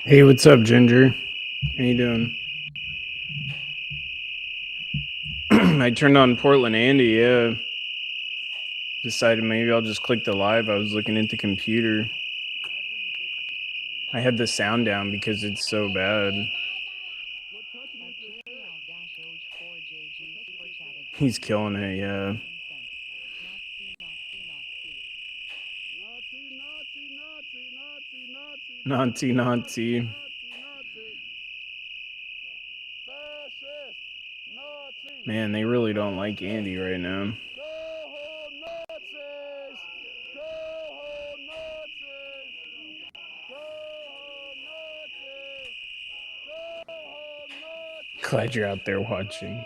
Hey, what's up, Ginger? How you doing? I turned on Portland Andy, yeah. Decided maybe I'll just click the live. I was looking into computer. I had the sound down because it's so bad. He's killing it, yeah. Nazi, Nazi. Man, they really don't like Andy right now. Glad you're out there watching.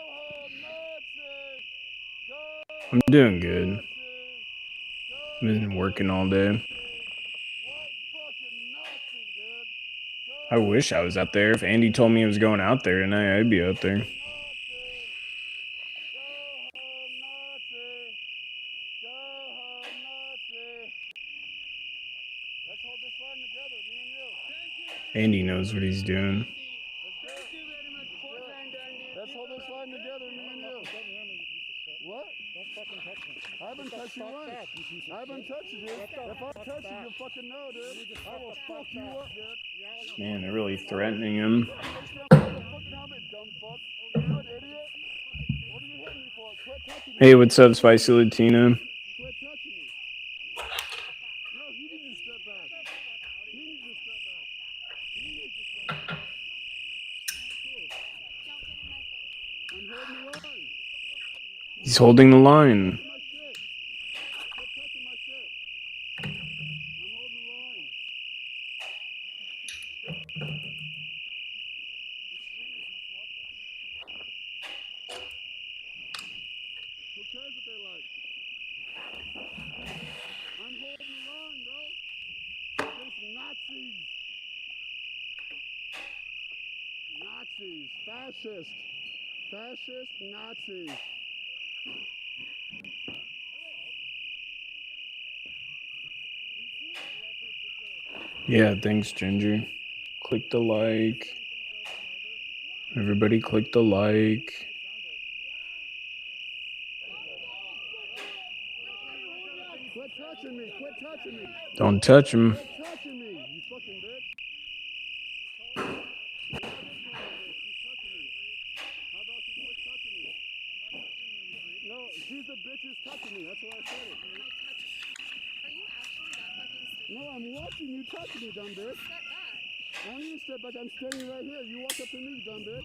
I'm doing good. Been working all day. I wish I was out there. If Andy told me he was going out there tonight, I'd be out there. Andy knows what he's doing. Let's hold this line together, me and you. What? Don't fucking touch me. I haven't touched you once. I haven't touched you. If I touch you, you'll fucking know, dude. I will fuck you up, dude. Man, they're really threatening him. Hey, what's up, Spicy Latina? Quit touching me. No, you need to step back. You need to step back. You need to step back. Cool. I'm holding the line. He's holding the line. My shit. Quit touching my shit. I'm holding the line. Who cares what they like? I'm holding the line, bro. Against Nazis. Nazis. Fascist. Fascist Nazis. Yeah, thanks, Ginger. Click the like. Everybody click the like. Quit touching me. Quit touching me. Don't touch him. Quit touching me, you fucking bitch. Yeah, this motherfucker. She's touching me. How about you quit touching me? No, she's the bitch who's touching me. That's why I said it. Are you actually that fucking stupid? No, I'm watching you touching me, dumb bitch. Step back. I don't need to step back. I'm standing right here. You walk up to me, dumb bitch.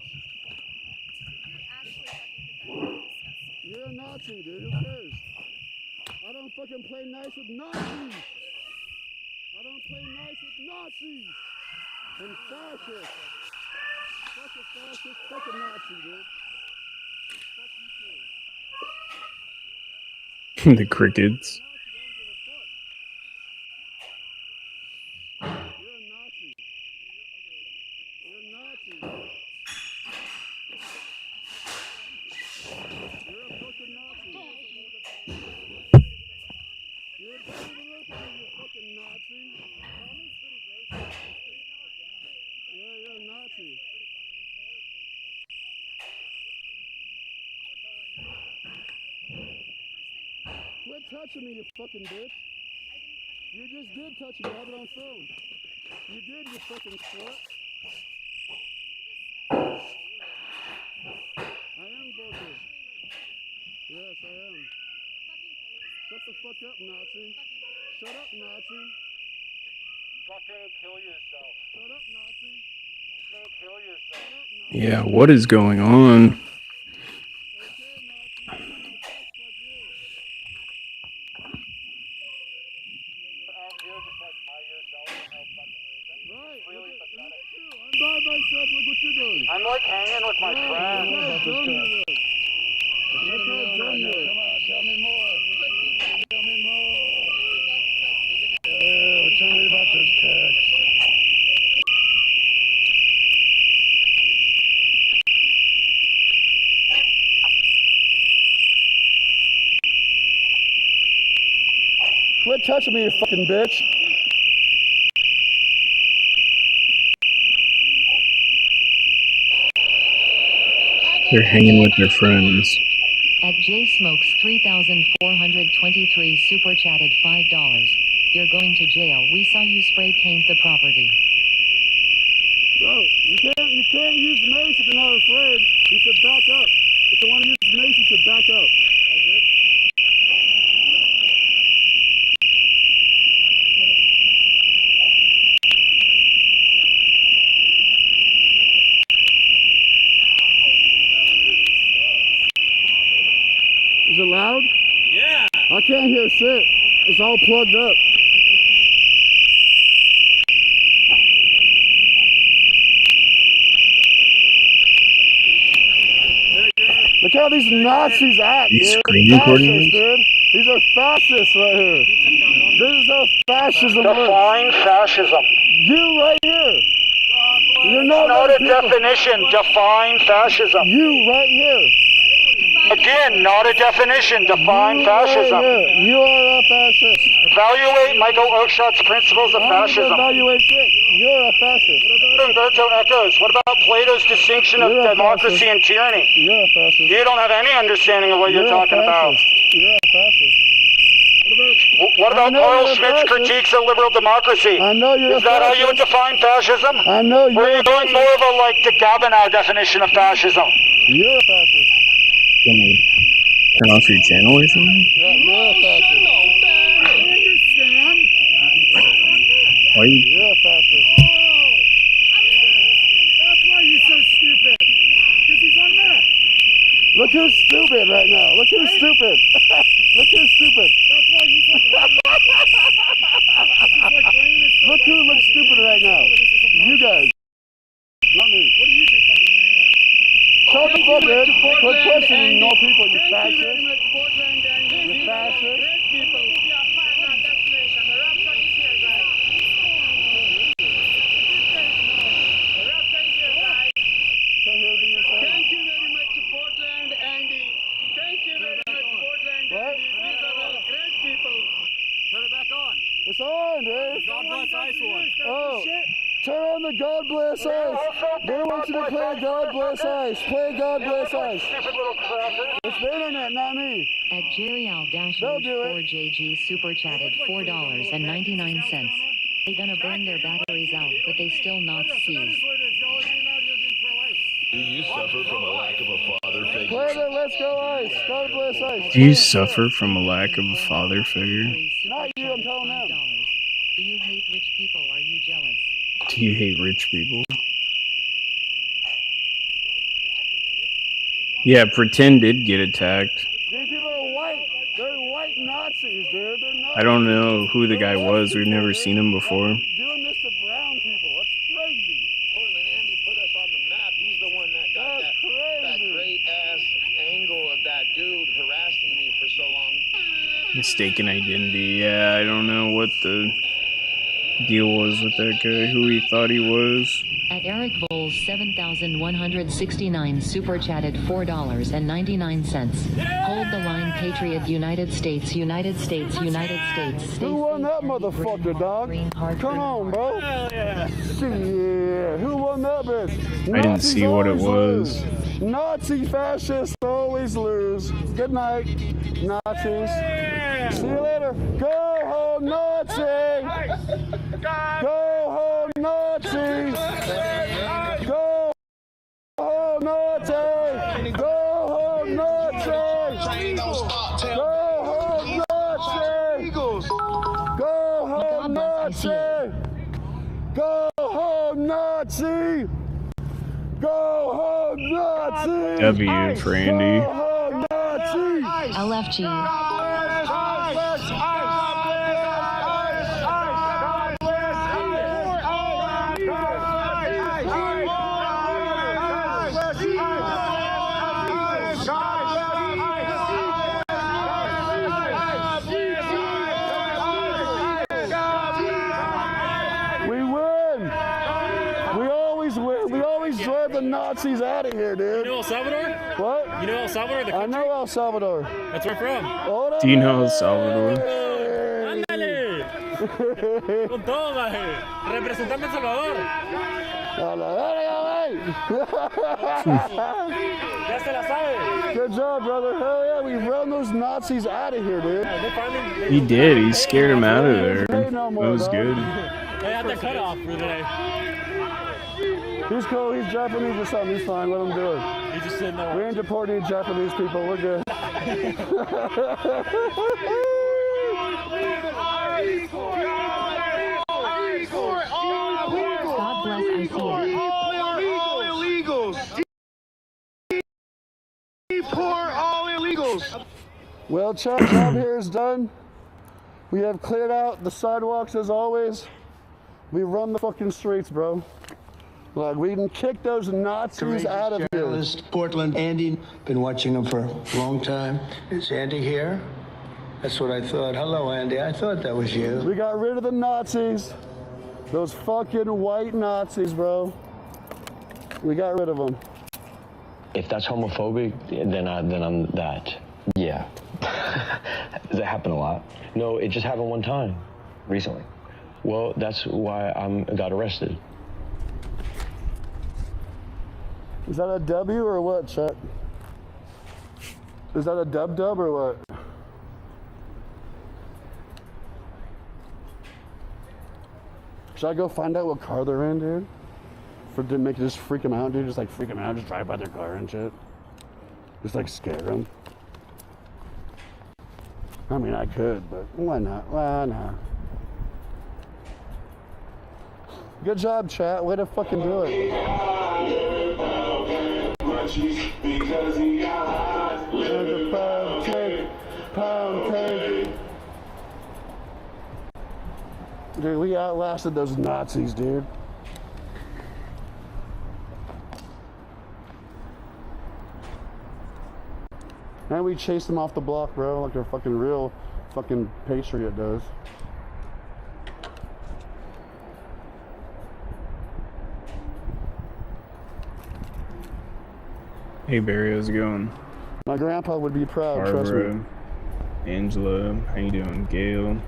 You're actually fucking pathetic. Disgusting. You're a Nazi, dude. Who cares? I don't fucking play nice with Nazis. I don't play nice with Nazis. And fascists. Fuck a fascist. Fuck a Nazi, dude. Fuck you too. The crickets. You're a Nazi. You're a Nazi. You're a fucking Nazi. You're a fucking Nazi. Yeah, you're a Nazi. Quit touching me, you fucking bitch. You just did touch me. I have it on film. You did, you fucking slut. I am vocal. Yes, I am. Shut the fuck up, Nazi. Shut up, Nazi. Fucking kill yourself. Shut up, Nazi. Fucking kill yourself. Shut up, Nazi. Yeah, what is going on? Okay, Nazi. Out here just like by yourself for no fucking reason. Right. Really Look pathetic. at you. I'm by myself. Look what you're doing. I'm like hanging with my friends. Look how dumb you look. Look how dumb you look. Come on, tell me more. Tell me more. Tell me about this text. Quit touching me, you fucking bitch. They're hanging with their friends. At J Smokes 3,423 super chatted $5. You're going to jail. We saw you spray paint the property. Bro, you can't use mace if you're not afraid. You should back up. If you want to use mace, you should back up. Is it loud? Yeah. I can't hear shit. It's all plugged up. Look how these Nazis act, You dude. screen recording Fascists, this? dude. These are fascists right here. This is how fascism works. Define fascism. You right here. You're not Not a letting people- definition. Define fascism. You right here. Again, not a definition. Define You fascism. right here. You are a fascist. Evaluate Michael Oakeshott's principles of I'm gonna fascism. evaluate shit. You're a fascist. Umberto Eco's. What about Plato's distinction of You're a democracy fascist. and tyranny? You're a fascist. You don't have any understanding of what you're a talking about. fascist. You're a fascist. What I about know Carl you're a Schmitt's fascist. critiques of liberal democracy? I know you're Is a that how you would fascist. define fascism? I know Or you're are a you going fascist. more of a like the Gabinow definition of fascism? You're a fascist. Can we turn off your channel or something? Yeah, you're a fascist. Why you? You're a fascist. That's why he's so stupid. Because he's on meth. Look who's stupid right now. Look who's stupid. Look who's stupid. That's why he's like Look who looks stupid right now. You guys. Not me. What do you do fucking anyway? Shut the fuck up. Quit questioning no people, you Thank you very fascist. much, Portland and You fascist. great people. We are final destination. The rapture is here, guys. The rapture is here, guys. Can't hear anything you're saying. Thank you very much to Portland, Andy. Thank you very much, Portland, What? Andy. These are all great people. Turn it back on. It's on, dude. God bless Iceland. Oh. Turn on the God Bless Ice. They want you to play God Bless Ice. Play God Bless Ice. Stupid little cracker. It's the internet, not me. At Jerry Al Dash They'll do it. 4JG super chatted $4.99. They gonna burn their batteries out, but they still not seized. Do you suffer from a lack of a father figure? Play the Let's Go Ice. God Bless Ice. Do you suffer from a lack of a father figure? Not you, I'm telling them. Do you hate rich people? Are you jealous? Do you hate rich people? Yeah, Pretend did get attacked. These people are white. They're white Nazis, dude. They're not. I don't know who the guy was. We've never seen him before. Doing this to brown people. That's crazy. Portland Andy put us on the map. He's the one that got That's that crazy. great ass angle of that dude harassing me for so long. Mistaken identity. Yeah, I don't know what the deal was with that guy, who he thought he was. At Eric Voles 7,169 super chatted $4.99. Hold the line, Patriot. United States, United States, United States. Stay Who won safe, that Andy. Green motherfucker, heart, dog? green heart, Come green on, heart. bro. Shit. Who won that bitch? I didn't Nazis see what it always was. lose. Nazi fascists always lose. Good night, Nazis. See you later. Go home, Nazi. Go home, Nazi. Go home, Nazi. Go home, Nazi. Go home, Nazi. Go home, Nazi. Go home, Nazi. Go home, Nazi. W for Andy. Go home, Nazi. LFG. We win. We always win. We always drive the Nazis out of here, dude. You know El Salvador? What? You know El Salvador? The I know El Salvador. That's where I'm from. Hold on. Do you know El Salvador? ¡Ándale! Con todo, maje. Representando El Salvador. A la verga, güey. Good job, brother. Hell yeah, we run those Nazis out of here, dude. He did. He scared him out of there. Hey, no That more, was dog. good. They had the cutoff for today. He's cool. He's Japanese or something. He's fine. Let him do it. He's just sitting there. We ain't deporting any Japanese people. We're good. God bless ICA. All illegals. Deport all illegals. Well, job here is done. We have cleared out the sidewalks as always. We run the fucking streets, bro. Like, we can kick those Nazis out of here. Journalist, Portland, Andy. Been watching him for a long time. Is Andy here? That's what I thought. Hello, Andy. I thought that was you. We got rid of the Nazis. Those fucking white Nazis, bro. We got rid of them. If that's homophobic, then I'm that. Yeah. Does that happen a lot? No, it just happened one time. Recently. Well, that's why I got arrested. Is that a W or what, Chet? Is that a dub or what? Should I go find out what car they're in, dude? To make just freak them out, dude. Just like freak them out, just drive by their car and shit. Just like scare them. I mean, I could, but why not? Why not? Good job, chat. Way to fucking do it. Pound cake. Dude, we outlasted those Nazis, dude. And we chased them off the block, bro, like a fucking real fucking patriot does. Hey Barry, how's it going? My grandpa would be proud, trust me. Barbara, Angela, how you doing? Gail.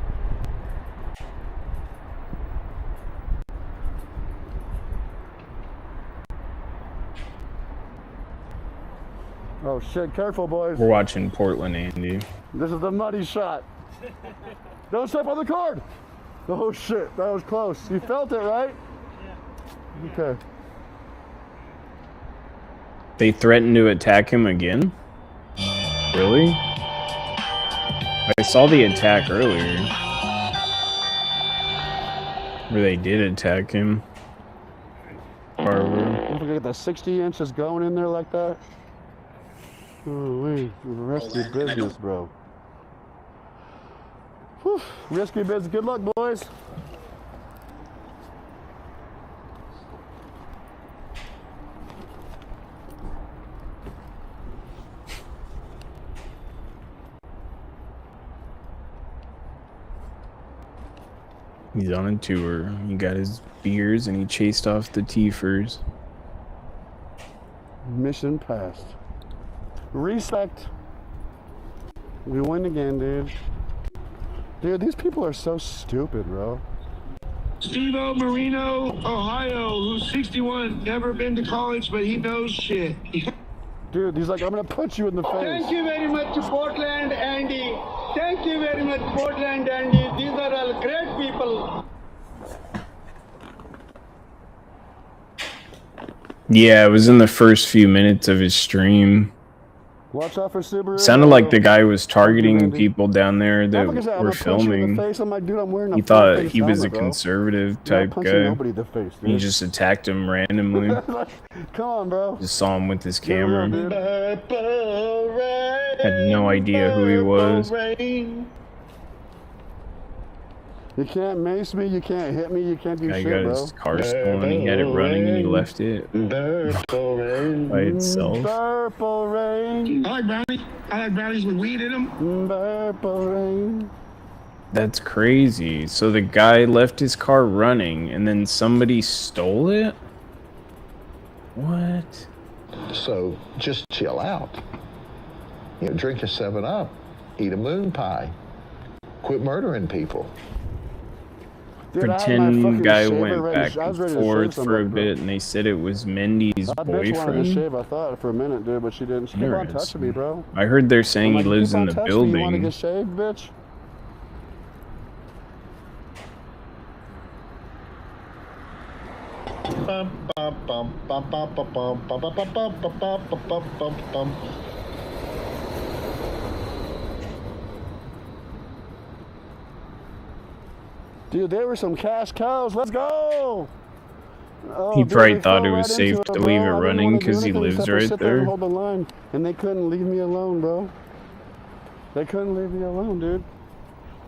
Oh shit, careful boys. We're watching Portland, Andy. This is the muddy shot. Don't step on the cord. Oh shit, that was close. You felt it, right? Yeah. Okay. They threatened to attack him again? Really? I saw the attack earlier. Where they did attack him. Barbara. Don't forget the 60 inches going in there like that. Holy, risky business, bro. Whew, risky business. Good luck, boys. He's on a tour. He got his beers and he chased off the Tiefers. Mission passed. Respect. We win again, dude. Dude, these people are so stupid, bro. Steve-O Marino, Ohio, who's 61, never been to college, but he knows shit. Dude, he's like, I'm gonna punch you in the face. Thank you very much, Portland, Andy. Thank you very much, Portland, Andy. These are all great people. Yeah, it was in the first few minutes of his stream. Watch out for Subaru. Sounded like the guy was targeting Andy. people down there that I'm gonna were punch you in filming. the face. I'm like, dude, I'm wearing a He thought full-face he was a helmet, bro. conservative I'm not type punching guy. nobody in the face, dude. He just attacked him randomly. Come on, bro. Just saw him with his Get real, camera. dude. Had no idea who he was. You can't mace me, you can't hit me, you can't do Guy shit, got bro. his car stolen. He had it running and he left it by itself. Purple rain, I like brownies. I like brownies with weed in them. purple rain. That's crazy. So the guy left his car running and then somebody stole it? What? So just chill out. You know, drink a 7-Up, eat a moon pie, quit murdering people. Dude, I had my fucking Pretend guy shaver went ready to back sh- I was and ready to shave forth for a somebody, bro. bit, and they said it was Mindy's That bitch wanted to boyfriend. shave, I thought, for a minute, dude, but she didn't. She kept on touching me, bro. I heard they're saying I'm he like, you lives keep in on the touching me, you want to building. get shaved, bitch? Dude, they were some cash cows. Let's go! Oh, He dude, probably they thought fell it was right safe into to it, leave bro. it I didn't running wanna do 'cause he anything lives except for right sit there and there. hold the line, and they couldn't leave me alone, bro. They couldn't leave me alone, dude.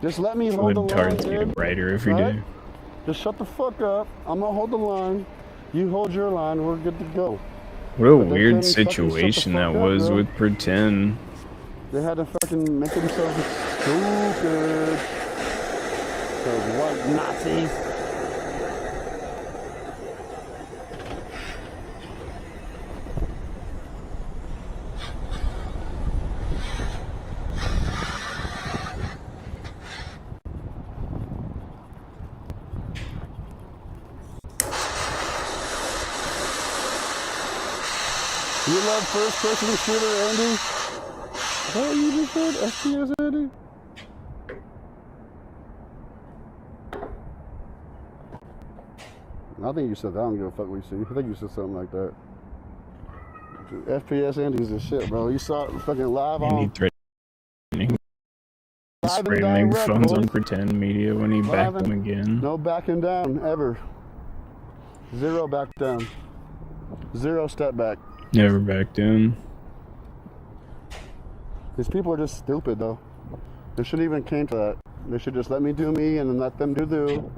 Just let me hold the line, Libtards get dude. brighter every Right? day. Just shut the fuck up. I'm gonna hold the line. You hold your line. We're good to go. What a But they weird couldn't fucking shut the situation that fuck up, was bro. with Pretend. They had to fucking make themselves stupid. Those white Nazis. You love first-person shooter, Andy? Is that what you just said? FPS, Andy? I think you said that. I don't give a fuck what you said. I think you said something like that. FPS Andy's the shit, bro. You saw it fucking live And he on. threatening Live and spraying direct, megaphones on boys. Pretend Media when he Live backed and- them again. No backing down, ever. Zero back down. Zero step back. Never backed down. These people are just stupid, though. They shouldn't even came to that. They should just let me do me and then let them do.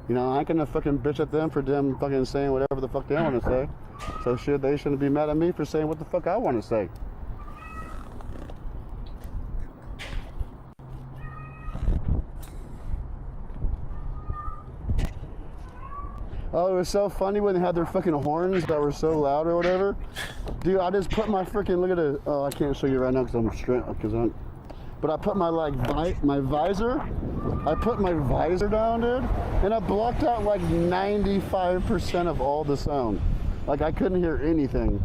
You know, I ain't gonna fucking bitch at them for them fucking saying whatever the fuck they want to say. So they shouldn't be mad at me for saying what the fuck I want to say. Oh, it was so funny when they had their fucking horns that were so loud or whatever. Dude, I just put my freaking, look at it. Oh, I can't show you right now but I put my my visor. I put my visor down, dude, and I blocked out like 95% of all the sound. Like I couldn't hear anything.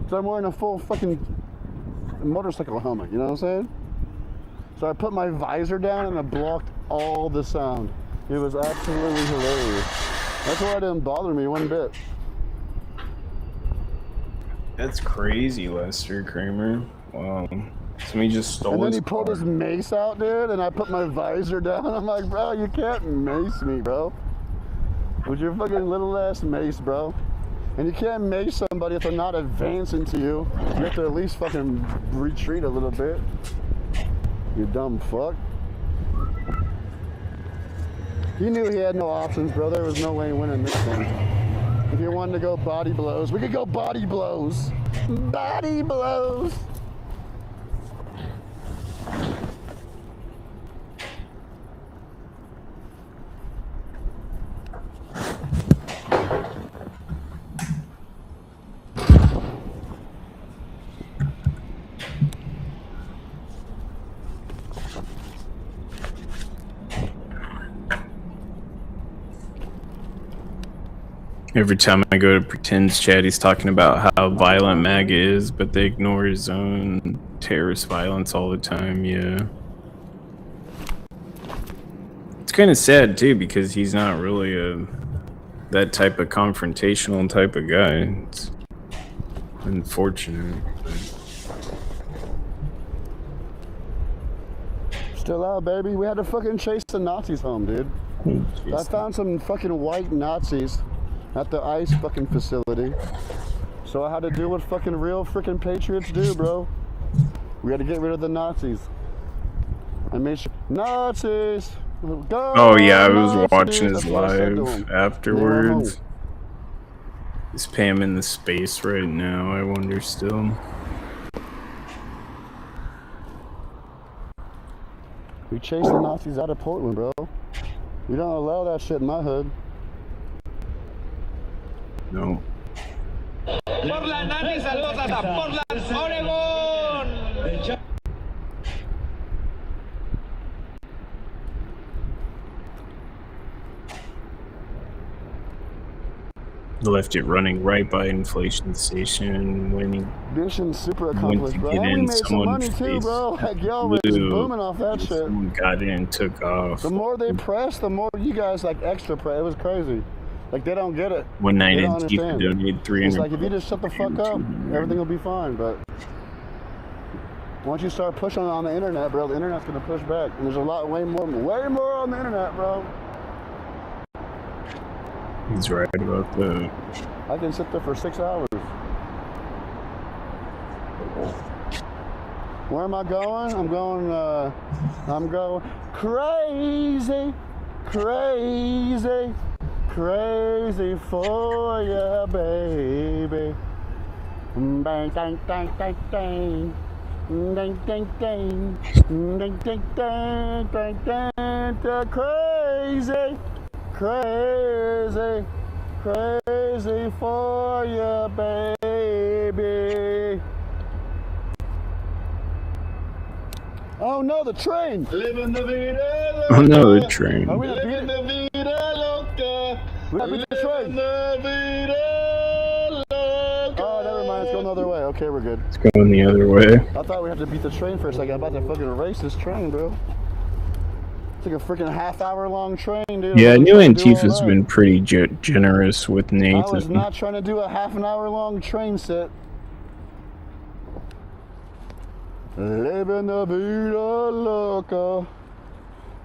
So I'm wearing a full fucking motorcycle helmet, you know what I'm saying? So I put my visor down and I blocked all the sound. It was absolutely hilarious. That's why it didn't bother me one bit. That's crazy, Lester Kramer. Wow. Somebody just stole And then his he pulled car. his mace out, dude, and I put my visor down. I'm like, bro, you can't mace me, bro. With your fucking little ass mace, bro. And you can't mace somebody if they're not advancing to you. You have to at least fucking retreat a little bit. You dumb fuck. He knew he had no options, bro. There was no way winning this thing. If you wanted to go body blows, we could go body blows. Body blows. Every time I go to Pretend's chat, he's talking about how violent MAGA is, but they ignore his own terrorist violence all the time, yeah. It's kind of sad, too, because he's not really that type of confrontational type of guy. It's unfortunate. Still out, baby. We had to fucking chase the Nazis home, dude. I found some fucking white Nazis at the ICE fucking facility. So I had to do what fucking real freaking patriots do, bro. We had to get rid of the Nazis. I made sure Nazis. Go Oh yeah, I was Nazis! watching his That's what I said to live them. afterwards. Is Pam in the space right now? I wonder still. We chased the Nazis out of Portland, bro. We don't allow that shit in my hood. No. Portland, Nanny, saludos hasta Portland, Oregon. Left it running right by inflation station when he Mission super went to accomplished, bro. get And we in. made some Someone money too, bro. Like, y'all was flew. booming off that shit. Someone got in and took off. The more they press, the more you guys like extra press. It was crazy. Like, they don't get it. One night They don't Antifa understand. donated 300. It's like, if you just shut the fuck up, everything will be fine. But once you start pushing on the internet, bro, the internet's gonna push back. And there's a lot, way more on the internet, bro. He's right about that. I can sit there for 6 hours. Where am I going? I'm going crazy, crazy, crazy for ya, baby. Bang, bang, bang, bang, bang. Ding, ding, ding. Ding, ding, ding, ding, ding. Crazy, crazy, crazy for ya, baby. Oh no, the train! Living the vida loca. Oh no, the train. Are we gonna beat Living it? the vida loca. We gotta beat the train. Living the vida loca. Oh, never mind. It's going the other way. Okay, we're good. It's going the other way. I thought we had to beat the train for a second. I'm about to fucking race this train, bro. It's like a freaking half-hour long train, dude. Yeah, I knew I'm trying to do all Antifa's that. been pretty generous with I was Nathan. not trying to do a half-an-hour long train sit. Living the vida loca.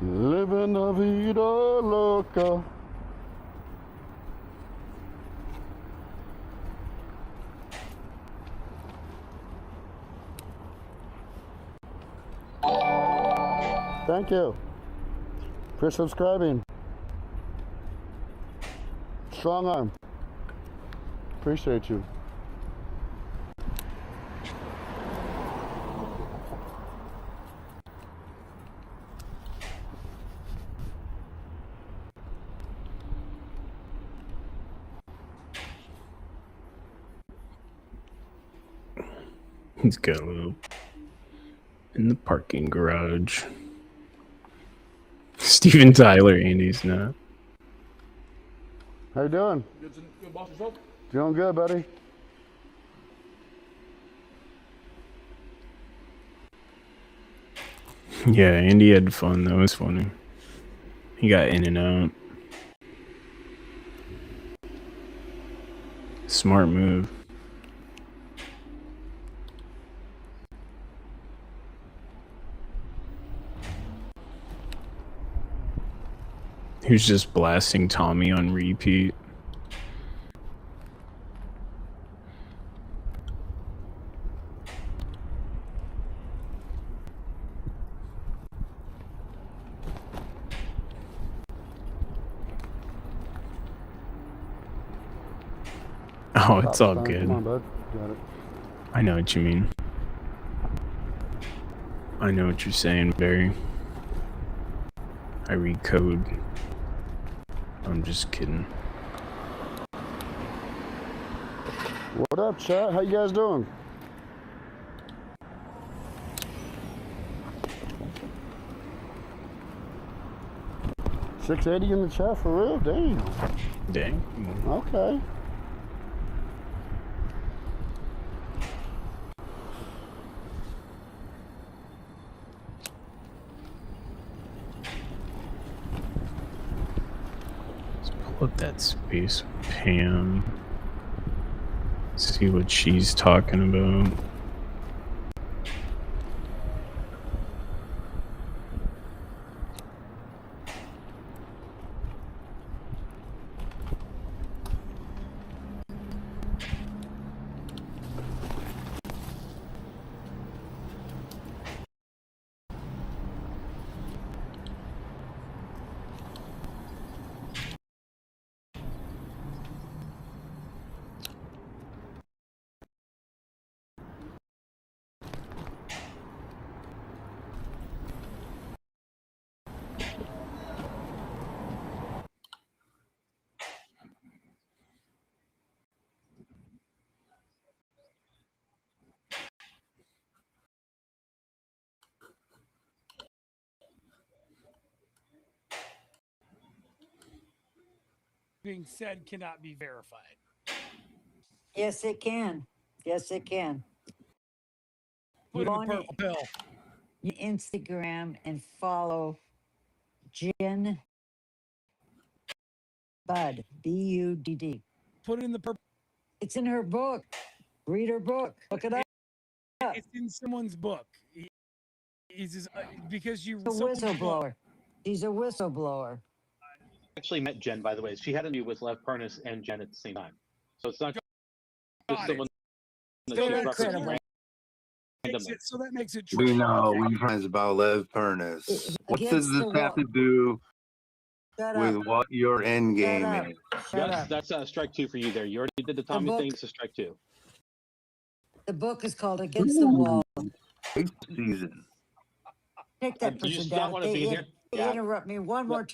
Living the vida loca. Thank you for subscribing. Strong arm. Appreciate you. He's got a little in the parking garage. Steven Tyler, Andy's not. How you doing? Good, boss, yourself? Doing good, buddy. Yeah, Andy had fun. That was funny. He got in and out. Smart move. He was just blasting Tommy on repeat. Oh, it's all good. Come on, bud. Got it. I know what you mean. I know what you're saying, Barry. I read code. I'm just kidding. What up, chat? How you guys doing? $6.80 in the chat for real? Dang. Dang. Okay. Pull up that space, Pam. See what she's talking about. Being said cannot be verified. Yes, it can. Yes, it can. Put in the purple pill. You Instagram and follow Jen Budd, Budd. Put it in the purple. It's in her book. Read her book. Look it up. It's in someone's book. He's just, because you. A whistleblower. She's a whistleblower. Actually met Jen, by the way. She had an interview with Lev Pernis and Jen at the same time. So it's not just someone that she Very referenced credible. randomly. So that makes it true. We know we friends about Lev Pernis. What does Against this the have wall. to do Shut with up. what your end game Shut up. is? Shut up. That's strike 2 for you there. You already did the Tommy book- thing, so strike 2. The book is called Against the Wall. Great season. Take that Do you person not down. want to be in here? They Yeah. interrupt me one more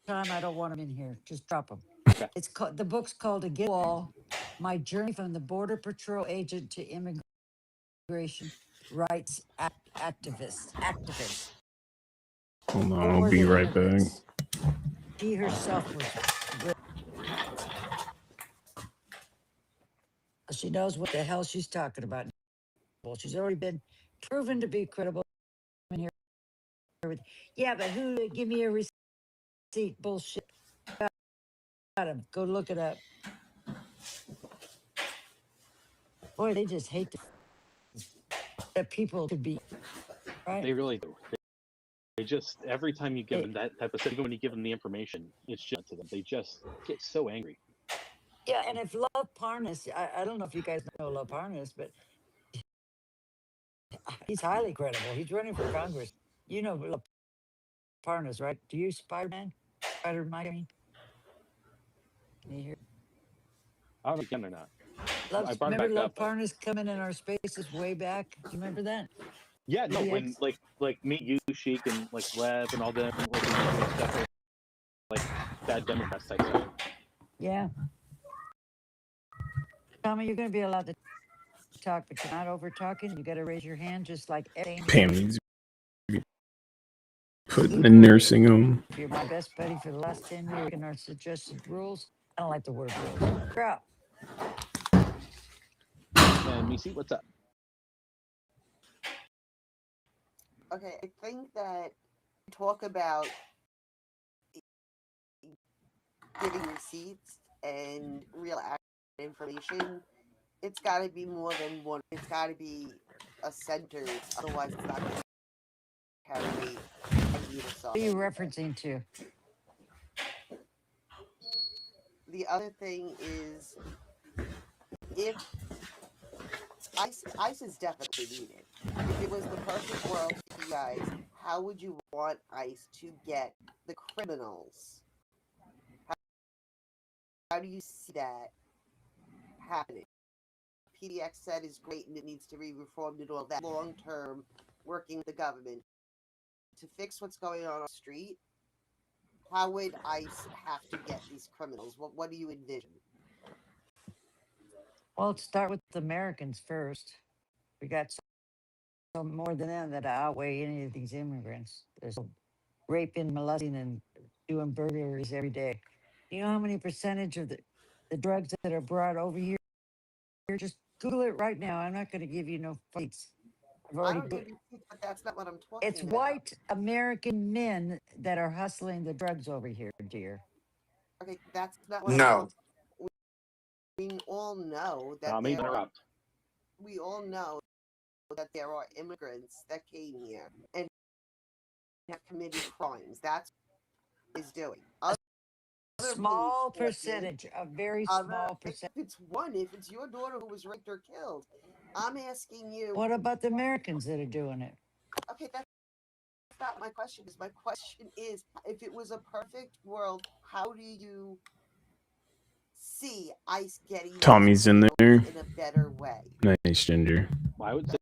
time. I don't want them in here. Just drop them. Okay. It's called, the book's called Against the Wall, My Journey from the Border Patrol Agent to Immigration Rights Activist. Hold on, I'll be right back. She herself was. She knows what the hell she's talking about. Well, she's already been proven to be credible in here. Yeah, but who? Give me a receipt. Bullshit. Got him. Go look it up. Boy, they just hate that people could be. Right? They really do. They just, every time you give them that type of stuff, even when you give them the information, it's just to them. They just get so angry. Yeah, and if Love Parnas, I don't know if you guys know Love Parnas, but he's highly credible. He's running for Congress. You know Love Parnas, right? Do you, Spider-Man? Spider-Man, I mean? Can you hear? I don't know if you can or not. Love, I brought it remember back Love up. Parnas coming in our spaces way back? Do you remember that? Yeah, no, DX? when like me, you, Sheik, and like Lev and all the different organizations stuff, like bad Democrats type stuff. Yeah. Tommy, you're going to be allowed to talk, but you're not over talking. You got to raise your hand just like Amy. Pam needs to be put in a nursing home. You're my best buddy for the last 10 years in our suggested rules. I don't like the word rules. Crap. And Missy, what's up? Okay, I think that talk about giving receipts and real information, it's got to be more than one. It's got to be a center. Otherwise, it's not going to carry weight. What are you referencing to? The other thing is, if ICE is definitely needed. If it was the perfect world for you guys, how would you want ICE to get the criminals? How do you see that happening? PDX said is great and it needs to be reformed and all that. Long term, working with the government to fix what's going on the street. How would ICE have to get these criminals? What do you envision? Well, let's start with the Americans first. We got some more than them that outweigh any of these immigrants. There's raping, molesting, and doing burglaries every day. You know how many percentage of the drugs that are brought over here? Just Google it right now. I'm not going to give you no fights. I've I already don't put, think but that's not what I'm talking it's about. white American men that are hustling the drugs over here, dear. Okay, that's not what I'm No. talking. We all know that Tommy, there are, interrupt. we all know that there are immigrants that came here and have committed crimes. That's what is doing. Other Small police forces- percentage, a very other- small percentage. If it's one, if it's your daughter who was raped or killed, I'm asking you. What about the Americans that are doing it? Okay, that's not my question. My question is, if it was a perfect world, how do you see ICE getting these Tommy's in there. criminals in a better way? Nice, Ginger. Well, I would say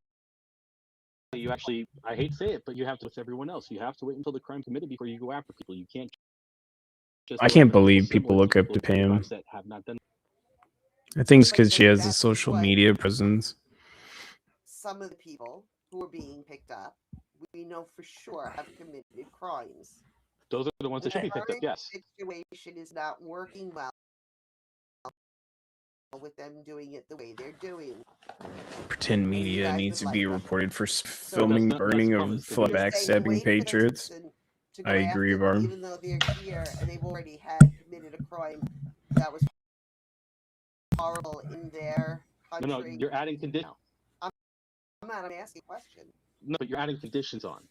you actually, I hate to say it, but you have to with everyone else. You have to wait until the crime committed before you go after people. You can't just I go can't after believe similar people look up to who do Pam. crimes that have not done. I think it's because But she has a that's social what- media presence. Some of the people who are being picked up, we know for sure have committed crimes. Those are the ones that should be picked up. Current Yes. situation is not working well with them doing it the way they're doing. Pretend media guys needs would to like be that. reported for So filming, that's burning, the or problem, is the flat video. You're saying backstabbing wait for the patriots. citizen to go I agree, after them, Barb. even though they're here and they've already had committed a crime that was horrible in their No, no, country. you're adding conditions. I'm not. I'm asking a question. No, but you're adding conditions on.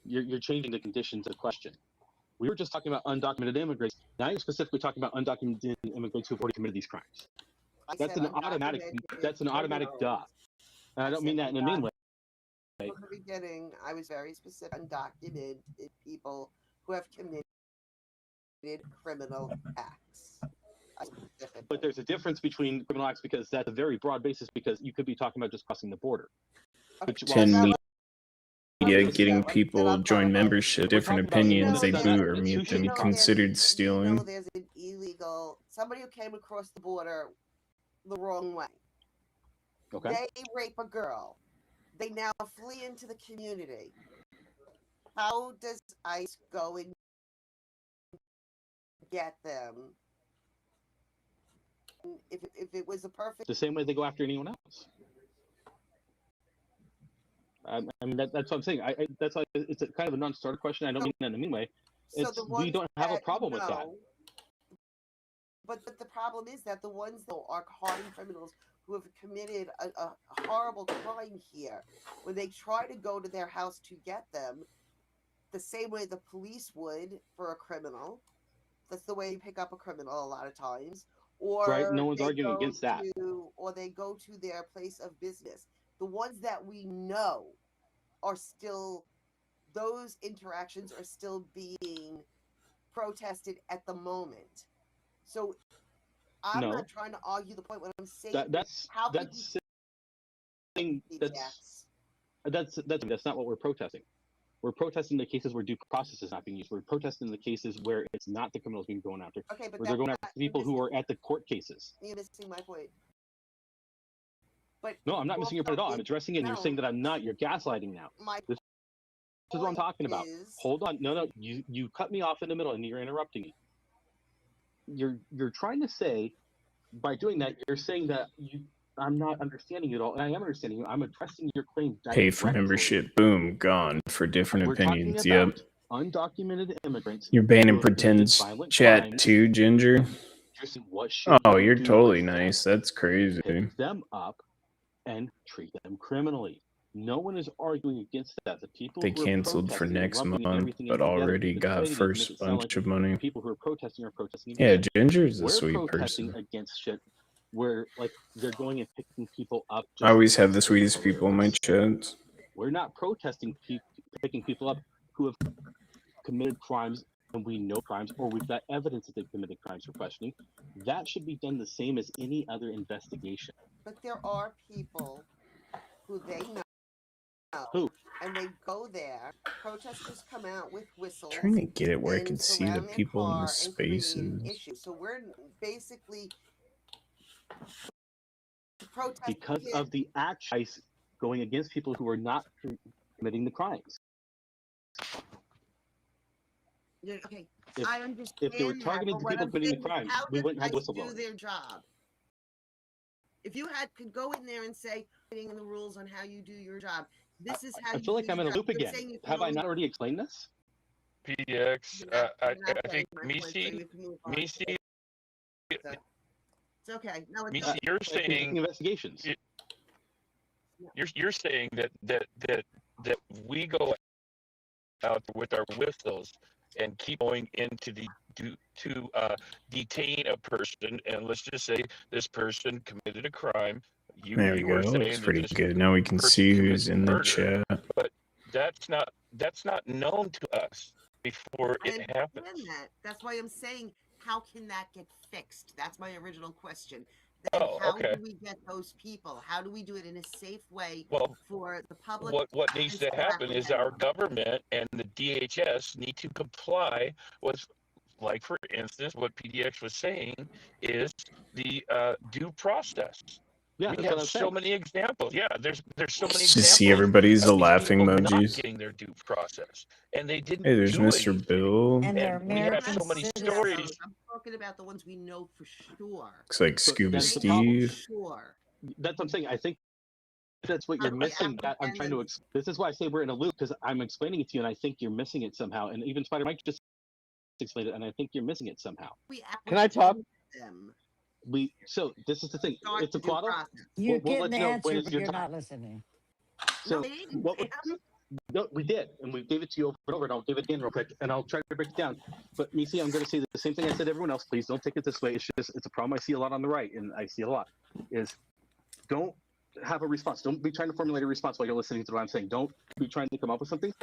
You're changing the conditions of the question. We were just talking about undocumented immigrants. Now you're specifically talking about undocumented immigrants who've already committed these crimes. That's an automatic. That's an automatic duh. And I don't mean that in a mean way. From the beginning, I was very specific. Undocumented people who have committed criminal acts. But there's a difference between criminal acts because that's a very broad basis because you could be talking about just crossing the border. Pretend media getting people join membership, different opinions, they boo or mute them, considered stealing. There's an illegal somebody who came across the border the wrong way. Okay. They rape a girl. They now flee into the community. How does ICE go and get them? If it was a perfect, The same way they go after anyone else. I mean, that's what I'm saying. That's why it's a kind of a non-starter question. I don't mean that in a mean way. so It's, the we ones don't have a that problem with that. know- But the problem is that the ones though are hardened criminals who have committed a horrible crime here. When they try to go to their house to get them, the same way the police would for a criminal. That's the way you pick up a criminal a lot of times. Or Right, no one's they arguing go against that. or they go to their place of business. The ones that we know are still, those interactions are still being protested at the moment. So I'm No. not trying to argue the point. What I'm saying That's is how could that's saying that's not what we're protesting. We're protesting the cases where due process is not being used. We're protesting the cases where it's not the criminals being going after. Okay, but where they're going that's after people who are at the court cases. you're missing my point. But No, I'm not missing your point at all. I'm addressing it and you're saying that I'm not. You're gaslighting now. My This is what I'm talking about. is- Hold on. No, you cut me off in the middle and you're interrupting me. You're trying to say, by doing that, you're saying that I'm not understanding you at all, and I am understanding you. I'm addressing your claim Pay for directly. membership, boom, gone for different We're talking opinions. Yep. about undocumented immigrants. You're banning who have committed pretends violent chat crimes. too, Ginger. You're saying, what should Oh, we you're do totally with them? nice. That's crazy. Pick them up and treat them criminally. No one is arguing against that. The people They who are canceled for protesting and next lumping month, everything but in together already to got make it first sound bunch like of money. the people who are protesting against Yeah, it. Ginger's a We're sweet protesting person. against shit where like they're going and picking people up. I always have the because sweetest they're people in my chats. We're not protesting picking people up who have committed crimes and we know crimes or we've got evidence that they've committed crimes for questioning. That should be done the same as any other investigation. But there are people who they know. Who? And they go there. Protesters come out with whistles. Trying to get it where I and can see the surround their people in the car and create spaces. issues. So we're basically protesting Because of the actions going against people who are not committing the crimes. Okay, If- I understand. if they were that, targeting but the what people I'm committing the saying is crimes, how we does wouldn't have ICE do whistleblowers. their job? If you could go in there and say, "Putting the rules on how you do your job. This is how I you feel like do I'm in your a loop job." You're again. saying you can Have I only- not already explained this? PDX, I think my point, so Misi, we can move on. Misi, It's okay. No, it's Misi, you're saying investigations. You're saying that we go out with our whistles and keep going into to detain a person, and let's just say this person committed a crime. There we you go. were saying It's that pretty this good. Now we can person see committed who's in the murder, chat. but that's not known to us before I it happens. understand that. That's why I'm saying, how can that get fixed? That's my original question. Then Oh, how okay. do we get those people? How do we do it in a safe way Well, for the public? What needs and to to happen is our apprehend them? government and the DHS need to comply with, like for instance, what PDX was saying is the due process. Yeah, we that's what I have was so saying. many examples. Yeah, there's so many Just examples. see everybody's of these laughing people not emojis. getting their due process, and they didn't Hey, there's do Mr. anything. Bill. And they're And we have American so many citizens. stories. talking about the ones we know for sure. Looks like So Scuba that's the problem. Steve. Sure. That's what I'm saying. I think that's what you're missing. That I'm trying to. This is why I say we're in a loop, because I'm explaining it to you, and I think you're missing it somehow. And even Spider Mike just explained it, and I think you're missing it somehow. Can I talk? So this is the thing. Start It's a the due quaddle. process. You're We'll getting let the you know answer, when it's but your you're time. not listening. So what no, we did, and we gave it to you over and over, and I'll give it again real quick, and I'll try to break it down. But Missy, I'm going to say the same thing I said to everyone else. Please don't take it this way. It's just, it's a problem I see a lot on the right, and I see a lot, is don't have a response. Don't be trying to formulate a response while you're listening to what I'm saying. Don't be trying to come up with something.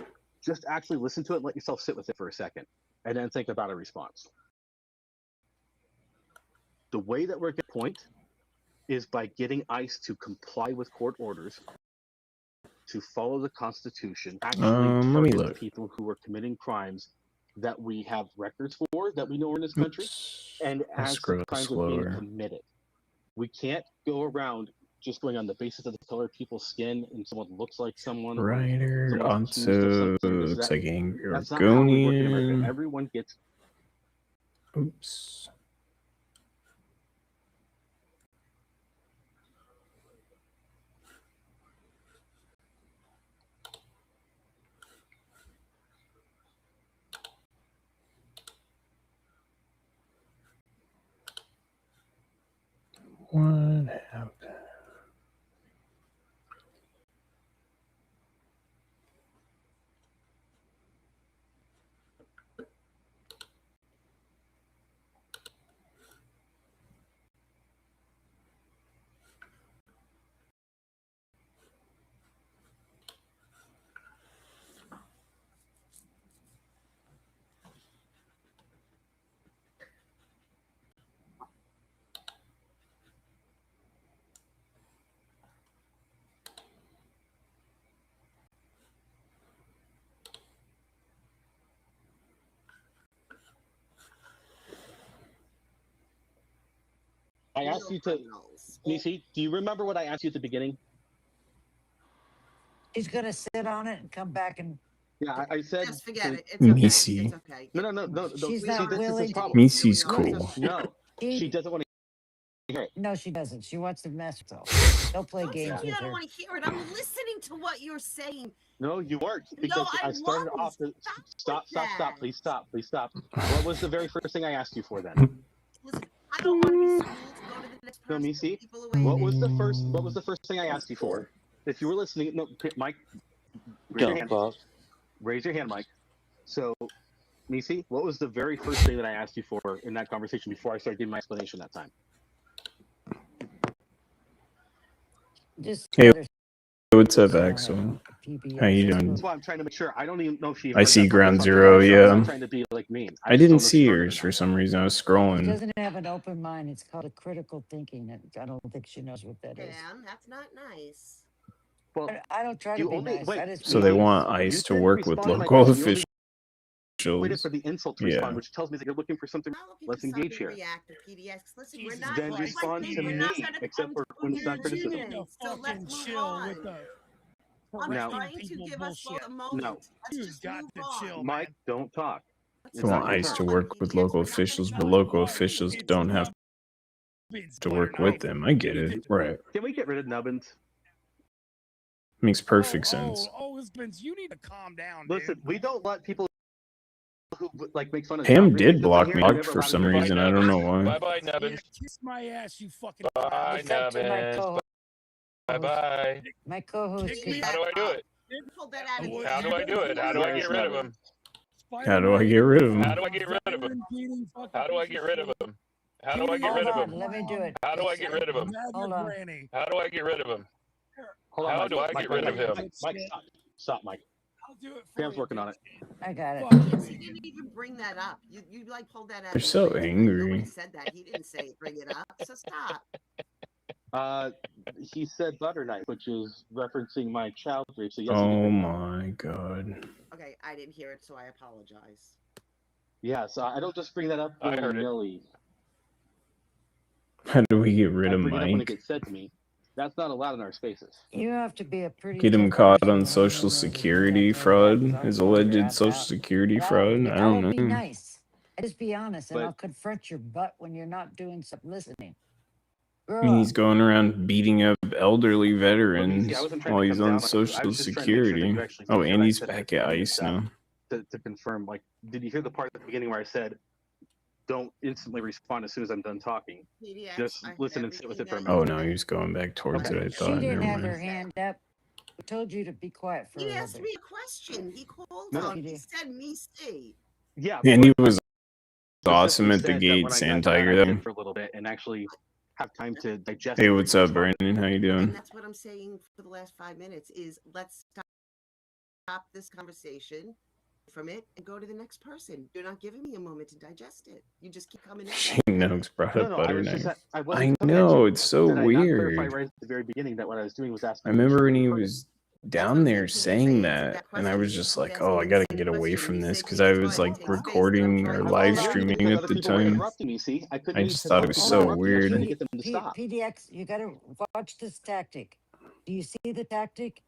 Just actually listen to it and let yourself sit with it for a second, and then think about a response. The way that we're getting point is by getting ICE to comply with court orders, to follow the Constitution, actually Let me target look. people who are committing crimes that we have records for, that we know are in this country, and I'll as the scroll crimes are being slower. committed. We can't go around just going on the basis of the color of people's skin and someone looks like someone. or Writer, someone's accused of also something, this, looks that. like Angry That's not how we work in America. Oregonian. Everyone gets. Oops. What happened? I asked you to. Nisi, do you remember what I asked you at the beginning? He's gonna sit on it and come back and. Yeah, I said. Just forget it. It's Missy. okay. It's okay. No. She's See, not this is willing his to- problem. Missy's cool. No, She- she doesn't want to hear it. No, she doesn't. She wants to mess with herself. Don't play Don't games tell me with I don't her. want to hear it. I'm listening to what you're saying. No, you weren't. Because I I started was. off. Stop! that. Please stop! What was the very first thing I asked you for then? Listen, I don't want to be schooled to go to the next No, person. Missy. People away. What was the first thing I asked you for? If you were listening, no, Mike. Raise your hand. Raise your hand, Mike. So, Missy, what was the very first thing that I asked you for in that conversation before I started giving my explanation that time? Just Hey, let her what's up, sit on it. Axel? PBS. How you doing? That's why I'm trying to make sure. I don't even know if she. I heard see that Ground part. Zero, I'm yeah. not trying to be like mean. I didn't see yours for some reason. I was She scrolling. doesn't have an open mind. It's called a critical thinking. And I don't think she knows what that is. Dan, that's not nice. Well, I don't try to you be only- nice. wait, I just So they be want nice. ICE to didn't work with respond to my local question. You only officials. waited for the insult to Yeah. respond, which tells me that you're looking for something. Let's engage here. Reactive PDX. Listen, we're Jesus not. Then Christ. respond to we're me, not trying to except come for to when it's not an criticism. You need to agreement. So fucking let's move chill on. with the I'm No. trying to people give us both bullshit. a moment. No. Let's You've just got move to on. chill, Mike, man. don't talk. Let's They It's want not your ICE to turn. work with local officials, but local officials don't have to work with them. I get it. Right. Can we get rid of Nubbins? Makes perfect sense. Oh, Spence, you need to calm down, Listen, dude. we don't let people who like make fun of. Pam Nubbins did sit block here me and out never for allow some me to- reason. I don't know why. Bye bye, Yeah, Nubbins. kiss my ass, you fucking. Bye, It's up to my Nubbins. co-host. Bye bye. My co-host. Kick me How do I do it? Pull that out of What? you. How do I do it? How do I get rid of him? How do I get rid of How him? do I get rid of him? Veteran-beating fucking How do I piece get of rid of shit. him? How do I get Hold rid of on, him? let me do it. How do I get rid of him? Mad Hold on. Granny. How do I get rid of him? Hold on, How Mike, do I Mike, get rid of Mike, him? Mike, stop, Mike. I'll do it for Pam's you, working on it. I got it. Fuck He didn't even bring that up. You like pulled that out. They're of so nowhere. angry. Nobody said that. He didn't say bring it up. So stop. He said butter knife, which is referencing my child rape. So yes, he did Oh bring it up. my god. Okay, I didn't hear it, so I apologize. Yeah, so I don't just bring that up I heard it. willy-nilly. How do we get rid I of bring it up when it Mike? gets said to me. That's not allowed in our spaces. You have to be a pretty. Get him tough caught person on to Social hang in there with Security that fraud, kind of his stuff. You're alleged out. Social Security Well, fraud. I I'll don't be know. nice. Just be honest, and But- I'll confront your butt when you're not doing some listening. I Grow mean, up. he's going around beating up elderly veterans I wasn't trying while to he's come down on on you. I Social was just trying to make sure that Security. you actually Oh, finished and what I he's said back before at you ICE stopped. now. To confirm, like, did you hear the part at the beginning where I said, don't instantly respond as soon as I'm done talking? PDX, Just I heard listen and sit with it for a everything minute. Oh no, he's going back towards Okay. it. I She thought. didn't Never have her mind. hand up. We told you to be quiet for a He little asked bit. me a question. He called No, no. on. He said me see. Yeah, And but he was awesome specifically at the said that gate, when I Sand got done, Tiger. I Though. did for a little bit and actually have time to digest. Hey, it what's before up, responding. Brandon? How you And doing? that's what I'm saying for the last 5 minutes is let's stop this conversation from it and go to the next person. You're not giving me a moment to digest it. You just keep coming in. Shane Noakes brought up I butter was just knife. I I wasn't coming at know, you. it's so Did I not clarify weird. right at the very beginning that what I was doing was I asking you to remember when be he recorded? was down there saying that, and I was just like, "Oh, I gotta get away from this," because I was like recording or I live wasn't hearing you streaming because at other the people were time. interrupting me. See, I couldn't I even just tell thought it other was people so interrupting me. I was trying to weird. get them to stop. PDX, you gotta watch this tactic. Do you see the tactic?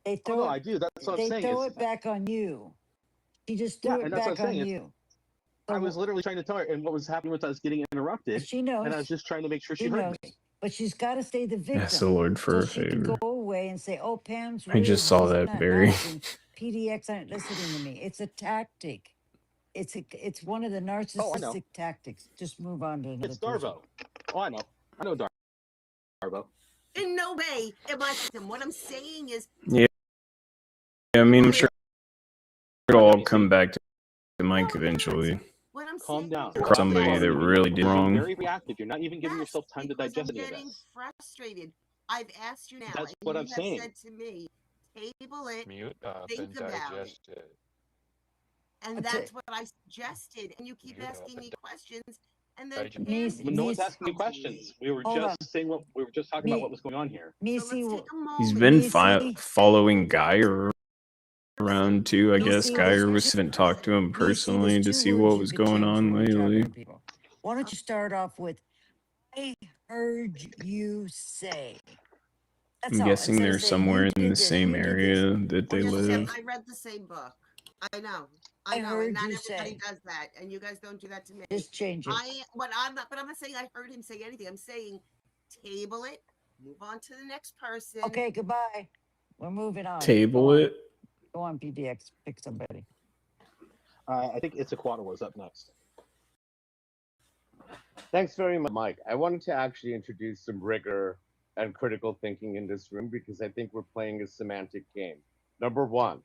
They Oh throw no, it. I do. That's what I'm They saying. throw Is it back on you. She just threw yeah, it and that's what back I'm on saying. you. I was literally trying to tell her, and what was happening was I was getting interrupted, She knows. and I was just trying to make sure she She heard knows. me. But she's got to stay the victim. Ask the Lord for so a she can go favor. away and say, "Oh, Pam's I rude. just saw He's that, not Barry. nice, and PDX aren't listening to me." It's a tactic. It's one of the Oh, I know. narcissistic tactics. Just move on to another It's person. Darvo. Oh, I know. I know Darvo. In no way am I victim. What I'm saying is Yeah, I mean, I'm sure it'll all come back to Mike eventually. what I'm Calm saying down. is Somebody that really did You're being wrong. very reactive. You're not even giving yourself time to because digest I'm any of getting this. frustrated. I've asked you now, That's and what you I'm have saying. said to me, table it, Mute up think and about it. digest it. And That's that's it. what I suggested. And you keep Mute up asking and me questions, and then digest Niece- Pam But no one's niece- asking me questions. We were Hold just on. saying what we were just talking about Me- what was going on here. So Missy, let's take a moment. He's been Missy- following Guy around too. I guess Missy, Guy there's was haven't talked to him Missy, personally there's to two see words what you was could going change on when you're talking lately. to people. Why don't you start off with, "I heard you say." That's I'm all. guessing Instead of they're saying, somewhere "You in did the this, same you did this." area that they Just say, live. I read the same book. I know. I I know. heard And not you everybody say. does that. And you guys don't do that to me. Just change it. But I'm not saying I heard him say anything. I'm saying table it, move on to the next person. Okay, goodbye. We're moving on. Table Go on. it. Go on, PDX. Pick somebody. I think it's was up next. Thanks very much, Mike. I wanted to actually introduce some rigor and critical thinking in this room because I think we're playing a semantic game. Number one,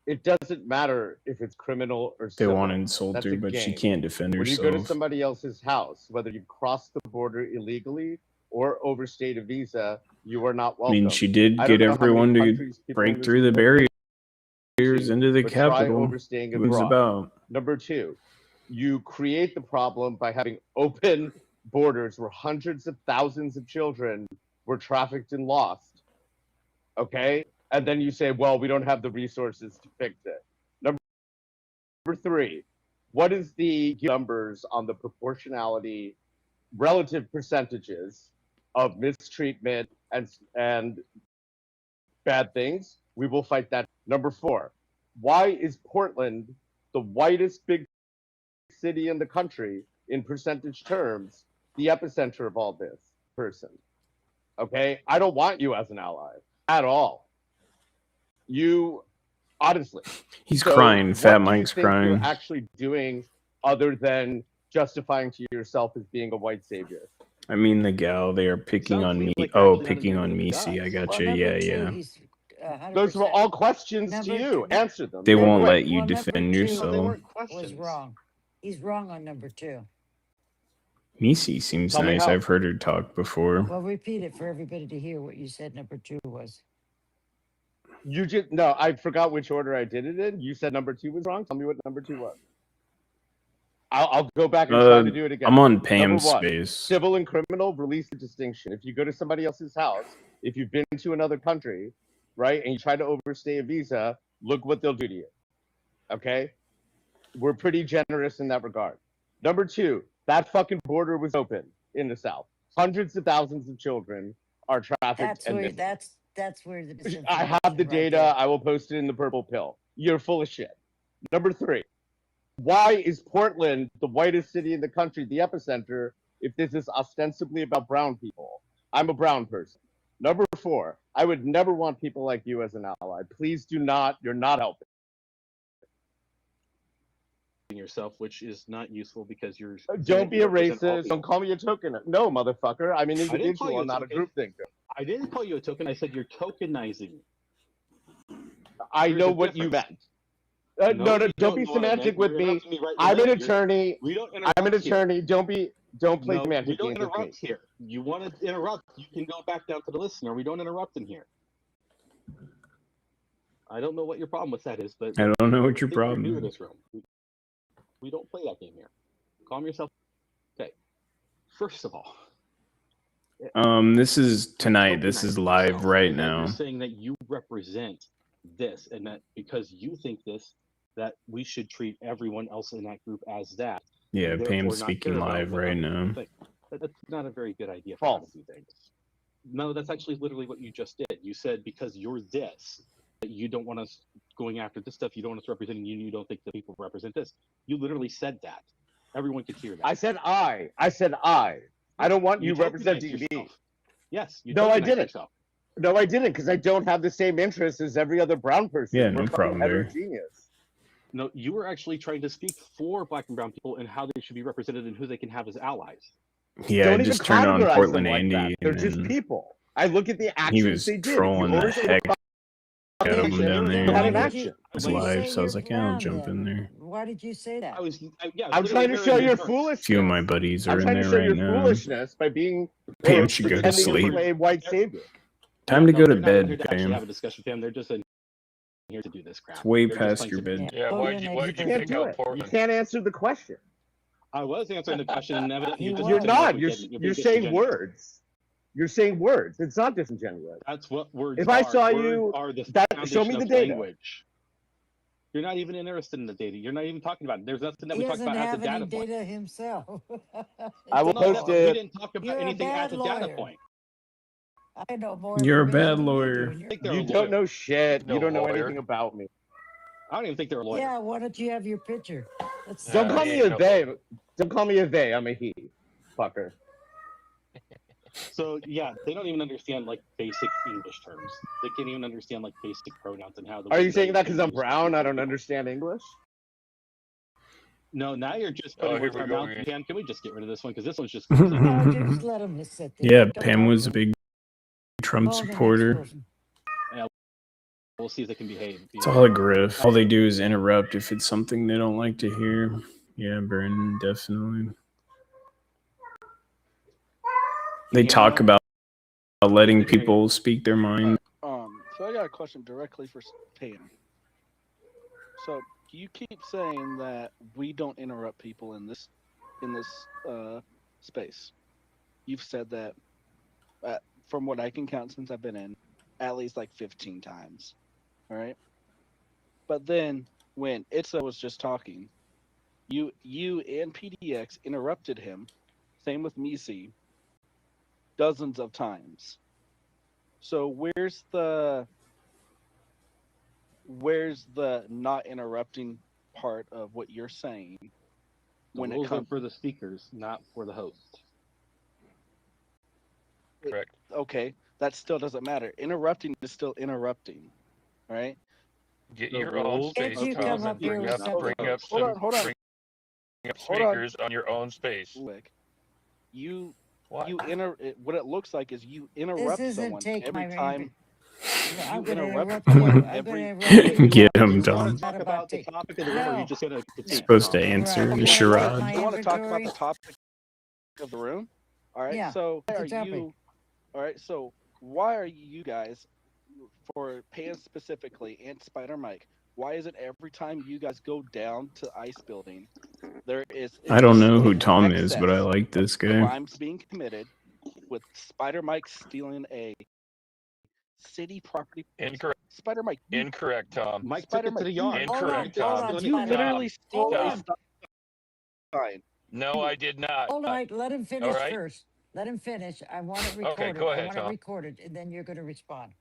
it doesn't matter if it's criminal or They civil. want to insult That's her, a but she game. can't defend When you go to herself. somebody else's house, whether you cross the border illegally or overstayed a visa, you are not I welcome. mean, she did I get don't know how many everyone to countries people in break this through the room have barriers into the but try Capitol. overstaying It was abroad. about. Number two, you create the problem by having open borders where hundreds of thousands of children were trafficked and lost. Okay? And then you say, well, we don't have the resources to fix it. Number three, what is the numbers on the proportionality, relative percentages of mistreatment and bad things? We will fight that. Number four, why is Portland the whitest big city in the country in percentage terms, the epicenter of all this person? Okay, I don't want you as an ally at all. You, honestly. He's So crying. what Fat do you Mike's think crying. You're actually doing other than justifying to yourself as being a white savior. I mean, the gal, they are picking Sounds on to me me. like you're Oh, actually not picking on admitting me. it See, I does. got Well, you. number Yeah, two, yeah. he's 100%. Those were all questions Number to you. two- Answer them. They Real won't quick. let you Well, number defend two- No, they yourself. weren't was questions. wrong. He's wrong on number two. Misi seems Tell me nice. how. I've heard her talk before. Well, repeat it for everybody to hear what you said number two was. You just no. I forgot which order I did it in. You said number two was wrong. Tell me what number two was. I'll go back and try to do it again. I'm on Number Pam's one, space. civil and criminal, release the distinction. If you go to somebody else's house, if you've been to another country, right, and you try to overstay a visa, look what they'll do to you. Okay? We're pretty generous in that regard. Number two, that fucking border was open in the South. Hundreds of thousands of children are trafficked That's and where missing. that's where the I have the disinformation right data. there. I will post it in the purple pill. You're full of shit. Number three, Why is Portland, the whitest city in the country, the epicenter if this is ostensibly about brown people? I'm a brown person. Number 4, I would never want people like you as an ally. Please do not. You're not helping yourself, which is not useful because you're. Don't be a represent all racist. people. Don't call me a token. No, motherfucker. I'm an I didn't call individual. you a I'm not a token. group thinker. I didn't call you a token. I said you're tokenizing. I There's know a what you difference. meant. No, you don't be know what I semantic meant. with You're me. interrupting me right in the I'm an middle. You're- attorney. We don't I'm interrupt an here. attorney. Don't play No, semantic we don't games with me. interrupt here. You want to interrupt, you can go back down to the listener. We don't interrupt in here. I don't know what your problem with that is, but I don't know what your I think you're problem new to is. this room. We don't play that game here. Calm yourself. Okay. First of all, This is tonight. This is live right and now. You're saying that you represent this, and that because you think this, that we should treat everyone else in that group as that. Yeah, and Pam's therefore not speaking care about live what right other now. people think. That's not a very good idea for how to do things. No, that's actually literally what you just did. You said because you're this, that you don't want us going after this stuff, you don't want us representing you, you don't think that people represent this. You literally said that. Everyone could hear that. I said I. I don't want you tokenized representing me. yourself. Yes, you No, I tokenized didn't. yourself. No, I didn't, because I don't have the same interests as every other brown person. Yeah, We're no fucking problem there. heterogeneous. No, you were actually trying to speak for black and brown people and how they should be represented and who they can have as allies. Yeah, Don't I even just turned on categorize Portland them like Andy. that. They're and just then people. I look at the He actions was they did. trolling the heck out of him down there. Not It an action. was live, so I was like, yeah, I'll jump in there. Why did you say that? I'm trying to show your A foolishness. few of my buddies are I'm in trying to there show right your now. foolishness by being Pam should go to pretending sleep. play white savior. Time to go to they're not here bed, to actually Pam. have a discussion, Pam. They're just in here to do this crap. It's way They're just past playing your some- bed. Yeah, why'd you You can't pick do out it. You Portland? can't answer the question. I was answering the question, and evidently you just You're pretended like not. you You're didn't. you're being saying disingenuous. words. You're saying words. It's not disingenuous. That's what words If are. I saw Words you, are the that show me foundation the of data. language. You're not even interested in the data. You're not even talking about it. There's nothing that He we talk doesn't about as a have any data point. data himself. I will No, post we it. didn't talk about You're a anything as bad a data lawyer. point. I know more. You're a information bad than you lawyer. do, and I think you're- they're You a don't lawyer. know shit. No You don't know lawyer. anything about me. I don't even think they're a lawyer. Yeah, why don't you have your picture? Let's Don't Yeah, call he me ain't a no they. Don't call me a they. I'm a he. Fucker. So yeah, they don't even understand like basic English terms. They can't even understand like basic pronouns and how. Are you saying that because because I'm brown? I don't understand English. No, now you're just Oh, putting here words we in go our mouth. again. Pam, can we just get rid of this one? Because this one's just. No, just let him sit there. Yeah, Don't Pam talk was to a him. big Trump Call the next supporter. person. We'll see if they can behave. It's all a grift. All they do is interrupt if it's something they don't like to hear. Yeah, Brandon, definitely. They talk about letting people speak their mind. So I got a question directly for Pam. So you keep saying that we don't interrupt people in this space. You've said that, from what I can count since I've been in, at least like 15 times. All right. But then when Itza was just talking, you and PDX interrupted him. Same with Misi. Dozens of times. So where's the not interrupting part of what you're saying When it comes for the speakers, not for the host. Correct. Okay, that still doesn't matter. Interrupting is still interrupting, right? Get The your rules own space, Can't you Tom, come and up here bring with up separate- Hold on. bring up Hold on. speakers on your own space. Lick. You What? what it looks like is you interrupt isn't someone take my every time. I'm You going to interrupt interrupt you. someone I'm every. going to interrupt you. Get him, This Tom. is not Talk about about the take. topic of the room, or No. you just gonna critique? Supposed to Tom? answer Right. the You charade. my You want to talk about inventory? the topic of the room? All right. Yeah, So why it's a are topic. you? All right. So why are you guys, for Pan specifically and Spider Mike? Why is it every time you guys go down to Ice Building, there is? I don't know who in Tom is, but I excess like this guy. crimes being committed, with Spider Mike stealing a city property. Incorrect. Spider Mike. Incorrect, Tom. Mike took Spider it to Mike. the yard. Incorrect, Hold Tom. on, You Spider. literally stole a Tom. stop sign. No, I did not. Hold on, let him finish right. first. Let him finish. I want it recorded. Okay, go I ahead, want it Tom. recorded, and then you're going to respond.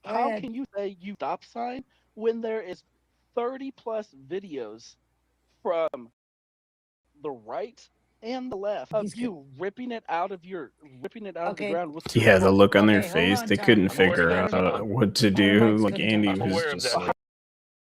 Go How ahead. can you say you stop sign when there is 30 plus videos from the right and the left of you ripping it out of the ground with your Yeah, the fork. look on their Okay, hold face, on, they Tom. couldn't I'm aware figure of that. out what to Mike's do. Like gonna Andy talk. was aware of just that. like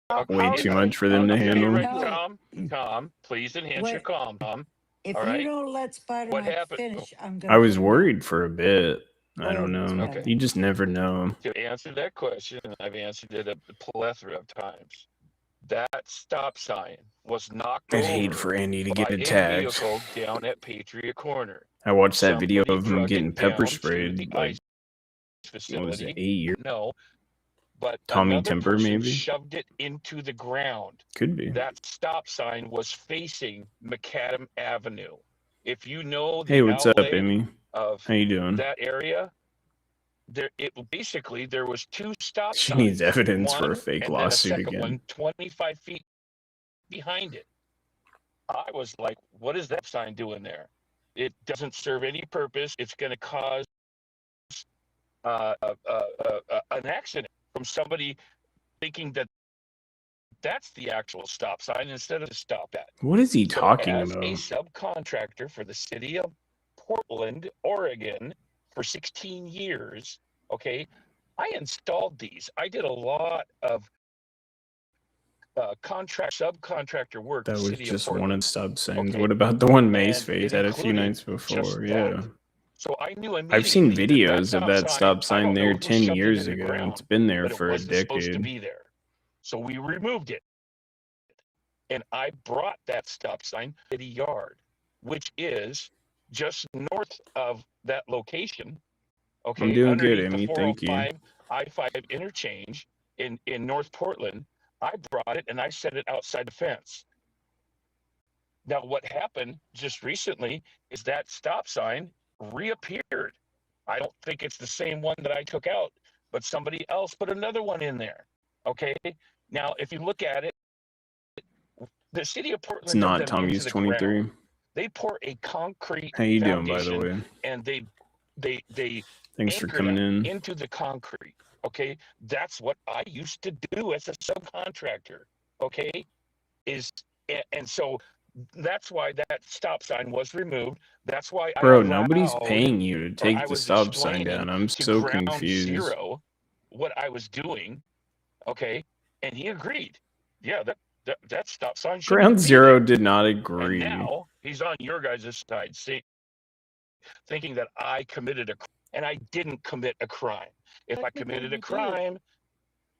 How way is too it- much for them to Okay, handle. right, No. Tom, please enhance your Wait. calm, Tom. If All you right. don't let Spider What Mike happened? finish, I'm gonna. I was put him down. worried for a bit. I Go don't ahead, know. Spider. Okay. You just never know. To answer that question, I've answered it a plethora of times. That stop sign was knocked I'd hate over for Andy to by get a attacked. vehicle down at Patriot Corner. I watched that video Somebody of him drug getting it pepper down to sprayed. the Like, ice what was facility. it, 8 years? No, but Tommy another Timber, person maybe? shoved it into the ground. Could be. That stop sign was facing Macadam Avenue. If you know the Hey, what's up, outlet Amy? of How you doing? that area, there was two stop She signs. needs evidence for a One, fake and then a lawsuit second again. one 25 feet behind it. I was like, what is that sign doing there? It doesn't serve any purpose. It's going to cause an accident from somebody thinking that that's the actual stop sign instead of the stop at. What is he So talking as about? a subcontractor for the city of Portland, Oregon, for 16 years, okay, I installed these. I did a lot of subcontractor work. That in the was city just of one Portland. of the sub signs. Okay. What about the one And Maceface it had a few included nights just before? that. Yeah. So I knew I've seen immediately that videos of that stop I sign don't know there who 10 shoved it years in the ago. ground, It's been there but it for a wasn't supposed to decade. be there. So we removed it. And I brought that stop sign to the yard, which is just north of that location. Okay, I'm doing good, underneath Amy. the Thank you. 405 I-5 interchange in North Portland. I brought it and I set it outside the fence. Now, what happened just recently is that stop sign reappeared. I don't think it's the same one that I took out, but somebody else put another one in there. Okay. Now, if you look at it, the city of Portland It's not does them into Tommy's the 23. ground. They pour a concrete How you doing, by the foundation, way? and they Thanks for anchor coming that in. into the concrete. Okay, that's what I used to do as a subcontractor. Okay, and so that's why that stop sign was removed. That's why Bro, I nobody's allowed, paying you to or take I the was stop sign explaining down. I'm to so Ground confused. Zero what I was doing. Okay, and he agreed. Yeah, that stop sign should Ground be Zero there. did not And agree. now he's on your guys' side, thinking that I committed a crime, and I didn't commit a crime. If I committed a crime,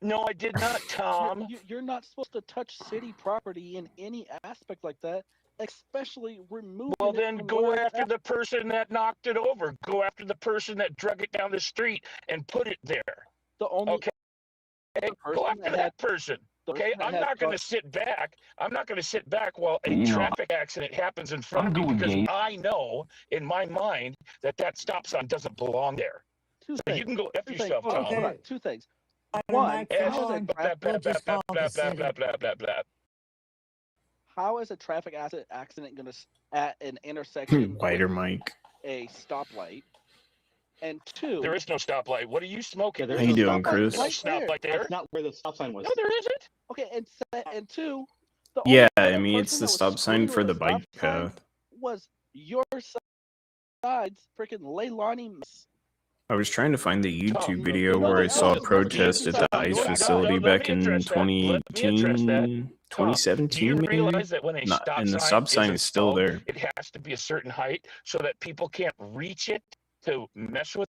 no, I did not, Tom. You're not supposed to touch city property in any aspect like that, especially removing Well, it then from go where it's after at. the person that knocked it over. Go after the person that drug it down the street and put it there. The only Okay, go after that person. Okay, I'm not going to sit back. I'm not going to sit back while a traffic accident happens in front of me because I know in my mind that that stop sign doesn't belong there. Two So things. you can go F Two yourself, things. Tom. Hold on. Two things. Spider One, Mike, come on. Blah, blah, We'll blah, just blah, call blah, the blah, city. blah, blah, blah, blah. how is a traffic accident going to at an intersection Whiter with Mike. a stoplight? And two, There is no stoplight. What are you smoking? How you doing, Chris? There's no stoplight there. That's not where the stop sign was. No, there isn't. okay, and two, the Yeah, only I other mean, it's person the that was stop sign screaming for with the a stop bike sign path. was your side's freaking Leilani. I was trying to find the Tom, YouTube you video know where I that saw a was the protest at the Tom, ICE no, facility let back me in address that. Let me address that. 2017, Do you maybe? realize that when a Not, stop and the sign stop sign is still installed, there. it has to be a certain height so that people can't reach it to mess with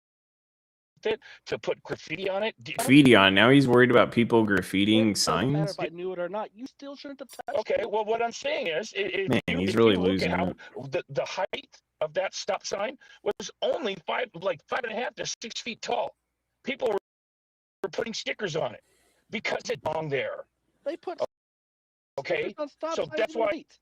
it, to put graffiti on it? Graffiti on. Now he's worried about people graffitiing Doesn't matter signs. if I knew it or not. You still shouldn't have touched Okay, it. well, what I'm saying is, Man, he's if really you look losing at how it. the height of that stop sign was only 5.5 to 6 feet tall. People were putting stickers on it because it belonged there. They put Okay, on stop so signs that's in why. light.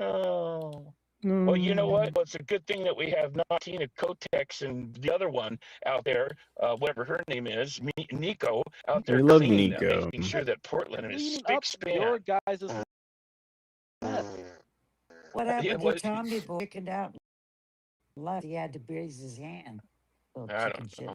Oh. Well, you know what? Well, it's a good thing that we have not Tina Kotex and the other one out there, whatever her name is, Nico, out there We love cleaning them, Nico. making sure that Portland is Cleaning spick up span. your guys' mess. What happened Yeah, to well, Tommy boy chickened out? Left. He had to raise his hand. Little I chicken don't shit. know.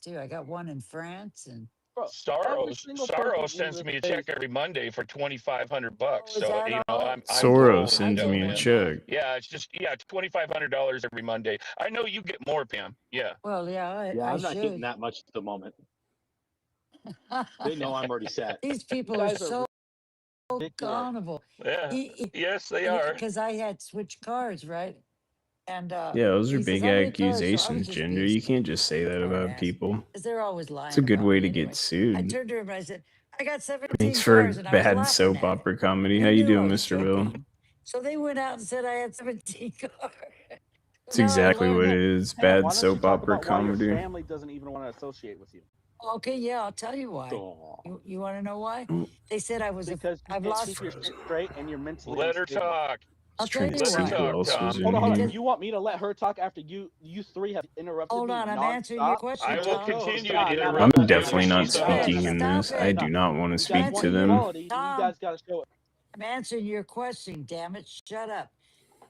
too. I got one in France and every single Sorrow person in sends this me a space. check every Monday for $2,500. is So that you know, all? I'm Soros going sends though, me a man. check. Yeah, it's just $2,500 every Monday. I know you get more, Pam. Yeah. Well, yeah, Yeah, I I'm not getting should. that much at the moment. They know I'm already set. These people You are guys are so ridiculous. accountable. Yeah. Yes, they are. Because I had switched cars, right? And Yeah, those are he says, big "How many cars?" So I was accusations, just Ginger. being You can't just say that smart about ass people. because they're always lying. It's a good about way me to anyway. get I sued. turned to him and I said, "I got 17 Makes for cars," a and I was bad laughing soap at it. opera comedy. He How you knew I doing, was Mr. Bill? joking. So they went out and said I had 17 cars. It's Now I exactly what learned. it is. Pam, why Bad don't you soap talk opera about why your comedy. family doesn't even want to associate with you? Okay, yeah, I'll tell you why. You want to know why? They said I was Because you I've can't lost. keep your shit straight and you're mentally Let her unstable. talk. I'll tell Trying to you see why. who else was Hold in on. here. You want me to let her talk after you three have interrupted Hold me on, I'm answering your nonstop? question, I will Tom. continue to Nah, interrupt I'm you definitely if not she Stop speaking it. talks. in Stop this. I it. do not want to You guys speak want to them. equality, then you Tom, guys got to show it. I'm answering your question, damn it. Shut up.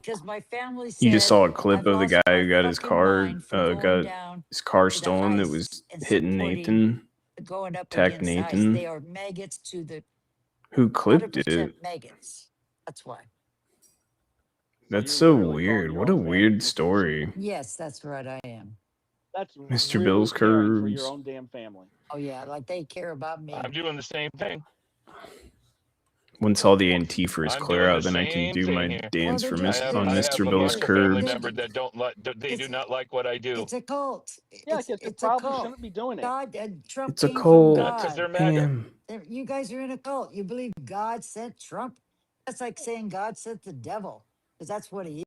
Because my family You just said saw a clip I've of the lost guy my who got his fucking car mind for going got down his car to the stolen that was ICE and hitting supporting Nathan. going up Attacked against ICE. Nathan. They are maggots to the Who clipped 100% it? maggots. That's why. That's you're so literally calling weird. your What a own family weird pieces of shit. story. Yes, that's right, I am. That's Mr. really Bill's caring for your Curbs. own damn family. Oh, yeah, like they care about me. I'm doing the same thing. Once all the Antifa is I'm clear doing out, the then I can same do thing my here. dance for they're I just, have they're on I just, have Mr. a Bill's bunch they're, of family Curbs. members that don't like. They do not like what I do. it's a cult. Yeah, because they It's a probably cult. shouldn't be doing it. God, Trump It's a came from cult, Because they're God. MAGA. Pam. You guys are in a cult. You believe God sent Trump. That's like saying God sent the devil, because that's what he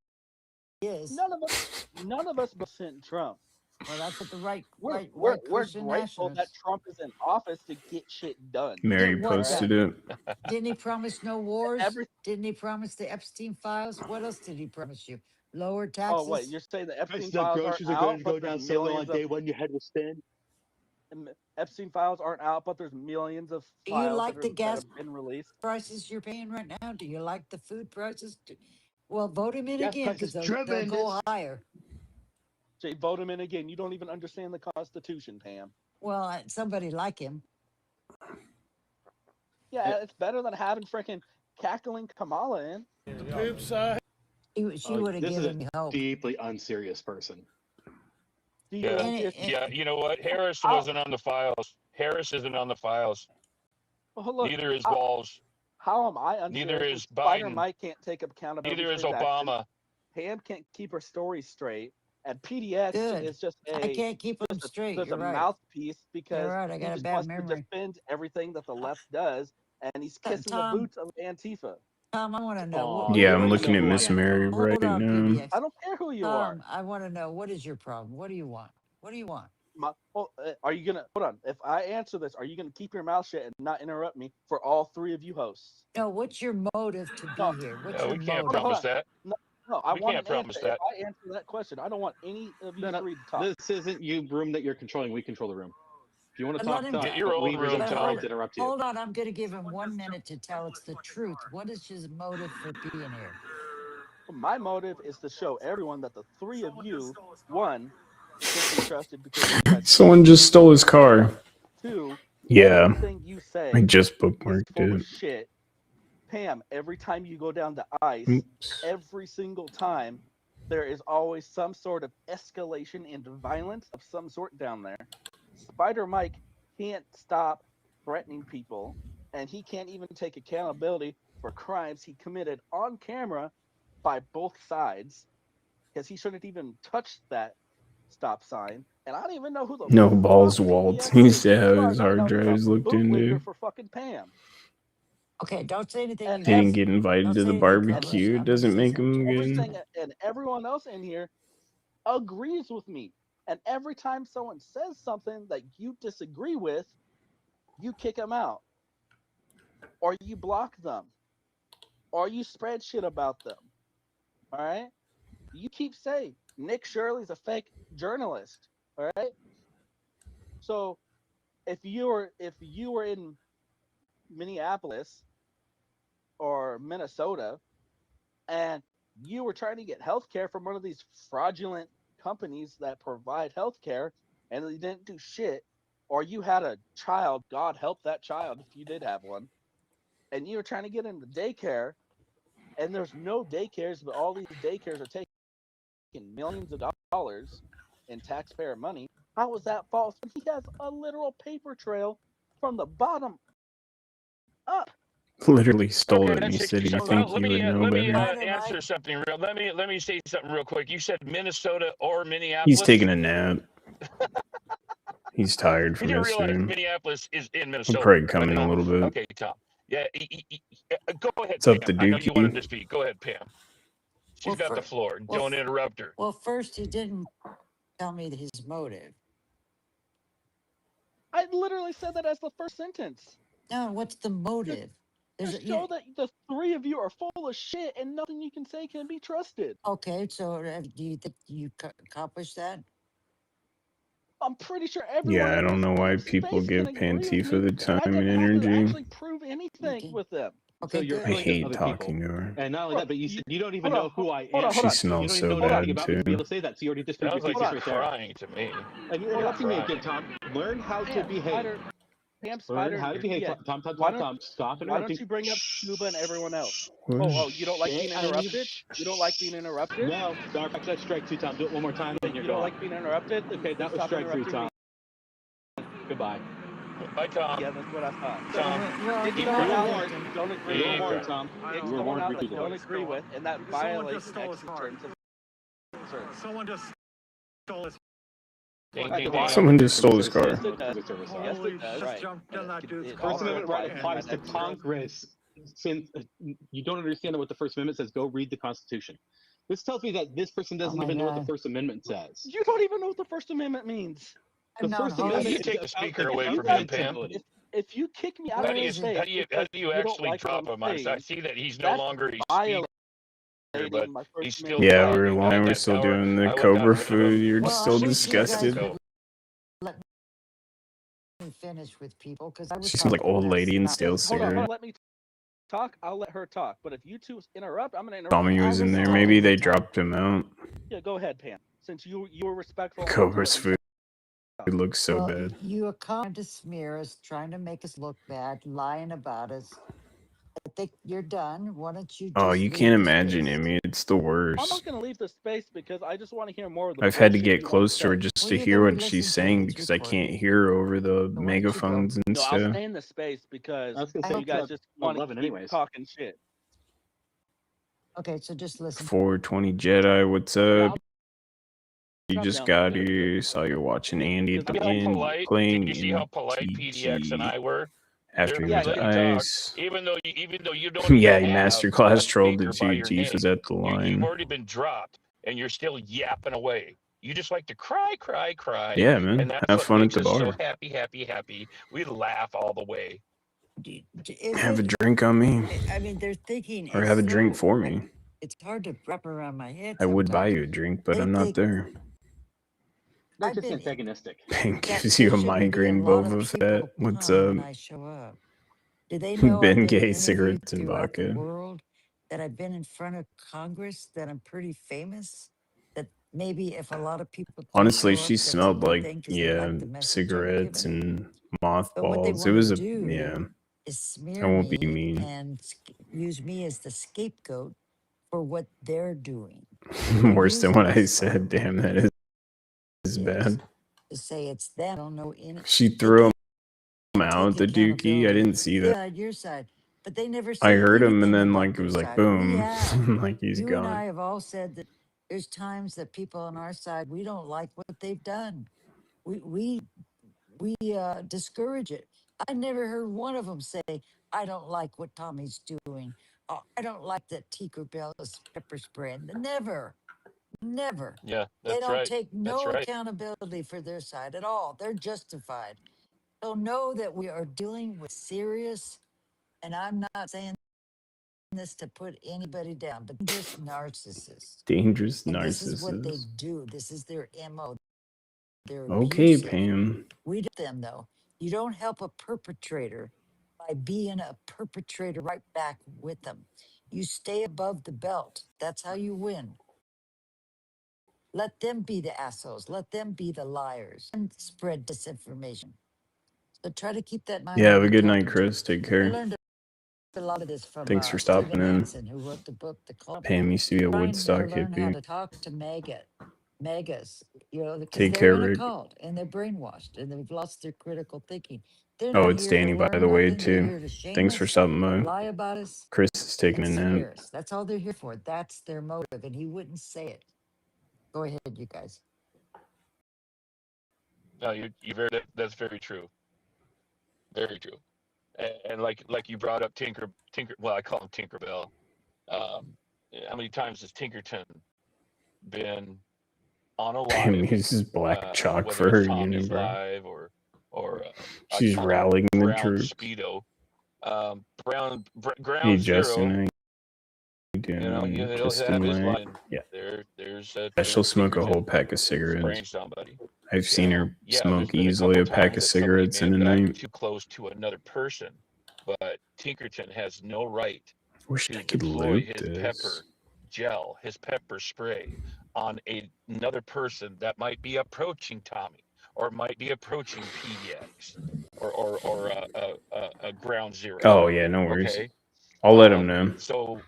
is. None of us sent Trump. Well, that's what the right We're Christian grateful that nationalists. Trump is in office to get shit done. Mary Get what posted done? it. Didn't he promise no wars? Every Didn't he promise the Epstein files? What else did he promise you? Lower oh wait, taxes? you're saying the Prices Epstein of files aren't groceries are out, going to go but down there's so low on millions of day one your head will spin. Epstein files aren't out, but there's millions of Do you files like the that gas have been released. prices you're paying right now? Do you like the food prices? Well, vote him in Gas again, because prices they'll go tremendous. higher. Jay, vote him in again. You don't even understand the Constitution, Pam. Well, somebody like him. Yeah, it's better than having freaking cackling Kamala in. The poop side. She would have This is given a me hope. deeply unserious person. Yeah, yeah. You know what? Harris wasn't on the files. Harris isn't on the files. Well, look, Neither is Walls. How am I unserious? Neither is Spider Biden. Mike can't take accountability. Neither is for his actions. Obama. Pam can't keep her story straight, and PDX Good. is just I can't keep them straight. There's You're a right. mouthpiece because You're right. I he got a just bad wants memory. to defend everything that the left does, and he's kissing Tom, the boots of Antifa. Tom, I want to know. Aw, Yeah, you I'm already looking know at who I Miss am, Mary Tom. right Hold on, now. PDX. I don't care who you are. Tom, I want to know, what is your problem? What do you want? What do you want? Are you gonna hold on? If I answer this, are you gonna keep your mouth shut and not interrupt me for all three of you hosts? No, what's your motive to be here? What's Yeah, your we can't motive? promise that. No, I We want can't an promise answer. that. If I answer that question, I don't want any of you three to talk. This isn't you room that you're controlling. We control the room. If you want to Let talk, him talk. Get your But own we room, reserve the Tom. right to interrupt you. Hold on, I'm going to give him 1 minute to tell us the truth. What is his motive for being here? My motive is to show everyone that the three of you, one, can't be trusted because you guys Someone just stole his car. two, Yeah, everything you say I just is bookmarked full it. of shit. Pam, every time you go down to ICE, Oops. every single time, there is always some sort of escalation into violence of some sort down there. Spider Mike can't stop threatening people, and he can't even take accountability for crimes he committed on camera by both sides, because he shouldn't even touch that stop sign. And I don't even know who the No balls, fuck Walt. PDX He is. said As how far his as I hard know, he's a drives looked bootlegger into. for fucking Pam. Okay, don't say anything. And He didn't get invited Don't to say the anything clever. barbecue. It I'm gonna doesn't say make something. him good. everything, and everyone else in here agrees with me. And every time someone says something that you disagree with, you kick them out, or you block them, or you spread shit about them. All right? You keep saying Nick Shirley's a fake journalist. All right? So if you were in Minneapolis or Minnesota and you were trying to get health care from one of these fraudulent companies that provide health care and they didn't do shit, and you were trying to get health care from one of these fraudulent companies that provide health care, and they didn't do shit, and you were trying to get health care from one of these fraudulent companies that provide health care, and they didn't do shit, and you were trying to get health care from one of these fraudulent companies that provide health care, and they didn't do shit, or you had a child, God help that child if you did have one, and you were trying to get into daycare, and there's no daycares, but all these daycares are taking millions of dollars in taxpayer money. How is that false? He has a literal paper trail from the bottom up. Literally stole it, and That's you said you 67. think Let you would me know better. answer something real. Let me say something real quick. You said Minnesota or Minneapolis. He's taking a nap. He's tired You from didn't realize yesterday. Minneapolis is in I'm Minnesota. probably coming a little bit. Okay, Tom. Yeah, go ahead. What's up, Pam. the I know you Dookie? wanted to speak. Go ahead, Pam. She's Well, got the floor. Don't interrupt her. Well, first, he didn't tell me his motive. I literally said that as the first sentence. No, what's the motive? To show that the three of you are full of shit and nothing you can say can be trusted. Okay, so do you think you accomplished that? I'm pretty sure everyone Yeah, I in don't this know why space people can give agree with Pantifa me, the and time I and didn't have to energy. actually prove anything with them. So you're I playing hate other talking people. to her. And not only that, but you said you don't even hold know who I hold am. on, hold on. She smells You so don't even know anything bad, about me to be able too. to say that. So you already disproved Sounds your like thesis you're right there. crying to me. And you're Hold on, interrupting me crying. again, Tom. Learn how to Pam, behave. Spider, Pam, Learn Spider, how to behave. yeah. Tom, Why don't Tom. Stop why don't interrupting. you bring up Scuba and everyone else? What? Oh, you don't like being Shit, I don't interrupted? You don't like being interrupted? No, matter of fact, that's strike two, Tom. Do it one more time, Yeah, and you're you don't gone. like being interrupted? Okay, that was Stop strike three, interrupting Tom. me. Goodbye. Bye, Tom. Yeah, that's what I thought. Tom, Did keep you know crying. out that you don't agree Keep with? warned, crying. Tom. Pick You were someone warned out that you repeatedly. don't agree with, and that violates exit terms of service. Someone just stole his. Ding, Right, ding, why? ding. Someone just stole his car. Yes, it does. Yes, it does. Just Right. jumped in that dude's It car. First also Amendment right applies applies to exit Congress. Since you don't understand what the First Amendment says, go read the Constitution. This tells me that this person doesn't my even know what the God. First Amendment says. You don't even know what the First Amendment means. The I'm not First How do hosting. you Amendment take the is about speaker the away from him, Pam? accountability. If you kick me out Where of the is it? space because How do you don't actually like what drop I'm him? I saying, see that he's no that's longer a speaker, violating but my he's First still Amendment Yeah, rights. we're talking. You got lying. We're that still power. doing the I would Cobra got rid of food. him. You're Well, I still wish you guys disgusted. would let me finish with people because I was She smells like talking old less, lady and not steals Hold on, cigarette. let me talk. I'll let her talk. But if you two interrupt, I'm gonna interrupt. Tommy I was in was there. talking Maybe to they Tom. dropped him out. Yeah, go ahead, Pam. Since you were respectful. Cobra's food. It looks so Well, bad. you are trying to smear us, trying to make us look bad, lying about us. I think you're done. Why don't you just Oh, you leave can't the imagine, space? Amy. It's the I'm worst. not gonna leave the space because I just want to hear more of the I've had to bullshit get you want close to her say. just Well, to you're hear gonna what listen she's to saying this because I recording. can't hear her over the So why don't you go? megaphones and No, I'll stuff. stay in the space because I was gonna I say hope you guys it's just want to 11 keep anyways. talking shit. Okay, so just listen. 420 Jedi, what's Yeah, up? I'll You drop just down got a little bit. here. Saw you watching Andy at Because the I'm How not end, polite? playing Did you see how polite PDX and MTG I were? after They're he Yeah, went letting to you talk, ice. even though you don't even Yeah, he have masterclass a trolled the speaker by two your Chief name. was at the You've line. already been dropped, and you're still yapping away. You just like to cry, Yeah, and man. that's Have what fun at makes the us so bar. happy. We laugh all the way. Is Have a it? drink on me. I mean, they're thinking Or it's have a drink so. for me. It's hard to wrap around my head. I would buy Sometimes. you a drink, but They I'm not think there. They're I've just been antagonistic. Ben that gives there you a shouldn't be a migraine, lot of Boba Fett. people What's come when up? I show up. Do they know I've Ben been Gay interviewed cigarettes and throughout the vodka. world? That I've been in front of Congress? That I'm pretty famous? That maybe if a lot of people do Honestly, show up, she that's a smelled good like, thing because they yeah, like the message I'm cigarettes giving. and But what they mothballs. It want to was a, do yeah, is I smear won't be me mean. and use me as the scapegoat for what they're doing. They're Worse than using what I us said. Damn, that is yes, bad. to say it's them. I don't know in it. She They threw him can't out, take the Dookie. I accountability. didn't see that. Yeah, your side. But they never I say heard him, and anything then, about like, it their was like, side. We boom. have. Like, he's You and gone. I have all said that there's times that people on our side, we don't like what they've done. We discourage it. I never heard one of them say, I don't like what Tommy's doing. I don't like that Tinker Bell is pepper spraying. Never. Never. Yeah, They that's don't right. take That's no right. accountability for their side at all. They're justified. So know that we are dealing with serious, and I'm not saying this to put anybody down, but dangerous narcissists. Dangerous And this is what they narcissist. do. This is their MO. They're Okay, abusive. Pam. We do them though. You don't help a perpetrator by being a perpetrator right back with them. You stay above the belt. That's how you win. Let them be the assholes. Let them be the liars and spread disinformation. But try to keep that in mind. Yeah, when have a you're good night, talking to Chris. Take I care. learned a lot of this from Thanks for Steven stopping in. Hansen, who wrote the book The Cult. Pam used to be a Trying to Woodstock learn how hippie. to talk to megas, because Take they're care, in a Rick. cult and they're brainwashed and they've lost their critical thinking. They're Oh, not it's here to Danny, by learn the way, nothing. They're too. here to shame Thanks for us, stopping by. lie about us, Chris is taking and a nap. smear us. That's all they're here for. That's their motive, and he wouldn't say it. Go ahead, you guys. No, that's very true. Very true. And like you brought up Tinker. Well, I call him Tinkerbell. How many times has Tinkerton been on a Pam live? uses black chalk Whether for her it's Tommy's unibrow. live or She's rallying the Brown troops. Speedo, Ground Hey, Zero. Justin, how you You know, doing? he'll Just have in his line. line. Yeah. There's She'll smoke a Tinkerton whole pack of spraying cigarettes. somebody. I've seen her Yeah, smoke there's been easily a couple pack of times that somebody cigarettes may in a have gotten night. too close to another person, but Tinkerton has no right Wish to I could deploy loot his this. pepper gel, his pepper spray on another person that might be approaching Tommy or might be approaching PDX or a Ground Zero. Oh, yeah, no worries. Okay. I'll let him know. So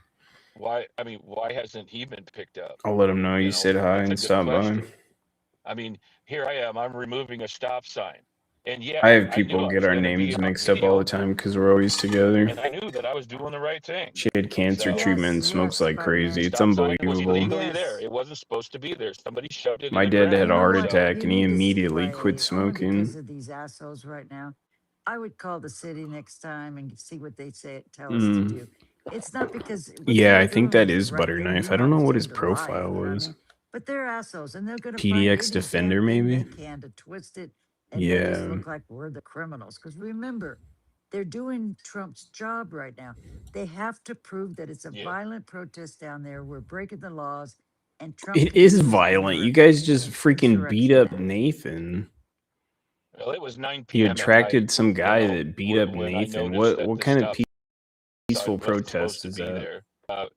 why hasn't he been picked up? I'll let him know you said hi That's a and good stop by. question. I mean, here I am. I'm removing a stop sign, and yeah, I have knew people I get was our gonna be names on mixed up all video, the time because we're always together. and I knew that I was doing the right thing. She had cancer So treatment and smokes like crazy. It's stop sign was unbelievable. illegally there. It wasn't supposed to be there. Somebody shoved it My in the dad ground. had a heart what? attack You and he need to immediately spray quit only smoking. because of these assholes right now. I would call the city next time and see what they tell us to Mm. do. It's not because what Yeah, they're I think doing that was is the right thing. Butterknife. We I don't want know to what his stay alive, profile you know what I was. mean? But they're assholes, and they're going to PDX find Defender, any damn thing maybe? they can to twist it and make us Yeah. look like we're the criminals. Because remember, they're doing Trump's job right now. They have to prove that it's a violent protest down there. We're breaking the laws, and Trump It can is use violent. under You guys just freaking beat up Nathan. Well, it was 9 You p.m. at attracted night, some guy you know, that beat up when I Nathan. noticed that What the kind of stop peaceful sign wasn't supposed protest to is be that? there.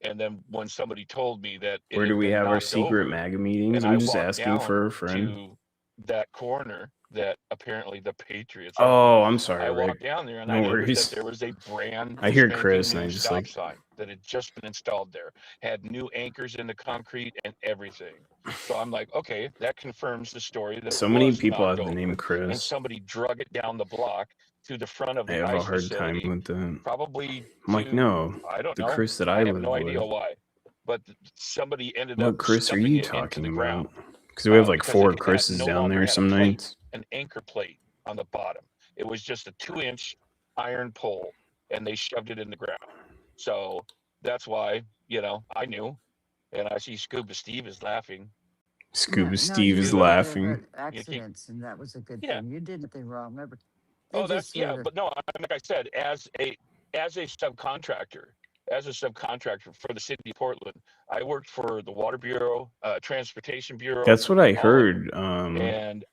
And then when somebody told me that it Where had do we been have our knocked secret over, MAGA meetings? and I I'm just walked asking for down a friend. to that corner that apparently the Patriots Oh, own, I'm sorry, I Rick. walked down there and No I noticed worries. that there was a brand I hear spanking Chris and I new just stop like, sign that had just been installed there, had new anchors in the concrete and everything. So I'm like, okay, that confirms the story that so it many was people knocked have the name over, and Chris. somebody drug it down the block to the front of I the have a ICE hard time facility, with that. probably I'm like, to, no, I don't the know, Chris that I I have live no idea with. why, but somebody ended What up Chris are stuffing you it into talking the ground about? Because we have like because 4 it Chris's no down longer there had a some plate, nights. an anchor plate on the bottom. It was just a 2-inch iron pole, and they shoved it in the ground. So that's why, you know, I knew, and I see Scuba Steve is laughing. Scuba No, Steve you is didn't laughing. have accidents, and that was a good Yeah. thing. You did nothing wrong. Remember, they Oh, that's just here to but no, like I said, as a subcontractor, for the city of Portland, I worked for the Water Bureau, Transportation Bureau. That's what I all of heard. them. And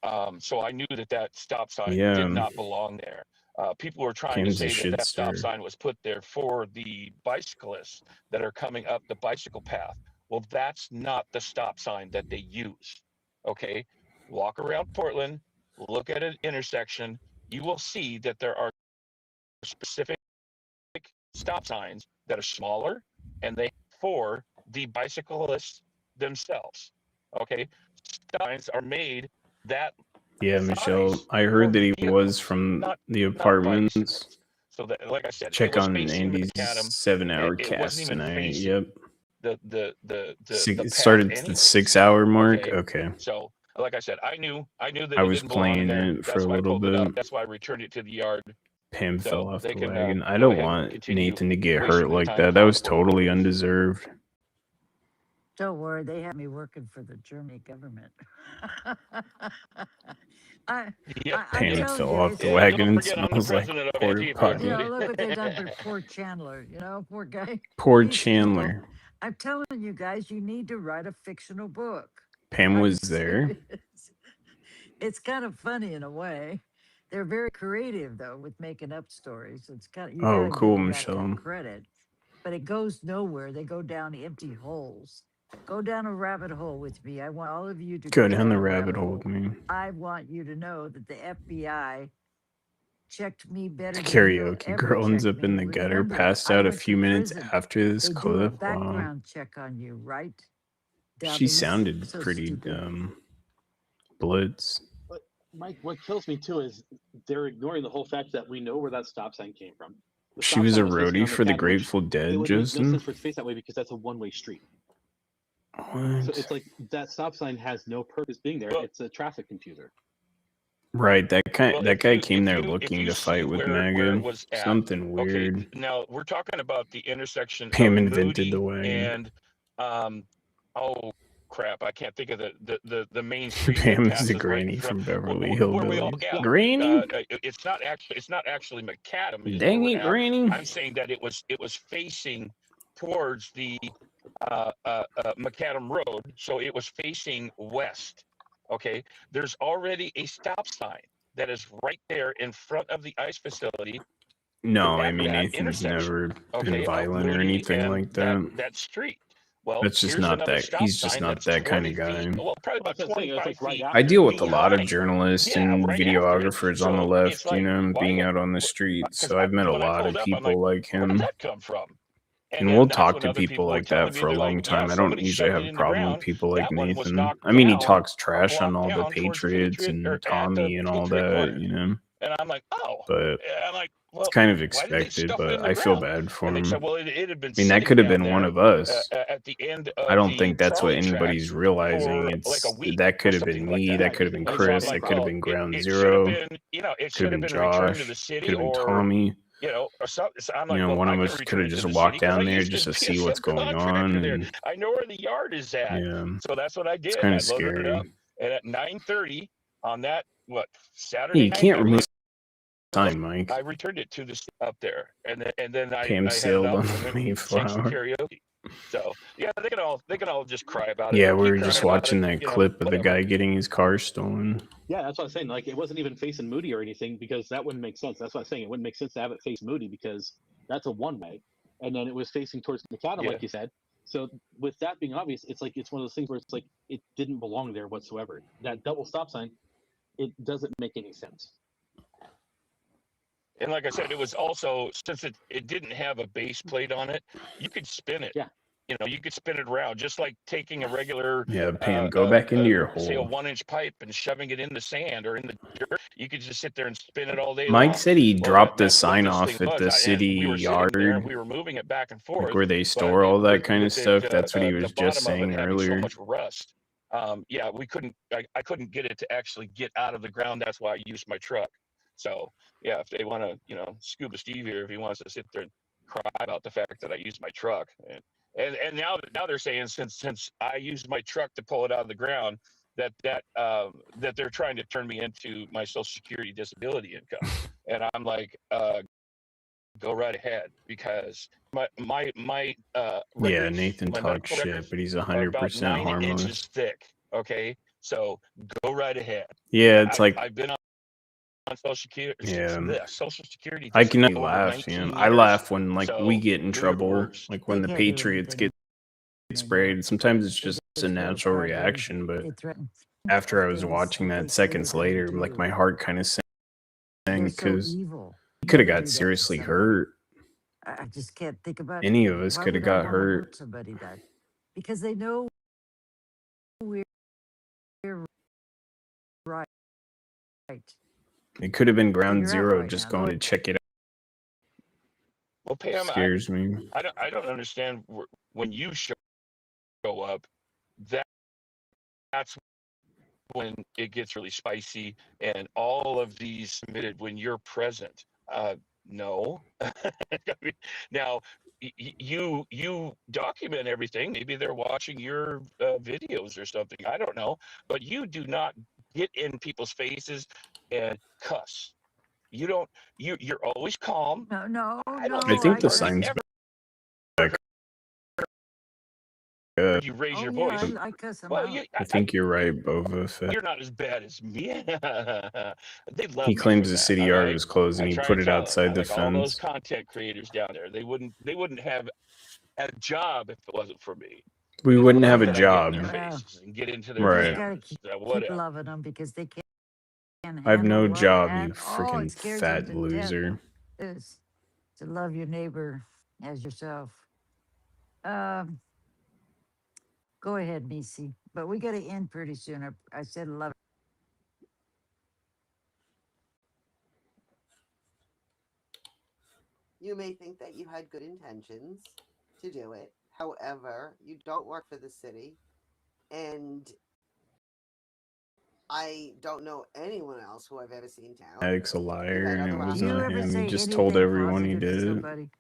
so I knew that stop sign Yeah. did not belong there. People were trying Pam's to a say that stop shitster. sign was put there for the bicyclists that are coming up the bicycle path. Well, that's not the stop sign that they use. Okay, walk around Portland, look at an intersection. You will see that there are specific stop signs that are smaller, and they for the bicyclists themselves. Okay, stop signs are made that Yeah, Michelle. size I heard for that he vehicles, was from not the not apartments. bicycles. So that, like I said, it Check was on facing Andy's macadam. 7-hour It cast wasn't even tonight. facing Yep. the It path started at the anyways. 6-hour mark. Okay. Okay. So like I said, I knew that I it was didn't belong playing there. it for That's a why I little pulled it up. bit. That's why I returned it to the yard. Pam So fell off they the can wagon. I go don't ahead and want continue Nathan to get wasting hurt their like time that. That calling was totally undeserved. Don't worry, they have me working for the German government. I Pam tell fell you, off it's the Yeah, wagon don't and forget I'm the smells like president of porta Antifa, potty. you know, Judy. look what they've done for poor Chandler. You know, poor guy. Poor These people, Chandler. I'm telling you guys, you need to write a fictional book. Pam I'm was there. serious. It's kind of funny in a way. They're very creative though with making up stories. It's kind of, you Oh, gotta cool, give them that kind Michelle. of credit. But it goes nowhere. They go down empty holes. Go down a rabbit hole with me. I want all of you to Go down the rabbit hole with me. I want you to know that the FBI checked me better The than you'll karaoke ever girl ends check up in me. the gutter, Remember, passed I out a went few to minutes prison. after this They do a clip. Wow. background check on you, right? She Dummies. sounded So pretty stupid. blitz. But Mike, what kills me too is they're ignoring the whole fact that we know where that stop sign came from. The She stop was a sign facing roadie on for the McAdam, which Grateful it Dead, would make no Justin. sense for it to face that way because that's a one-way street. So What? it's like that stop sign has no purpose being there. It's a traffic confuser. Right, that Well, guy came there if looking you to see fight with where it MAGA. was at, Something okay. weird. Now we're talking about the intersection Pam of invented the Moody wagon. and oh crap, I can't think of the main street that Pam is passes the right granny in front from Beverly where we all Hillbillies. yeah. Granny? It's not actually McAdam is Dang where it, we're at. Granny. I'm saying that it was facing towards the McAdam Road, so it was facing west. Okay, there's already a stop sign that is right there in front of the ice facility. No, I At mean that Nathan's intersection, never okay, been of violent or Moody anything and like that. that street. Well, That's just here's not another that. stop He's just sign not that's that kind 20 of guy. feet, well, probably about That's what I'm saying. It's 25 like right feet I deal with a lot of behind. journalists Yeah, and right after it. videographers on the So left, it's like, why being would, out on the street. because So I've met a when I lot of pulled up, I'm people like where did him. that come from? And then we'll that's talk when to other people were like telling that me, for a they're like, long yeah, time. I don't somebody usually shoved have it a in the problem with ground. people like That one was Nathan. knocked I mean, he down talks a trash on all the block down towards the Patriots Patriot and or at the Tommy and all Patriot that, corner. you know. And I'm like, oh. But And I'm like, well, it's kind of why did they expected, stuff it in but the I feel ground? bad for And they him. said, well, it had been I mean, that sitting could have down been one there of us. at the end I of don't the think that's what trolley anybody's tracks realizing. for like a It's week that or could have been something like me, that. that could have been And so I'm Chris, that like, could have well, been Ground it should have Zero, been, it could should have have been been returned to Josh, the could city have been or, Tommy. or something. So I'm You like, know, well, one I of can us could return have it to just the city walked because I down there used just to to be a see what's going subcontractor on, there. and I know where the yard is at. yeah, So that's what I it's did. kind I of loaded it up, scary. and at 9:30 on that Hey, Saturday you night, can't I remove returned sign, Mike. I returned it to the up there, and then Pam I headed sailed out on and the went sang some Mayflower. karaoke. So yeah, they can all just cry about it, Yeah, we keep were crying just about it, watching that clip of the whatever. guy getting his car stolen. Yeah, that's what I'm saying. Like, it wasn't even facing Moody or anything because that wouldn't make sense. That's what I'm saying. It wouldn't make sense to have it face Moody because that's a one-way, and then it was facing towards McAdam, Yeah. like you said. So with that being obvious, it's like it's one of those things where it's like it didn't belong there whatsoever. That double stop sign, it doesn't make any sense. And like I said, it was also, since it didn't have a base plate on it, you could spin it. Yeah. You know, you could spin it around just like taking a regular, Yeah, Pam, go back into your say a hole. 1-inch pipe and shoving it in the sand or in the dirt. You could just sit there and spin it all day Mike long. said he Well, dropped the that's what sign this off thing at was. the And city we were sitting there and yard, we were moving it back and like forth. where they But store all that kind of with stuff. That's what he the was just bottom of it saying having so earlier. much rust, yeah, I couldn't get it to actually get out of the ground. That's why I used my truck. So yeah, if they want to, Scuba Steve here, if he wants to sit there and cry about the fact that I used my truck, and now they're saying since I used my truck to pull it out of the ground, that they're trying to turn me into my Social Security disability income, and I'm like, go right ahead, because my Yeah, records, Nathan my talks medical shit, records but he's are about 100% 9 inches harmless. thick. Okay, so go right ahead. Yeah, it's like, I've been on Social Security, yeah, Social Security I can disability over laugh, man. 19 I years. laugh when like we So get in do your trouble, worst. like when They the can't do Patriots anything. get sprayed. Sometimes it's They just just a go natural party. reaction, but They threaten after I was things watching that that they say seconds they're gonna later, like do. my heart kind of sank They're so because evil. he could have Never got do that to seriously somebody. hurt. I just can't think about Any of us why could have would I got want to hurt. hurt somebody that because they know we're right. It could have been Ground Figure out Zero right just now. going to check it Well, out. Pam, Scares me. I don't understand when you show up, that's when it gets really spicy, and all of these submitted when you're present. No. I mean, now you document everything. Maybe they're watching your videos or something. I don't know, but you do not get in people's faces and cuss. You don't. You're always calm. No. I think the sign's back up. You raise Oh your yeah, voice. I cuss them Well, out. I think you're right, Boba Fett. you're not as bad as me. They love He me claims for the that, city all yard right? was closed and I he try put and it tell them, outside the like all those fence. content creators down there, they wouldn't have a job if it wasn't for me. We The wouldn't have love a that I get in job. their Wow. faces and get into You their just Right. gotta cameras, keep whatever. loving them because they can't I have no handle love job, and you it freaking scares fat them to loser. death is to love your neighbor as yourself. Um, go ahead, Missy. But we got to end pretty soon. I said 11. You may think that you had good intentions to do it. However, you don't work for the city, and I don't know anyone else who I've ever seen down. Addict's a liar, and it Do was you not ever him. He say just told anything everyone he positive to did it. somebody?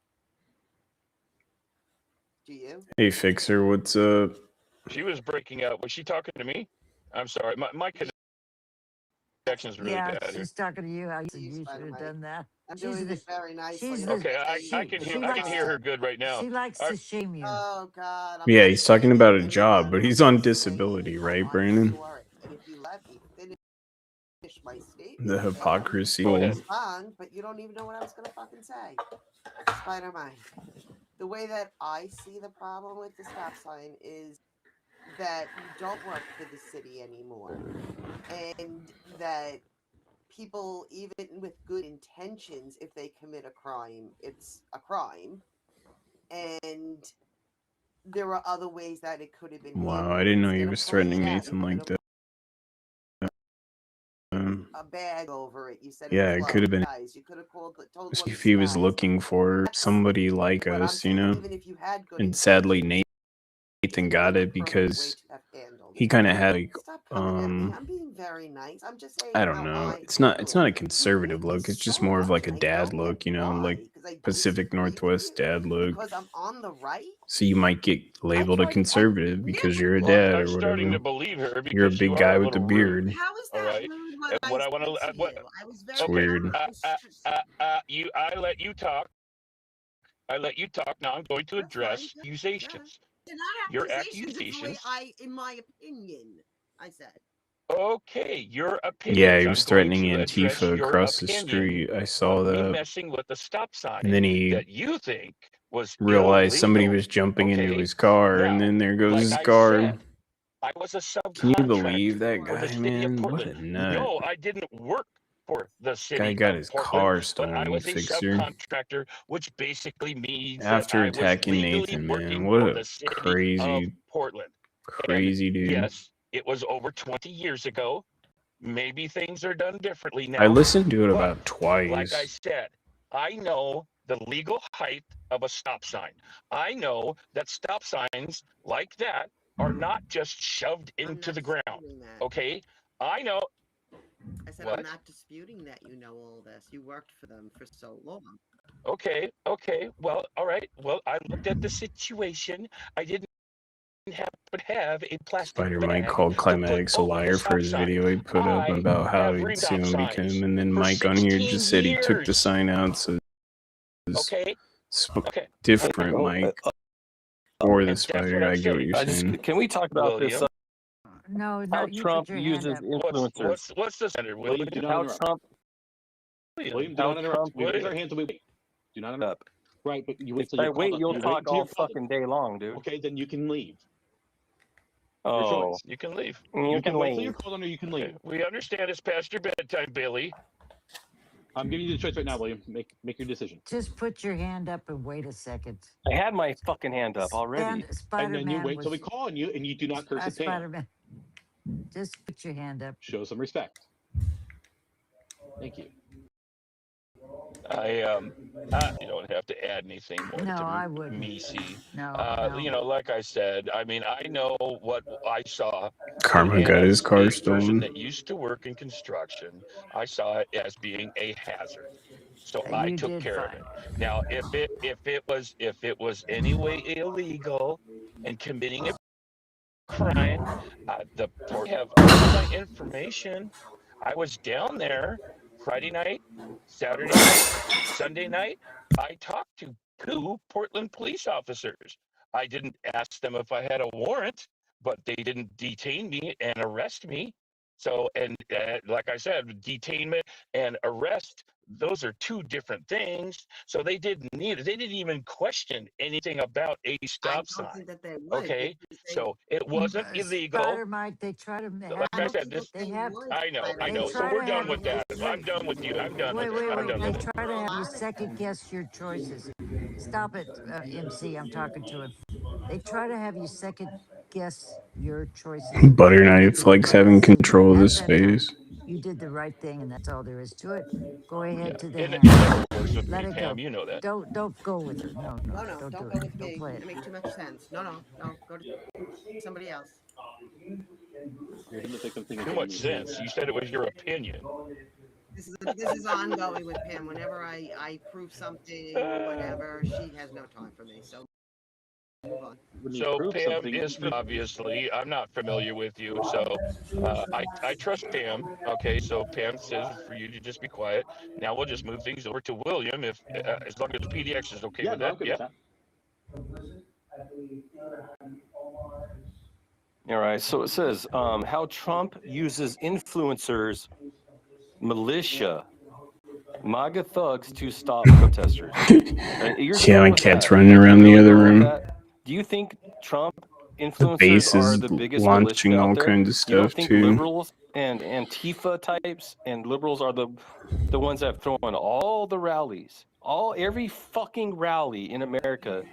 Do you? Hey, Fixer, what's up? She was breaking up. Was she talking to me? I'm sorry. My connection's really Yeah, bad here. she's talking to you. How you Please, should by the have way. done that. I'm She's doing the, this very nicely. she's and the, Okay, I she, can she hear I likes can hear her good right now. she likes All to right. shame you. Oh God! I'm Yeah, not he's talking shaming about a anyone. job, but I'm he's on just disability, saying right, how I Brandon? saw it. And if you let me finish my statement, The then hypocrisy. Go ahead. respond. But you don't even know what I was gonna fucking say. Spider-Man. The way that I see the problem with the stop sign is that you don't work for the city anymore, and that people, even with good intentions, if they commit a crime, it's a crime, and there are other ways that it could have been Wow, handled I didn't know he instead of was pulling threatening it out. Nathan You like could that. have a bag over it. You said Yeah, it it was could have low. been Guys, you could have told one if of he the was guys. looking for That's somebody like what I'm us, you saying. know. Even if you had good And sadly, intentions, Nathan it got was it the appropriate way because to have handled he it. kind of had like Stop coming at me. I'm being very nice. I'm just saying I don't how know. I It's not view it's not it. a You conservative look. wouldn't It's just show more of up, like a and I dad don't look, get you know, like why. Because I Pacific disagree with Northwest you. dad look. Because I'm on the right. So you might get labeled a tried conservative because you're a Well, dad I'm or starting to whatever. believe her You're a because big you guy are a with a little beard. rude. How is All that right. rude what And I what I want said to to what you? I was very It's weird. I let you talk. I let you talk. Now I'm going to That's fine. address accusations. They're not Your accusations. It's the way accusations. in my opinion, I said. Okay, your Yeah, opinions. he I'm was going threatening to address Antifa your across the opinion street. I saw of me that. messing with the stop sign And then he that you think was realized somebody illegal. was jumping into Okay, his car, and now, then there goes like his I car. said, I was a Can you believe subcontractor that for the guy, city of man? What Portland. a nut. No, I didn't work for the Guy city got of his Portland, car but stolen, I you was a fixer. subcontractor, which basically means that After I was attacking legally Nathan, man. working What for a the city of crazy, Portland. crazy dude. Yes, it was over 20 years ago. Maybe things are done differently now. I listened to it but about twice. like I said, I know the legal height of a stop sign. I know that stop signs like that are not just shoved into the ground. Okay? I know. I said What? I'm not disputing that you know all this. You worked for them for so long. Okay. Well, all right. Well, I looked at the situation. I didn't have a plastic Spider Mike bag called to put Climatics a over the liar for stop his sign. video he put up I about how have he'd ring sue stop him signs become, and then for Mike on here 16 just said he took the years. sign out, so Okay. Okay. different Mike or the And that's what spider. I'm I get what saying. you're saying. Can we talk about this? William, No, How you Trump put your hand uses up. influencers. what's the center, William, William? do not How interrupt. Trump. William, do How not interrupt. Trump. We raise our hands and we wait. Do not interrupt. Right, but you wait If till I you're called wait, up. you'll You talk wait till you're all called up. fucking day long, dude. Okay, then you can leave. Your Oh, choice. You can leave. you can wait till you're leave. called on, or you can leave. We understand it's past your bedtime, Billy. I'm giving you the choice right now, William. Make your decision. Just put your hand up and wait a second. I had my fucking hand up already. And And Spider-Man then you wait was till we call on you, and you do not curse at Tam. Spider-Man. Just put your hand up. Show some respect. Thank you. You don't have to add anything more No, to I wouldn't. me, see. No. You know, like I said, I mean, I know what I saw. Karma got his car a person stolen. that used to work in construction, I saw it as being a hazard. So You I took did care of fine. it. Now, if it was any way illegal and committing a crime, the port have all my information. I was down there Friday night, Saturday night, Sunday night. I talked to 2 Portland police officers. I didn't ask them if I had a warrant, but they didn't detain me and arrest me. So, and like I said, detainment and arrest those are two different things. So they didn't need it. They didn't even question anything about a stop sign. think that they would. Okay, so it wasn't illegal. Spider Mike, they try to Like I said, this. they have I know. they So try we're to done have with that. I'm done with you. I'm done wait, with it. I'm done they with it. try to have you second guess your choices. Stop it, MC, I'm talking to him. They try to have you second guess your choices. Butter knife likes having control of the space. You did the right thing, and that's all there is to it. Go ahead to the It hand. never works with Let me, it Pam. go. You know that. Don't go with her. No, Don't do go it. with Don't me. play It makes too much sense. No, go to somebody else. You're gonna think I'm thinking Too much sense. You said it was your opinion. This is ongoing with Pam. Whenever I prove something or whatever, she has no time for me. So move on. So Pam is obviously, I'm not familiar with you, so I trust Pam. Okay, so Pam says for you to just be quiet. Now we'll just move things over to William, if as long as PDX is okay with that. Yeah. All right. So it says how Trump uses influencers, militia, MAGA thugs to stop protesters. Yeah, my cat's running around the other room. Do you think Trump The influencers base are is the biggest launching militia out all there? kinds of You don't stuff think too. liberals and Antifa types and liberals are the ones that throw in all the rallies? Every fucking rally in America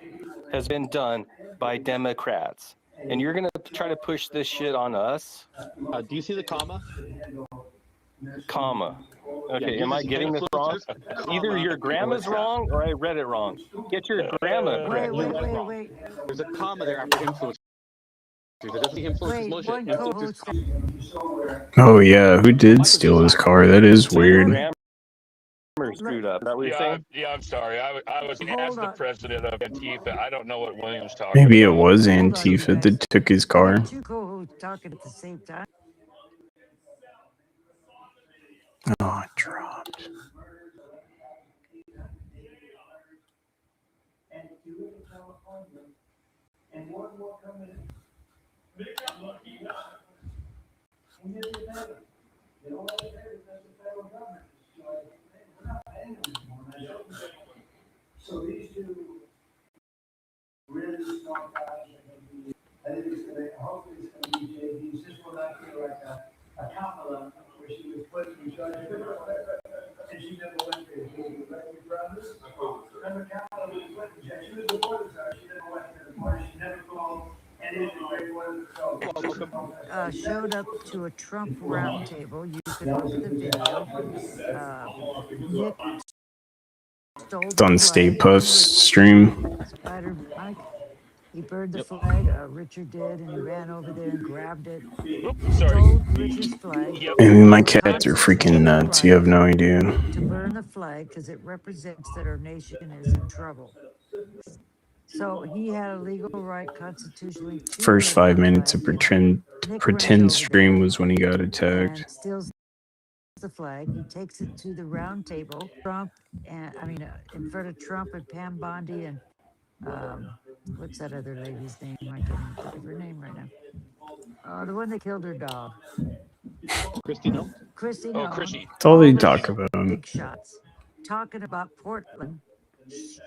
has been done by Democrats. And you're gonna try to push this shit on us? Do you see the comma? Comma. Okay, Yeah, am I getting this wrong? Either your grandma's wrong or I read it wrong. Get your grandma correct. Wait. There's a comma there after influence. It doesn't influence militia. Influencers. Oh yeah, who did steal his car? That is weird. Screwed up. Is that what you're saying? Yeah, I'm sorry. I was asked the president of Antifa. I don't know what William's talking Maybe it about. was Antifa that took his car. Two co-hosts talking at the same time. Oh, it dropped. So these two really smart guys are going to be, I think it's going to, hopefully it's going to be JD's. This will not be like a Kamala where she was put in charge of it. And she never went there. She was elected brothers. Remember Kamala was put in charge. She was the water czar. She never went to the party. She never called any of the great ones. Showed up to a Trump roundtable. You can open the video. Nick stole It's on Stay Puff's stream. Spider Mike. He burned the flag. Richard did, and he ran over there and grabbed it. Stole Richard's flag. And my cats are freaking nuts. You have no idea. To burn the flag because it represents that our nation is in trouble. So he had a legal right constitutionally. First 5 minutes of pretend stream was when he got attacked. Steals the flag. He takes it to the round table. Trump and in front of Trump and Pam Bondi and what's that other lady's name? I can't even think of her name right now. The one that killed her dog. Christy, no? Christy, Oh, no. Chrissy. That's all they talk about. Big shots. Talking about Portland,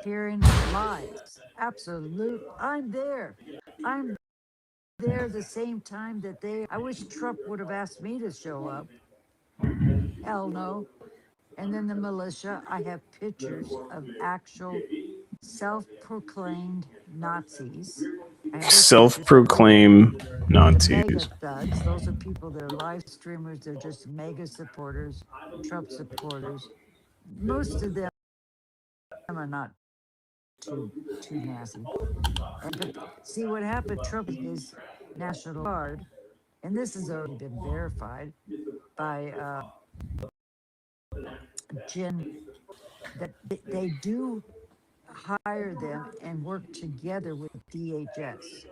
sharing lies. Absolute. I'm there. I'm there the same time that they. I wish Trump would have asked me to show up. Hell no. And then the militia. I have pictures of actual self-proclaimed Nazis. Self-proclaimed Nazis. Mega thugs. Those are people that are live streamers. They're just mega supporters, Trump supporters. Most of them are not too nasty. But see what happened, Trump is National Guard, and this has already been verified by Jen, that they do hire them and work together with DHS.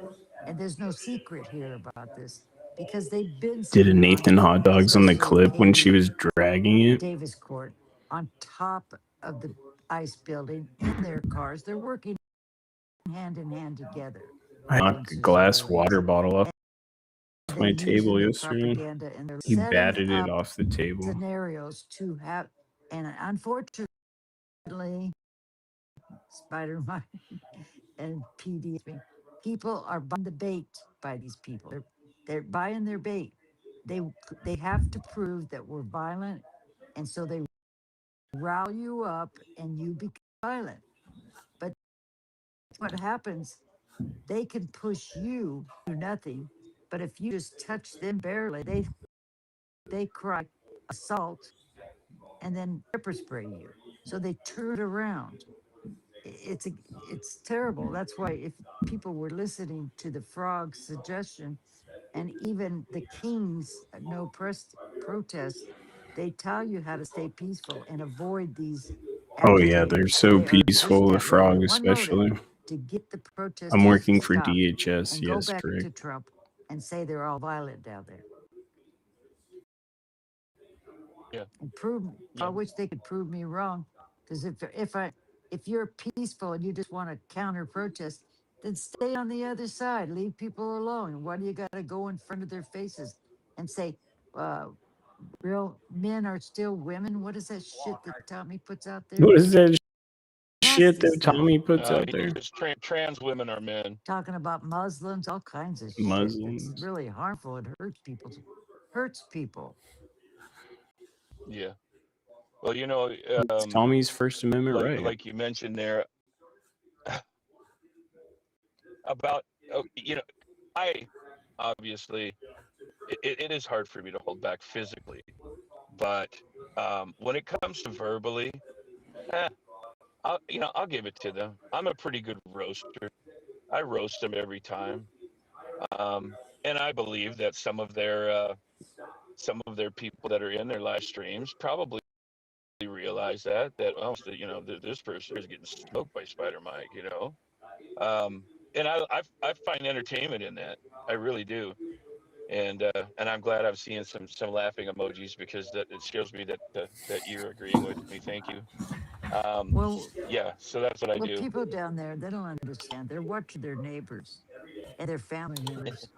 And there's no secret here about this because they've been Did a Nathan hot dogs on the clip when she was dragging it? Davis Court on top of the ICE building in their cars. They're working hand in hand together. I knocked a glass water bottle off my table yesterday. He batted it off the table. Scenarios to have And unfortunately, Spider-Man and PD, people are buying the bait by these people. They're buying their bait. They have to prove that we're violent, and so they rile you up and you become violent. But what happens, they can push you to nothing, but if you just touch them barely, they cry assault and then pepper spray you. So they turn it around. It's terrible. That's why if people were listening to the frog's suggestion, and even the king's protest, they tell you how to stay peaceful and avoid these Oh yeah, they're agitators. so They are just peaceful. The that way. They frog, have one motive, especially. to get the protesters I'm working to for stop DHS. and go Yes, back to correct. Trump and say they're all violent down there. Yeah. And prove. I wish they could prove me wrong, because if you're peaceful and you just want to counter protest, then stay on the other side. Leave people alone. Why do you got to go in front of their faces and say, real men are still women? What is that shit that Tommy puts out there? What is that shit Nasty that stuff. Tommy puts out there? Trans women are men. Talking about Muslims, all kinds of shit. Muslims. It's really harmful. It hurts people. Yeah. Well, you know, It's Tommy's First Amendment right. like you mentioned there about, you know, I obviously it is hard for me to hold back physically, but when it comes to verbally, I'll give it to them. I'm a pretty good roaster. I roast them every time, and I believe that some of their people that are in their live streams probably realize that you know, this person is getting smoked by Spider Mike, you know, and I find entertainment in that. I really do. And I'm glad I'm seeing some laughing emojis, because that it shows me that you're agreeing with me. Thank you. Well, yeah, so that's what I well, do. people down there, they don't understand. They're watching their neighbors and their family members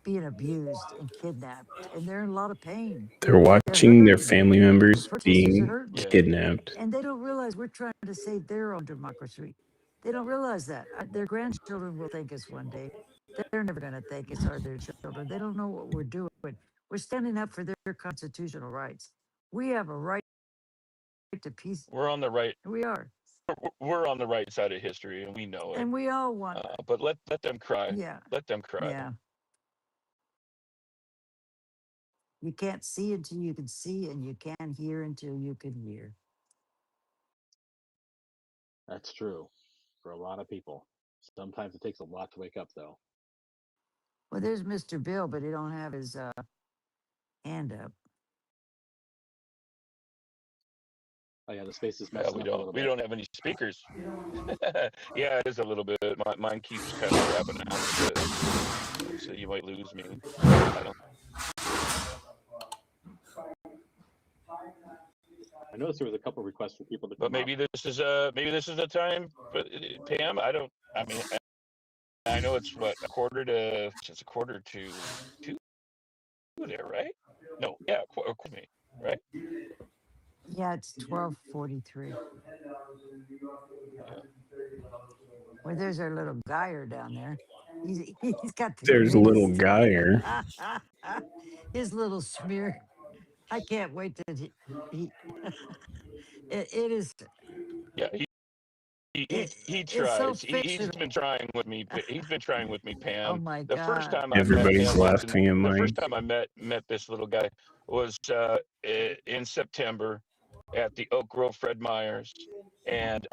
being abused and kidnapped, and they're in a lot of pain. They're watching their family members Protesters are being hurting. kidnapped. And they don't realize we're trying to save their own democracy. They don't realize that. Their grandchildren will thank us one day. They're never going to thank us or their children. They don't know what we're doing. We're standing up for their constitutional rights. We have a right to peace. We're on the right. We are. We're on the right side of history, and we know it. And we all want. But let them cry. Yeah. Let them cry. Yeah. You can't see until you can see, and you can't hear until you can hear. That's true for a lot of people. Sometimes it takes a lot to wake up, though. Well, there's Mr. Bill, but he don't have his hand up. Oh yeah, the space is messing up a little bit. We don't have any speakers. Yeah, it is a little bit. Mine keeps kind of grabbing out, so you might lose me. I noticed there was a couple requests for people to. But maybe this is a time, Pam. I mean, I know it's what, a quarter to 2 there, right? No, yeah, me, right? Yeah, it's 12:43. Well, there's our little Geyer down there. He's got the There's greatest- little Geyer. His little smear. I can't wait to he it is. Yeah, he tries. He's been trying with me. He's been trying with me, Pam. Oh my The first God. time I Everybody's met laughing at the Mike. first time I met this little guy was in September at the Oak Grove Fred Meyers, and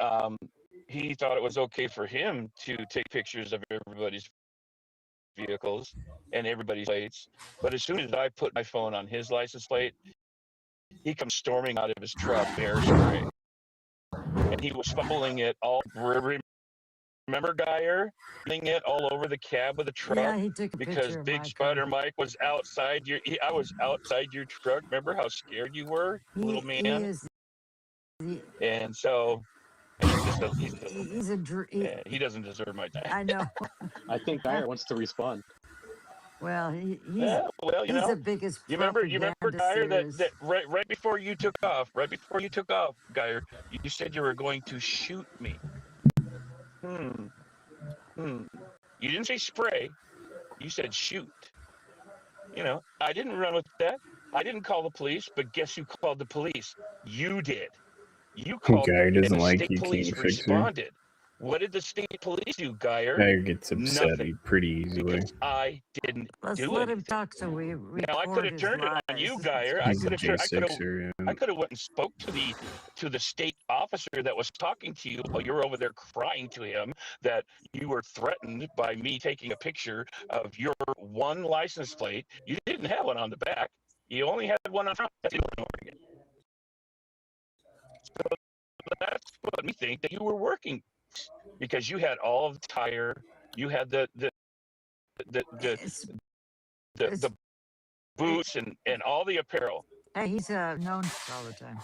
he thought it was okay for him to take pictures of everybody's vehicles and everybody's plates. But as soon as I put my phone on his license plate, he comes storming out of his truck, bear spray. And he was fumbling it all. Remember, Geyer? Fumbling it all over the cab of the truck. Yeah, he took a because picture of Big my Spider car. Mike was outside I was outside your truck. Remember how scared you were, little man? And so He's a he doesn't deserve my time. I know. I think Geyer wants to respond. Well, he's Yeah, well, you he's the know, biggest you remember propagandist Geyer, there that is. that right before you took off, Geyer, you said you were going to shoot me. Hmm. You didn't say spray. You said shoot. You know, I didn't run with that. I didn't call the police, but guess who called the police? You did. You called, Geyer and doesn't the like state you, police King Fixer. responded. What did the state police do, Geyer? Geyer gets upset Nothing, pretty easily. because I didn't Let's do let anything. him talk so we Now I could record have his turned it lies. on you, Geyer. He's a J6er. I could have went and spoke to the state officer that was talking to you while you were over there crying to him that you were threatened by me taking a picture of your one license plate. You didn't have one on the back. You only had one on front. That's ignoring it. So that's what me think that you were working, because you had all of the tire, you had the boots and all the apparel. Hey, he's known all the time.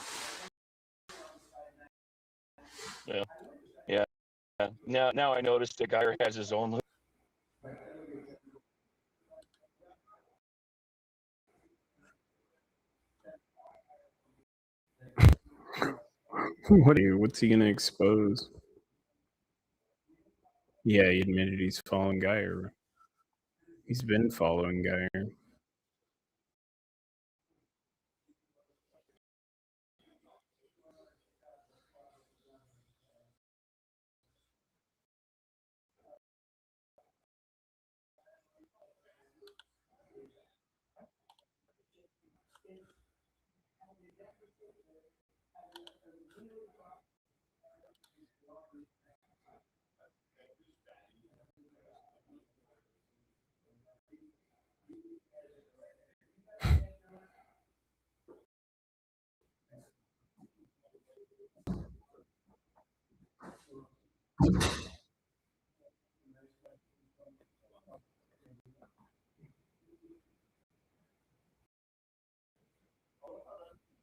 Yeah. Now I noticed the guy has his own. What's he gonna expose? Yeah, he admitted he's following Geyer. He's been following Geyer.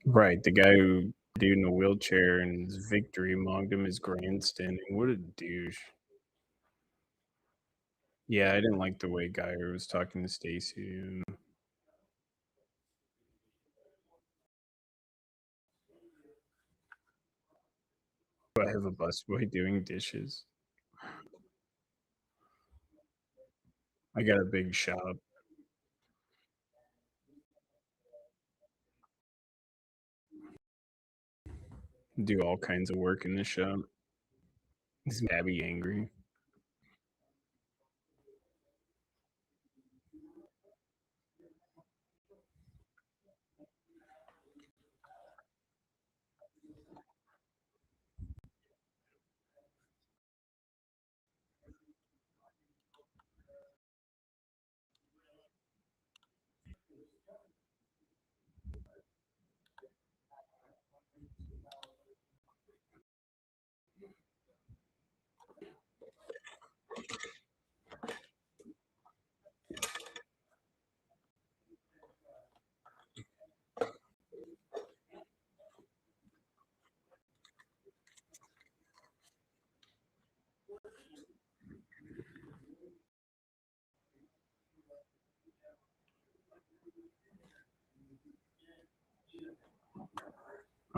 Right, the guy who dude in a wheelchair and his victory mocked him is grandstanding. What a douche. Yeah, I didn't like the way Geyer was talking to Stacy. I have a busboy doing dishes. I got a big shop. Do all kinds of work in the shop. Is Abby angry?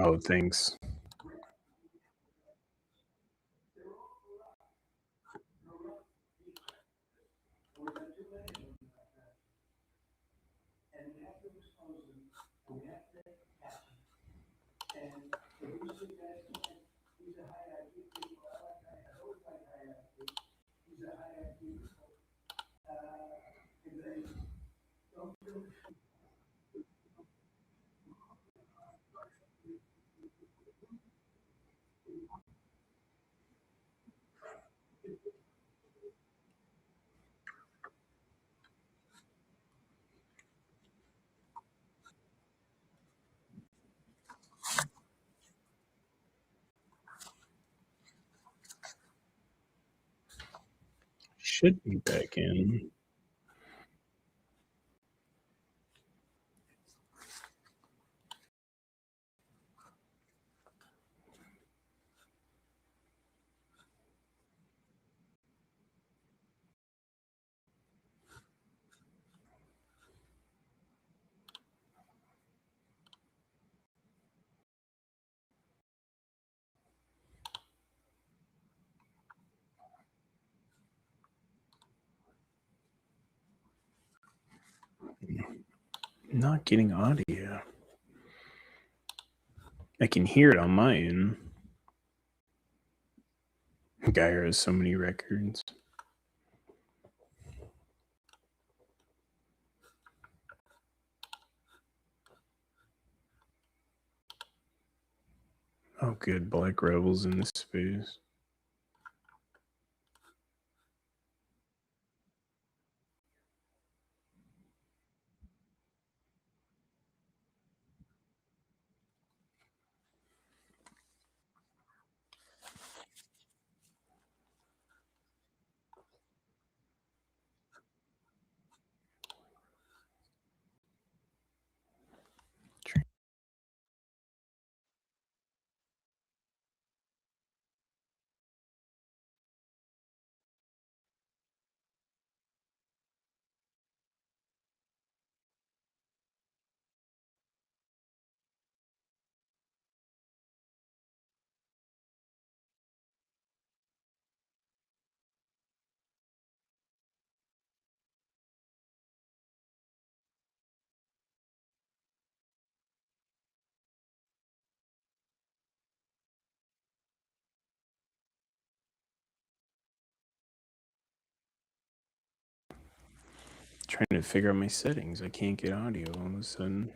Oh, thanks. Should be back in. Not getting audio. I can hear it on my end. Guy has so many records. Oh, good. Black Rebels in this space. Trying to figure out my settings. I can't get audio all of a sudden.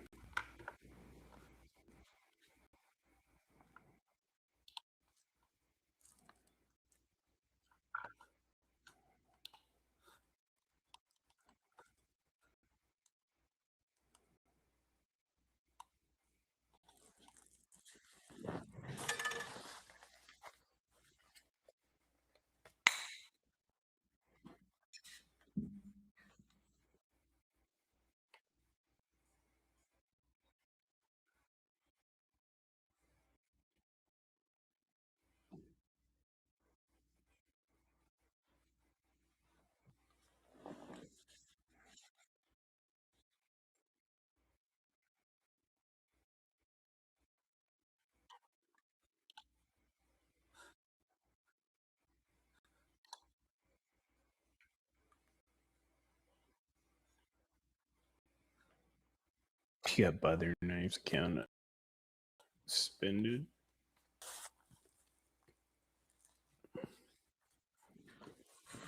You got Butter Knife's account suspended.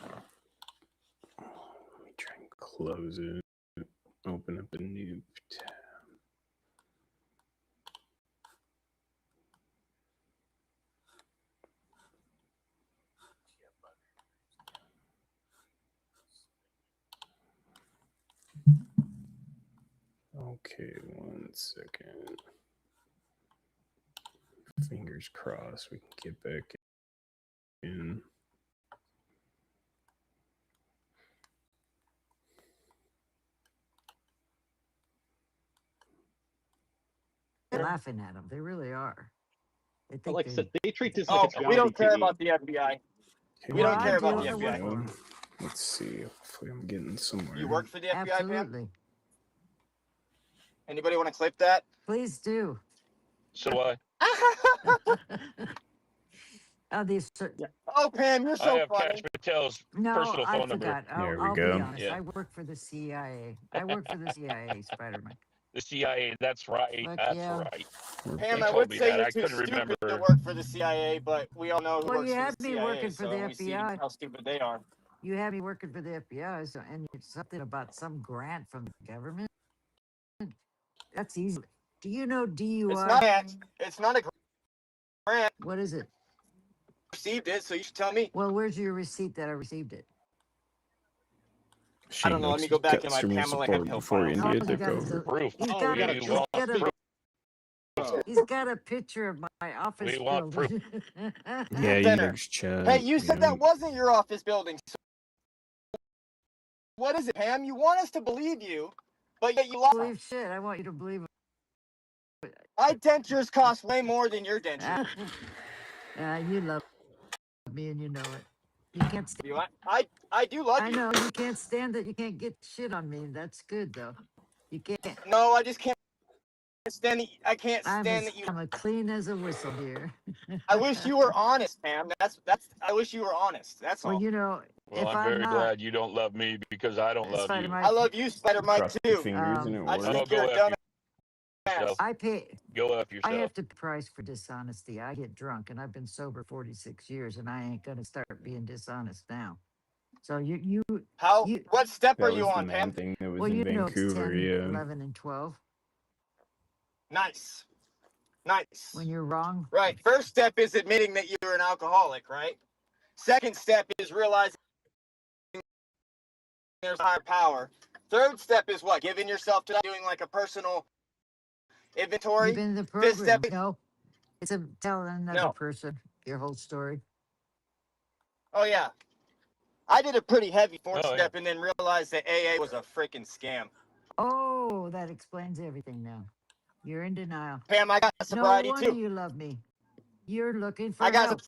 Let me try and close it. Open up a new tab. Okay, 1 second. Fingers crossed we can get back in. They're laughing at them. They really are. They think Like I said, they treat this Oh, like it's we don't care reality about the FBI. Okay, We don't Well, care I about do. the I work for FBI. 'em. Let's see. Hopefully I'm getting somewhere. You work for the FBI, Pam? Absolutely. Anybody want to clip that? Please do. So I These. Oh, Pam, you're I so have Cash funny. Patel's No, personal I phone number. forgot. There we I'll go. be honest. Yeah. I work for the CIA. I work for the CIA, Spider-Man. The CIA. That's right. Fuck That's yeah. right. Pam, They I told would me say that. you're I too couldn't stupid remember. to work for the CIA, but we all know who Well, works you for had the me CIA, working for so the we see FBI. how stupid they are. You had me working for the FBI, so, and it's something about some grant from the government. That's easy. Do you know DUI? It's not it's not a grant. What is it? Received it, so you should tell me. Well, where's your receipt that I received it? I don't know. Let me go back in my Customer Pamela support Hemphill before files. All India you took got is over. a, Proof. he's Oh, got we a, got he's want got a, proof. he's got a picture of my office We want building. Yeah, you Center. looks Chad. Hey, you said yeah. that wasn't your office building. So what is it, Pam? You want us to believe you, but yet you lied. Believe shit. I want you to believe it. My dentures cost way more than your dentures. You love me and you know it. You can't stand. I do love I you. know you can't stand it. You can't get shit on me. That's good though. You can't. No, I just can't stand that. I can't I'm stand that you. a clean as a whistle, dear. I wish you were honest, Pam. That's. I wish you were honest. That's Well, all. you know, Well, if I'm I'm very not, glad you don't love me because I don't love Spider you. Mike, I love you, Spider Mike, Cross your too. fingers and it I works. think go you're a F dumbass. yourself. I pay. Go F I yourself. have to price for dishonesty. I get drunk, and I've been sober 46 years, and I ain't gonna start being dishonest now. So What step are That you was the on, Pam? man thing that was well, in you know, it's Vancouver, 10, yeah. 11, and 12. Nice. Nice. When you're wrong, Right. First step is admitting that you're an alcoholic, right? Second step is realizing there's a higher power. Third step is what? Giving yourself to doing like a personal inventory. you've been in the Fifth program. step. No, it's telling another No. person your whole story. Oh yeah. I did a pretty heavy fourth Oh, yeah. step and then realized that AA was a freaking scam. Oh, that explains everything now. You're in denial. Pam, I got No sobriety wonder too. you love me. You're looking for I got. help.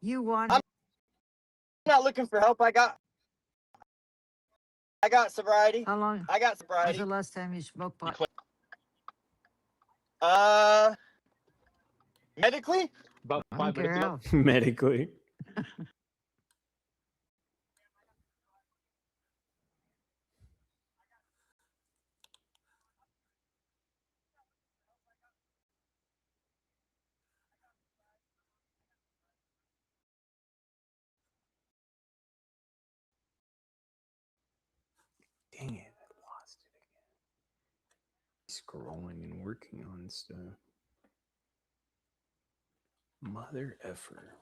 You want. I'm not looking for help. I got sobriety. How long? I got Was sobriety. the last time you smoked pot? Medically? About I don't 5 minutes care ago. how. Medically. Dang it, I lost it again. Scrolling and working on stuff. Mother effer.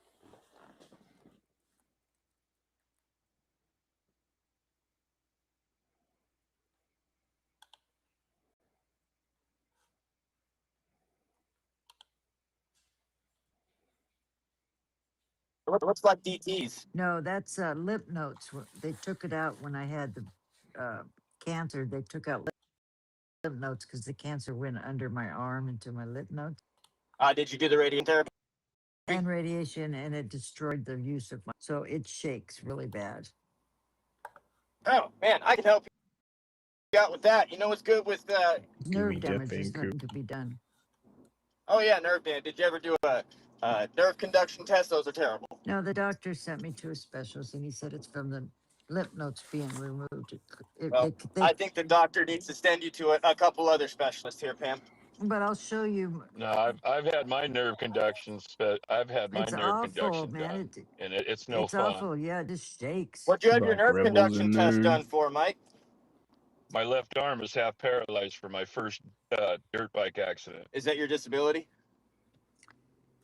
Looks like DTs. No, that's lip notes. They took it out when I had the cancer. They took out lip notes because the cancer went under my arm into my lip notes Did you do the radiotherapy? and radiation, and it destroyed the use of my. So it shakes really bad. Oh man, I can help you out with that. You know what's good with Nerve damage. There's nothing to be done. Oh yeah, nerve damage. Did you ever do a nerve conduction test? Those are terrible. No, the doctor sent me to a specialist, and he said it's from the lymph nodes being removed. Well, I think the doctor needs to send you to a couple other specialists here, Pam. But I'll show you. No, I've had my nerve conductions, but I've had my It's nerve awful, conduction man. done, and it's no It's fun. awful. Yeah, it just shakes. What'd you have your Like nerve rebels conduction in test there. done for, Mike? My left arm is half paralyzed from my first dirt bike accident. Is that your disability?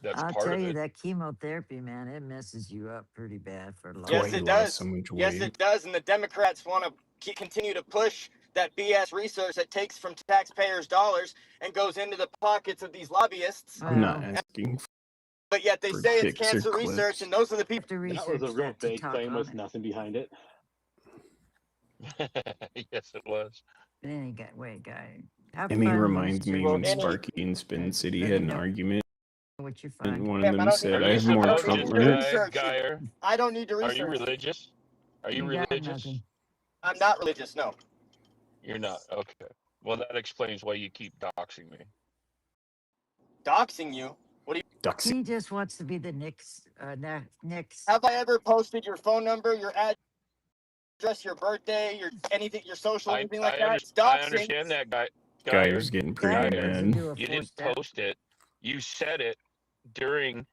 That's I'll part tell of you it. that chemotherapy, man, it messes you up pretty bad for a long Yes, Why he it lost does. so much Yes, weight. it does. And the Democrats want to continue to push that BS research that takes from taxpayers' dollars and goes into the pockets of these lobbyists. I'm not asking But yet they for say it's pics or cancer clips. research, and those are the people. That was a real vague claim with nothing behind it. Yes, it was. Any guy, wait, guy. I mean, it reminds me when Sparky and Spin City had an argument. What you And find? one Yeah, of but them I said, don't I need have to more research comfort. Geyer, I don't need to are research. you religious? Are you You got religious? nothing. I'm not religious, no. You're not. Okay. Well, that explains why you keep doxing me. Doxing you? What do you? He just wants to be the next. Have I ever posted your phone number, your address, your birthday, your anything, your social, anything like that? It's I doxing. understand that, guy. Guyer's getting pretty mad. You didn't post it. You said it during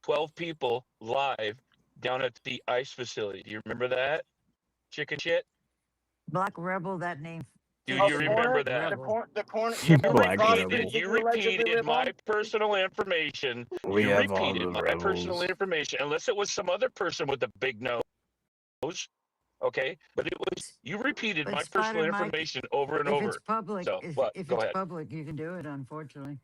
12 people live down at the ice facility. Do you remember that? Chicken shit? Black Rebel, that name. Do you remember that? The corner. You repeated my personal information. We You have all repeated the my personal rebels. information, unless it was some other person with a big nose. Okay, but it was you repeated But my personal Spider Mike, information over and if over. it's public, So if what? it's Go ahead. public, you can do it. Unfortunately,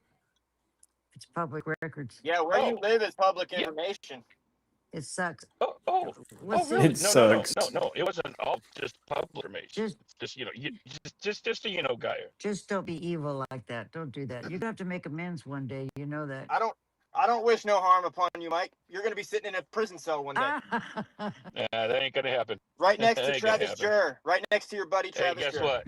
it's public records. Yeah, where you live is public information. It sucks. Oh, What's really? It sucks. No, it wasn't all just public information. Just just so you know, Geyer. Just don't be evil like that. Don't do that. You're gonna have to make amends one day. You know that. I don't wish no harm upon you, Mike. You're gonna be sitting in a prison cell one day. That ain't gonna happen. Right next That to ain't gonna Travis happen. Jurr. Right next to your buddy Hey, Travis guess Jurr.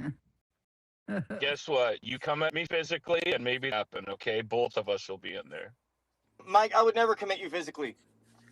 what? Guess what? You come at me physically, and maybe it happen. Okay, both of us will be in there. Mike, I would never commit you physically.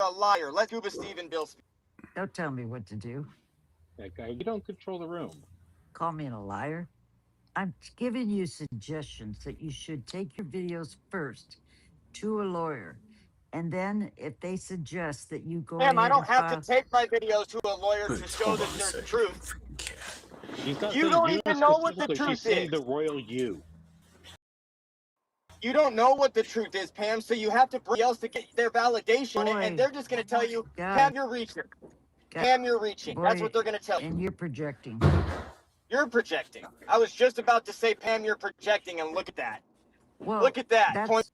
a liar. Let Scuba Steve and Bill speak. Don't tell me what to do. That guy, you don't control the room. Call me a liar. I'm giving you suggestions that you should take your videos first to a lawyer. And then if they suggest that you go Ma'am, I ahead don't and have file, to take my videos to a lawyer to show Hold that on a there's second. truth. She's not You saying don't you even know what the specifically, truth she's saying is. the royal you. You don't know what the truth is, Pam, so you have to bring else to get their validation on it, and Boy. they're just going to tell you, God. Pam, you're reaching. God. Pam, you're reaching. That's Boy, what they're going to tell you. and you're projecting. You're projecting. I was just about to say, Pam, you're projecting, and look at that. Well, Look at that. that's- Point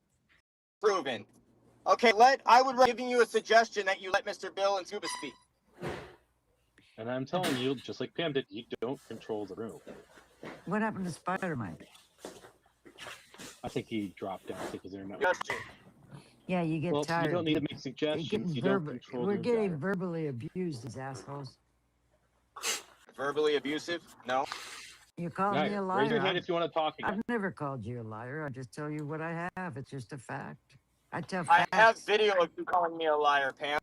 proven. Okay, I would giving you a suggestion that you let Mr. Bill and Scuba speak. And I'm telling you, just like Pam did, you don't control the room. What happened to Spider-Man? I think he dropped out because they're not. Yeah, you get Well, tired. you don't need to make You're suggestions. getting You don't control We're the getting room. verbally abused, these assholes. Verbally abusive? No. You're calling me a liar. Raise your hand if you want to talk again. I've never called you a liar. I just tell you what I have. It's just a fact. I tell I facts. have video of you calling me a liar, Pam.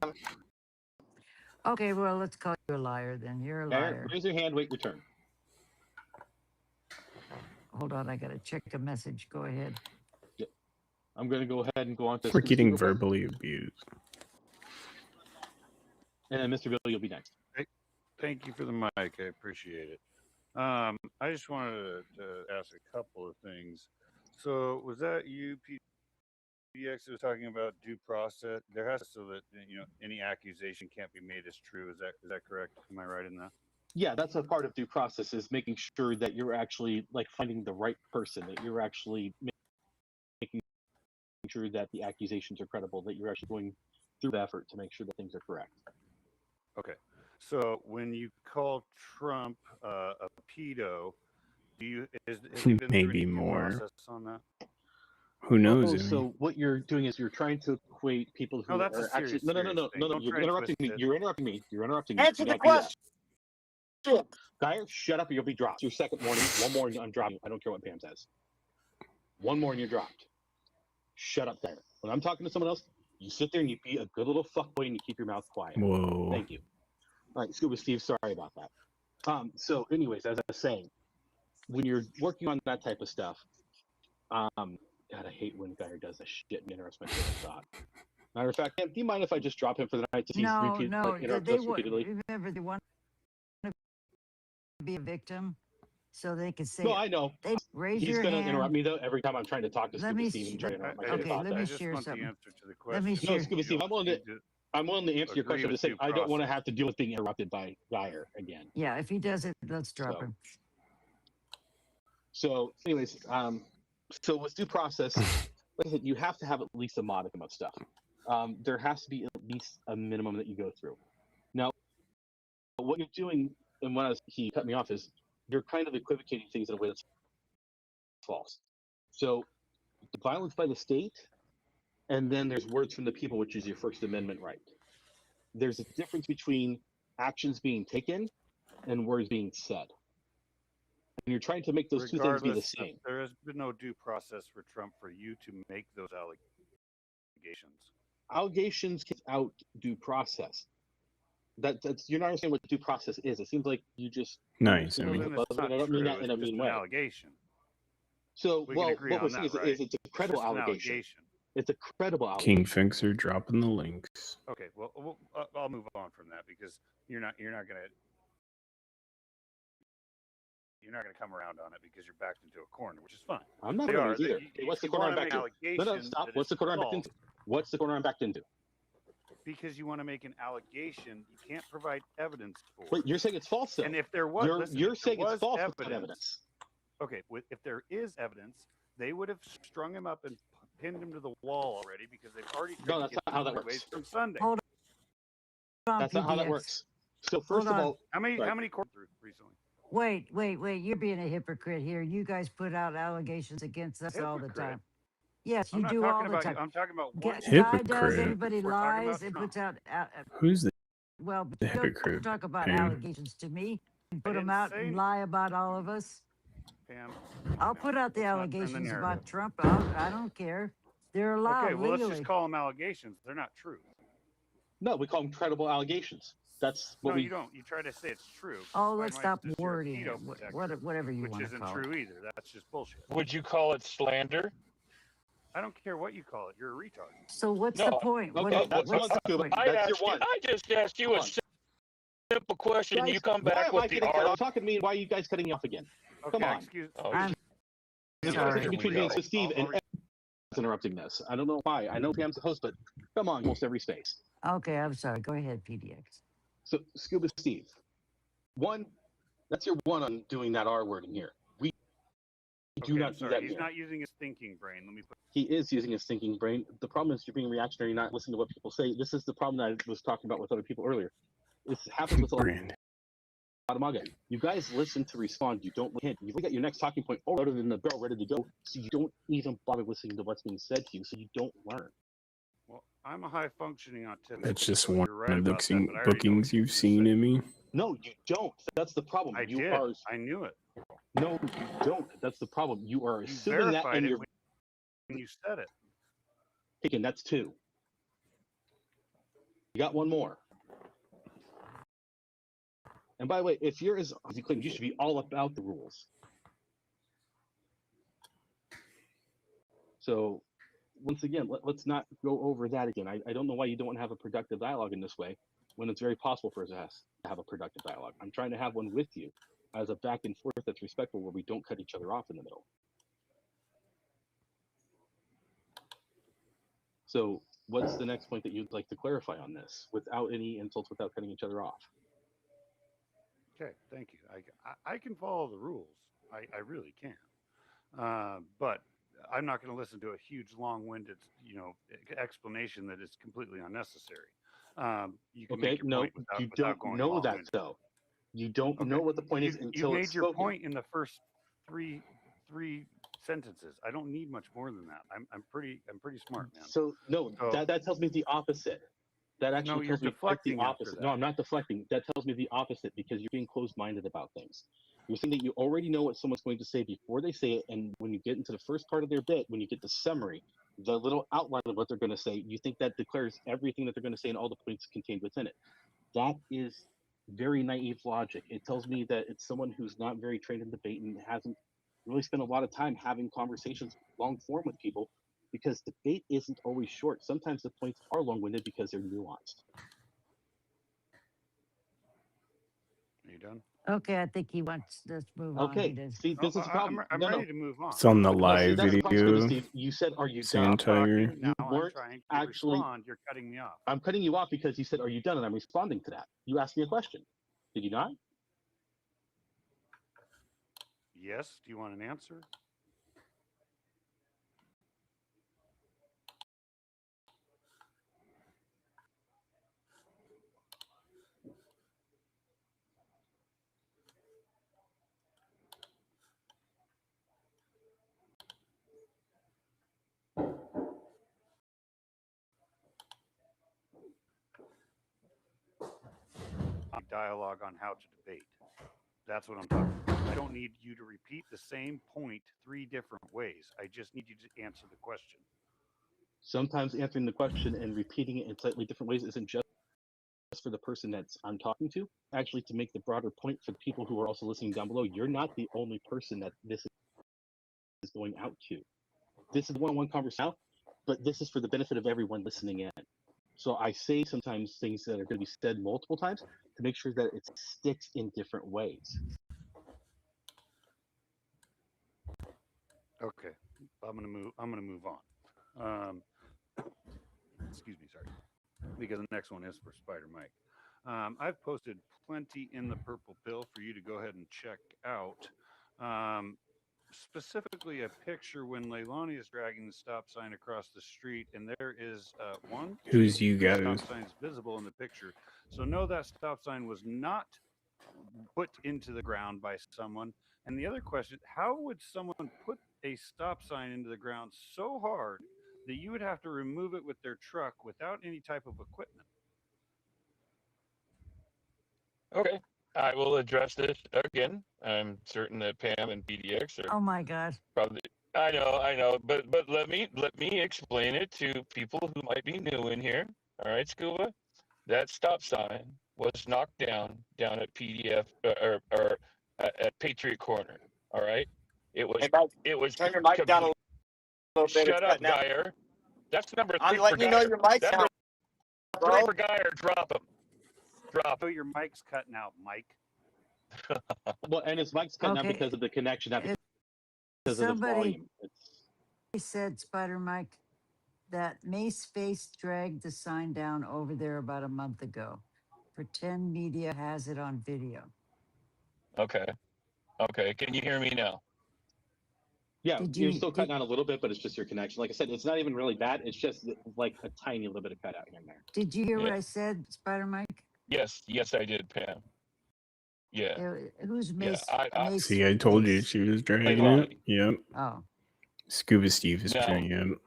Okay, well, let's call you a liar then. You're a liar. Raise your hand, wait your turn. Hold on, I gotta check a message. Go ahead. I'm going to go ahead and go on to... We're getting verbally abused. And then Mr. Bill, you'll be next. Thank you for the mic. I appreciate it. I just wanted to ask a couple of things. So was that you, PDX, that was talking about due process? There has to, so that any accusation can't be made as true. Is that correct? Am I right in that? Yeah, that's a part of due process, is making sure that you're actually finding the right person, that you're actually making sure that the accusations are credible, that you're actually going through the effort to make sure that things are correct. Okay. So when you call Trump a pedo, has he been Maybe through any due more. process on that? Who knows? Oh, I mean, so what you're doing is you're trying to equate people who No, that's a are actually serious no. thing. You're Don't interrupting try me. and You're interrupting me. You're interrupting me. Answer Do the not do that. question. Dyer, shut up or you'll be dropped. Your second warning. One more and I'm dropping you. I don't care what Pam says. One more and you're dropped. Shut up, Dyer. When I'm talking to someone else, you sit there and you be a good little fuckboy and you keep your mouth quiet. whoa. Thank you. All right, Scuba Steve, sorry about that. So anyways, as I was saying, when you're working on that type of stuff, God, I hate when Dyer does this shit and interrupts my train of thought. Matter of fact, do you mind if I just drop him for the night to see No, repeat, no. interrupt They us want, repeatedly? remember, they want to be a victim, so they can say. No, I know. They raise He's your gonna hand. interrupt me though every time I'm trying to talk to Let Scuba me Steve and try to interrupt my okay, train of thought. let me I just share want something. the answer to the Let question. me No, share. Scuba Steve, I'm willing to answer your agree question, with but say due I don't want to process. have to deal with being interrupted by Dyer again. Yeah, if he does it, let's drop So- him. So, anyways, so with due process, like I said, you have to have at least a modicum of stuff. There has to be at least a minimum that you go through. Now, what you're doing, and he cut me off, is you're kind of equivocating things in a way that's false. So, violence by the state, and then there's words from the people, which is your First Amendment right. There's a difference between actions being taken and words being said. And you're trying to make those two things be the Regardless, same. there has been no due process for Trump for you to make those allegations. Allegations without due process. That's you're not understanding what due process is. It seems like you just Nice. I Well, mean, then Well, it's not I don't mean true. that in It's a just mean an way. allegation. So, We can well, agree what we're on saying that, is right? it's a credible just an allegation. allegation. It's a credible allegation. King Fixer dropping the links. Okay, well, I'll move on from that because you're not gonna come around on it because you're backed into a corner, which is fine. I'm not They going are. to either. They- Hey, what's the you corner I'm wanna backed make into? No, allegations stop. that What's the it's corner I'm backed false. into? What's the corner I'm backed into? Because you want to make an allegation, you can't provide evidence for. Wait, you're saying it's false though. And if there was, You're listen, you're if there saying it's was false without evidence. Okay, if there is evidence, they would have strung him up and pinned him to the wall already because they've already tried No, to that's get not how him that away works. from Sunday. Hold on, That's not how that PDX. works. So first of on. all, How many Right. court through recently? Wait. You're being a hypocrite here. You guys put out allegations against us all the Hypocrite. time. Yes, I'm you not do talking all the about time. you. I'm talking about Guy one. does, Hypocrite. everybody We're talking lies about and Trump. puts out. Who's the Well, the don't hypocrite? talk about Pam? allegations to me. Put them didn't out say and lie about all of us. Pam, I'll no, put out the let's not turn the allegations about narrative. Trump. I don't care. They're allowed Okay, well, let's legally. just call them allegations. They're not true. No, we call them credible allegations. That's what No, we. you don't. You try to say it's true. Oh, My let's wife's stop just your wording veto it. protector, Whatever you which want to isn't call true it. either. That's just bullshit. Would you call it slander? I don't care what you call it. You're a retard. So what's No. the point? Okay, that's what's one, the Scuba. point? That's your one. I just asked you a simple question. Guys, You come why back am I with the getting cut R. off? Talking to me, and why are you guys cutting me off again? Okay, Come on. excuse. Oh, I'm There's a sorry. difference between me and I'll- Steve, and Pam's interrupting this. I don't know why. I know Pam's the host, but come on, almost every space. Okay, I'm sorry. Go ahead, PDX. So, Scuba Steve, one, that's your one on doing that R word in here. We do Okay, not I'm do sorry. that He's here. not using his thinking brain. Let me put. He is using his thinking brain. The problem is you're being reactionary, not listening to what people say. This is the problem that I was talking about with other people earlier. This happens with a lot of MAGA. You guys listen to respond. You don't hint. You've got your next talking point loaded in the barrel, ready to go. So you don't even bother listening to what's being said to you. So you don't learn. Well, I'm a high functioning autistic. That's just so one you're right of the about that, but I already know bookings what you're you've gonna seen say. in me. No, you don't. That's the problem. I you did. are. I knew it. No, you don't. That's the problem. You are You assuming that, verified and it you're when you said it. thinking that's two. You got one more. And by the way, if you're as you claim, you should be all about the rules. So, once again, let's not go over that again. I don't know why you don't want to have a productive dialogue in this way when it's very possible for us to have a productive dialogue. I'm trying to have one with you as a back and forth that's respectful where we don't cut each other off in the middle. So, what's the next point that you'd like to clarify on this without any insults, without cutting each other off? Okay, thank you. I can follow the rules. I really can. But I'm not going to listen to a huge, long-winded, explanation that is completely unnecessary. You can Okay, make your no, point without, you without don't going know that long-winded. though. You don't know what the point is until you made it's your spoken. point in the first three sentences. I don't need much more than that. I'm pretty smart, man. So no, So- that tells me the opposite. That No, actually you're tells me quite deflecting the after opposite. that. No, I'm not deflecting. That tells me the opposite because you're being closed-minded about things. You're saying that you already know what someone's going to say before they say it, and when you get into the first part of their bit, when you get the summary, the little outline of what they're going to say, you think that declares everything that they're going to say and all the points contained within it. That is very naive logic. It tells me that it's someone who's not very trained in debate and hasn't really spent a lot of time having conversations long form with people, because debate isn't always short. Sometimes the points are long-winded because they're nuanced. Are you done? Okay, I think he wants. Let's move on. He Okay, does. see, this is the problem. I'm No, ready no. to move on. It's on the No, see, live that's the problem, video. Steve. You said, "Are you Sand done?" Tiger. Talking, now I'm weren't trying to actually- respond. You're cutting me off. I'm cutting you off because you said, "Are you done?" and I'm responding to that. You asked me a question. Did you not? Yes. Do you want an answer? Dialogue on how to debate. That's what I'm talking about. I don't need you to repeat the same point 3 different ways. I just need you to answer the question. Sometimes answering the question and repeating it in slightly different ways isn't just for the person that's I'm talking to. Actually, to make the broader point for the people who are also listening down below, you're not the only person that this is going out to. This is one-on-one conversation now, but this is for the benefit of everyone listening in. So I say sometimes things that are going to be said multiple times to make sure that it sticks in different ways. Okay, I'm gonna move on. Excuse me, sorry, because the next one is for Spider Mike. I've posted plenty in the purple pill for you to go ahead and check out. Specifically, a picture when Leilani is dragging the stop sign across the street, and there is one. Who's you guys? Stop signs visible in the picture, so know that stop sign was not put into the ground by someone. And the other question: how would someone put a stop sign into the ground so hard that you would have to remove it with their truck without any type of equipment? Okay, I will address this again. I'm certain that Pam and PDX are Oh my God. probably. I know, but let me explain it to people who might be new in here. All right, Scuba. that stop sign was knocked down at PDF or at Patriot Corner. All right, it was. Hey, Mike, It was. turn your mic down a little bit. Shut It's up, cutting out. Geyer. That's number 3 I'm for letting you know Geyer. your mic's That's down, number 3 bro. for Geyer. Drop him. Drop Oh, him. your mic's cutting out, Mike. Well, and his mic's cutting out Okay. because of the connection, not because of the Somebody volume. said, Spider Mike, that Mace Face dragged the sign down over there about a month ago. Pretend Media has it on video. Okay. Okay. Can you hear me now? Yeah, Did you're you- still cutting out a little bit, but it's just your connection. Like I said, it's not even really bad. It's just like a tiny little bit of cutout here and there. Did you hear what Yeah. I said, Spider Mike? Yes. Yes, I did, Pam. Yeah. Who's Yeah. Mace? I See, I told you she was dragging Lonnie. it. Yep. Oh. Scuba Steve is Now- doing it.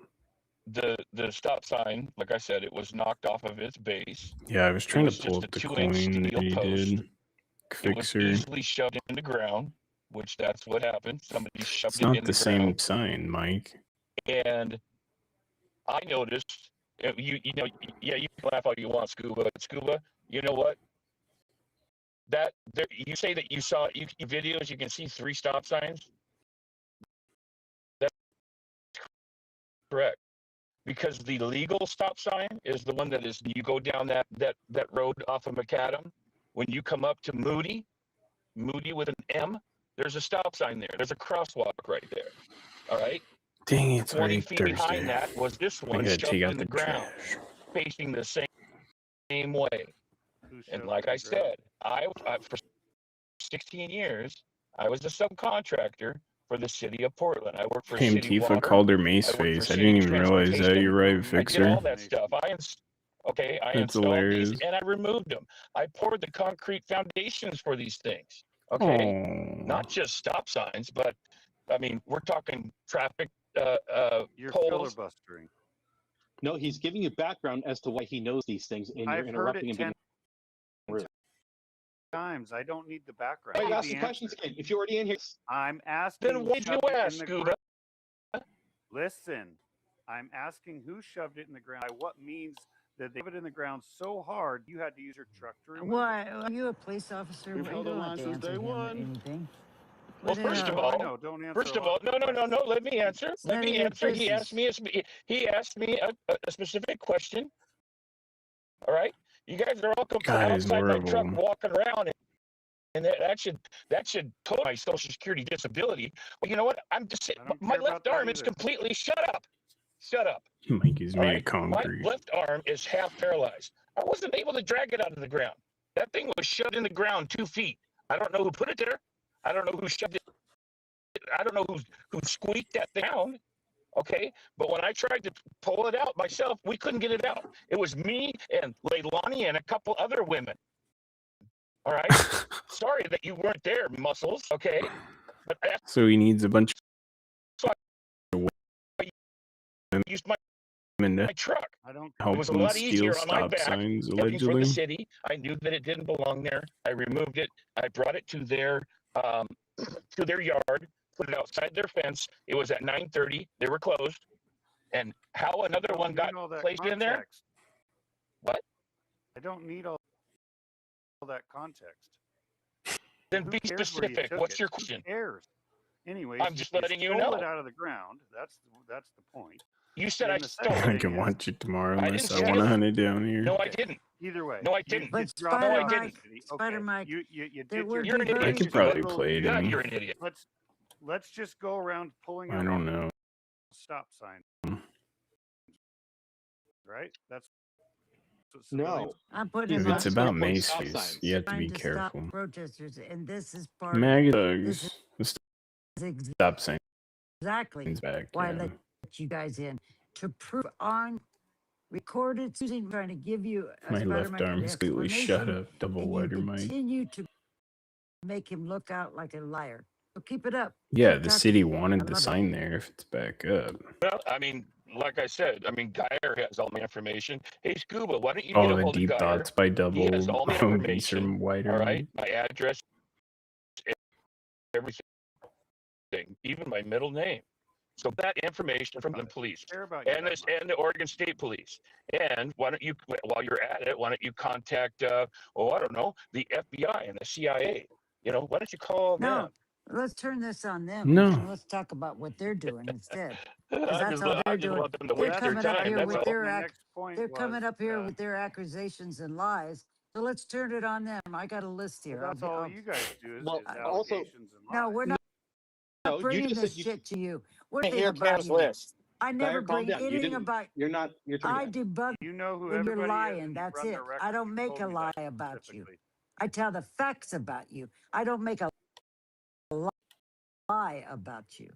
The stop sign, like I said, it was knocked off of its base. Yeah, I was It trying was to pull just up a the 2-inch coin that steel he post. did. It was Fixer. easily shoved in the ground, which that's what happened. Somebody shoved It's it not in the the same ground. sign, Mike. And I noticed, you know, yeah, you can laugh all you want, Scuba. But Scuba, you know what? That there, you say that you saw videos, you can see 3 stop signs. That's correct. Because the legal stop sign is the one that is you go down that road off of Macadam. When you come up to Moody with an M, there's a stop sign there. There's a crosswalk right there. All right. Dang, it's 20 already feet Thursday. behind that was this I one gotta shoved take out in the the ground, trash. facing the same way. And like I said, I for 16 years I was a subcontractor for the city of Portland. I worked for Hey, City Tifa Water. called her I Mace worked for Face. I City didn't even realize that. Transportation. You're right, I Fixer. did all that stuff. I That's installed hilarious. these and I removed them. I poured the concrete foundations for these things. Okay, Oh. not just stop signs, but I mean we're talking traffic You're poles. filibustering. No, he's giving you background as to why he knows these things, and you're I've heard interrupting it and 10 being rude. times. I don't need the background. Why I you need asking the questions answer. again? If you're already in here, I'm asking. Then who why'd you shoved it in ask, the Scuba? Listen, I'm asking who shoved it in the ground. What means that they put it in the ground so hard you had to use your truck to remove it? Why? Are you a police officer? We've You held the don't line have to since answer day him or one. anything. Well, What, first of Well, I all, know. Don't answer. First a of all, lot of no. Let me answer. It's Let none me of your answer. He asked me. He asked me a specific question. All right. You guys are all God, it's outside my truck horrible. walking around, and that should total my Social Security disability. Well, you know what? I'm just saying, I don't my care about left that arm is either. completely shut up. Shut up. Mike is All made right. of concrete. My left arm is half paralyzed. I wasn't able to drag it out of the ground. That thing was shoved in the ground 2 feet. I don't know who put it there. I don't know who shoved it. I don't know who squeaked that thing down. Okay, but when I tried to pull it out myself, we couldn't get it out. It was me and Leilani and a couple other women. All right. Sorry that you weren't there, muscles. Okay, but that's So he needs a bunch why of I used my women to truck. I don't. It help was a him lot steal easier on my stop back signs, working for allegedly. the city. I knew that it didn't belong there. I removed it. I brought it to their yard, put it outside their fence. It was at 9:30. They were closed. And how another I don't one need got all that placed in there? context. What? I don't need all that context. Then Who be cares where you specific. took What's it? your Who question? cares? Anyways, I'm just you letting you stole know. it out of the ground. That's the point. You said And I the stole second it. I thing can is, watch it tomorrow I unless didn't I want to steal it. hunt it down here. No, I didn't. either way, No, I didn't. You But dropped Spider it off the Mike, city. Spider Okay, Mike, you there did would You're be an idiot. I very could your probably little- play it God, in. you're an idiot. Let's just go around pulling I out don't know. stop sign. Right? That's what no. civilians- I'm putting If him it's on about Point Mace stop Face, signs. you have to trying be to careful. stop protesters, and this is part MAGA this thugs. The is stop signs exactly back. why I Yeah. let you guys in to prove on recorded using trying to give you a My Spider left Mike arm is completely shut explanation, up. Double and you wider mic. continue to make him look out like a liar. So keep it up. Yeah, Keep the talking. city I wanted the love it. sign there if it's back up. Well, I mean, like I said, Geyer has all my information. Hey, Scuba, why don't you get Oh, a the hold of deep Geyer? thoughts by He double has all my geese or information. wider All right, mic. my address, everything, even my middle name. So that information from the police Care about you and that this much. and the Oregon State Police. And why don't you, while you're at it, why don't you contact, I don't know, the FBI and the CIA? You know, why don't you call No, them? let's turn this on them. No. And let's talk about what they're doing instead. Because I that's just, all I they're just doing. want them to They're waste their coming up time. here That's with all. their My next point they're was, coming up here with their accusations and lies. So let's turn it on them. I got a list here. that's all you guys do is, Well, is also, allegations and No, lies. we're not no, you bringing just this said you. shit to you. We're Hey, thinking here about comes you. list. I never Dyer, calm bring down. You anything didn't. about. You're not. Your turn I yet. debug You know who when you're everybody is, lying. and you That's run it. their records. I don't You make a told me lie that about you. specifically. I tell the facts about you. I don't make a lie about you.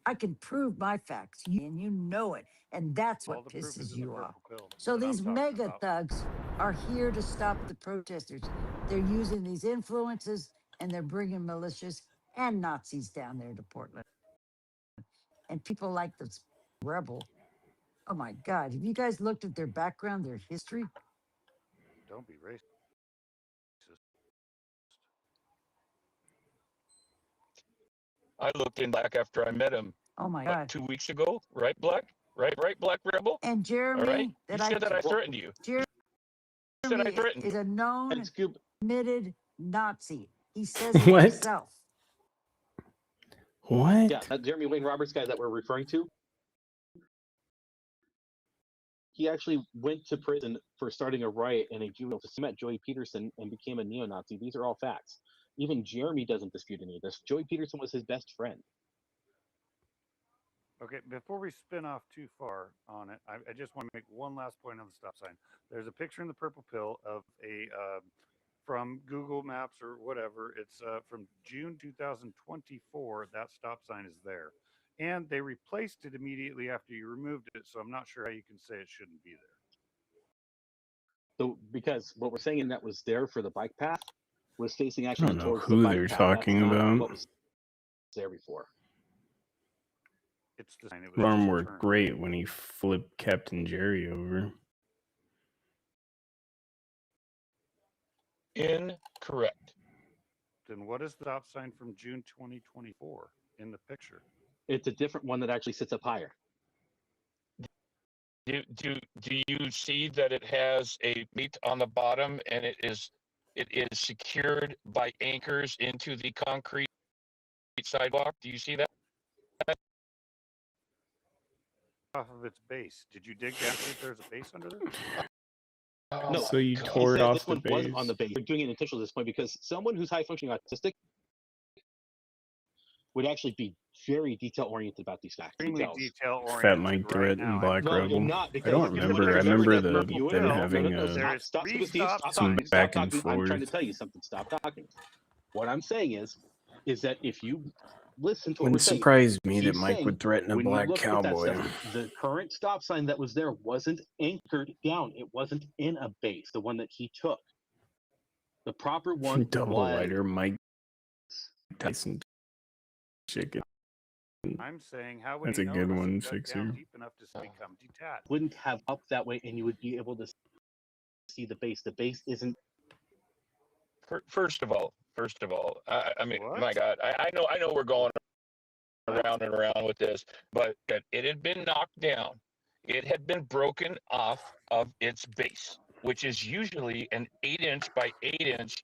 I can prove my facts, and you know it, and that's All what the proof is pisses in the you off. purple pill So that I'm these talking mega about. thugs are here to stop the protesters. They're using these influences, and they're bringing militias and Nazis down there to Portland. And people like this rebel. Oh my God! Have you guys looked at their background, their history? Don't be racist. I looked in Black after I met him. Oh my What, God! 2 weeks ago, right, Black? Right, Black Rebel. And All Jeremy, right. You that said that I Well, threatened you. Jeremy You said I threatened is you. a known and Scoop. admitted Nazi. He says it What? himself. What? Yeah, that Jeremy Wayne Roberts guy that we're referring to. He actually went to prison for starting a riot in a juvenile facility, met Joey Peterson, and became a neo-Nazi. These are all facts. Even Jeremy doesn't dispute any of this. Joey Peterson was his best friend. Okay, before we spin off too far on it, I just want to make one last point on the stop sign. There's a picture in the purple pill of a from Google Maps or whatever. It's from June 2024. That stop sign is there, and they replaced it immediately after you removed it. So I'm not sure how you can say it shouldn't be there. So, because what we're saying that was there for the bike path was facing I actually don't know towards the who bike they're path. talking That's not about. what was there before. It's the sign. It was Alarm just worked turned. great when he flipped Captain Jerry over. Incorrect. Then what is the stop sign from June 2024 in the picture? It's a different one that actually sits up higher. Do you see that it has a meat on the bottom and it is secured by anchors into the concrete sidewalk? Do you see that? Off of its base. Did you dig down to see if there's a base under there? No, So you he tore it said off this the one was base. on the base. We're doing it intentionally at this point because someone who's high functioning autistic would actually be very detail oriented about these facts. Extremely details. detail Fat oriented Mike right Threat now. and Black No, you're Rebel. not, I because don't if you remember. I remember remember that the you will. them No, having no, There a is stop, three Steve, stop stop some talking. back Stop and talking. I'm trying to forth. tell you something. Stop talking. What I'm saying is that if you listen to what we're Wouldn't saying, surprise me that he's Mike saying would threaten a when you black look at that cowboy. stuff, the current stop sign that was there wasn't anchored down. It wasn't in a base, the one that he took. The proper one Double was. lighter Mike Tyson chicken. I'm saying, how would That's he a know good unless he one, dug Fixer. down deep enough to become detached? Wouldn't have up that way, and you would be able to see the base. The base isn't. First of all, I mean, What? my God, I know we're going around and around with this, but it had been knocked down. It had been broken off of its base, which is usually an 8-inch by 8-inch,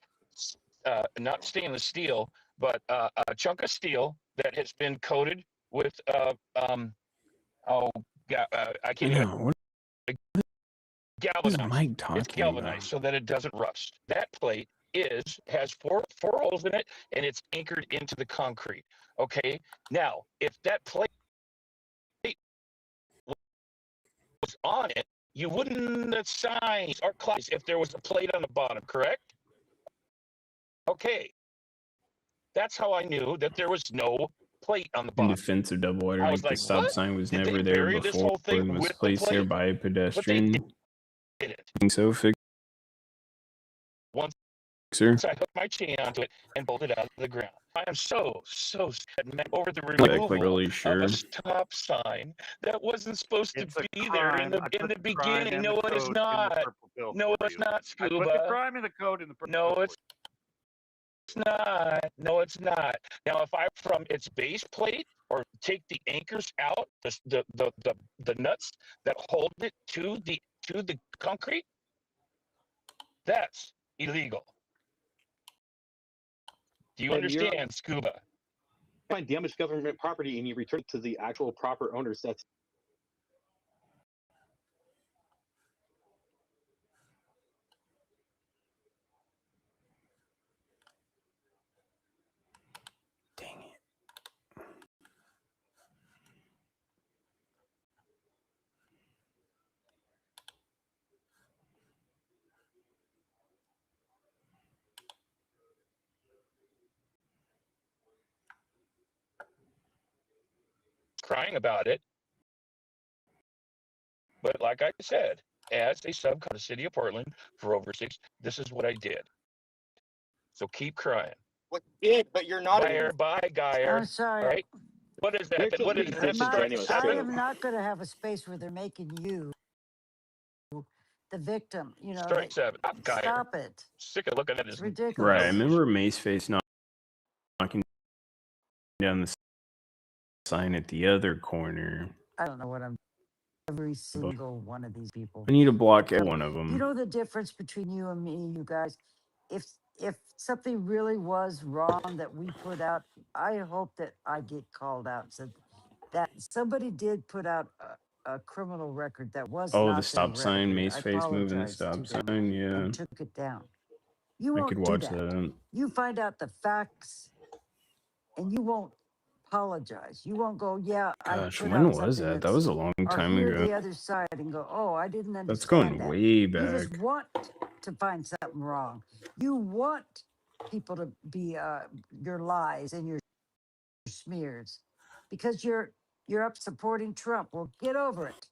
not stainless steel, but a chunk of steel that has been coated with I can't even. No, what is Galvanized. Mike It's talking galvanized about? so that it doesn't rust. That plate has four holes in it, and it's anchored into the concrete. Okay. Now, if that plate was on it, you wouldn't have signs or clocks if there was a plate on the bottom. Correct? Okay. That's how I knew that there was no plate on the In bottom. defense of Double Lighter, I Mike, was the like, stop what? sign was Did they never there bury this before whole thing and was with the placed there plate? by a But they pedestrian. did it. Think so, Once Fixer? I hooked my chain onto it and bolted out of the ground. I am so sad man, over the Like removal really of sure. a stop sign that wasn't supposed to It's a be there in crime. I the put the crime beginning. and No, the it is code in the not. purple pill No, for it's you. not, I put the Scuba. crime and the code in the purple No, pill it's not. No, it's not. Now, if I from its base plate or take the anchors out, the nuts that hold it to the concrete, that's illegal. Do you And you're- understand, Scuba? Find damaged government property and you return it to the actual proper owners. That's crying about it. But like I said, as a subcon of the city of Portland for over 6, this is what I did. So keep crying. What you did, but you're not. Bye, Geyer. I'm sorry. All right. What is that? What is this? I am not going to have a space where they're making you the victim. You know, Strike 7. Geyer. Stop it. Sick of looking at this. Ridiculous. Right. I remember Maceface knocking down the sign at the other corner. I don't know what I'm. Every single one of these people. I need to block every one of them. You know the difference between you and me, you guys. If something really was wrong that we put out, I hope that I get called out. So that somebody did put out a criminal record that was. Oh, not the stop their sign, record. Maceface moving the apologize stop to them sign. Yeah, and took it down. You I won't could do watch that. that. You find out the facts, and you won't apologize. You won't go, yeah. Gosh, I put when out was something that? That was a long or time hear ago. the other side and go, oh, I didn't understand. That's going that. way You back. just want to find something wrong. You want people to be your lies and your smears because you're up supporting Trump. Well, get over it.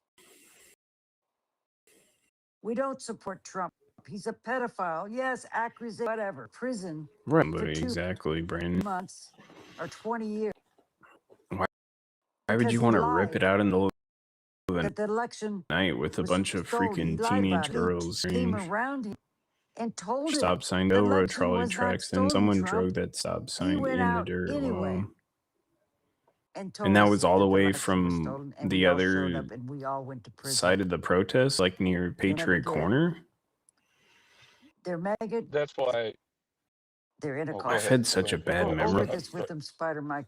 We don't support Trump. He's a pedophile. Yes, accusation, whatever. Prison. Right, for but 2 exactly, Brandon. months or 20 years. Why would Because you he want to lied. rip it out in the middle of That the election the night with a was bunch of stolen. He freaking lied teenage about it. He girls? came Strange. around him and told him Stop sign, the no road election trolley was not tracks. Then stolen, someone Trump. drove that stop He sign went in the out dirt. anyway Wow. and told And that us was all the that way election was from stolen, and the we all showed other up and we all went to prison. side of the protest, like near Patriot did. Corner. They're maggot. That's why. They're in a Oh, car. I've had such a bad Go over memory. this with them, Spider Mike.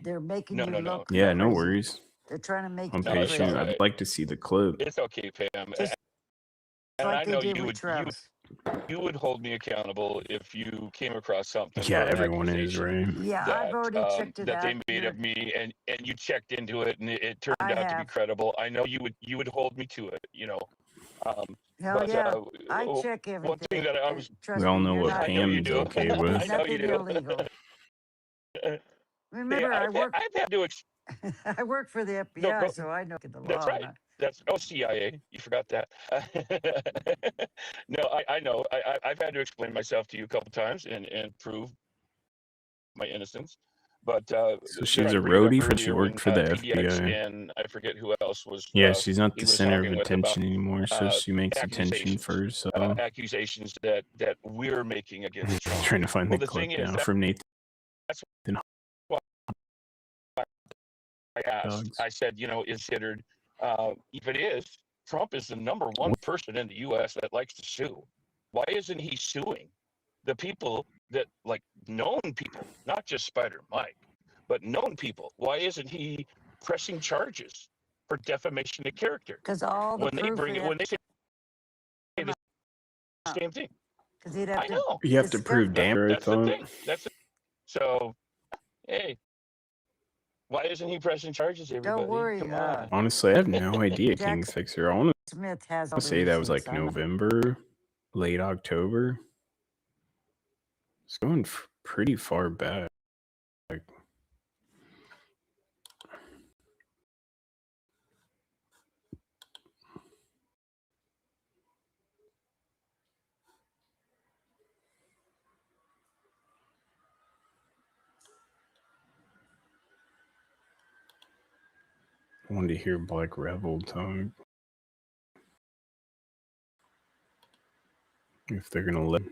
They're making No, you no, no. look Yeah, no crazy. worries. They're trying to make I'm you No, it's patient. crazy. all right. I'd like to see the clip. It's okay, Pam. Just And like I they know did you with would Travis. you would hold me accountable if you came across something Yeah, or an everyone is, accusation right? Yeah, I've already checked it that they out. made of me, and you checked into it, and it turned I out to be have. credible. I know you would hold me to it, you know. Hell But yeah. I oh, check one everything. thing that I was Trust We all me, know you're what not I know you Pam's do. okay doing with. I know you nothing do. illegal. See, Remember, I work. I've had to. I work for the No, FBI, go. so I know the law. That's right. That's CIA. You forgot that. No, I know. I've had to explain myself to you a couple times and prove my innocence. But So you she's know, a I bring it up roadie, but she earlier worked when for the PDX FBI. and I forget who else was. Yeah, she's not he the was center of talking with about attention anymore, so she makes attention accusations, first. So accusations that we're making against Trump. trying to find Well, the the clip thing is now that from Nathan. that's what I asked. Dogs. I said, you know, is considered. If it is, Trump is the number one person in the U.S. that likes to sue. Why isn't he suing the people that, like, known people, not just Spider Mike, but known people? Why isn't he pressing charges for defamation of character? Because all the When they proof bring he it, had when they say the same thing. because he'd have I to. know. You have to prove damage, I That's the thought. thing. That's it. So, hey, why isn't he pressing charges, everybody? Don't worry. Come on. Honestly, I have no idea, Jack Kingfixer. I want Smith has all to the say that was receipts. like I know. November, late October. It's going pretty far back. Like, I wanted to hear Black Rebel talk. If they're gonna let.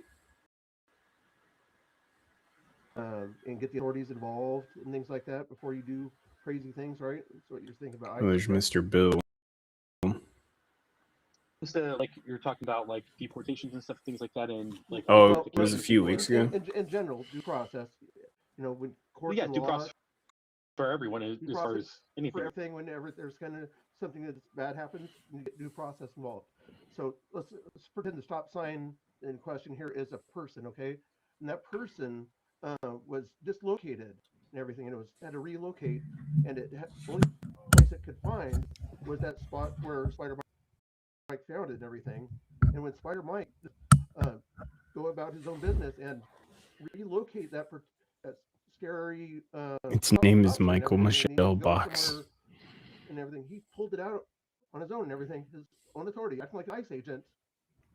and get the authorities involved and things like that before you do crazy things, right? That's what you're thinking about. Oh, there's Mr. Bill. Like you're talking about like deportations and stuff, things like that, and like Oh, it was a few weeks ago. In general, due process. You know, when courts yeah, and due law, process for everyone as due far process as anything. for everything. Whenever there's kind of something that's bad happens, you get due process involved. So let's pretend the stop sign in question here is a person, okay? And that person was dislocated and everything, and it had to relocate, and the only place it could find was that spot where Spider Mike found it and everything. And when Spider Mike go about his own business and relocate that scary Its name is stop sign and Michael everything, and he Michelle goes Box. somewhere and everything, he pulled it out on his own and everything, his own authority, acting like an ICE agent.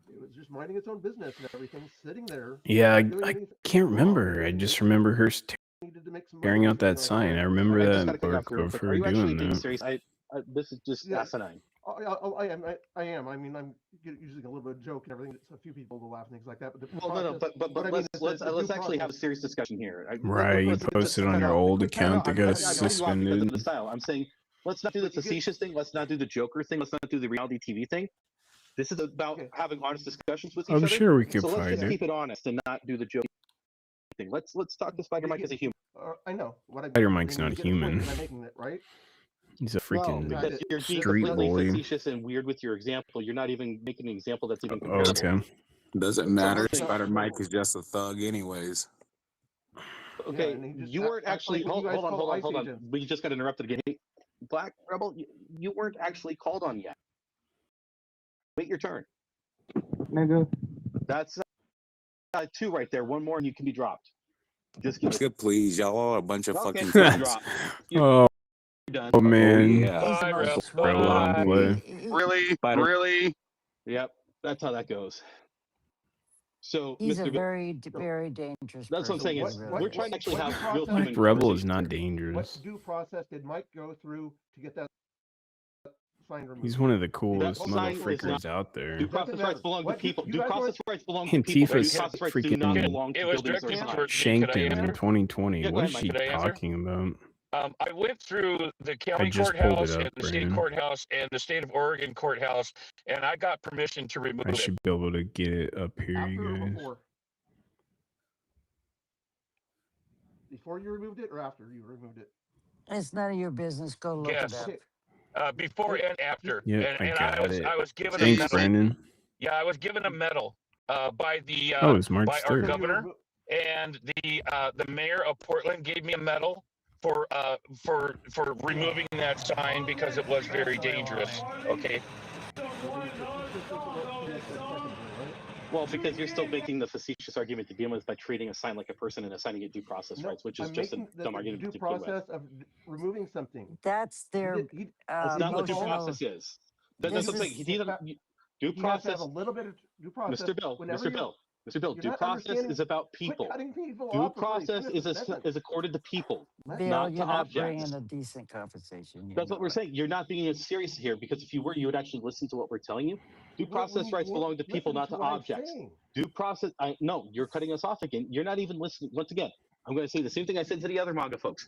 It was just minding its own business and everything, sitting there. Yeah, doing I anything can't wrong, remember. I and just remember her needed to make some tearing money or out that something like sign. that. I remember I just that gotta cut you off of real quick. Are her you actually doing being that. serious? This is just Yeah. asinine. I am. I mean, I'm using a little bit of joke and everything. It's a few people will laugh and things like that. But the Well, no, process, but what I mean let's is that the let's due actually have a process. serious discussion here. Right, you Let's just posted on cut your off. old I account that know, got I cut you off because of suspended. the style. I'm saying let's not do the But you get, facetious thing. Let's not do the Joker thing. Let's not do the reality TV thing. This is about okay. having honest discussions with each I'm other. sure we could So let's find just it. keep it honest and not do the joke thing. Let's talk to Spider Mike as a human. I know what I Spider mean. Mike's not You get the point human. that I'm making it, right? He's a No, freaking because you're being street completely bully. facetious and weird with your example. You're not even making an example that's even Oh, comparable. okay. Doesn't So matter. I'm saying, Spider Mike is just a thug, anyways. okay, and he just you weren't acts actually like what you guys call ICE hold on. agents. We just got interrupted again. Hey, Black Rebel, you weren't actually called on yet. Wait your turn. Nigga. That's two right there. One more and you can be dropped. Just kidding. Nigga, please. Y'all are a bunch of Okay, fucking you're thugs. dropped. Oh, Done. oh man. yeah. Bye, Rebel. Rebel on play. Really? Spider- Really? Yep, that's how that goes. So, He's a Mr. very dangerous That's what I'm saying. person. Is Really we're trying to actually what have real process- human Rebel conversations is not here. What dangerous. due process did Mike go through to get that sign removed? He's one of the That coolest sign is motherfuckers not. out there. Due process rights belong to What? people. You Due guys process weren't- rights belong to people. Due Antifa's process rights do not freaking belong to It was buildings or directed signs. towards me. shanked Could I him in answer? 2020. Yeah, go What ahead, is Mike. she Could I answer? talking about? I went through the county just pulled it courthouse up, and the state Brandon. courthouse and the state of Oregon courthouse, and I got permission to remove I it. should be able to get it up here, After you or guys. before? Before you removed it or after you removed it? It's none of your business. Go look Yes. it up. Okay. Before and after. Yep, and I got it. I was given a Thanks, medal. Brandon. Yeah, I was given a medal by the Oh, it's March by our 3rd. governor, and the mayor of Portland gave me a medal for removing that sign because it was very dangerous. Okay. Well, because you're still making the facetious argument to begin with by treating a sign like a person and assigning it due process No, rights, which is I'm just a making dumb the argument due to begin with. process of removing something. That's their That's not what due emotional. process is. That's This what I'm saying. is- Due You have to have process, a little bit of due process. Mr. Bill, whenever Mr. you're- Bill, Mr. Bill. you're Due not process understanding- is about quit people. cutting people Due off before you process finish is a sentence. is accorded to people, Bill, not to you're not objects. bringing a decent conversation. You That's know what we're it. saying. You're not being serious here because if you were, you would actually listen to what we're telling you. Due process rights belong to people, not to objects. Due process. No, you're cutting us off again. You're not even listening. Once again, I'm going to say the same thing I said to the other manga folks.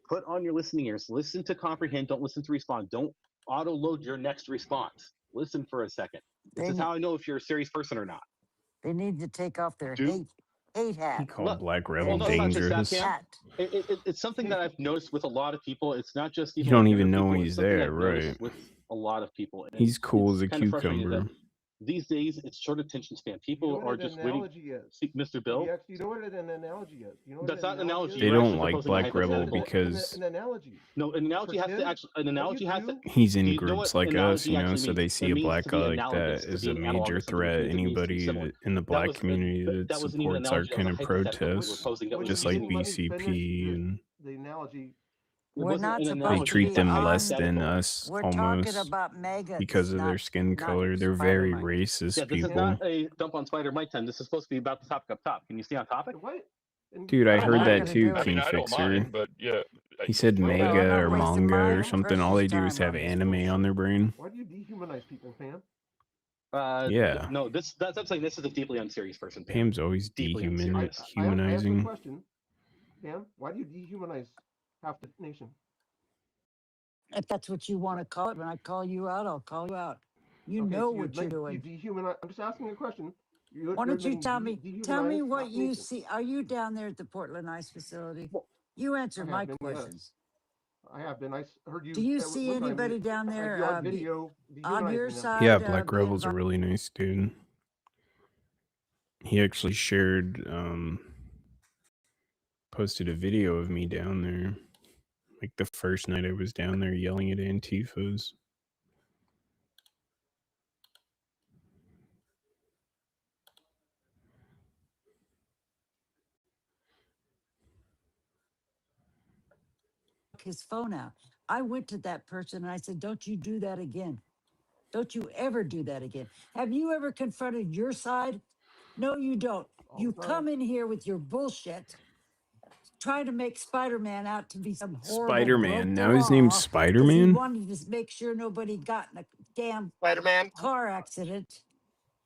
Put on your listening ears. Listen to comprehend. Don't listen to respond. Don't auto load your next response. Listen for a second. This is how I know if you're a serious person or not. They need to take off their Dude. hate hat. He called Black Rebel Well, no, it's not just that, dangerous. Cam. It's something that I've noticed with a lot of people. It's not just even You don't with even younger know people, he's it's something there, I've noticed right? With a lot of people. And He's cool it's as a kind of frustrating cucumber. that these days, it's short attention span. People You know are what just an waiting. analogy is? See, Mr. Bill, You know what an analogy is? You know what that's not an analogy. is? They You're don't actually like proposing a Black Rebel hypothetical. because An analogy. No, an analogy has to Pretend actually. An analogy what has you to. do. he's in Do you know groups what like us, analogy you know, actually so they means? see It a means black to guy be like analogous, that to as be a an major analogous, something threat. means it means to be Anybody similar. in the That black was community that that wasn't even an supports our analogy. That kind was of a hypothetical we were protests, posing that was just When like you let me BCP, finish and the analogy. It We're wasn't not an supposed they to analogy. treat be It was a them on. less than hypothetical. us We're talking almost about maggots, because of their not skin not color. They're very Spider-Man. racist Yeah, this is people. not a dump on Spider Mike time. This is supposed to be about the topic up top. Can you stay on topic? What? Dude, I I'm heard not that gonna too, do it. I mean, King I don't Fixer. mind, but yeah. He said Well, mega I'm not or wasting manga my or something. All they precious do is time have on this anime bullshit. on their brain. Why do you dehumanize people, Pam? Yeah. No, that's I'm saying this is a deeply unserious person. Pam. Pam's always Deeply dehuman, unserious. I have a humanizing. question. Pam? Why do you dehumanize half the nation? If that's what you want to call it, when I call you out, I'll call you out. You know what you're You doing. dehumanize. I'm just asking a question. Why don't you tell me? Tell me dehumanize what half the you nation. see. Are you down there at the Portland ICE facility? You answer I my have been, yes. questions. I have been. Heard you. Do you at see one time, anybody down there you're on video on your dehumanizing them. side? Yeah, Black being Rebel's a really nice dude. He actually shared, posted a video of me down there. Like the first night I was down there yelling at Antifas. his phone out. I went to that person and I said, don't you do that again. Don't you ever do that again. Have you ever confronted your side? No, you don't. You come in here with your bullshit, trying to make Spider-Man out to be some horrible Spider-Man. broke Now the his name's law 'cause he Spider-Man? wanted to make sure nobody got in a damn Spider-Man car accident.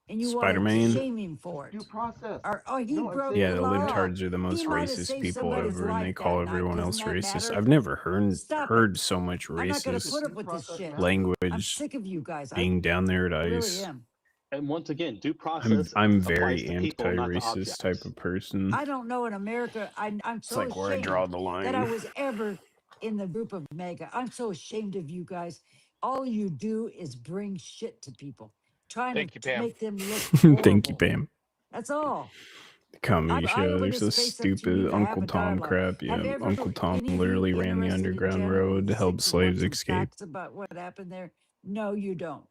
And you want to Spider-Man? shame him for it. Due process. Or he broke Yeah, the the law. libtards are the most He might have racist saved people somebody's ever, and they life call that night. everyone Doesn't else that racist. matter? I've never Stop heard it. so much I'm not going to racist put up with this shit. I'm language sick of you guys. being down there at I really ICE. am. And once again, due process I'm applies very to people, not to anti-racist objects. type of person. I don't know in America. I'm so like where I ashamed draw the that I line. was ever in the group of MAGA. I'm so ashamed of you guys. All you do is bring shit to people, trying Thank you, to Pam. make them look horrible. Thank you, Pam. That's all. The comedy I show. open There's this this space up to you stupid to have Uncle a Tom dialogue. crap. Have Yeah, ever Uncle Tom any of you literally ran the interested in Underground genuinely Road to help sick to want slaves some escape. facts about what happened there? No, you don't.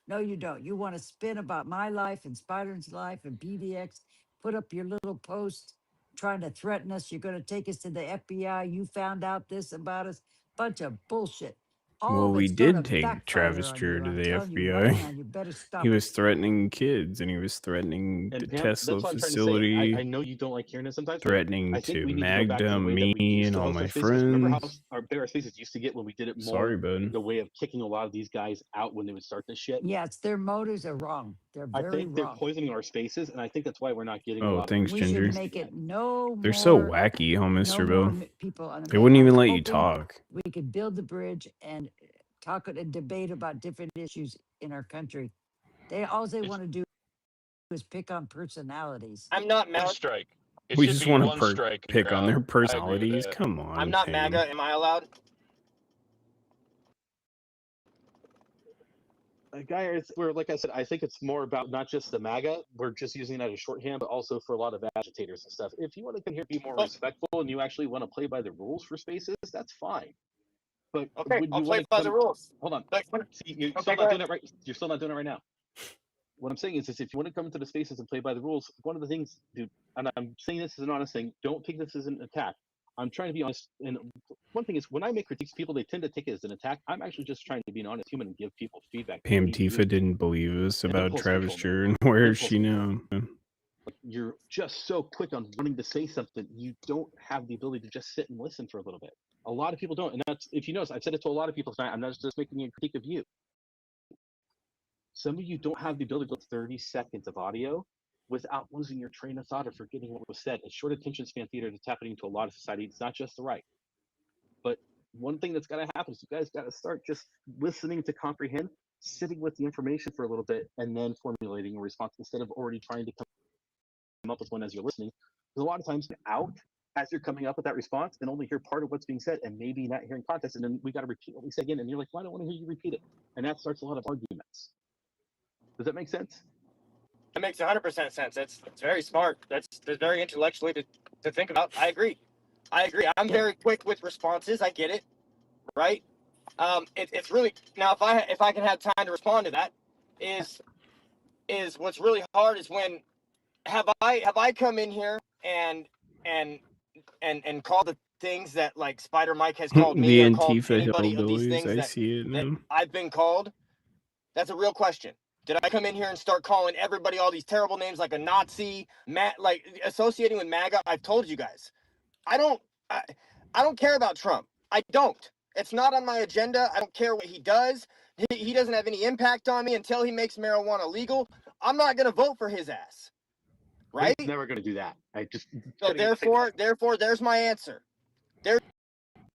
No, you don't. You want to spin about my life and Spider's life and BDX, put up your little post trying to threaten us. You're going to take us to the FBI. You found out this about us. Bunch of bullshit. All Well, of we it's going did to take backfire Travis on Drew you. to I'm the telling you right now, FBI. you better stop He it. was threatening kids, and he was threatening And the Pam, Tesla that's what I'm trying to say. facility, I know you don't like hearing it sometimes, but threatening I think to we need to go back to the Magdam way that we me used and to all host our my spaces. Remember how friends. our bigger spaces used to get when we did it Sorry, more bud. the way of kicking a lot of these guys out when they would start this shit? Yes, their motives are wrong. They're I very think they're wrong. poisoning our spaces, and I think that's why we're not getting a Oh, lot of thanks, We Ginger. should make it no They're so more, wacky, huh, no Mr. more Bill? people on the They main. wouldn't I'm even let you hoping talk. we could build the bridge and talk and debate about different issues in our country. All they want to do is pick on personalities. I'm not One MAGA. strike. It We should just be want one to strike and pick you're on out. their I agree with personalities. that. Come on, I'm not Pam. MAGA. Am I allowed? Guys, we're like I said, I think it's more about not just the MAGA. We're just using that as shorthand, but also for a lot of agitators and stuff. If you want to come here and be more respectful and you actually want to play by the rules for spaces, that's fine. But Okay, would I'll you play want to by come? the rules. Hold on. Like, See, you're okay, still go not doing ahead. it right. You're still not doing it right now. What I'm saying is if you want to come into the spaces and play by the rules, one of the things, dude, and I'm saying this as an honest thing, don't take this as an attack. I'm trying to be honest. And one thing is, when I make critiques, people, they tend to take it as an attack. I'm actually just trying to be an honest human and give people feedback. Pam You do. Tifa didn't believe us And about impulse Travis control, Drew, man. and where is Impulse she control. now? Like, you're just so quick on wanting to say something. You don't have the ability to just sit and listen for a little bit. A lot of people don't. And that's, if you notice, I've said it to a lot of people tonight. I'm not just making a critique of you. Some of you don't have the ability to go 30 seconds of audio without losing your train of thought or forgetting what was said. It's short attention span theater that's happening to a lot of society. It's not just the right. But one thing that's got to happen is you guys got to start just listening to comprehend, sitting with the information for a little bit, and then formulating a response instead of already trying to come up with one as you're listening. Because a lot of times you're out as you're coming up with that response and only hear part of what's being said and maybe not hearing context. And then we got to repeat what we say again. And you're like, well, I don't want to hear you repeat it. And that starts a lot of arguments. Does that make sense? That makes 100% sense. It's very smart. That's very intellectually to think about. I agree. I'm very quick with responses. I get it. Right. It's really, now if I can have time to respond to that, is what's really hard is when have I come in here and called the things that like Spider Mike has called The me or called Antifa anybody of these hillbillies, things I that, see it that now. I've been called? That's a real question. Did I come in here and start calling everybody all these terrible names like a Nazi, like associating with MAGA? I've told you guys, I don't care about Trump. I don't. It's not on my agenda. I don't care what he does. He doesn't have any impact on me until he makes marijuana legal. I'm not going to vote for his ass. right? He's never going to do that. I just So therefore, there's my answer. There's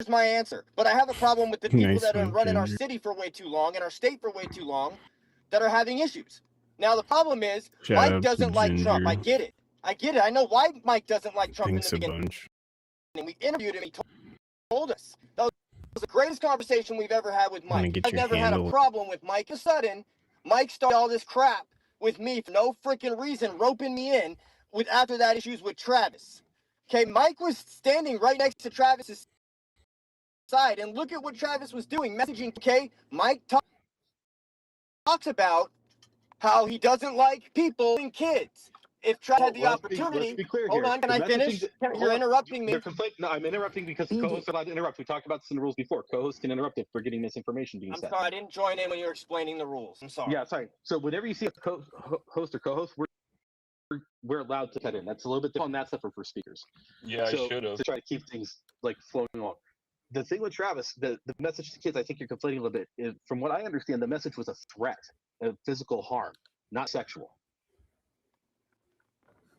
my answer. But I have a problem with the people Nice that are one, running our Ginger. city for way too long and our state for way too long that are having issues. Now the problem is Shout Mike out to doesn't like Trump. I Ginger. get it. I know why Mike doesn't like Trump Thanks in a the beginning. bunch. We interviewed him. He told us that was the greatest conversation we've ever had with Wanna Mike. get I've your never had a handle- problem with Mike. All of a sudden, Mike started all this crap with me for no freaking reason, roping me in with after that issues with Travis. Okay, Mike was standing right next to Travis's side, and look at what Travis was doing, messaging. Okay, Mike talks about how he doesn't like people and kids. If Travis had the opportunity, let's be clear hold here. on, can The I finish? messaging- You're hold on. interrupting me. They're no, I'm interrupting because the co-hosts are allowed to interrupt. We talked about this in the rules before. Co-hosts can interrupt if we're getting misinformation being I'm said. sorry, I didn't join in when you were explaining the rules. I'm sorry. Yeah, sorry. So whenever you see a host or co-host, we're allowed to cut in. That's a little bit different on that stuff for speakers. Yeah, so, I should have. to try to keep things like flowing along. The thing with Travis, the message to kids, I think you're conflating a little bit. Is, from what I understand, the message was a threat of physical harm, not sexual.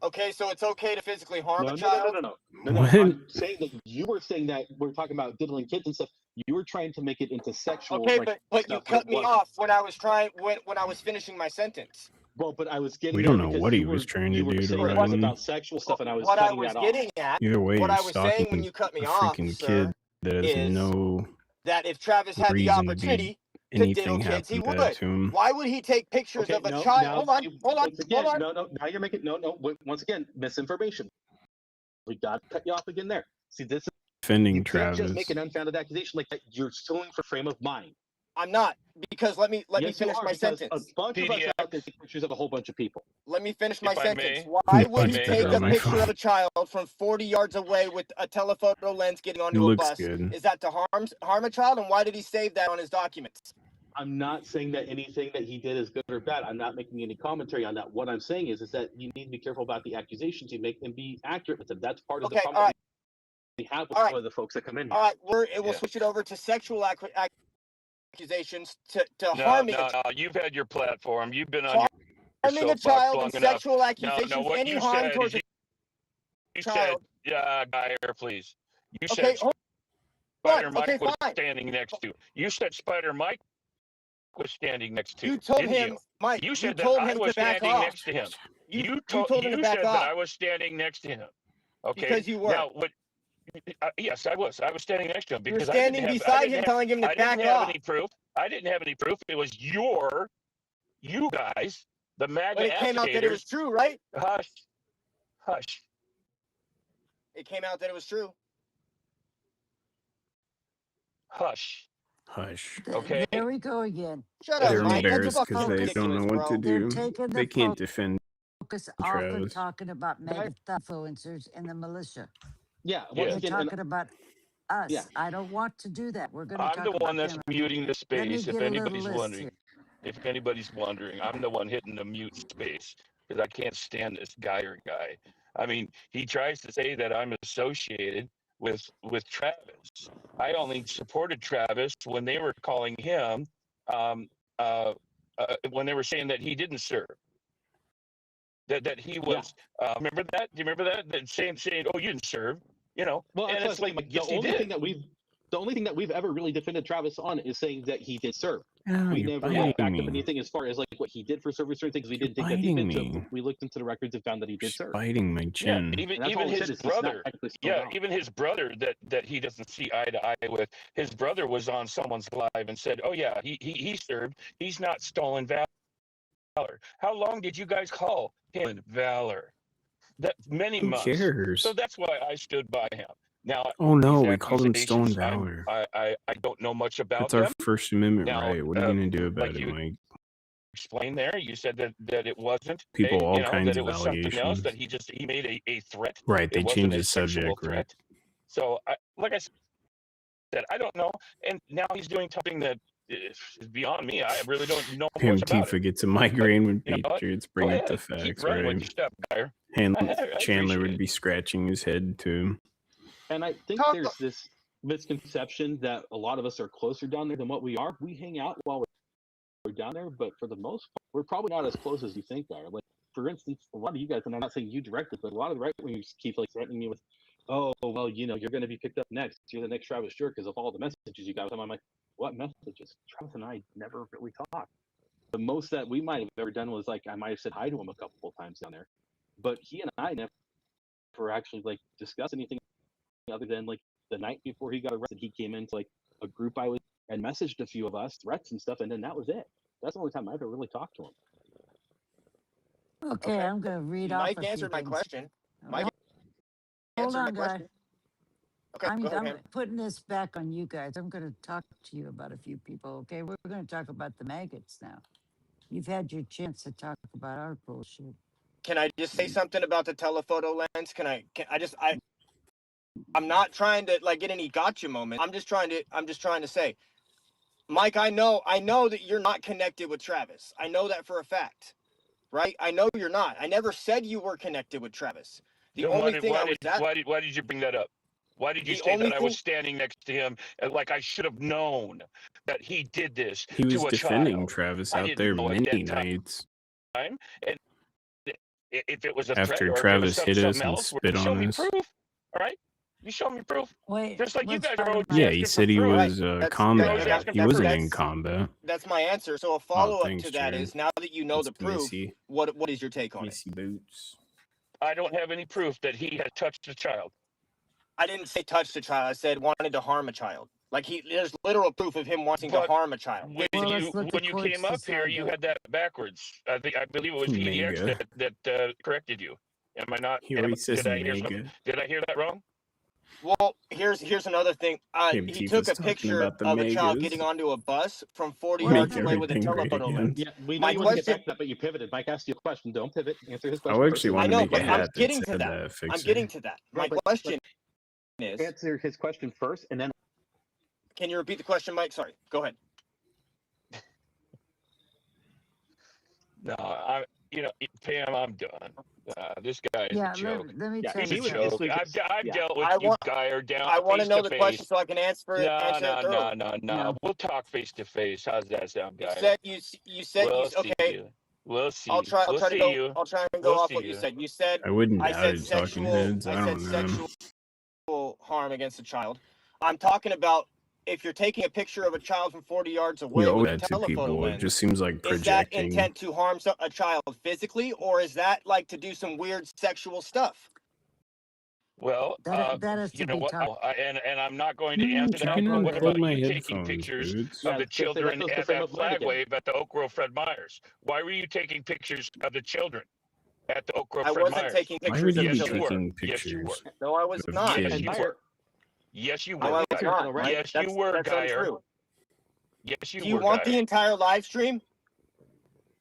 Okay, so it's okay to physically harm No, a child? No. What? I'm saying that you were saying that we're talking about diddling kids and stuff. You were trying to make it into sexual. Okay, like, but you stuff, cut it me wasn't. off when I was when I was finishing my sentence. Well, but I was getting. We don't there know because what he you was were- trying to you were do to saying it was Ryan. about sexual stuff, and I was What I cutting was that getting off. at, Either way, what you're I was saying when stalking you cut a me off, freaking sir, kid that has is no that if Travis had the reason to be opportunity to diddle anything kids, he happen to that would. to him. Why would he take pictures Okay, of a no, child? now Hold on, once again, hold on. No, now you're making once again misinformation. We got to cut you off again there. See, this is Defending you can't Travis. just make an unfounded accusation like that. You're suing for frame of mind. I'm not, because let me Yes, you finish are, my because sentence. A bunch of us out there take pictures of a whole bunch of people. Let me finish my If I sentence. may. Why Yeah, would he I take know, a my picture fault. of a child from 40 yards away with a telephoto lens getting It onto a looks bus? good. Is that to harm a child? And why did he save that on his documents? I'm not saying that anything that he did is good or bad. I'm not making any commentary on that. What I'm saying is that you need to be careful about the accusations you make and be accurate with them. That's part of the Okay, problem all right. we have with All right. some of the folks that come in here. All right, we'll Yeah. switch it over to sexual accusations to No, harming no, you've had your platform. You've been on your harming a soapbox child long and enough. sexual No, accusations. what Any you harm said towards is a you said, child. Guyer, please. You Okay, said hold Spider on. Mike Okay, was fine. standing next to. You said Spider Mike was standing next to. You told didn't him, you? Mike. You said told that I him was to back standing off. next to him. You told him to back said off. that I was standing next to him. Okay. Because you were. Now, what? Yes, I was. I was standing next to him You were because standing beside him, telling him to I back didn't have off. any proof. I didn't have any proof. It was you guys, the MAGA But it came out that it was agitators. true, right? Hush, hush. It came out that it was true. Hush. Hush. Okay. There we go again. Shut up, They're Mike. That's embarrassed fucking because they don't know ridiculous, what bro. to They're do. taking the They can't defend focus off of Travis. talking about mega influencers and the militia. Yeah, Yeah. They're talking about us. Yeah. I don't want to do that. We're going to I'm talk the about one that's them. muting the Let me space. If get a little anybody's list wondering, here. if anybody's wondering, I'm the one hitting the mute space because I can't stand this Geyer guy. I mean, he tries to say that I'm associated with Travis. I only supported Travis when they were calling him, when they were saying that he didn't serve. That he was. Remember that? Do you remember that? That saying, oh, you didn't serve. You know. Well, and that's it's what like, I'm saying, yes, the he only did. thing that we've ever really defended Travis on is saying that he did serve. Oh, We you're never biting backed me. up anything as far as like what he did for certain things. We didn't think that biting deep into. me. We looked into the records and found that he did serve. Biting my Yeah, chin. even And that's all we said his is he's not brother. technically still Yeah, down. even his brother that he doesn't see eye to eye with. His brother was on someone's live and said, "Oh yeah, he served. He's not stolen valor." How long did you guys call him valor? That many Who months. cares? So that's why I stood by him. Now, Oh no, these we called him stolen accusations, valor. I don't know much about That's our them. First Amendment Now, right. What are you gonna do about like it, you Mike? explained there, you said that it wasn't People, all kinds that it of was something else, allegations. that he made a threat. Right, It they wasn't changed a the sexual subject, right? threat. So, like I said, I don't know, and now he's doing something that is beyond me. I really don't know Him, much about it. Tifa gets a migraine when You know what? Patriots Go bring up the ahead, keep facts, running with right? your stuff, Geyer. I Chandler appreciate would it. be scratching his head too. And I think there's this misconception that a lot of us are closer down there than what we are. We hang out while we're down there, but for the most part, we're probably not as close as you think are. Like for instance, a lot of you guys, and I'm not saying you directly, but a lot of the right wingers keep like threatening me with, oh, well, you know, you're going to be picked up next. You're the next Travis Stewart because of all the messages you got. And I'm like, what messages? Travis and I never really talked. The most that we might have ever done was like, I might have said hi to him a couple of times down there, but he and I never actually like discussed anything other than like the night before he got arrested, he came into like a group I was and messaged a few of us, threats and stuff, and then that was it. That's the only time I ever really talked to him. Okay, I'm going to read off Mike a few answered my things. question. Mike Hold answered on, my guy. question. Okay, I'm go ahead, I'm Pam. putting this back on you guys. I'm going to talk to you about a few people, okay? We're going to talk about the maggots now. You've had your chance to talk about our bullshit. Can I just say something about the telephoto lens? I'm not trying to like get any gotcha moment. I'm just trying to say, Mike, I know that you're not connected with Travis. I know that for a fact. Right? I know you're not. I never said you were connected with Travis. The Then only thing I was why did you bring that up? Why did you The say only that I was thing- standing next to him and like I should have known that he did this He was to a defending child? Travis I out didn't there know at many that nights. time. And if it was a threat After or if it was Travis hit us something and else, spit show on me us. proof. All right? You show me proof. Wait, Just like you let's guys find are always out. Yeah, asking he for said he proof. was combat. He wasn't in combat. That's my answer. So a follow-up thanks, to that Jared. is now that you know It's the proof, messy. what is your take on it? Messy boots. I don't have any proof that he had touched a child. I didn't say touched a child. I said wanted to harm a child. Like there's literal proof of him wanting to But harm a child. When you came up here, you had that backwards. I believe it was PDX Mega. that corrected you. Am I not? He always says did I hear mega. Did I hear that wrong? Well, here's another thing. Hey, He Tifa's took a talking picture about of the a child megas. getting onto a bus from 40 Make yards away with a everything great telephoto again. lens. Yeah, we know My you want to get question- back to that, but you pivoted. Mike asked you a question. Don't pivot. Answer his I question. actually first. want to make a but hat I'm that getting to said that. that I'm fixer. getting to that. My Right, but question is, answer his question first, and then can you repeat the question, Mike? Sorry. Go ahead. No, Pam, I'm done. This guy is Yeah, a joke. let me tell He's you a something. joke. I've dealt with I you, want- Guy, down I want to face know to the face. question so I can answer it thoroughly. No. No. We'll talk face to face. How's that sound, You guy? said We'll see okay. you. We'll see. I'll try We'll to see go. you. I'll try and go We'll off see what you you. said. You said I wouldn't I doubt said it, talking sexual. heads. I I said don't know. sexual harm against a child. I'm talking about if you're taking a picture of a child from 40 yards away You owe with a that to telephoto people. It lens. just seems like Is that projecting. intent to harm a child physically, or is that like to do some weird sexual stuff? Well, That is you to know be what? talked. And I'm not going to answer You that. can But what unplug about my you taking headphones, pictures dudes. Yeah, of the I was gonna say, that children goes the at frame that of mind flag again. wave at the Oak Grove Fred Meyers? Why were you taking pictures of the children at the Oak Grove I Fred wasn't Meyers? taking Why pictures would of you the be Yes, you were. taking Yes, you were. pictures No, I was of not. Yes, kids? you were. Yes, you No, I were, was Geyer. not, Mike. Yes, you were, That's Geyer. untrue. Yes, you Do you were, want Geyer. the entire live stream?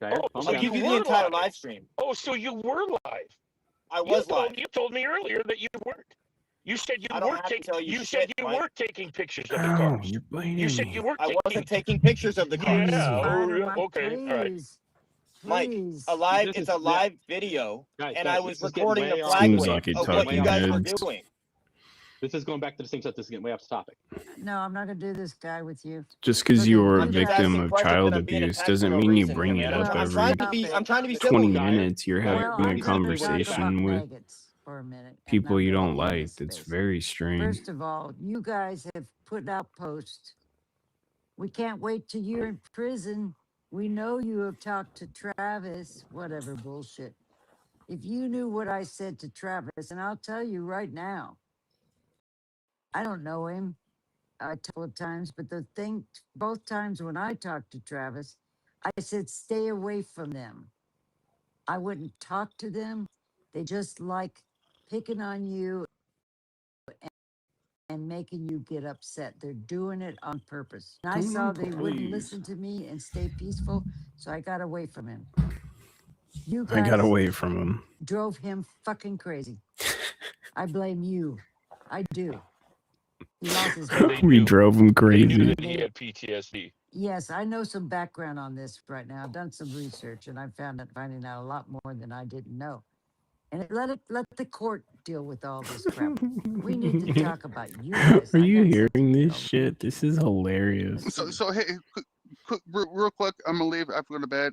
Geyer, Oh, calm so I'll down. give you the were entire live. live stream. Oh, so you were live. I was live. You told me earlier that you weren't. You said you I don't weren't have to taking. tell you You said shit, you Mike. weren't taking pictures of the Ow, cars. you're biting You said me. you weren't I taking. wasn't taking pictures of the cars. Yeah. Spider Oh, Mike, okay. All right. please. Mike, Please. it's a live video, Guys, and guys, I was this is getting recording the way off flag Seems wave like it, of what you talking guys were heads. doing. This is going back to the same stuff. This is getting way off topic. No, I'm not going to do this guy with you. Just because Okay, you were a I'm just victim asking of questions child and I'm being abuse attacked doesn't for no mean you reason bring here, it man. up I'm every trying to be civil. 20 Geyer. minutes. You're Geyer, Well, having I'm a going to talk conversation about with maggots for a minute. and people I'm you gonna don't end like. this That's space. very strange. First of all, you guys have put out posts. We can't wait till you're in prison. We know you have talked to Travis, whatever bullshit. If you knew what I said to Travis, and I'll tell you right now, I don't know him a couple of times, but the thing, both times when I talked to Travis, I said, stay away from them. I wouldn't talk to them. They just like picking on you and making you get upset. They're doing it on purpose. And I saw they wouldn't Please. listen to me and stay peaceful, so I got away from him. You I got guys away from him. drove him fucking crazy. I blame you. I do. He lost his mind. We drove him They knew crazy. that he had PTSD. Yes, I know some background on this right now. I've done some research and I'm finding out a lot more than I didn't know. And let the court deal with all this crap. We need to talk about you guys. Are I you got hearing this shit? This is hilarious. So hey, real quick, I'm gonna leave. I have to go to bed.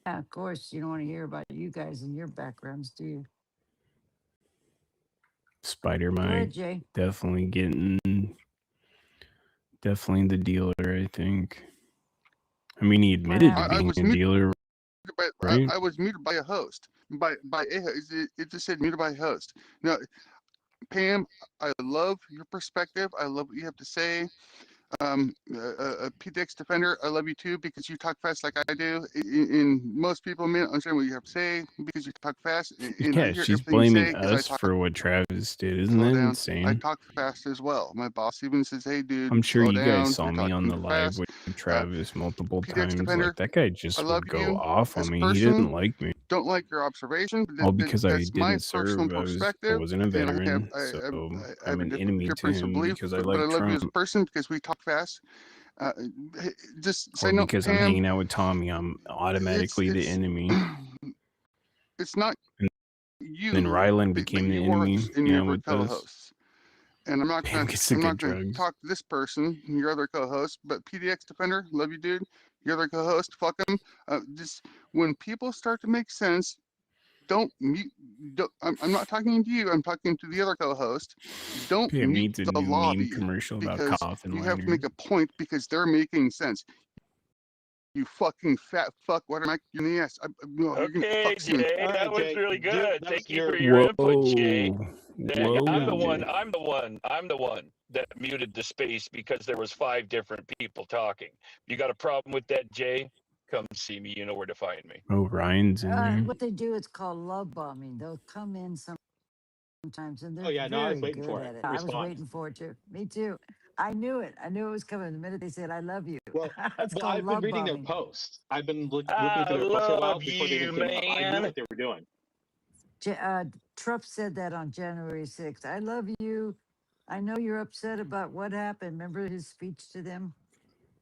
of course, you don't want to hear about you guys and your backgrounds, do you? Spider Go ahead, Mike Jay. definitely the dealer, I think. I mean, he admitted to I being was a muted, dealer, but right? I was muted by a host. By a host. It just said muted by a host. Now, Pam, I love your perspective. I love what you have to say. PDX Defender, I love you too because you talk fast like I do. And most people may not understand what you have to say because you talk fast. And I Yeah, hear she's everything you blaming say because I us talk for what Travis did. Isn't slow that down. I insane? talk fast as well. My boss even says, "Hey, dude, I'm sure slow you guys down. saw You're me on talking the too live fast." with Travis multiple PDX times. Like, Defender, that guy I just love would go you off as on a me. He didn't person. like me. Don't like your observation, but All because I that's my didn't personal serve. I perspective, wasn't a and veteran, I so have I'm a an enemy to difference of him belief. because I But I like love you as Trump. a person because we talk fast. Uh, just say Or no, because I'm Pam. hanging out with Tommy, I'm automatically the enemy. It's not And then you, Ryland but became the you are enemy, and you your know, other with us. co-hosts. And Pam gets the I'm not good gonna drugs. talk to this person, your other co-host, but PDX Defender, love you, dude. Your other co-host, fuck him. Just when people start to make sense, don't mute. I'm not talking to you. I'm talking to the other co-host. Don't Pam mute needs a the new meme lobby commercial about because coffin you have to liners. make a point because they're making sense. You fucking fat fuck. What am I in the ass? No, you're gonna Okay, fuck soon. Jay, All that right, was Jay. really good. That was Thank you for your. your input, Jay. Yeah, I'm yeah. the one. Jay. I'm the one that muted the space because there was 5 different people talking. You got a problem with that, Jay? Come see me. You know where to find me. Oh, Ryan's in there. What they do is called love bombing. They'll come in sometimes, and Oh they're yeah, no, I was very waiting good for it. at it. I was Response. waiting for it too. Me too. I knew it. I knew it was coming the minute they said, "I love you." Well, It's well, called I've been love reading their bombing. posts. I've been looking I through their posts for a while love before they even you, came up. I knew man. what they were doing. Trump said that on January 6th. I love you. I know you're upset about what happened. Remember his speech to them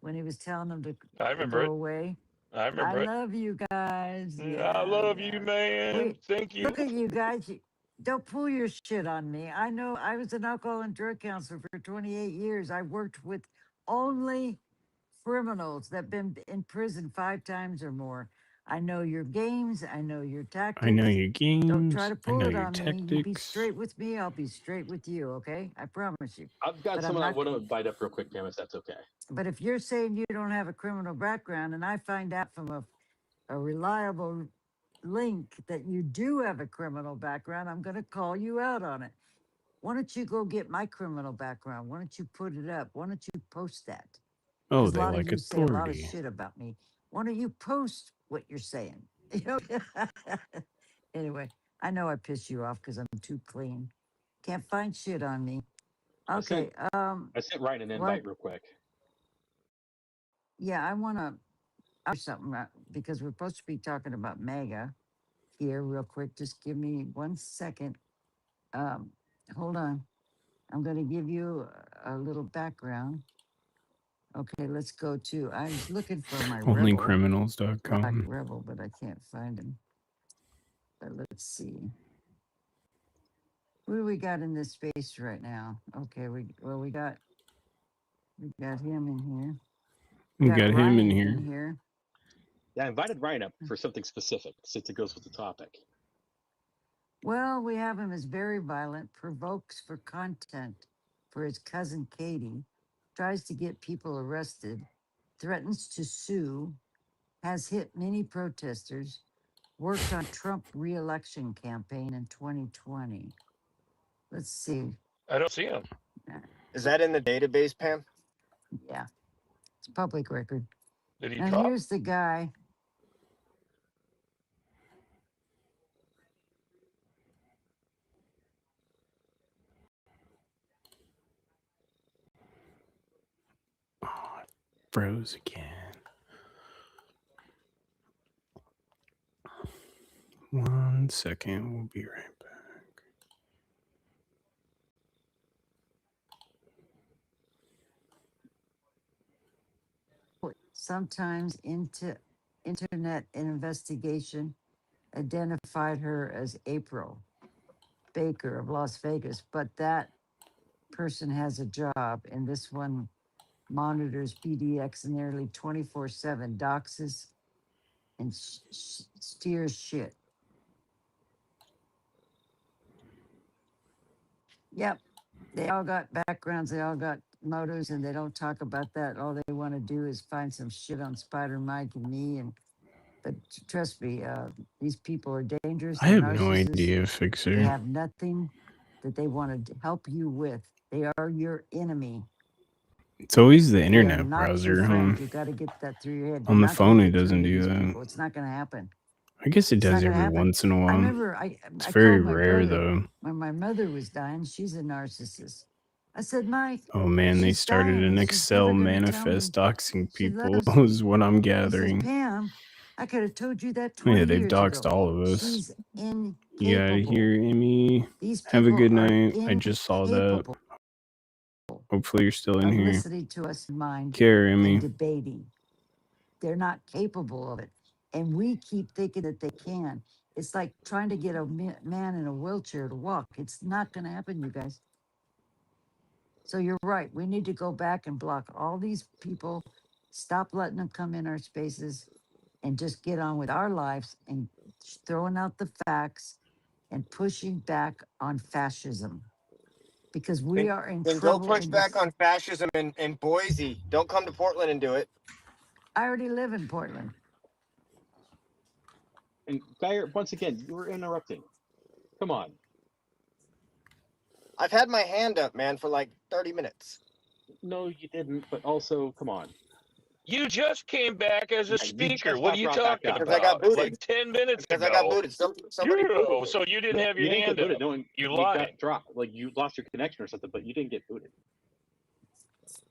when he was telling them to I remember go it. away? I I remember it. love you guys. I Yeah, love you, yeah. man. Thank you. Look at you guys. Don't pull your shit on me. I know I was an alcohol and drug counselor for 28 years. I worked with only criminals that been in prison 5 times or more. I know your games. I know your I know tactics. your Don't try games. to I pull know it your on me. You be tactics. straight with me. I'll be straight with you. Okay, I promise you. I've got But I'm someone I not. want to invite up real quick, Pam, if that's okay. But if you're saying you don't have a criminal background, and I find out from a reliable link that you do have a criminal background, I'm going to call you out on it. Why don't you go get my criminal background? Why don't you put it up? Why don't you post that? Oh, Because a they lot of like you say a lot of authority. shit about me. Why don't you post what you're saying? You know? Anyway, I know I piss you off because I'm too clean. Can't find shit on me. Okay. I sent Ryan an What? invite real quick. Yeah, I want to something because we're supposed to be talking about MAGA here real quick. Just give me 1 second. Hold on. I'm going to give you a little background. Okay, let's go to. I was looking for my rebel, Black Onlycriminals.com. Rebel, but I can't find him. But let's see. Who do we got in this space right now? Okay, we got him in here. We got him Ryan in in here. here. Yeah, I invited Ryan up for something specific since it goes with the topic. Well, we have him as very violent, provokes for content for his cousin Katie, tries to get people arrested, threatens to sue, has hit many protesters, worked on Trump re-election campaign in 2020. Let's see. I don't see him. Is that in the database, Pam? Yeah, it's public record. Did he And drop? here's the guy. Oh, it froze again. 1 second. We'll be right back. Sometimes internet investigation identified her as April Baker of Las Vegas, but that person has a job, and this one monitors PDX nearly 24/7, doxes and steers shit. Yep. They all got backgrounds. They all got motives, and they don't talk about that. All they want to do is find some shit on Spider Mike and me. But trust me, these people are dangerous. I They're have no narcissists. idea, They Fixer. have nothing that they want to help you with. They are your enemy. It's always the They are internet not your browser, friend. You got to get that through your head. You're On the not gonna phone, it get through doesn't to do these that. people. It's not going to happen. I guess it It's not does gonna every happen. once in a I while. remember It's I very told my rare, brother though. when my mother was dying, she's a narcissist. I said, Mike, Oh man, they she's started dying an and she's Excel never going to tell me manifest doxing she people, loves me. is what I'm He says, gathering. Pam, I could have told you that Oh, 20 yeah, they've years doxed ago. all of us. She's You got it incapable. here, Emmy. These Have a people good are night. I just saw that. incapable Hopefully you're still in of here. listening to us mind Care, and Emmy. debating. They're not capable of it. And we keep thinking that they can. It's like trying to get a man in a wheelchair to walk. It's not going to happen, you guys. So you're right. We need to go back and block all these people, stop letting them come in our spaces, and just get on with our lives and throwing out the facts and pushing back on fascism. Because we are in Then go trouble push in back this. on fascism in Boise. Don't come to Portland and do it. I already live in Portland. And Geyer, once again, you were interrupting. Come on. I've had my hand up, man, for like 30 minutes. No, you didn't. But also, come on. You just came back as a You speaker. just What got are you brought back talking up. Because I got about? booted. Like 10 minutes Because ago. I got booted. Somebody booted Oh, me. so you didn't have your You didn't hand get booted. up. No, You you lied. got dropped. Like you lost your connection or something, but you didn't get booted.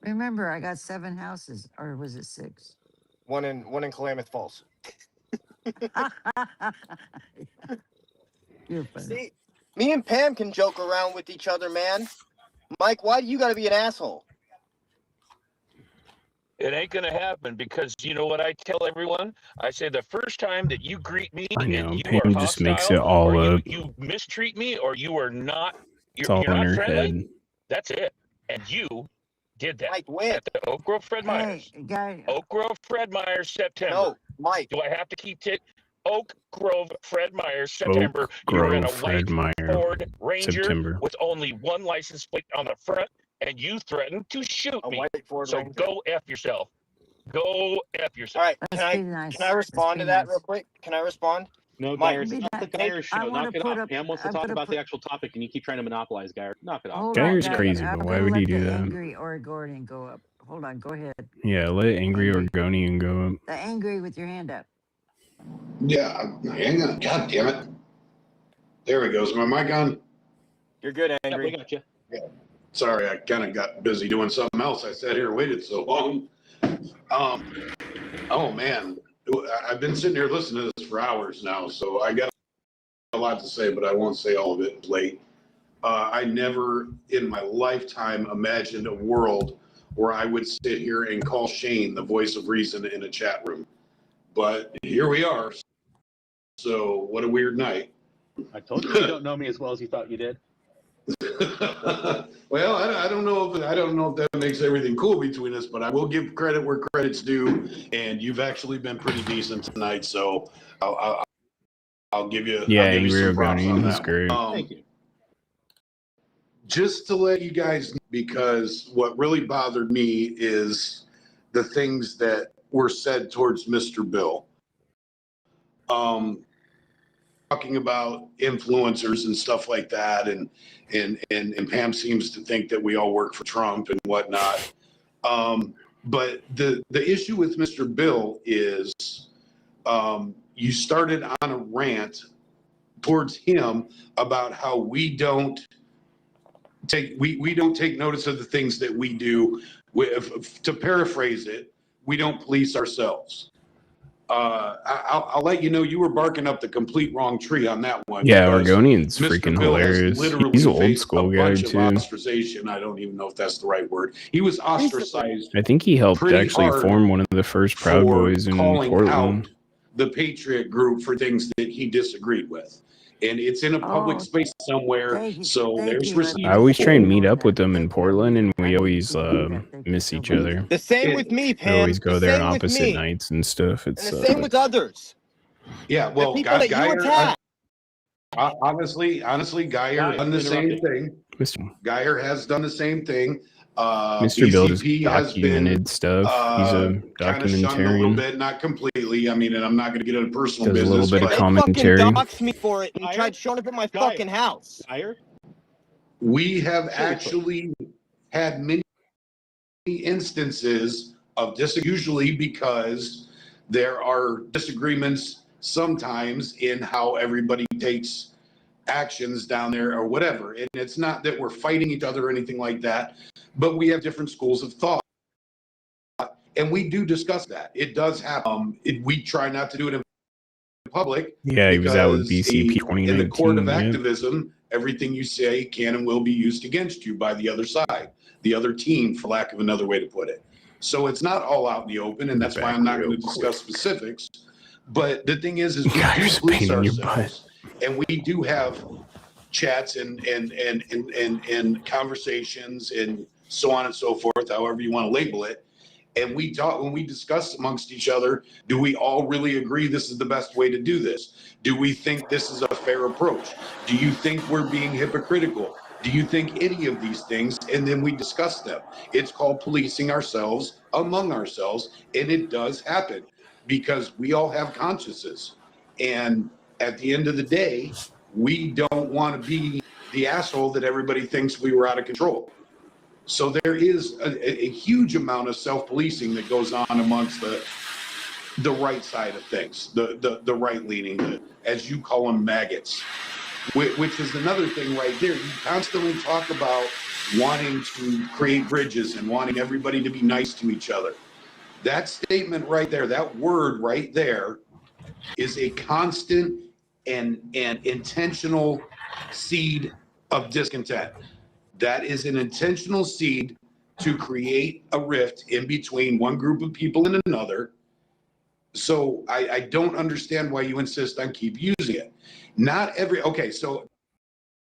Remember, I got 7 houses, or was it 6? One in Klamath Falls. You're funny. See, me and Pam can joke around with each other, man. Mike, why do you got to be an asshole? It ain't gonna happen because you know what I tell everyone? I say the first time that you greet me I and know. you Pam are just makes hostile it all or up. you mistreat me or you are not It's you're all in not her friendly. head. That's it. And you did that Mike, when? at the Oak Grove Fred Meyers. Hey, guy. Oak Grove Fred Meyers September. No, Mike. Do I have to keep Oak Grove Fred Meyers Oak September? You were in a Grove Fred white Meyer. Ford Ranger September. with only one license plate on the front, and you threatened to shoot A me. white Ford So Ranger. go F yourself. Go F yourself. All right, Let's be nice. can I respond to Let's be that nice. real quick? Can I respond? No, Mike, Geyer, it's be not the nice. Geyer I show. wanna Knock it put off. up- Pam wants to I'm talk gonna about put- the actual topic, and you keep trying to monopolize, Geyer. Knock it off. Hold on, Geyer's guys. crazy, I'm but why gonna would he let do the that? angry Oregonian go up. Hold on, go ahead. Yeah, let Angry Oregonian go up. The angry with your hand up. Yeah, hang on. God damn it. There we go. Is my mic on? You're good, Yeah, Angry. we got you. Sorry, I kind of got busy doing something else. I sat here and waited so long. Oh man, I've been sitting here listening to this for hours now, so I got a lot to say, but I won't say all of it late. I never in my lifetime imagined a world where I would sit here and call Shane the voice of reason in a chat room. But here we are. So what a weird night. I told you you don't know me as well as you thought you did. Well, I don't know if that makes everything cool between us, but I will give credit where credit's due, and you've actually been pretty decent tonight. So I'll give you. Yeah, I'll give you Angry some props Oregonian on is that. great. Thank you. Just to let you guys know, because what really bothered me is the things that were said towards Mr. Bill. Talking about influencers and stuff like that, and Pam seems to think that we all work for Trump and whatnot. But the issue with Mr. Bill is you started on a rant towards him about how we don't take notice of the things that we do. To paraphrase it, we don't police ourselves. I'll let you know you were barking up the complete wrong tree on that one. Yeah, because Oregonian's Mr. freaking Bill has hilarious. literally He's an old faced school a guy bunch of too. ostracization. I don't even know if that's the right word. He was ostracized I think he helped pretty actually hard form one of the first Proud for Boys in calling Portland. out the Patriot group for things that he disagreed with. And it's in a public space somewhere, so there's receipts. I always try and meet up with them in Portland, and we always miss each other. The same with me, We Pam. always go The there on same with opposite me. nights and stuff. And It's the same with others. Yeah, well, people that you Geyer, attack. honestly, Geyer done the same thing. Geyer has done the same thing. Mr. Bill has BCP has been documented stuff. He's a kind of shunned a little documentarian. bit, not completely. I mean, and I'm not going to get into personal Does a little business, bit of but commentary. They fucking doxed me for it and tried showing up at my fucking house. we have actually had many instances of usually because there are disagreements sometimes in how everybody takes actions down there or whatever. And it's not that we're fighting each other or anything like that, but we have different schools of thought. And we do discuss that. It does happen. We try not to do it in public. Yeah, he was out with because BCP in the court of 2019. Yeah. activism, everything you say can and will be used against you by the other side, the other team, for lack of another way to put it. So it's not all out in the open, and that's why I'm not going to discuss specifics. But the thing is we do police ourselves, and we do have chats and conversations and so on and so forth, however you want to label it. And we talk, when we discuss amongst each other, do we all really agree this is the best way to do this? Do we think this is a fair approach? Do you think we're being hypocritical? Do you think any of these things? And then we discuss them. It's called policing ourselves among ourselves. And it does happen because we all have consciences. And at the end of the day, we don't want to be the asshole that everybody thinks we were out of control. So there is a huge amount of self-policing that goes on amongst the right side of things, the right-leaning, as you call them, maggots, which is another thing right there. You constantly talk about wanting to create bridges and wanting everybody to be nice to each other. That statement right there, that word right there, is a constant and intentional seed of discontent. That is an intentional seed to create a rift in between one group of people and another. So I don't understand why you insist on keep using it. Not every, okay, so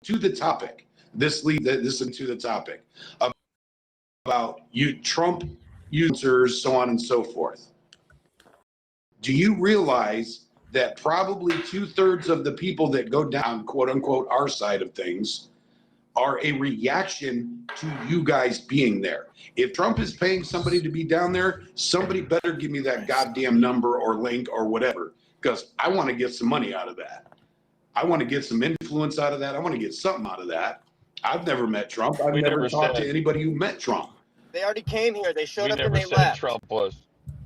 to the topic, this into the topic about Trump users, so on and so forth. Do you realize that probably 2/3 of the people that go down, quote unquote, our side of things are a reaction to you guys being there? If Trump is paying somebody to be down there, somebody better give me that goddamn number or link or whatever, because I want to get some money out of that. I want to get some influence out of that. I want to get something out of that. I've never met Trump. I've never talked to anybody who met Trump. They already came here. They showed up and We they never said left. Trump was.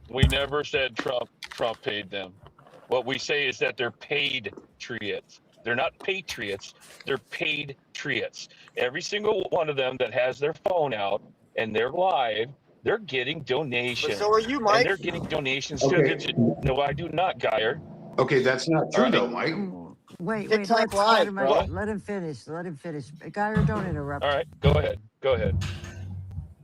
We never said Trump paid them. What we say is that they're paid patriots. They're not patriots. They're paid patriots. Every single one of them that has their phone out and they're live, they're getting donations. But so are you, Mike. And they're getting donations Okay. to. No, I do not, Geyer. Okay, that's not true though, Mike. Wait, TikTok let Live, him, bro. let him finish. Let him finish. Geyer, don't interrupt. All right, go ahead. Go ahead.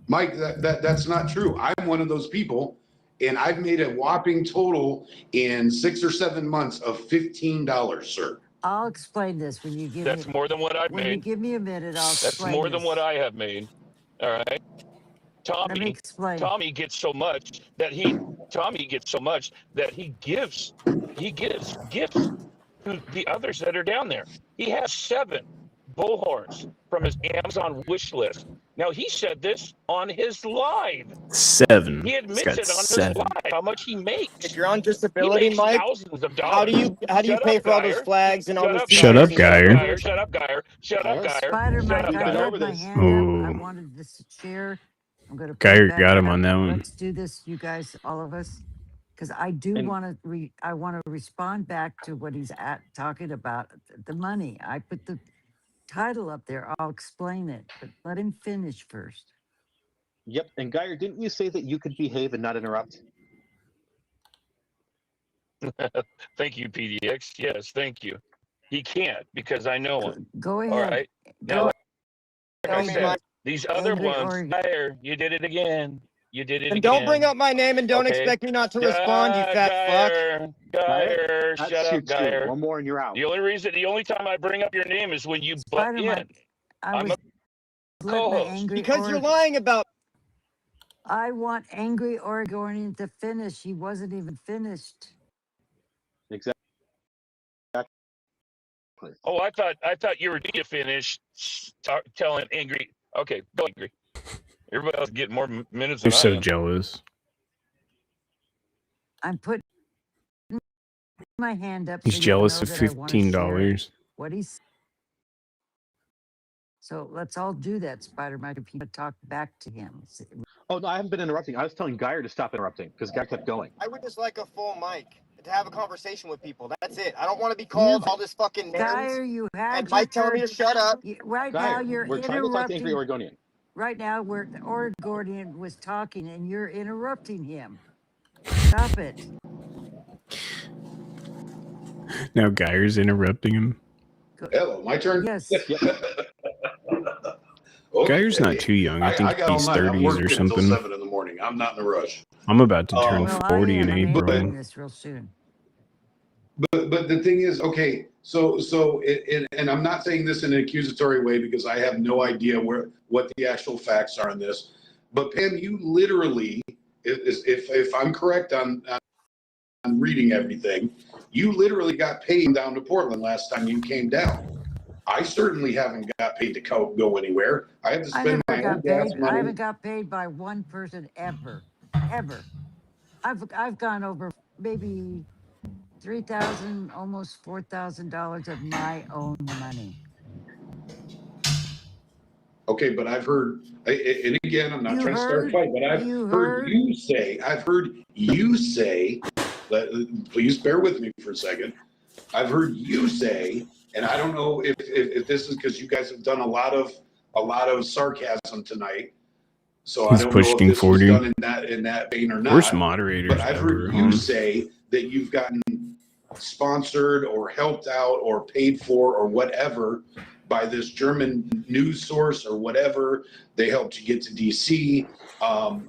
Mike, that's not true. I'm one of those people, and I've made a whopping total in 6 or 7 months of $15, sir. I'll explain this when you give That's me. more than what I've When you made. give me a minute, I'll That's explain more than this. what I have made. All right. Let me explain. Tommy gets so much that he gives gifts to the others that are down there. He has 7 bullhorns from his Amazon wish list. Now he said this on his live. 7. He He's admits got it on 7. his live how much he makes. If you're on He disability, makes Mike, thousands of dollars. how do you Shut pay up, for all those Geyer. flags and all those Shut up, t-shirts? Geyer. Shut up, Geyer. Shut up, Geyer. Spider Shut Mike, up, I Geyer. had my hand up. I Ooh. wanted this to share. I'm going to Geyer got him on that one. Let's do this, you guys, all of us, because I do want to. I want to respond back to what he's talking about the money. I put the title up there. I'll explain it, but let him finish first. Yep. And Geyer, didn't you say that you could behave and not interrupt? Thank you, PDX. Yes, thank you. He can't because I know him. Go ahead. All right. Now, like I Angry said, Mike. these other Angry ones, Oregon. Geyer, you did it again. You did it And again. don't bring up my name and don't Okay. expect me not to respond, you fat fuck. Geyer, That's shut you up, too. Geyer. One more and you're out. The only time I bring up your name is when you butt Spider in. Mike, I I'm was a letting the co-host. angry Because you're Oregon. lying about. I want angry Oregonian to finish. He wasn't even finished. Exactly. Exactly. Oh, I thought you were finished telling Angry. Okay, go Angry. Everybody else getting more minutes They're than I so am. jealous. I'm putting my hand up He's so you'll jealous know of that I want to share $15. what he's. So let's all do that, Spider Mike. If you talk back to him. Oh no, I haven't been interrupting. I was telling Geyer to stop interrupting because Geyer kept going. I would just like a full mic to have a conversation with people. That's it. I don't want to be called all this fucking names. You had And Mike telling me to shut up. Right Geyer, now, you're we're trying to talk to Angry interrupting. Oregonian. Right now, where the Oregonian was talking, and you're interrupting him. Stop it. Now Geyer's interrupting him. Hello, my turn. Yes. Geyer's not too young. I think got all he's night. I'm 30s working or until something. 7 in the morning. I'm not in a rush. I'm about to turn Well, 40 in I'm April. ending this real soon. But the thing is, okay, and I'm not saying this in an accusatory way because I have no idea what the actual facts are on this. But Pam, you literally, if I'm correct on reading everything, you literally got paid down to Portland last time you came down. I certainly haven't got paid to go anywhere. I have to spend my own gas money. I haven't got paid by one person ever. I've gone over maybe $3,000, almost $4,000 of my own money. Okay, but I've heard, and again, I'm not trying to start a fight, but I've heard you say, please bear with me for a second. I've heard you say, and I don't know if this is because you guys have done a lot of sarcasm tonight. So I don't know if this was done in that vein or not. Worst moderators but I've heard ever, you say that you've gotten sponsored or helped out or paid for or whatever by this German news source or whatever. They helped you get to DC. Well,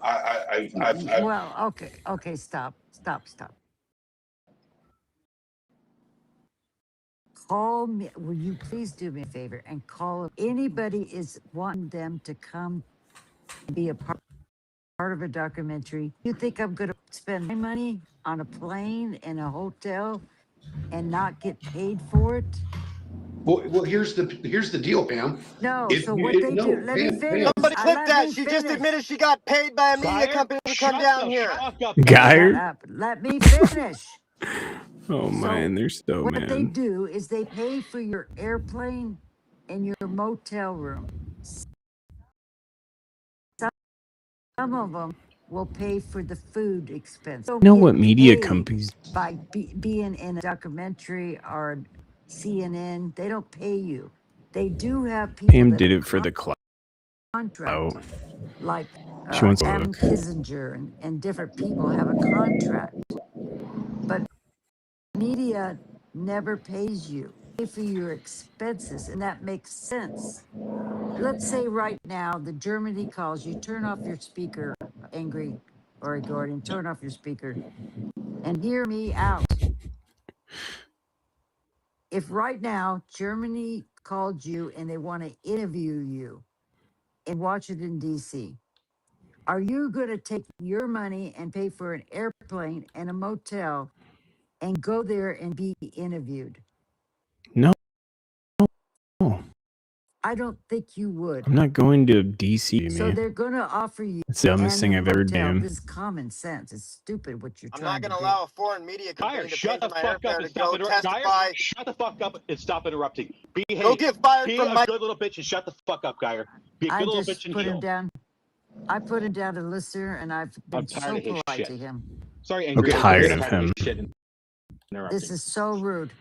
okay, stop. Call me. Will you please do me a favor and call anybody is wanting them to come and be a part of a documentary? You think I'm going to spend my money on a plane and a hotel and not get paid for it? Well, here's the deal, Pam. No, so what they do? Let me finish. Somebody clip that. She just admitted she got paid by a media company to come down here. Geyer? Let me finish. Oh man, they're so What mad. they do is they pay for your airplane and your motel room. Some of them will pay for the food expense. You know what media companies? By being in a documentary or CNN, they don't pay you. They do have people Pam that did have it for the clout. contract, like She wants to Adam look. Kissinger and different people have a contract. But media never pays you. Pay for your expenses, and that makes sense. Let's say right now the Germany calls you, turn off your speaker, Angry or Gordon, turn off your speaker and hear me out. If right now Germany called you and they want to interview you in Washington, D.C., are you going to take your money and pay for an airplane and a motel and go there and be interviewed? No. I don't think you would. I'm not going to DC, So man. they're going to offer you. That's the dumbest thing I've ever done. This is common sense. It's stupid what you're I'm trying not to going do. to allow a foreign media company to Shut pay the for my fuck up airfare and to stop go interrupting. testify. Shut the fuck up and stop interrupting. Behave. Go get fired Be from a my. good little bitch and shut the fuck up, Geyer. Be a I good little just bitch and put him heal. down. I put him down to listener, and I've been I'm tired so of his polite shit. to him. Sorry, Angry. I'm tired of him. This is so rude.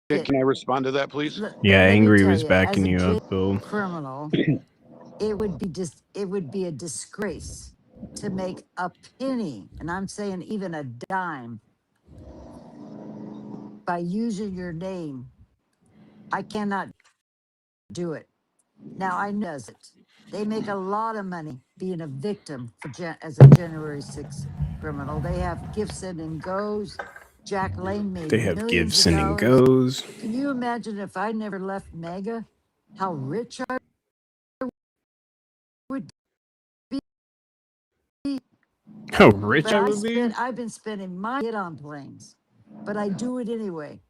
Can I respond to that, please? Yeah, Let me Angry tell was you, backing as a you jail up, Bill. criminal, it would be a disgrace to make a penny, and I'm saying even a dime, by using your name. I cannot do it. Now I know it. They make a lot of money being a victim as a January 6th criminal. They have Gibson and Goes. Jack Lane made They have millions Gibson of and dollars. Goes. Can you imagine if I never left Mega, how rich I would be? How rich But I would be? I've been spending my hit on planes, but I do it anyway.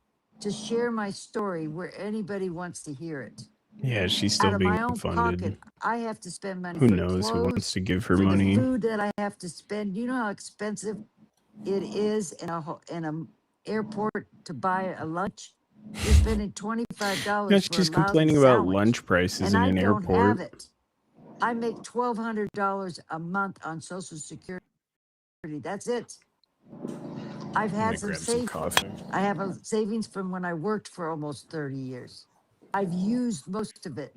to share my story where anybody wants to hear it. Yeah, she's Out still of being my own funded. pocket, I have to spend money Who for knows who wants clothes, to give her for money? the food that I have to spend. You know how expensive it is in a airport to buy a lunch? You're spending $25 No, for a she's lousy complaining about sandwich, lunch prices and in I an don't have airport. it. I make $1,200 a month on Social Security. That's it. I've I'm gonna had some grab some savings. coffee. I have a savings from when I worked for almost 30 years. I've used most of it.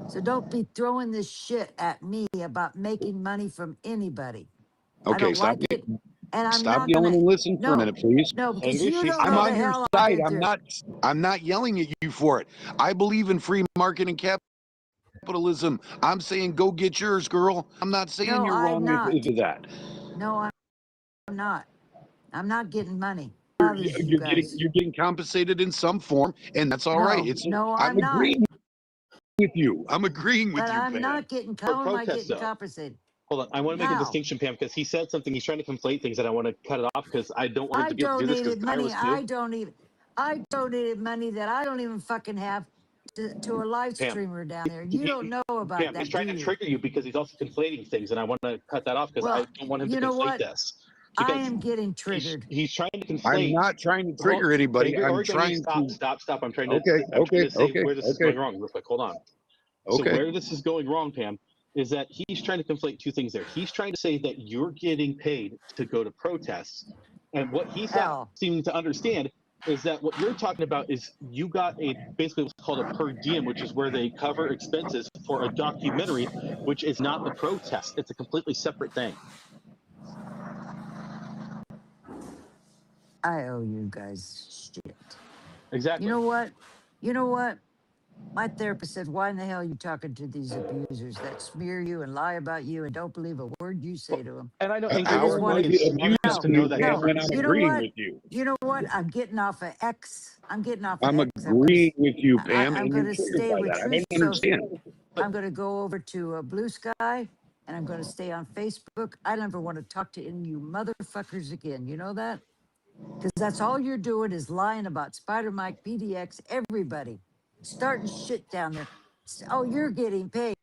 So don't be throwing this shit at me about making money from anybody. I Okay, don't stop like it. And I'm stop not yelling gonna, and listen for a no, minute, please. no, because Angry, you she's don't I'm know not. the on your hell I've side. been through. I'm not yelling at you for it. I believe in free market and capitalism. I'm saying go get yours, girl. I'm not saying No, you're I'm wrong not. with that. No, I'm not. I'm not getting money. You're, Bothers you you're getting guys. you're getting compensated in some form, and that's all right. No, I'm I'm not. agreeing with you. I'm agreeing with But you, I'm Pam. not getting, For how am I protest, getting though. compensated? Hold on. I want to make a How? distinction, Pam, because he said something. He's trying to conflate things, and I want to cut it off because I don't want him I to be able to do this because donated Tyler money. was too. I donated money that I don't even fucking have to a live Pam, streamer down there. You don't know about Pam, he's that, trying do to you? trigger you because he's also conflating things, and I want to cut that off because I Well, don't want him to you know conflate what? this. I Because am getting triggered. he's trying to I'm conflate. not trying to Hold, trigger anybody. Angry I'm Oregonian, trying to. stop. I'm trying Okay, to say where this is okay, going wrong real quick. Hold on. So okay. where this is going wrong, Pam, is that he's trying to conflate two things there. He's trying to say that you're getting paid to go to protests. And what he's not Hell, seeming to understand is that what you're talking about is you got basically what's called a per diem, which is where they cover expenses for a documentary, which is not the protest. It's a completely separate thing. I owe you guys shit. Exactly. You know what? You know what? My therapist said, why in the hell are you talking to these abusers that smear you and lie about you and don't believe a word you say to them? And I know I Angry just want Oregonian to, is smart enough to know that when difference. I'm you know agreeing what? with you. You know what? I'm getting off of X. I'm getting off of I'm X. agreeing with you, Pam, I'm and going you're to triggered stay by with that. I Truth don't understand. I'm going to go over to Blue Sky, and I'm going to stay on Facebook. I never want to talk to any of you motherfuckers again. You know that? Because that's all you're doing is lying about Spider Mike, PDX, everybody. Starting shit down there. Oh, you're getting paid.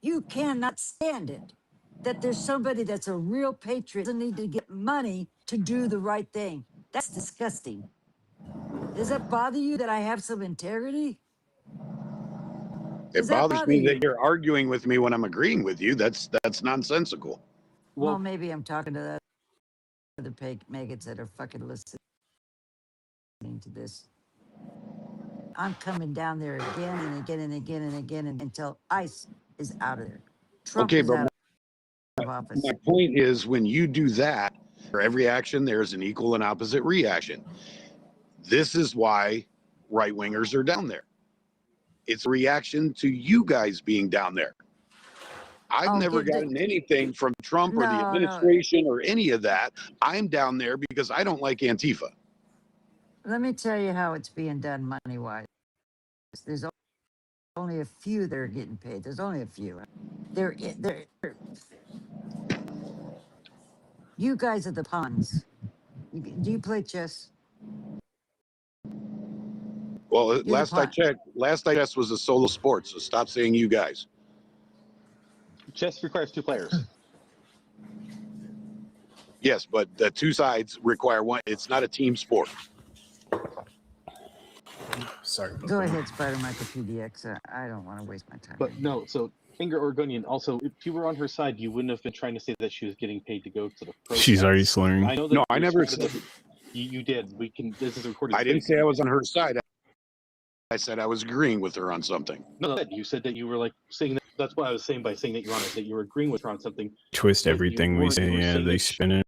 You cannot stand it that there's somebody that's a real patriot doesn't need to get money to do the right thing. That's disgusting. Does that bother you that I have some integrity? It bothers me that you're arguing with me when I'm agreeing with you. That's nonsensical. Well, maybe I'm talking to the other maggots that are fucking listening to this. I'm coming down there again and again and again and again until ICE is out of there. Trump Okay, is but out of office. my point is when you do that, for every action, there's an equal and opposite reaction. This is why right wingers are down there. It's a reaction to you guys being down there. I've never gotten anything from Trump or the administration or any of that. I'm down there because I don't like Antifa. Let me tell you how it's being done money-wise. There's only a few that are getting paid. There's only a few. You guys are the pawns. Do you play chess? Well, last I checked was a solo sport, so stop saying you guys. Chess requires two players. Yes, but the two sides require one. It's not a team sport. Sorry. Go ahead, Spider Michael PDX. I don't want to waste my time. But no, so Ingrid Oregonian, also, if you were on her side, you wouldn't have been trying to say that she was getting paid to go to the protest. She's already slurring. I know that No, I never said. You did. We can. This is a recorded. I didn't say I was on her side. I said I was agreeing with her on something. No, you said that you were like saying that. That's what I was saying by saying that you're on it. That you were agreeing with her on something. Twist everything we say. Yeah, they spin it.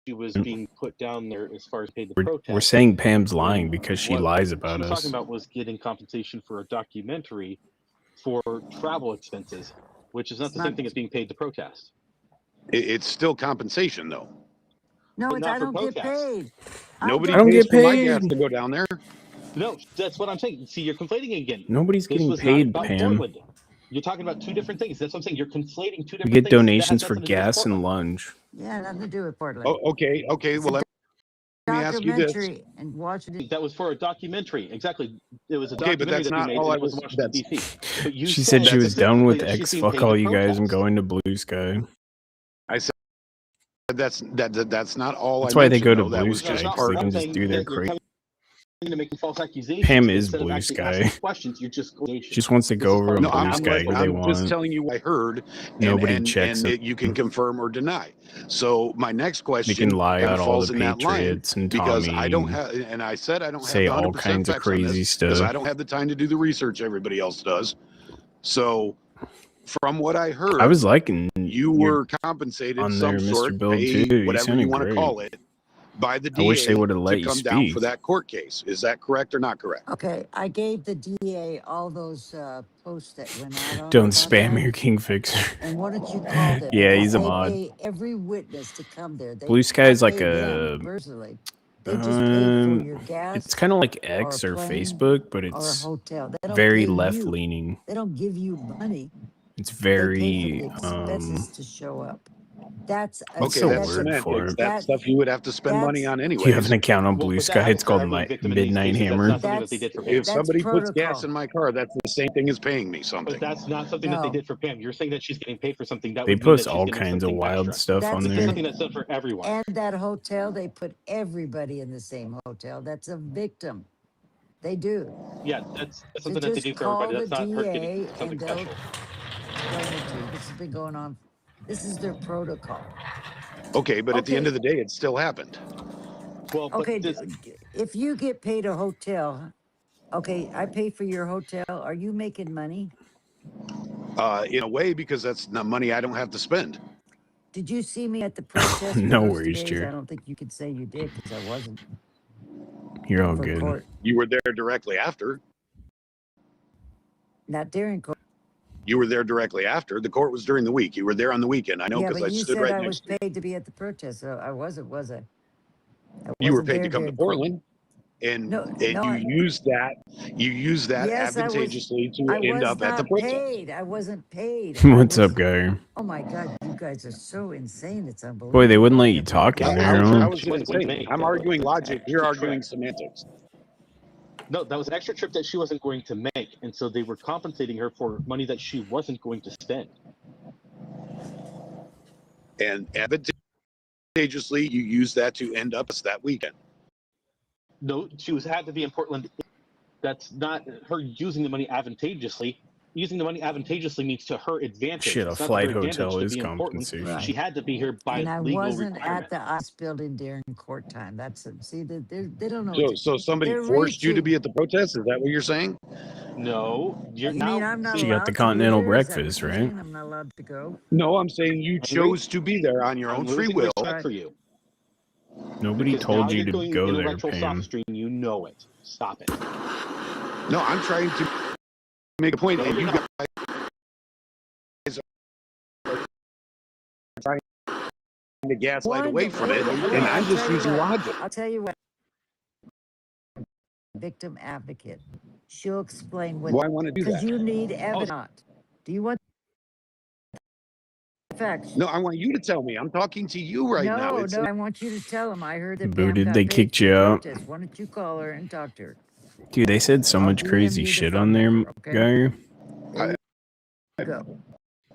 She was being put down there as far as paid the protest. We're saying Pam's lying because she lies about us. What she was us. talking about was getting compensation for a documentary for travel expenses, which is not the same thing as being paid to protest. It's still compensation, though. No, I don't get paid. Nobody I don't pays get for my paid. gas to go down there. No, that's what I'm saying. See, you're conflating again. Nobody's This getting was paid, not about Pam. Portland. You're talking about two different things. That's what I'm saying. You're conflating two different We things. get donations for gas and lunch. Yeah, nothing to do with Portland. Oh, okay. Well, me ask you this. documentary and watch it. That was for a documentary. Exactly. It was a Okay, but documentary that's that we not made. all And I it was was. in Washington, That's D.C. But you She said she was done with specifically that X. she's being Fuck paid all to you guys. I'm protest. going to Blue Sky. I said that's not all. That's I why they mentioned, go to though. That Blue was Sky, just Not because they part. can I'm just saying do their that you're crazy. coming to making false accusations. Pam is Instead of Blue actually Sky. asking questions, you're just She just wants to This go is over part on of No, the Blue I'm Sky because they I'm just want. telling you what I heard, and Nobody and checks and them. it, you can confirm or deny. So my next They can question lie kind about of all falls the in that line Patriots and because I don't Tommy. have, and I said I don't have Say the all 100% kinds of facts on crazy this because I stuff. don't have the time to do the research everybody else does. So from what I I heard, was liking you your were compensated on some there, Mr. sort, Bill, too. paid, You whatever you sounded want to great. call it, by the I wish they DA would have to let you come down for speak. that court case. Is that correct or not correct? Okay, I gave the DA all those posts that went out on Don't about spam that. your King Fixer. And why don't you call them? Yeah, Because he's a they mod. pay every witness to come there. Blue Sky I is like pay them a. personally. They just pay for your It's gas kind of like or a X or plane Facebook, but or a it's hotel. They don't very pay left you. leaning. They don't give you money. It's They pay for very the expenses to show up. That's a what's Okay, the that's that's a word for semantics. it? That's that stuff you would have to spend money that's on You have anyways. an account on Well, Blue but Sky. that It's called happens to every like victim in these Midnight cases. That's Hammer. not something that they did for Pam. If somebody puts gas protocol. in my car, that's the same thing as paying me But something. that's not something that they No, did for Pam. You're saying that she's getting paid for something. That They would mean post that she's all getting kinds of something wild extra. stuff that's on This is there. something that's done for everyone. and that hotel they put everybody in the same hotel. That's a victim. They do. Yeah, that's So something that they just do for call everybody. the That's not her getting DA something and they'll special. explain it to you. This has been going on. This is their protocol. Okay, but at the end Okay, of the day, it still happened. Well, but okay. this, If you get paid a hotel, okay, I pay for your hotel. Are you making money? In a way, because that's not money I don't have to spend. Did you see me at the protest for No those worries, 2 days? Jer. I don't think you could say you did because I wasn't You're all for good. court. You were there directly after. Not during court. You were there directly after. The court was during the week. You were there on the weekend. I know Yeah, because but I you stood said right I was next to you. paid to be at the protest, so I wasn't, was I? I You were wasn't paid to there come to during court. Portland, and No, no, you used that. You used that yes, advantageously to I end was up at the not protest. paid. I wasn't paid. I What's was, up, guy? oh my God, you guys are so insane. It's unbelievable. Boy, they wouldn't let you talk in yeah, there, How huh? is she it wasn't going to insane? make. I'm That was arguing an logic. You're extra arguing trip. semantics. No, that was an extra trip that she wasn't going to make, and so they were compensating her for money that she wasn't going to spend. And advantageously, you used that to end up that weekend. No, she had to be in Portland. That's not her using the money advantageously. Using the money advantageously means to her advantage. Shit, a It's not to flight her advantage hotel to is be in Portland. compensation. She had to be here by And I legal wasn't requirement. at the ICE building during court time. That's it. See, they don't know. So somebody They're forced you to reaching. be at the protest? Is that what you're saying? No, you're You mean now. I'm not She got allowed the to be continental there? Is that what breakfast, you're right? saying? I'm not allowed to go. No, I'm saying you chose to be there on your I'm own free losing will. respect for you. Nobody Because told now you you're to going go there, intellectual Pam. soft stream. You know it. Stop it. No, I'm trying to make a point, No, and you're you not. guys are trying to gaslight away from it, and I'm just using logic. I'll tell you what. Victim advocate. She'll explain what. Why want to do Because that? you need evidence. Do you want facts? No, I want you to tell me. I'm talking to you right now. No, It's no, I want you to tell him. I heard that Pam Booted, got they paid kicked for you the out. protest. Why don't you call her and talk to her? Dude, they said so I'll much DM crazy you the shit phone on there, number, okay? guy. There you go.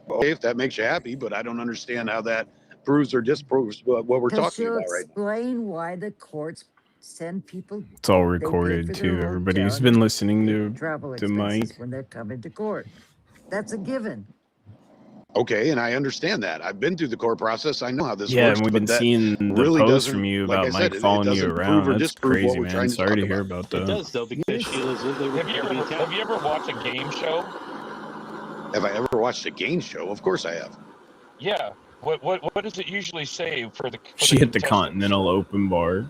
okay if that makes you happy, but I don't understand how that proves or disproves what we're Because talking she'll about right now. explain why the courts send people. It's all They pay recorded for their too. Everybody hotel who's and been they listening pay to travel to Mike. expenses when they're coming to court. That's a given. Okay, and I understand that. I've been through the court process. I know how this Yeah, works, and we've but been that seeing the really posts doesn't, from you like I about said, Mike it following you doesn't prove around. or That's disprove crazy, what we're man. trying to Sorry talk to hear about. about It that. does though because she lives with the Have you ever watched a game show? Have I ever watched a game show? Of course I have. Yeah. What does it usually say for the She hit the contestants? Continental Open Bar.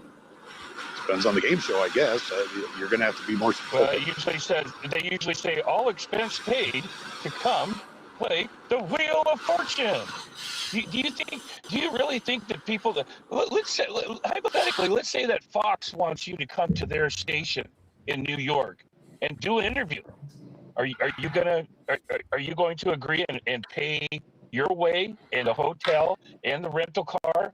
Depends on the game show, I guess. You're going to have to be more Well, specific. they usually say all expense paid to come play the Wheel of Fortune. Do you really think that people that let's say hypothetically, let's say that Fox wants you to come to their station in New York and do an interview? Are you going to agree and pay your way in the hotel and the rental car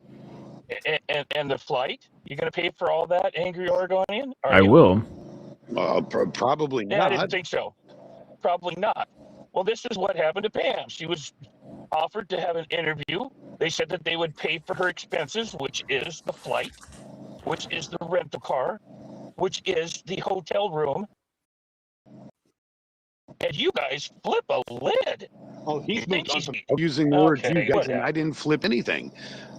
And the flight? You're going to pay for all that, angry Oregonian? I will. Probably Yeah, I not. didn't think so. Probably not. Well, this is what happened to Pam. She was offered to have an interview. They said that they would pay for her expenses, which is the flight, which is the rental car, which is the hotel room. And you guys flip a lid. Oh, he's moved on from Using the words you Okay, guys, and whatever. I didn't flip anything.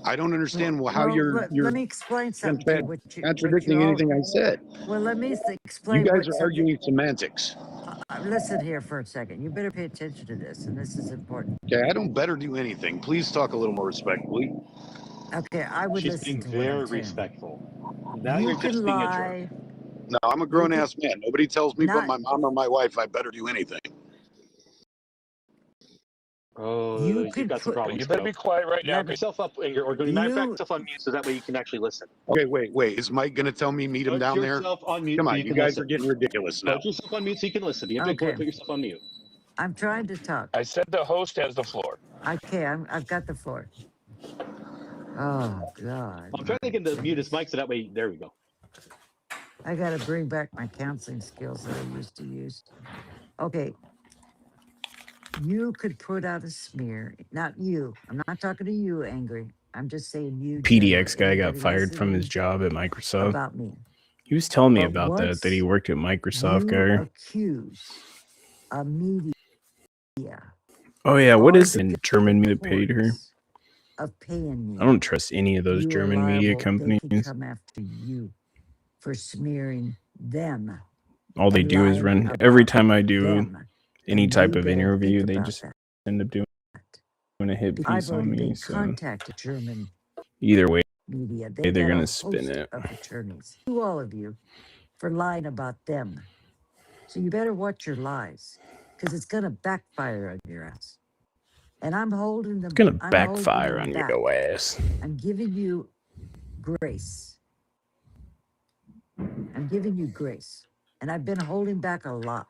I don't understand how Well, you're let me explain something to you. What contradicting you all, anything I said. well, let me You explain guys what are something. arguing semantics. Listen here for a second. You better pay attention to this, and this is important. Okay, I don't better do anything. Please talk a little more respectfully. Okay, I would She's listen being to what very I'm saying. respectful. Now You you're can just being a jerk. lie. No, I'm a grown ass man. Nobody tells me but Not my mom or my wife I better do anything. Oh, you you've could got some put. problems. You better be quiet right now. Let me, Because yourself up, or going to matter of fact, you yourself on mute so that way you can actually listen. Okay, wait. Is Mike gonna tell me meet him Put down there? yourself on mute Come so on, you you can guys listen. are getting ridiculous now. Put yourself on mute so you can listen. You have Okay. to put yourself on mute. I'm trying to talk. I said the host has the floor. Okay, I've got the floor. Oh God. I'm trying to get him to mute his mic so that way. There we go. I got to bring back my counseling skills that I used to use. Okay. You could put out a smear. Not you. I'm not talking to you, Angry. I'm just saying you. PDX generally, guy got anybody fired from his listening job at Microsoft. about me. He was telling me But about that he once worked at Microsoft, you guy. accuse a media Oh yeah, what or is the the German media paid her? courts of paying me, I don't trust any of those you are German media liable. They companies. can come after you for smearing them. All they and do is lying run. Every about time I do them. any And type you of better interview, think they about just that. end up doing a hit I've piece on already me. been So contacted either German way, media. They they're got gonna a spin host it. of attorneys, to all of you, for lying about them. So you better watch your lies, because it's gonna backfire on your ass. And I'm holding them. It's gonna I'm backfire holding on them back. your ass. I'm giving you grace. I'm giving you grace, and I've been holding back a lot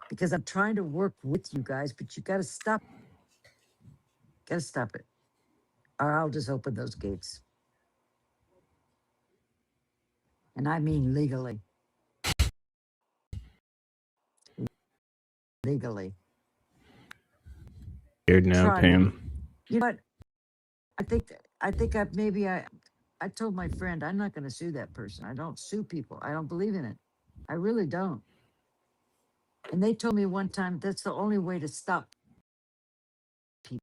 because I'm trying to work with you guys. But you got to stop. Got to stop it, or I'll just open those gates. And I mean legally. Legally. Scared now, Try me. Pam. You know what? I think I told my friend I'm not going to sue that person. I don't sue people. I don't believe in it. I really don't. And they told me one time that's the only way to stop people.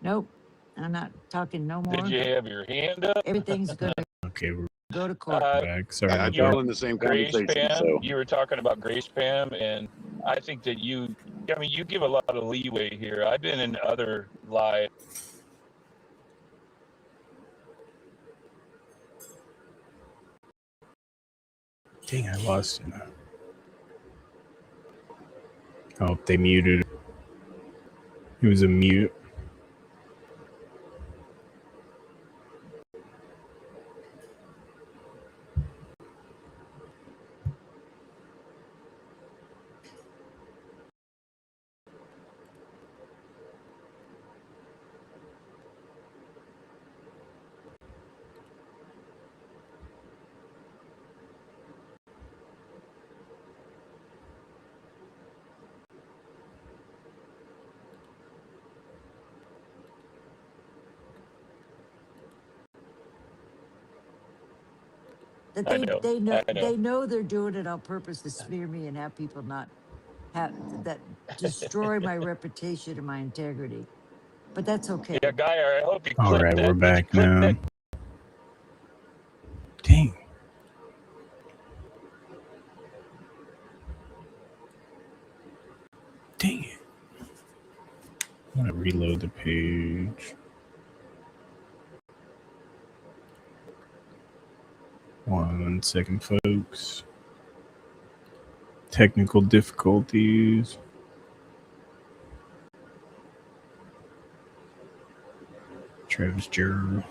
Nope. I'm not talking no more. Did you have your hand up? Everything's going to Okay, we're go to court. back. Sorry about You were that. in the same Grace conversation. Pam. So You were talking about Grace Pam, and I think that you give a lot of leeway here. I've been in other lives. Dang, I lost it. Oh, they muted. It was a mute. That I know. they know they're doing it on purpose to smear me and have people not have that destroy my reputation and my integrity. But that's okay. Yeah, Guy, I hope you All clip right, that. we're Did you back clip now. that? Dang. Dang it. I'm gonna reload the page. One second, folks. Technical difficulties. Travis Jurr.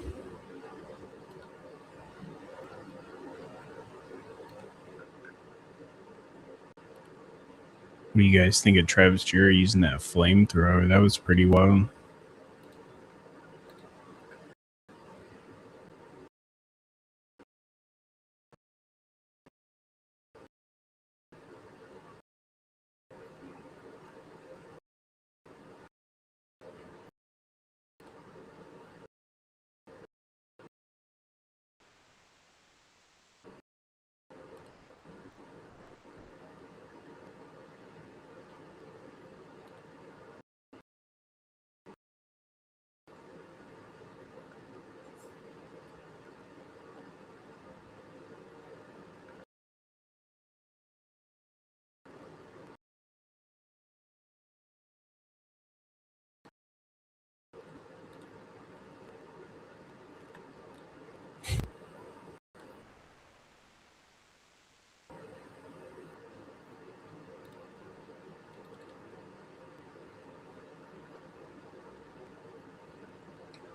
What do you guys think of Travis Jurr using that flamethrower? That was pretty wild.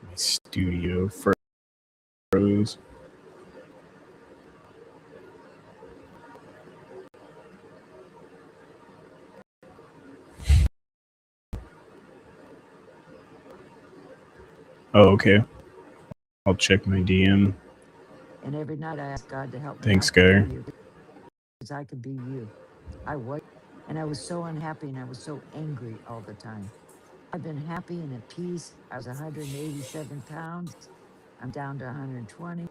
My studio froze. Oh, okay. I'll check my DM. And every night I ask God to help me. Thanks, Guy. Because I could be you. I was. And I was so unhappy and I was so angry all the time. I've been happy and at peace. I was 187 pounds. I'm down to 120.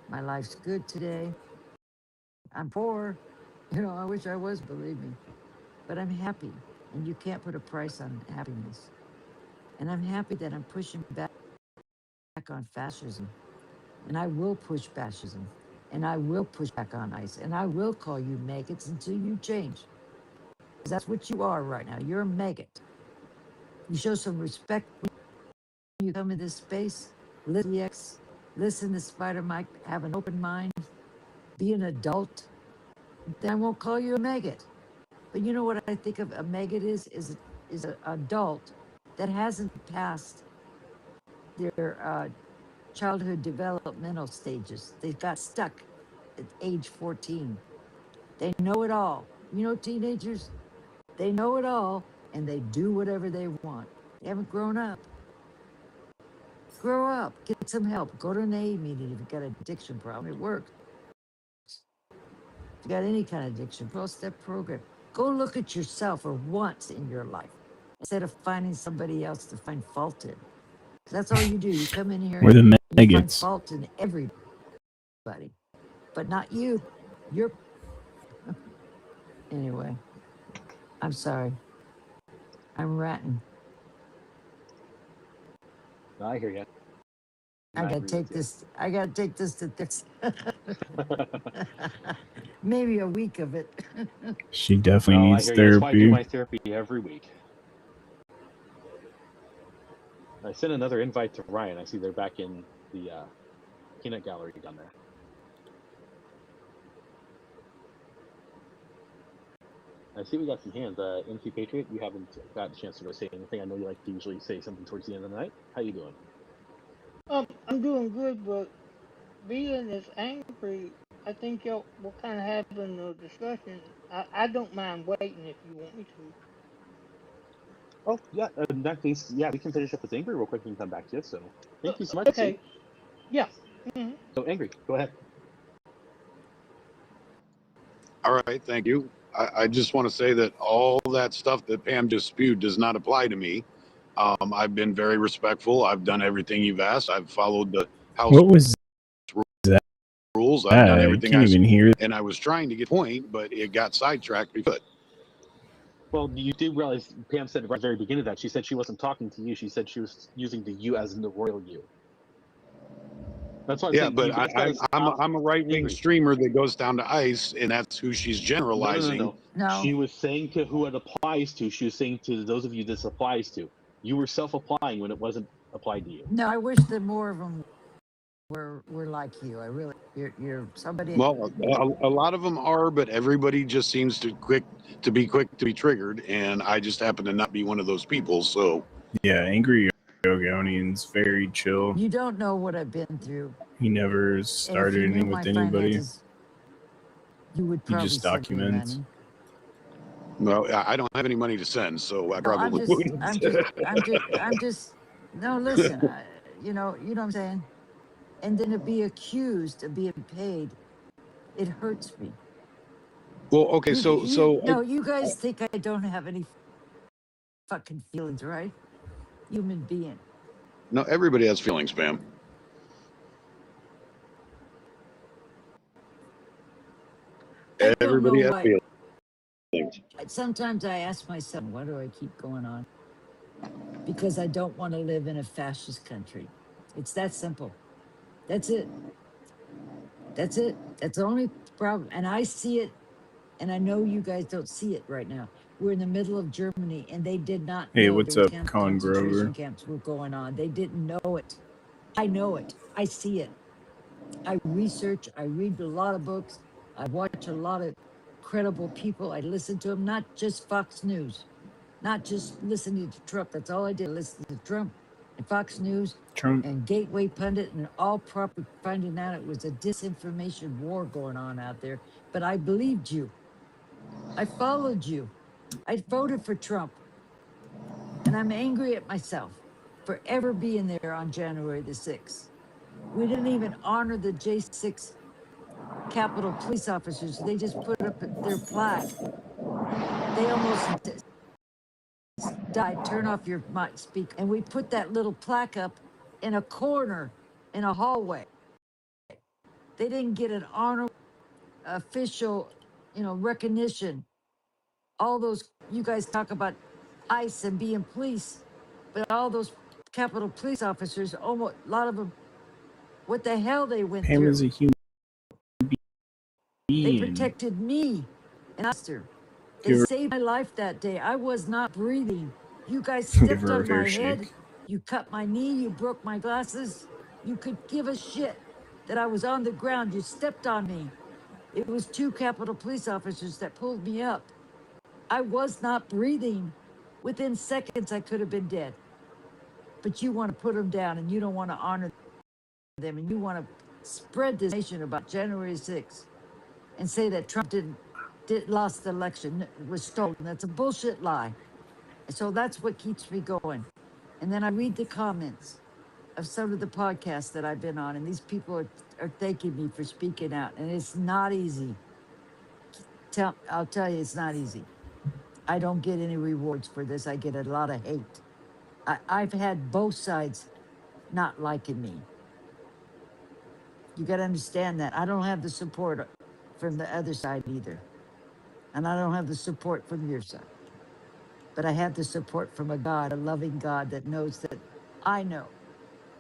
My life's good today. I'm poor. You know, I wish I was, believe me. But I'm happy. And you can't put a price on happiness. And I'm happy that I'm pushing back on fascism. And I will push fascism. And I will push back on ICE. And I will call you maggots until you change. Because that's what you are right now. You're a maggot. You show some respect when you come in this space. Listen to Spider Mike. Have an open mind. Be an adult. Then I won't call you a maggot. But you know what I think of a maggot is an adult that hasn't passed their childhood developmental stages. They got stuck at age 14. They know it all. You know, teenagers, they know it all and they do whatever they want. They haven't grown up. Grow up, get some help. Go to an AA meeting if you've got an addiction problem. It works. If you got any kind of addiction, 12-step program. Go look at yourself for once in your life instead of finding somebody else to find fault in. That's all you do. You come in here We're the and you find maggots. fault in everybody, but not you. You're anyway. I'm sorry. I'm ranting. I hear you. I gotta take this. I gotta take this to this. Maybe a week of it. She definitely No, I needs hear you. That's why I do therapy. my therapy every week. I sent another invite to Ryan. I see they're back in the peanut gallery down there. I see we got some hands. MC Patriot, you haven't got a chance to really say anything. I know you like to usually say something towards the end of the night. How you doing? I'm doing good, but being as angry, I think y'all we're kind of having a discussion. I don't mind waiting if you want me to. Oh, yeah. In that case, yeah, we can finish up with Angry real quick and come back to you. So thank you so much. Okay. Yeah. So Angry, go ahead. All right, thank you. I just want to say that all that stuff that Pam just spewed does not apply to me. I've been very respectful. I've done everything you've asked. I've followed the house What was that? rules. I've done I everything can't even hear. and I was trying to get point, but it got sidetracked because. Well, you do realize Pam said right at the very beginning of that she said she wasn't talking to you. She said she was using the you as in the royal you. That's why I'm saying. But I'm a right-wing streamer that goes down to ICE, and that's who she's generalizing. No. She was saying to who it applies to. She was saying to those of you this applies to. You were self-applying when it wasn't applied to you. No, I wish that more of them were like you. I really, you're somebody. Well, a lot of them are, but everybody just seems to be quick to be triggered, and I just happen to not be one of those people. So Yeah, Angry Ogonian's very chill. You don't know what I've been through. He never started anything with anybody. You would He probably just send me documents. money. well, I don't have any money to send, so I No, probably wouldn't. I'm just. No, listen. You know what I'm saying. And then to be accused of being paid, it hurts me. Well, okay, No, you guys think I don't have any fucking feelings, right? Human being. No, everybody has feelings, Pam. Everybody has feelings. Sometimes I ask myself, why do I keep going on? Because I don't want to live in a fascist country. It's that simple. That's it. That's it. That's the only problem. And I see it, and I know you guys don't see it right now. We're in the middle of Germany, and they did not Hey, know what's there up, were Con Grover? concentration camps were going on. They didn't know it. I know it. I see it. I research. I read a lot of books. I watch a lot of credible people. I listen to them, not just Fox News, not just listening to Trump. That's all I did. Listen to Trump and Fox News and Gateway Pundit, and all proper finding out it was a disinformation war going on out there. But I believed you. I followed you. I voted for Trump. And I'm angry at myself for ever being there on January the 6th. We didn't even honor the J6 Capitol police officers. They just put up their plaque. They almost died. Turn off your mic, speak. And we put that little plaque up in a corner in a hallway. They didn't get an honor, official, recognition. All those, you guys talk about ICE and being police, but all those Capitol police officers, almost a lot of them, what the hell they went Pam through. is a human They being. protected me and Esther. They Give her- saved my life that day. I was not breathing. You guys Give stepped her a on hair my head. shake. You cut my knee. You broke my glasses. You could give a shit that I was on the ground. You stepped on me. It was 2 Capitol police officers that pulled me up. I was not breathing. Within seconds, I could have been dead. But you want to put them down, and you don't want to honor them, and you want to spread this nation about January 6th and say that Trump did lost the election, was stolen. That's a bullshit lie. And so that's what keeps me going. And then I read the comments of some of the podcasts that I've been on, and these people are thanking me for speaking out, and it's not easy. I'll tell you, it's not easy. I don't get any rewards for this. I get a lot of hate. I've had both sides not liking me. You got to understand that. I don't have the support from the other side either. And I don't have the support from your side. But I have the support from a God, a loving God that knows that I know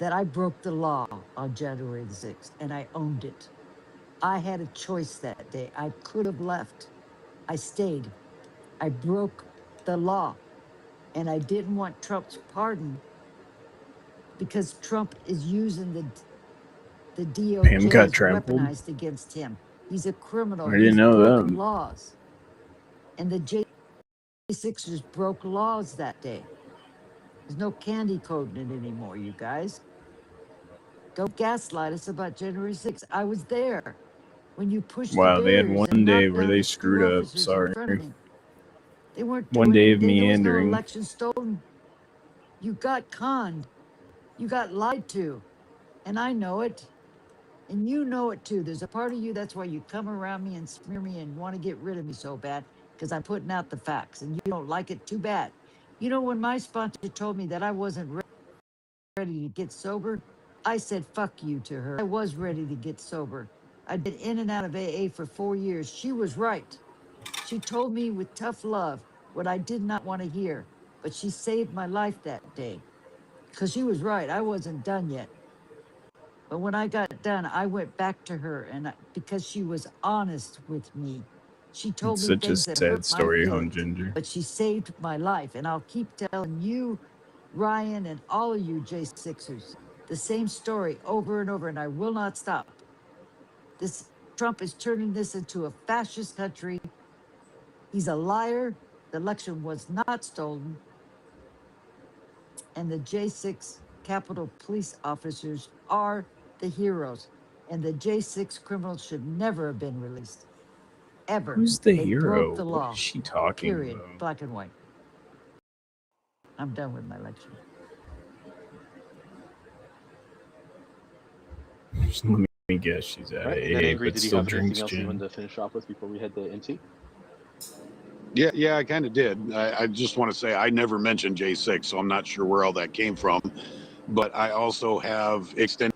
that I broke the law on January the 6th, and I owned it. I had a choice that day. I could have left. I stayed. I broke the law, and I didn't want Trump's pardon because Trump is using the Pam DOJ got is trampled. weaponized against him. He's a criminal. I didn't He's know broken that. laws. And the J6ers broke laws that day. There's no candy coating it anymore, you guys. Don't gaslight us about January 6th. I was there when you pushed the Wow, they had barriers and one day knocked where down they the screwed two up. officers in front of Sorry. me. They weren't One doing day of anything. There was no meandering. election stolen. You got conned. You got lied to. And I know it. And you know it too. There's a part of you, that's why you come around me and smear me and want to get rid of me so bad, because I'm putting out the facts and you don't like it, too bad. You know, when my sponsor told me that I wasn't ready to get sober, I said, fuck you to her. I was ready to get sober. I'd been in and out of AA for 4 years. She was right. She told me with tough love what I did not want to hear, but she saved my life that day because she was right. I wasn't done yet. But when I got done, I went back to her, and because she was honest with me, she told It's me such a things that sad hurt my story, Home feelings, Ginger. but she saved my life. And I'll keep telling you, Ryan, and all of you J6ers, the same story over and over, and I will not stop. This Trump is turning this into a fascist country. He's a liar. The election was not stolen. And the J6 Capitol Police officers are the heroes. And the J6 criminals should never have been released. Ever. Who's the They broke hero? the What law. is she talking Period. about? Black and white. I'm done with my lecture. Just let me guess, she's at Right. And then AA, Angry, but did you still have anything drinks else you gin. wanted to finish off with before we head to NT? Yeah, I kind of did. I just want to say I never mentioned J6, so I'm not sure where all that came from. But I also have extended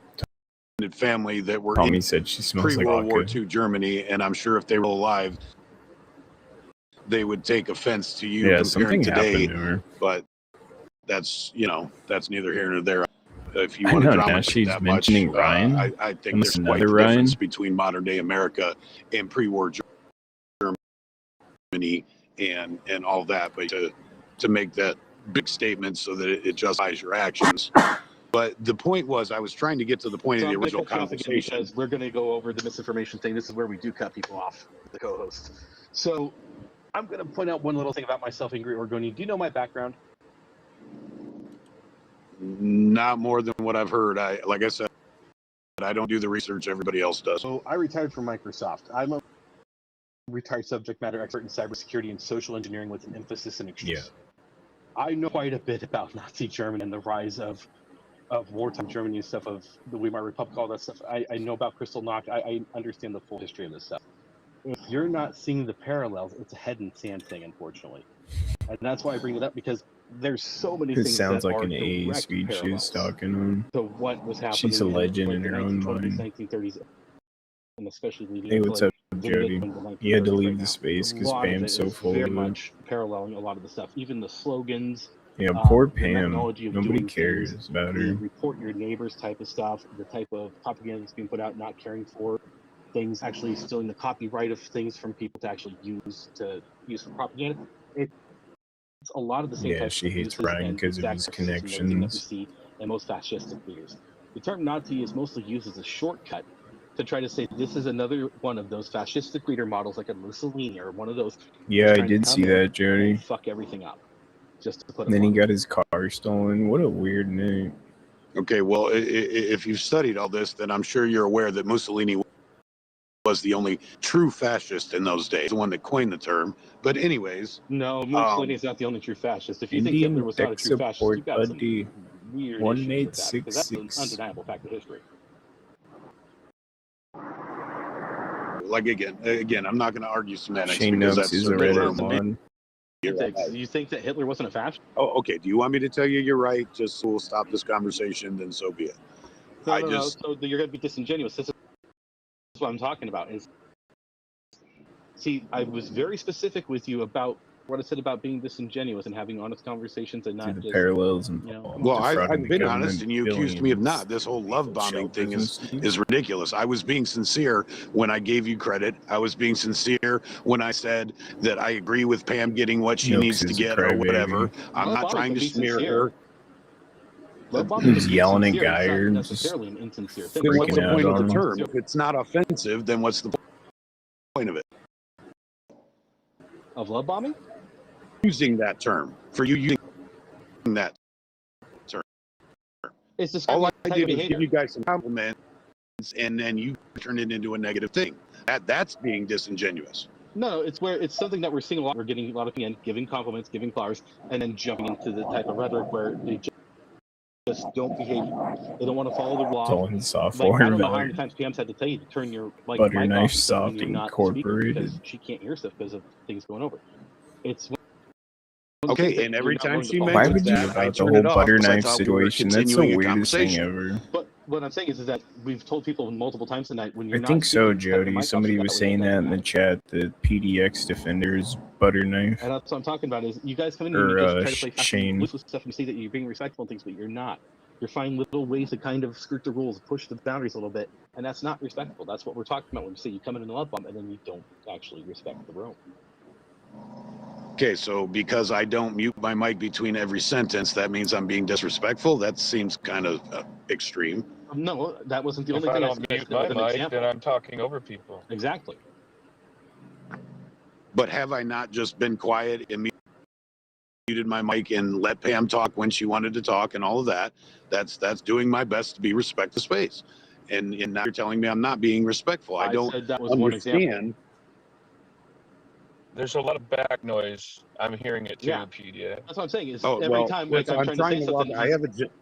family that were Tommy in said she smells like pre-World War vodka. II Germany, and I'm sure if they were alive, they would take offense to you Yeah, comparing something today. happened to her. But that's that's neither here nor there. If you I want to know, now dramatize she's that mentioning much, Ryan. I think Unless there's quite another the Ryan. difference between modern day America and pre-war Germany and all that. But to make that big statement so that it justifies your actions. But the point was, I was trying to get to the point So of the I'm going to original cut you off again conversation. because we're going to go over the misinformation thing. This is where we do cut people off, the co-host. So I'm going to point out one little thing about myself, Ingrid Orgoni. Do you know my background? Not more than what I've heard. Like I said, I don't do the research everybody else does. So I retired from Microsoft. I'm a retired subject matter expert in cybersecurity and social engineering with an emphasis in extremes. Yeah. I know quite a bit about Nazi Germany and the rise of wartime Germany and stuff, of the Weimar Republic, all that stuff. I know about Kristallnacht. I understand the full history of this stuff. If you're not seeing the parallels, it's a head in sand thing, unfortunately. And that's why I bring it up, because there's so many It things sounds that like are an AA direct speech she's parallels talking on. to what was happening She's a legend like in the her own 1920s, mind. 1930s, and especially leading Hey, into what's like up, the Jody? mid to You had to 1930s leave right the now. space A because lot of Pam's it so is full very of it. much paralleling a lot of the stuff, even the slogans. Yeah, poor The Pam. methodology of Nobody doing cares things, about the her. report your neighbors type of stuff, the type of propaganda that's being put out, not caring for things, actually stealing the copyright of things from people to actually use for propaganda. It's a lot of the same Yeah, type she of hates uses Ryan and because of exact his racism and everything that we connections. see in most fascistic leaders. The term Nazi is mostly used as a shortcut to try to say this is another one of those fascistic leader models, like a Mussolini or one of those. Yeah, I trying to did come see in that, and Jody. fuck everything up, just to put it And then he bluntly. got his car stolen. What a weird name. Okay, well, if you've studied all this, then I'm sure you're aware that Mussolini was the only true fascist in those days, the one that coined the term. But anyways, No, Mussolini is not the only true fascist. If you think Indian Hitler was not a tech true fascist, support you've got some buddy. weird issues with that, because that's an 1866. undeniable fact of history. like again, I'm not going to argue semantics Shane because Noakes that's is a certainly Reddit true. mod. You think that Hitler wasn't a fascist? Oh, okay. Do you want me to tell you you're right? Just so we'll stop this conversation, then so be it. No. So you're going to be disingenuous. This is what I'm talking about. See, I was very specific with you about what I said about being disingenuous and having honest conversations and See not the just parallels you know. involved. Well, defrauding I've the been government honest, and you accused me of billions. not. This whole love bombing thing business. is ridiculous. I was being sincere when I gave you credit. I was being sincere when I said that I agree with Pam getting what she Milks needs to is a get or whatever. crybaby. I'm Love not bombing trying can to be smear sincere. her. Love bombing Who's can be yelling at sincere. It's Geyer, not just necessarily an insincere thing. Then what's freaking the out point of on the him. term? If it's not offensive, then what's the point of it? Of love bombing? Using that term. For you using that term. It's just All I type did of was behavior. give you guys some compliments, and then you turned it into a negative thing. That's being disingenuous. No, it's where it's something that we're seeing a lot. We're getting a lot of people giving compliments, giving flowers, and then jumping into the type of rhetoric where they just don't behave. They don't want to follow the law. It's all in Like software I don't know how value. many times Pam's had to tell you to turn your mic Butter off Knife when Soft you're not speaking Incorporated. because she can't hear stuff because of things going over. It's Okay, and every time she Why mentions would you that, I about the turn whole it off butter because I knife thought we were situation? That's the continuing a weirdest thing conversation. ever. But what I'm saying is that we've told people multiple times tonight when you're I not think so, speaking, cut your Jody. mic off so Somebody that was way it saying that doesn't in the matter. chat. The PDX Defenders butter knife. And that's what I'm talking about is you guys come in and you Or just try to play fast and Shane. loose with stuff and you say that you're being respectful and things, but you're not. You're finding little ways to kind of skirt the rules, push the boundaries a little bit, and that's not respectful. That's what we're talking about when we say you come in a love bomb and then you don't actually respect the room. Okay, so because I don't mute my mic between every sentence, that means I'm being disrespectful? That seems kind of extreme. No, that wasn't the If only I thing I don't said. mute That was my an mic, example. then I'm talking over people. Exactly. But have I not just been quiet and muted my mic and let Pam talk when she wanted to talk and all of that? That's doing my best to be respectful of space. And now you're telling me I'm not being respectful. I don't said that was one example. understand. There's a lot of back noise. I'm hearing it too, Yeah. PDA. That's what I'm saying is Oh, every well, time like so I'm trying to say walk. something. I have a That's what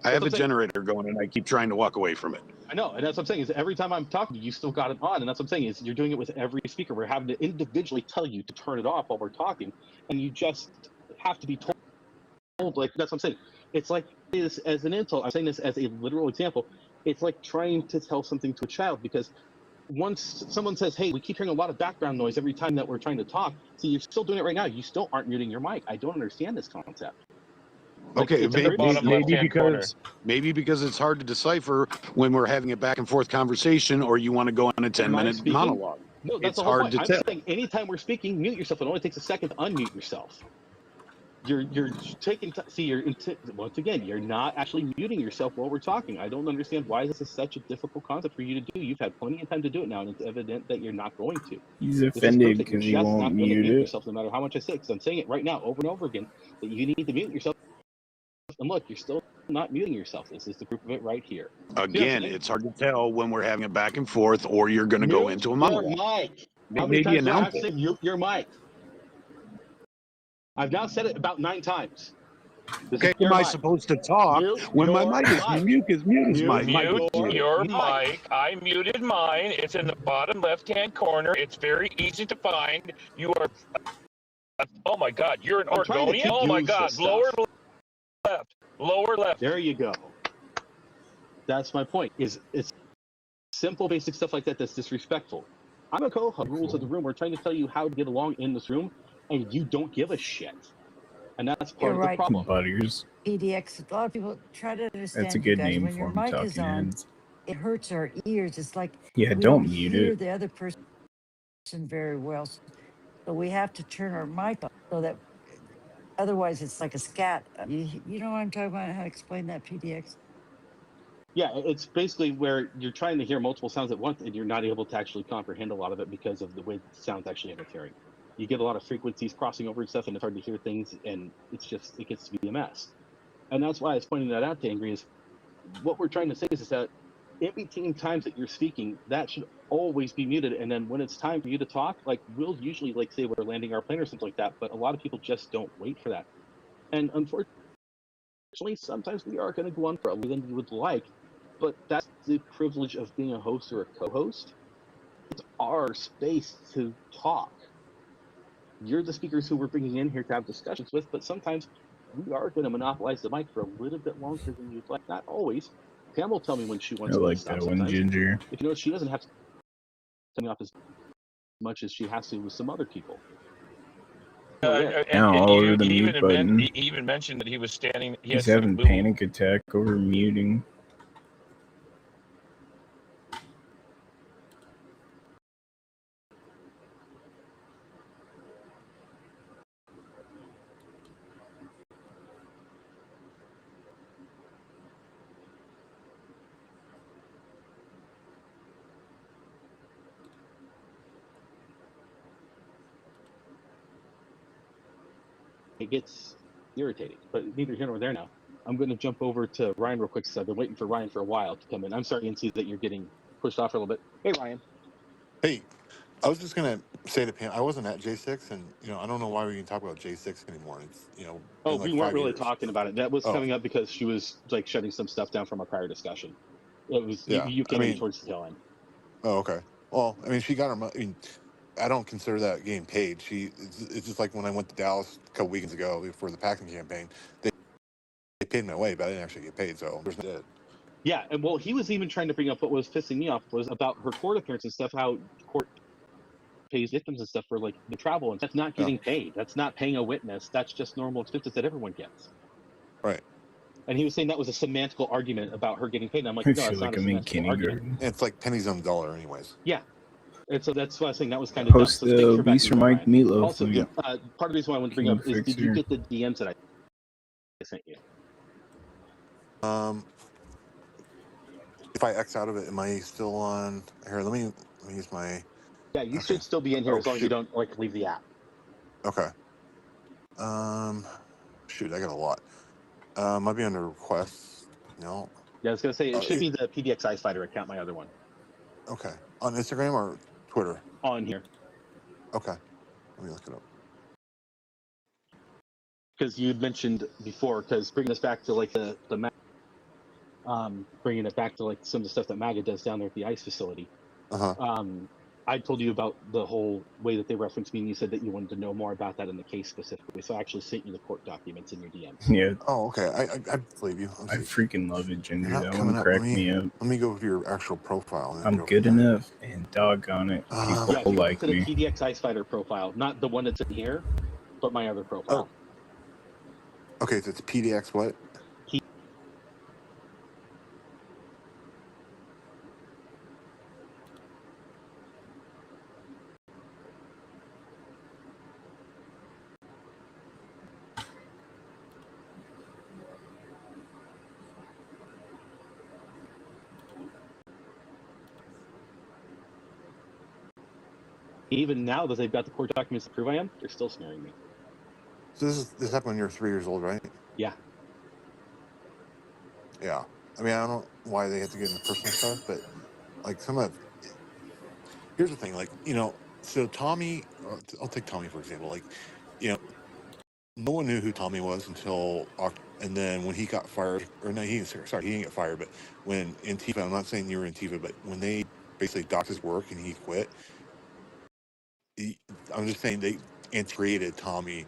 I'm saying. generator going and I keep trying to walk away from it. I know, and that's what I'm saying is every time I'm talking, you still got it on, and that's what I'm saying is you're doing it with every speaker. We're having to individually tell you to turn it off while we're talking, and you just have to be told. Like that's what I'm saying. It's like this as an insult. I'm saying this as a literal example. It's like trying to tell something to a child because once someone says, "Hey, we keep hearing a lot of background noise every time that we're trying to talk," see, you're still doing it right now. You still aren't muting your mic. I don't understand this concept. Like, Okay, it's in the bottom left-hand corner. maybe because it's hard to decipher when we're having a back and forth conversation, or you want to go on a Am I 10-minute speaking? monologue. No, that's It's the whole hard point. to I'm tell. saying anytime we're speaking, mute yourself. It only takes a second to unmute yourself. You're taking once again, you're not actually muting yourself while we're talking. I don't understand why this is such a difficult concept for you to do. You've had plenty of time to do it now, and it's evident that you're not going to. He's This is offended proof that you're because he just won't not going to mute mute it. yourself no matter how much I say, because I'm saying it right now over and over again that you need to mute yourself. And look, you're still not muting yourself. This is the proof of it right here. Again, it's hard to tell when we're having a back and forth, or you're going to go into a Your monologue. mic. How many Maybe times do I have announce to say it. mute your mic? I've now said it about 9 times. This Okay, is your am I mic. supposed to talk when my mic is mute his mic? Mute your mic. mic. I muted mine. It's in the bottom left-hand corner. It's very easy to find. You are. Oh my God, you're an I'm trying to Oregonian. teach Oh my you God, this lower stuff. left, lower left. There you go. That's my point. Is it's simple, basic stuff like that that's disrespectful. I'm a co-host. Rules of the room. We're trying to tell you how to get along in this room, and you don't give a shit. And that's part You're of the right. problem. Butters. PDX. A lot of people try to understand. That's a you good guys, name when for your him, mic is Talking on, Heads. it hurts our ears. It's like Yeah, we don't don't mute hear it. the other person very well, so we have to turn our mic on so that otherwise it's like a scat. You know what I'm talking about? How to explain that, PDX? Yeah, it's basically where you're trying to hear multiple sounds at once, and you're not able to actually comprehend a lot of it because of the way the sound's actually interfering. You get a lot of frequencies crossing over and stuff, and it's hard to hear things, and it gets to be a mess. And that's why I was pointing that out to Angry. Is what we're trying to say is that in between times that you're speaking, that should always be muted. And then when it's time for you to talk, like we'll usually like say we're landing our plane or something like that, but a lot of people just don't wait for that. And unfortunately, sometimes we are going to go on for longer than we would like, but that's the privilege of being a host or a co-host. It's our space to talk. You're the speakers who we're bringing in here to have discussions with, but sometimes we are going to monopolize the mic for a little bit longer than you'd like. Not always. Pam will tell me when she I wants me to like stop that one, sometimes. Ginger. If you know, she doesn't have to turn me off as much as she has to with some other people. Now all over the he mute button. he even mentioned that he was standing. He He's had some having boom. panic attack over muting. It gets irritating, but neither here nor there now. I'm going to jump over to Ryan real quick because I've been waiting for Ryan for a while to come in. I'm starting to see that you're getting pushed off a little bit. Hey, Ryan. Hey, I was just gonna say to Pam, I wasn't at J6, and I don't know why we can talk about J6 anymore. It's Oh, been we like weren't 5 really years. talking about it. That was Oh, coming up because she was like shutting some stuff down from our prior discussion. It was yeah. you I came in mean, towards the tail end. oh, okay. Well, I mean, she got her. I mean, I don't consider that getting paid. It's just like when I went to Dallas a couple weekends ago for the packing campaign. They paid my way, but I didn't actually get paid. So there's no. Yeah, and well, he was even trying to bring up what was pissing me off was about her court appearance and stuff. How court pays victims and stuff for like the travel, and that's not Yeah. getting paid. That's not paying a witness. That's just normal expenses that everyone gets. Right. And he was saying that was a semantical argument about her getting paid. And I'm like, I no, feel it's not like a I'm in semantical argument. kindergarten. It's like pennies on the dollar, anyways. Yeah. And so that's why I was saying that was kind of dumb. Post So thanks the for backing Beast me or up, Mike Ryan. Meatloaf Also, link. part of the reason why I wanted to bring King up is, did you Fixer. get the DMs that I sent you? If I X out of it, am I still on here? Let me use my. Yeah, you Okay. should still be in here Oh, as long as you shoot. don't like leave the app. Okay. Shoot, I got a lot. Might be under requests. No. Yeah, I was gonna say it should be the PDX Ice Fighter account, my other one. Okay. On Instagram or Twitter? On here. Okay. Let me look it up. Because you'd mentioned before, because bringing us back to like the bringing it back to like some of the stuff that MAGA does down there at the ICE facility. I told you about the whole way that they referenced me, and you said that you wanted to know more about that in the case specifically. So I actually sent you the court documents in your DMs. Yeah. Oh, okay. I believe you. I freaking love it, Ginger. You're not That coming one up. cracked me up. Let me go to your actual profile. And I'm go good from there. enough, and doggone it, Yeah, people if you go like to the me. PDX Ice Fighter profile, not the one that's in here, but my other profile. Okay, so it's PDX what? Even now that they've got the court documents to prove I am, they're still smearing me. So this happened when you're 3 years old, right? Yeah. Yeah. I mean, I don't know why they have to get into personal stuff, but like some of. Here's the thing, like so Tommy. I'll take Tommy for example. Like, no one knew who Tommy was until, and then when he got fired, or no, he didn't get fired, but when Antifa, I'm not saying you were Antifa, but when they basically docked his work and he quit, I'm just saying they created Tommy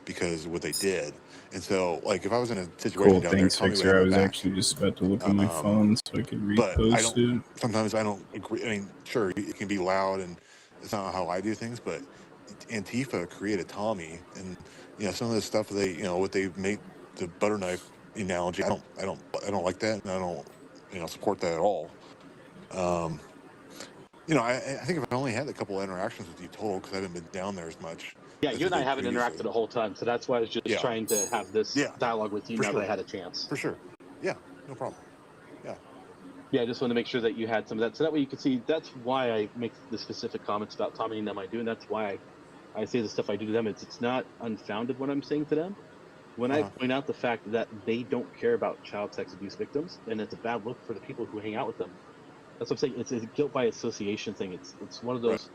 because of what they did. And so, like, if I was in a situation Cool, down there, thanks, Tommy would Fixer. I have was my back. actually just about to look at my phone so I could But repost it. sometimes I don't agree. I mean, sure, it can be loud, and it's not how I do things, but Antifa created Tommy, and some of the stuff what they made, the butter knife analogy. I don't like that, and I don't support that at all. I think if I only had a couple of interactions with you total, because I haven't been down there as much. Yeah, as you and I did haven't previously. interacted the whole time, so that's why I was just trying to have this dialogue with you for now sure. that I had a chance. For sure. Yeah, no problem. Yeah. Yeah, I just want to make sure that you had some of that, so that way you could see. That's why I make the specific comments about Tommy and them I do, and that's why I say the stuff I do to them. It's not unfounded what I'm saying to them. When I point out the fact that they don't care about child sex abuse victims, and it's a bad look for the people who hang out with them. That's what I'm saying. It's a guilt by association thing. It's one of those.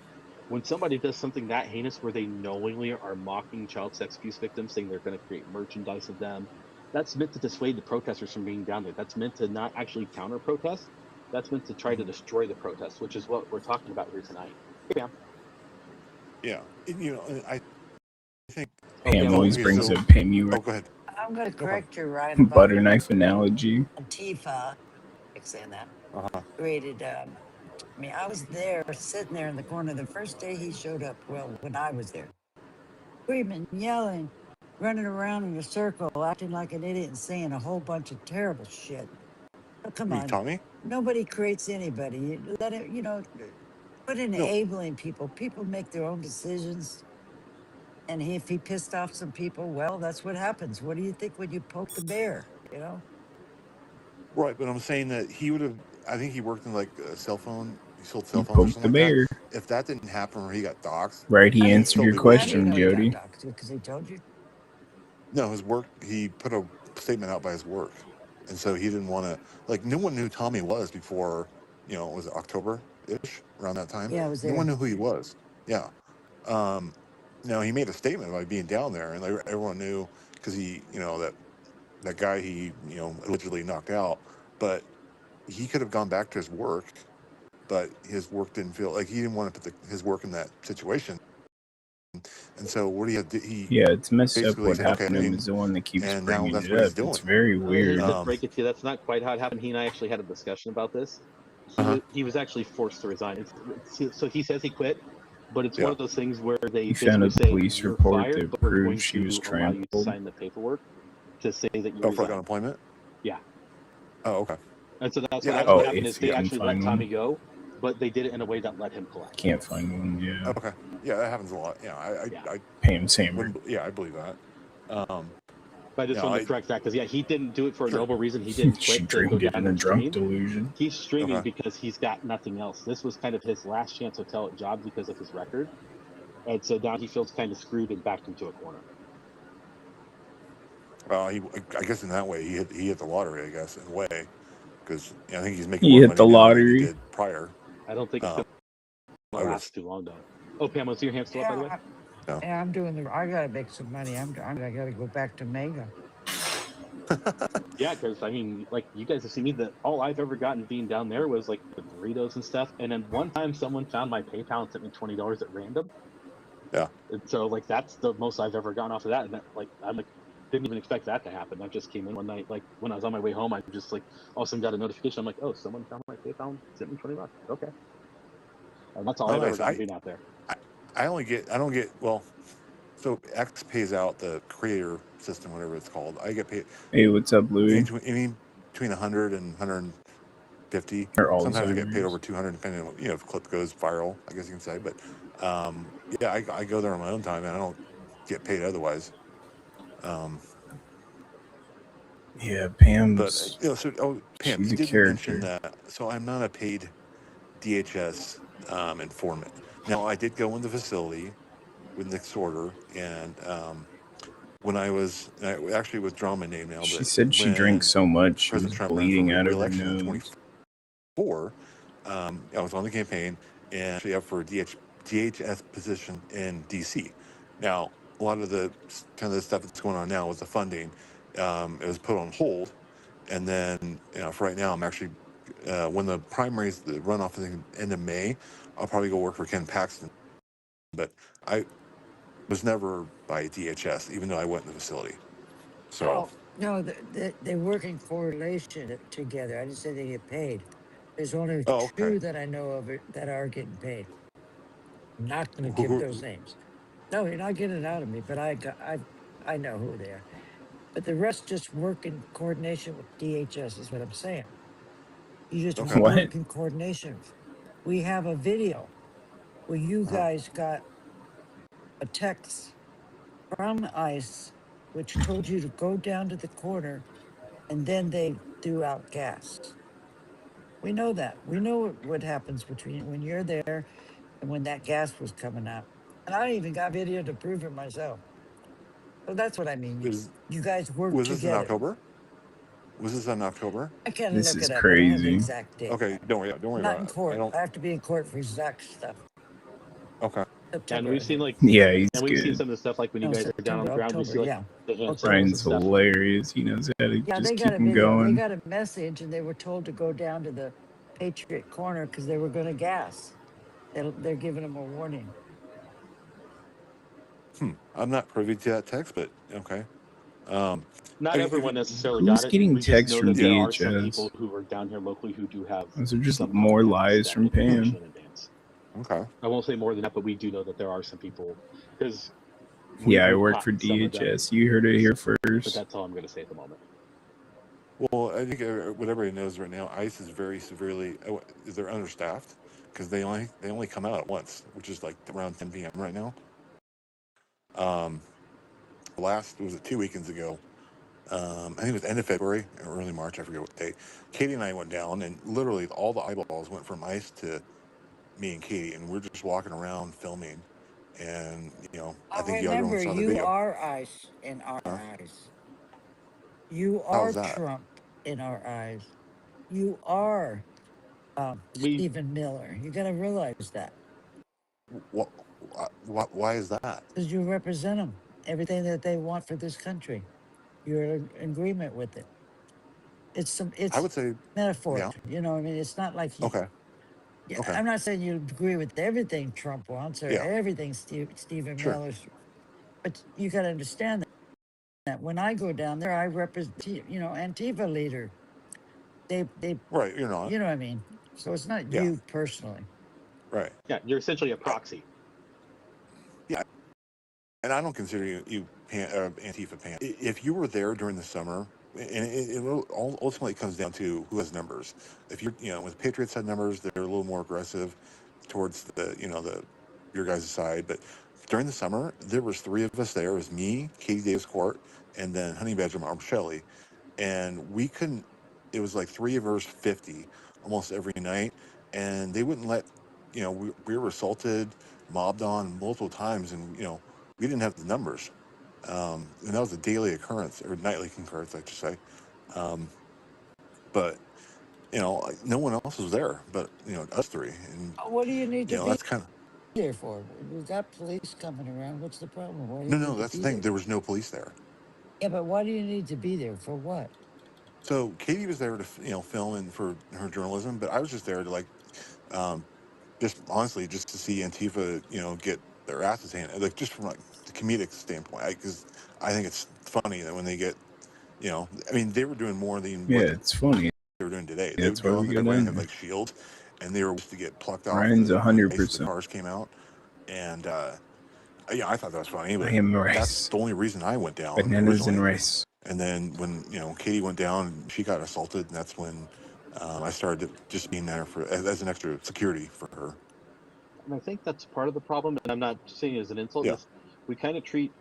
When somebody does something that heinous where they knowingly are mocking child sex abuse victims, saying they're going to create merchandise of them, that's meant to dissuade the protesters from being down there. That's meant to not actually counter protest. That's meant to try to destroy the protest, which is what we're talking about here tonight. Hey, Pam. Yeah, I think Pam always brings up Pam. You were go ahead. I'm going to correct you, Ryan. About butter knife analogy. Antifa, like saying that, created. I mean, I was there, sitting there in the corner the first day he showed up. Well, when I was there, screaming, yelling, running around in a circle, acting like an idiot and saying a whole bunch of terrible shit. Oh, come Me, on. Tommy? Nobody creates anybody. You let it, put enabling people. People make their own decisions. And if he pissed off some people, well, that's what happens. What do you think when you poke the bear? Right, but I'm saying that he would have. I think he worked in like a cell phone. He sold He cell phones or poked the something like bear. that. If that didn't happen, or he got doxxed, Right, he he'd answered still your be working How do you question, know he got Jody. doxxed? Because he told you? No, his work. He put a statement out by his work, and so he didn't want to. Like, no one knew Tommy was before. Was it October-ish around that time? Yeah, I was No one there. knew who he was. Yeah. Um, he made a statement by being down there, and everyone knew because he, that guy he, allegedly knocked out, but he could have gone back to his work, but his work didn't feel like he didn't want to put his work in that situation. And so what he Yeah, it's messed up. basically What said, okay, happened to him is the one that keeps and now bringing that's it what he's up. doing. It's very I hate weird. to break it to you. That's not quite how it happened. He and I actually had a discussion about this. He was actually forced to resign. So he says he quit, but it's one Yeah. of those things where they He found basically a say police you're report fired, that but we're going proved she was to allow you to trampled. sign the paperwork to say that you for like resigned. unemployment. Yeah. Oh, okay. And so that's Yeah, what Oh, happened if is you they can actually let find Tommy one. go, but they did it in a way that let him collect. Can't find one. Yeah. Okay. Yeah, that happens a lot. Yeah, I Pam Sammer. I believe that. But I just wanted to correct that because he didn't do it for a noble reason. He didn't She quit to go dreamed it down in a and drunk stream. delusion. He's streaming Okay. because he's got nothing else. This was kind of his last chance to tell it job because of his record, and so now he feels kind of screwed and backed into a corner. I guess in that way he hit the lottery. I guess in a way, because I think he's making He more hit the money now than he lottery. did prior. I don't think it's I going to would last too long though. Oh, Pam, was your hand still up by the way? No. Yeah, I'm doing I gotta make some money. I gotta go back to Mega. Yeah, because I mean, like you guys have seen me. All I've ever gotten being down there was like the burritos and stuff. And then one time, someone found my PayPal and sent me $20 at random. Yeah. And so like that's the most I've ever gotten off of that. And I'm like, didn't even expect that to happen. I just came in one night, like when I was on my way home, I just like all of a sudden got a notification. I'm like, oh, someone found my PayPal and sent me $20. Okay. And that's all I've ever gotten being out there. I don't get well. So X pays out the creator system, whatever it's called. I get paid. Hey, what's up, Louis? Between 100 and 150. Or Sometimes I get paid Alzheimer's. over 200, depending on if the clip goes viral. I guess you can say. But yeah, I go there on my own time, and I don't get paid otherwise. Yeah, Pam's. But Pam, she's you a did character. mention that. So I'm not a paid DHS informant. Now I did go in the facility with Nick Sorter, and when I actually withdrawn my name now. She but said she when drank so much she President was Trump ran bleeding for out of her re-election in nose. 24, I was on the campaign and actually up for a DHS position in DC. Now, a lot of the kind of the stuff that's going on now with the funding, it was put on hold, and then for right now, I'm actually when the primaries, the runoff is end of May, I'll probably go work for Ken Paxton. But I was never by DHS, even though I went in the facility. So No, they work in correlation together. I didn't say they get paid. There's only okay. two that I know of that are getting paid. I'm not going to give Who- those names. No, you're not getting it out of me, but I know who they are. But the rest just work in coordination with DHS is what I'm saying. You just Okay. What? work in coordination. We have a video where you guys got a text from ICE which told you to go down to the corner, and then they threw out gas. We know that. We know what happens between when you're there and when that gas was coming out. And I even got video to prove it myself. So that's what I mean. You guys work Was this in together. October? Was this in October? I can't This look is it up. I don't have the crazy. exact date. Okay, don't worry I'm about not in it. court. I have to be in court for exact stuff. Okay. And we've seen like Yeah, he's and we've seen good. some of the stuff like when you No, guys are down on the September, ground, we see like October, the hand signals and Ryan's stuff. hilarious. He knows how to Yeah, just they keep got a him video. They going. got a message, and they were told to go down to the Patriot corner because they were going to gas. They're giving them a warning. I'm not privy to that text, but okay. Not everyone necessarily Who's got it. getting We just texts know from that there are some DHS? people who are down here locally who do have Those are just some more contacts lies that from get information Pam. in advance. Okay. I won't say more than that, but we do know that there are some people because Yeah, I we've work caught for some of them, DHS. You heard it here but first. that's all I'm going to say at the moment. Well, I think what everybody knows right now, ICE is very severely they're understaffed because they only come out at once, which is like around 10 p.m. right now. Last was it 2 weekends ago? I think it was end of February or early March. I forget what day. Katie and I went down, and literally all the eyeballs went from ICE to me and Katie, and we're just walking around filming. And I think the other one Remember, saw the you video. are ICE in our eyes. You are How's that? Trump in our eyes. You are Stephen Miller. You got to realize that. What? Why is that? Because you represent them. Everything that they want for this country. You're in agreement with it. It's I would say, metaphor. yeah. You know, I mean, it's not like you. Okay. Yeah, Okay. I'm not saying you agree with everything Trump wants or Yeah. everything Stephen Sure. Miller's, but you got to understand that when I go down there, I represent, Antifa leader. They Right. You're not. You know what I mean? So it's not Yeah. you personally. Right. Yeah, you're essentially a proxy. Yeah. And I don't consider you Antifa pan. If you were there during the summer, and it ultimately comes down to who has numbers. If when the Patriots had numbers, they're a little more aggressive towards your guys' side. But during the summer, there was 3 of us there. It was me, Katie Davis Court, and then Honey Badger Mom Shelley. And we couldn't, it was like 3 versus 50 almost every night. And they wouldn't let, we were assaulted, mobbed on multiple times, and, we didn't have the numbers. And that was a daily occurrence, or nightly occurrence, I should say. But, no one else was there but, us 3. And, What do you need to be that's kind of, there for? We've got police coming around. What's the problem? Why do you no, need to that's the be thing. there? There was no police there. Yeah, but why do you need to be there? For what? So Katie was there to, film and for her journalism, but I was just there to just honestly, just to see Antifa, get their asses handed, like just from the comedic standpoint, because I think it's funny that when they get, they were doing more than Yeah, what it's funny. they were doing today. They That's would why go we and go everybody down had there. shields, and they were supposed to get plucked off Ryan's the 100%. cars came out, and I thought that was funny, but I am rice. that's the only reason I went down Bananas and originally. rice. And then when Katie went down, she got assaulted, and that's when I started just being there as an extra security for her. And I think that's part of the problem, and I'm not saying it as an insult, Yeah. is we kind of treat,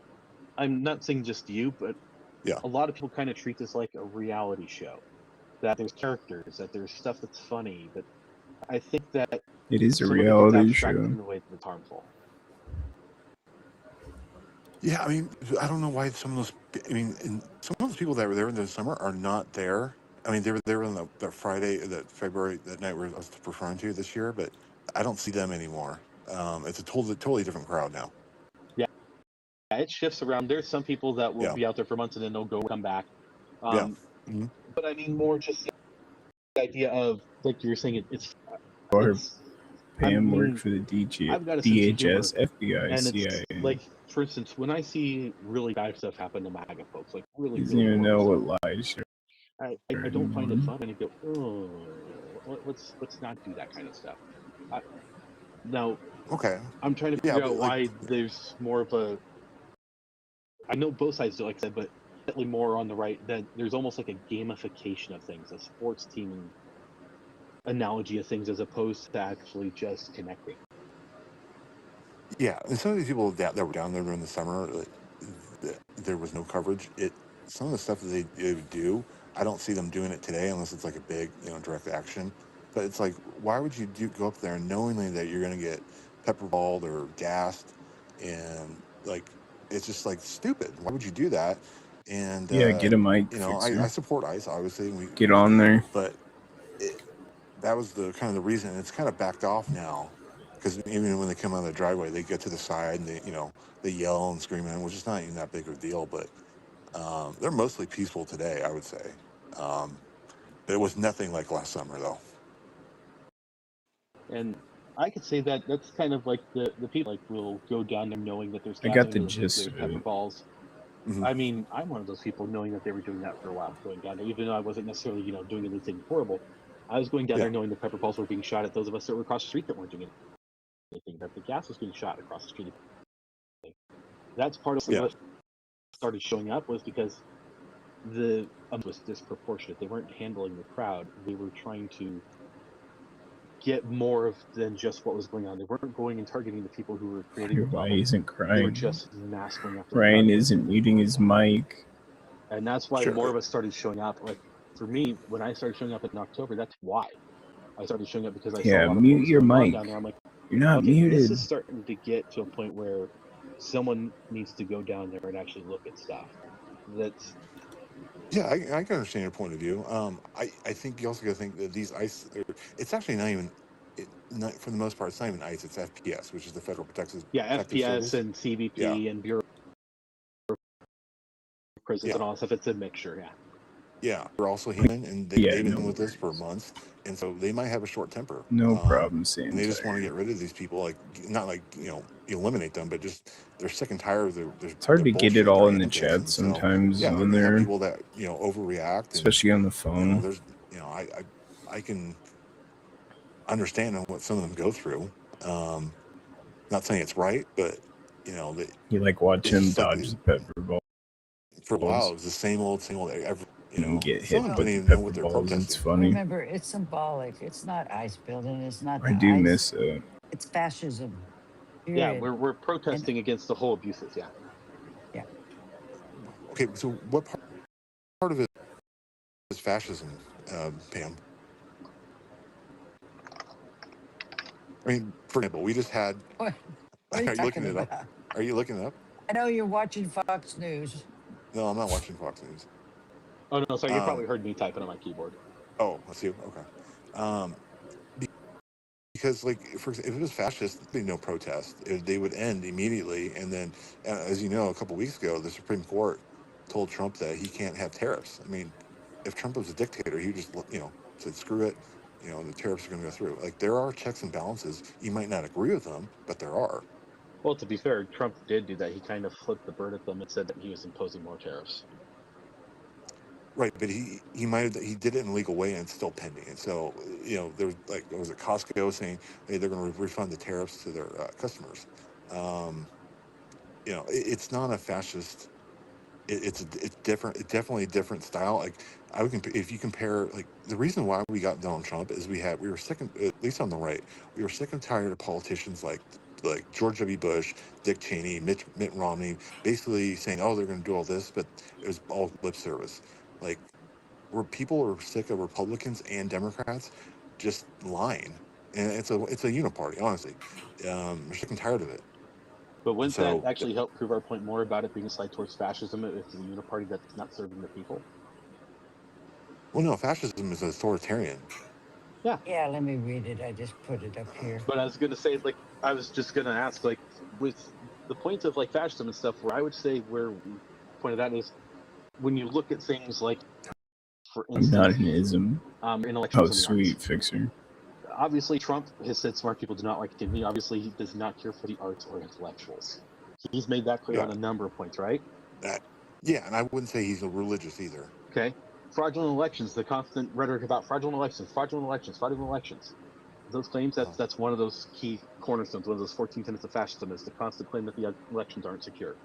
I'm not saying just you, but Yeah. a lot of people kind of treat this like a reality show. That there's characters, that there's stuff that's funny, but I think that It is a some of it gets reality abstracted show. in a way that's harmful. Yeah, I don't know why some of those people that were there in the summer are not there. They were there on that Friday, that February, that night where I was referring to this year, but I don't see them anymore. It's a totally different crowd now. Yeah, it shifts around. There's some people that will be out there for months and then they'll come back. Yeah. Mm-hmm. But more just the idea of, like you were saying, Pam worked for the DHS, I've got a sense of humor, FBI, and CIA. it's like, for instance, when I see really bad stuff happen to MAGA folks, like really, He doesn't really even know horrible what stuff, lies. I don't find it fun, and I go, oh, let's not do that kind of stuff. Now, okay, I'm trying to figure out why there's more of a. I know both sides do, like I said, but definitely more on the right. That there's almost like a gamification of things, a sports team analogy of things, as opposed to actually just connecting. Yeah, and some of these people that were down there during the summer, there was no coverage. Some of the stuff that they would do, I don't see them doing it today unless it's like a big, direct action. But it's like, why would you go up there knowingly that you're going to get pepperballed or gassed, and it's just stupid. Why would you do that? And Yeah, get a mic I support ICE, obviously. Get on there. But that was the kind of the reason. It's kind of backed off now, because even when they come out of the driveway, they get to the side and they yell and scream at them, which is not even that big of a deal. But they're mostly peaceful today, I would say. But it was nothing like last summer, though. And I could say that that's kind of like the people will go down there knowing that there's I got the gist of pepper it. balls. Mm-hmm. I'm one of those people knowing that they were doing that for a while, going down there, even though I wasn't necessarily doing anything horrible. I was going down there knowing the pepper balls were being shot at those of us that were across the street that weren't doing anything, that the gas was being shot across the street. That's part of what started showing up was because the was disproportionate. They weren't handling the crowd. They were trying to get more of than just what was going on. They weren't going and targeting the people who were creating the Why problem. isn't They were crying? just mass going after the Ryan crowd. isn't muting his mic. And that's why more of us started showing up. Like for me, when I started showing up in October, that's why I started showing up, because I saw a Yeah, lot of what mute was your going on mic. down there. I'm like, You're not okay, muted. this is starting to get to a point where someone needs to go down there and actually look at stuff. That's Yeah, I can understand your point of view. I think you also got to think that these ICE, it's actually not even, for the most part, it's not even ICE, it's FPS, which is the Federal Protective FPS Service. and CBP and Bureau of Prisons and all that stuff. It's a mixture, yeah. Yeah, they're also human, and they've been with us for months, and so they might have a short temper. No problem, And Sam. they just want to get rid of these people, like not like eliminate them, but just they're sick and tired of their. It's hard to get it all in the chat sometimes Yeah, when we have they're, people that overreact, especially on the and, phone. there's I can understand what some of them go through. Not saying it's right, but that You like watch him just like dodge the pepper ball. for a while it was the same old every. And get hit Some of them with don't the even know pepper what they're balls. It's protesting. funny. Remember, it's symbolic. It's not ICE building. It's not the I do ICE. miss it. It's fascism. Yeah, Period. we're protesting against the whole abuses, yeah. Yeah. Okay, so what part of it is fascism, Pam? I mean, for example, we just had. What are you Are you looking talking it up? about? Are you looking it up? I know you're watching Fox News. No, I'm not watching Fox News. Oh no, sorry, you probably heard me typing on my keyboard. Oh, that's you. Okay. Because, like, for example, if it was fascist, there'd be no protest. They would end immediately. And then, as you know, a couple weeks ago, the Supreme Court told Trump that he can't have tariffs. I mean, if Trump was a dictator, he just, said, screw it. The tariffs are going to go through. Like, there are checks and balances. You might not agree with them, but there are. Well, to be fair, Trump did do that. He kind of flipped the bird at them and said that he was imposing more tariffs. Right, but he did it in a legal way, and it's still pending. And so, there was was it Costco saying, hey, they're going to refund the tariffs to their customers. It's not a fascist. It's different. It's definitely a different style. Like if you compare, like the reason why we got Donald Trump is we were sick, at least on the right, we were sick and tired of politicians like George W. Bush, Dick Cheney, Mitt Romney, basically saying, oh, they're going to do all this, but it was all lip service. Like, people are sick of Republicans and Democrats just lying, and it's a uniparty, honestly. We're sick and tired of it. But wouldn't that actually help prove our point more about it being a slide towards fascism if it's a uniparty that's not serving the people? Well, no, fascism is authoritarian. Yeah. Yeah, let me read it. I just put it up here. But I was going to say, I was just going to ask, with the points of, fascism and stuff, where I would say where we pointed out is when you look at things like, for instance, Not an ism. Intellectuals. Oh, sweet fixer. Obviously, Trump has said smart people do not like me. Obviously, he does not care for the arts or intellectuals. He's made that clear on a number of points, right? Yeah, and I wouldn't say he's a religious either. Okay. Fraudulent elections, the constant rhetoric about fraudulent elections. Those claims, that's one of those key cornerstones, one of those 14 tenets of fascism, is the constant claim that the elections aren't secure.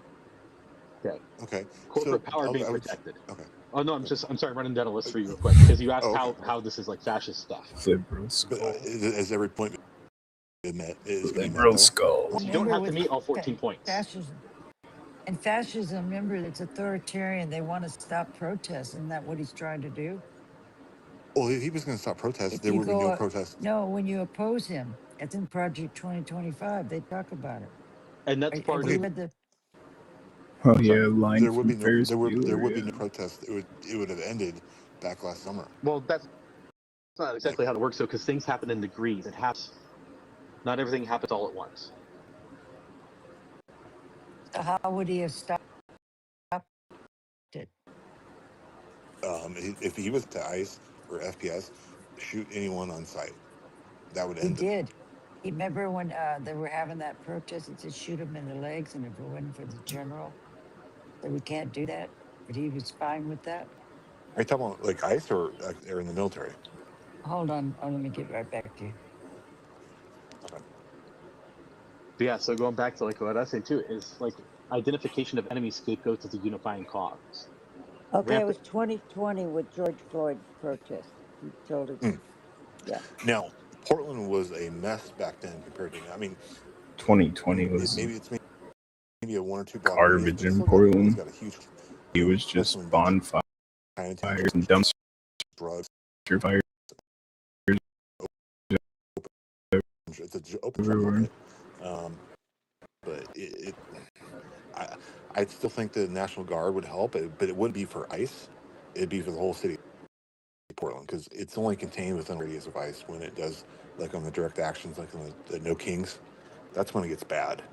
Okay. Okay. Corporate power being protected. Okay. Oh no, I'm sorry, running down a list for you real quick because you asked how this is like fascist stuff. Liberal skull. But as every point met is liberal skull. You don't have to meet all 14 points. Fascism. And fascism, remember, it's authoritarian. They want to stop protests. Isn't that what he's trying to do? Well, if he was going to stop protests, there would be no protests. No, when you oppose him, it's in Project 2025. They talk about it. And that's part of the. Oh yeah, line there would be from no Ferris there would Bueller, be no protest. It would have ended back last summer. Well, that's not exactly how it works, though, because things happen in degrees. It happens. Not everything happens all at once. So how would he have stopped it? If he was to ICE or FPS, shoot anyone on sight. That would end it. He did. Remember when they were having that protest? He said shoot him in the legs, and if it wasn't for the general, that we can't do that. But he was fine with that. Are you talking about like ICE or in the military? Hold on. Oh, let me get right back to you. Okay. But yeah, so going back to like what I was saying too is like identification of enemy scapegoats as a unifying cause. Okay, it Rampant. was 2020 with George Floyd protest. You told it. Yeah. Now, Portland was a mess back then compared to now. I mean, 2020 was maybe it's maybe a 1 or 2 block radius, garbage but it's in still got, it's Portland. got a huge. It was just Wrestling beach, bonfires Chinatown, and dumpster drugs. fires It's an open truck everywhere. market. But I still think the National Guard would help, but it wouldn't be for ICE. It'd be for the whole city of Portland because it's only contained within a radius of ICE when it does, like on the direct actions, like on the No Kings. That's when it gets bad.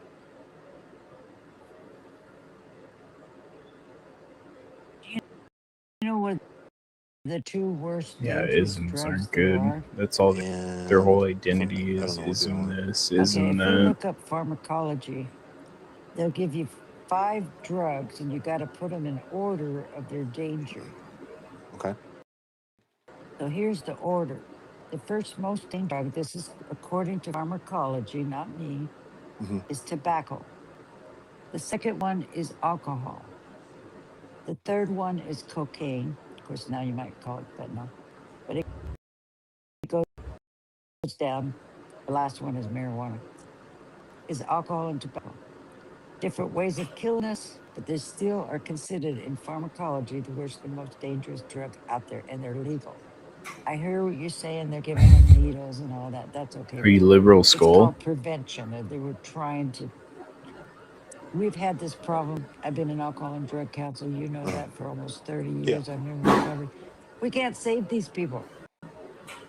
You know what the two worst Yeah, dangerous isms drugs aren't there good. are? That's all their whole identity I is. don't know what they Ism are. this, Okay, ism if you that. look up pharmacology, they'll give you 5 drugs and you got to put them in order of their danger. Okay. So here's the order. The first most dangerous drug, this is according to pharmacology, not me, Mm-hmm. is tobacco. The second one is alcohol. The third one is cocaine. Of course, now you might call it fentanyl, but it goes down. The last one is marijuana, is alcohol and tobacco. Different ways of killing us, but they still are considered in pharmacology the worst and most dangerous drug out there, and they're legal. I hear what you're saying. They're giving them needles and all that. That's okay. Are you But liberal it's skull? called prevention. They were trying to. We've had this problem. I've been in alcohol and drug counsel. You know that for almost 30 Yeah. years. I've been in recovery. We can't save these people.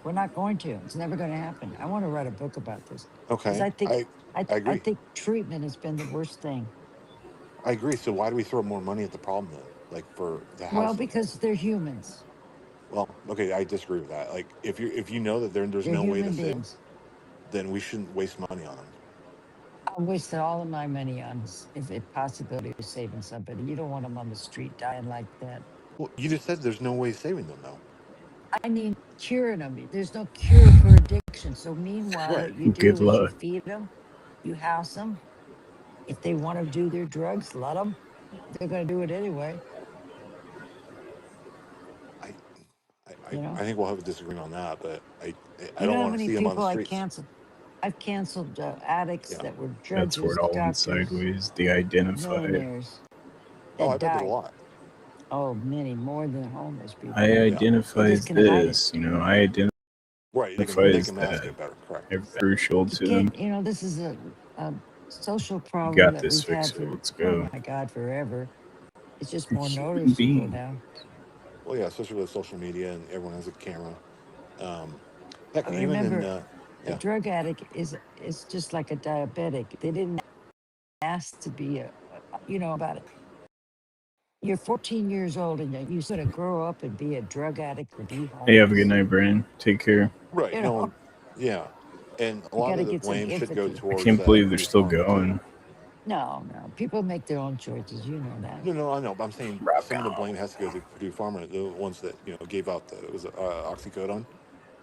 We're not going to. It's never going to happen. I want to write a book about this because Okay. I think I I agree. think treatment has been the worst thing. I agree. So why do we throw more money at the problem then? Like for the Well, housing? because they're humans. Well, okay, I disagree with that. Like if you know that there's They're no way to human save them, beings. then we shouldn't waste money on them. I wasted all of my money on if a possibility of saving somebody. You don't want them on the street dying like that. Well, you just said there's no way saving them though. I mean, curing them. There's no cure for addiction. So meanwhile, Right. what you Good do is you luck. feed them, you house them. If they want to do their drugs, let them. They're going to do it anyway. You know. I think we'll have a disagreement on that, but I You know don't how want to many see them on the people I streets. canceled? I've canceled addicts Yeah. that were That's where judges, it all went doctors, sideways. They identified. millionaires Oh, I that bet there's a died. lot. Oh, many more than homeless people. I They identifies just can hide it. this. You know, I Right. They identifies can mask that. it better. Correct. They're crucial You to them. can't. You know, this is a social You problem got that this. we've Fix had it. for Let's oh go. my God, forever. It's just You're a more human noticeable being. now. Well, yeah, especially with social media and everyone has a camera. Heck, But even in remember, a yeah. drug addict is just like a diabetic. They didn't ask to be you know about it. You're 14 years old and you're going to grow up and be a drug addict or be Hey, have a good homeless. night, Brandon. Take care. Right. You No know, one. Yeah. And a you lot got to of the get some blame should go empathy. I towards can't believe they're the still farmer too. going. No, people make their own choices. You know that. No, I know, but I'm saying Rock some of the blame on. has to go to Purdue Farmer, the ones that gave out oxycodone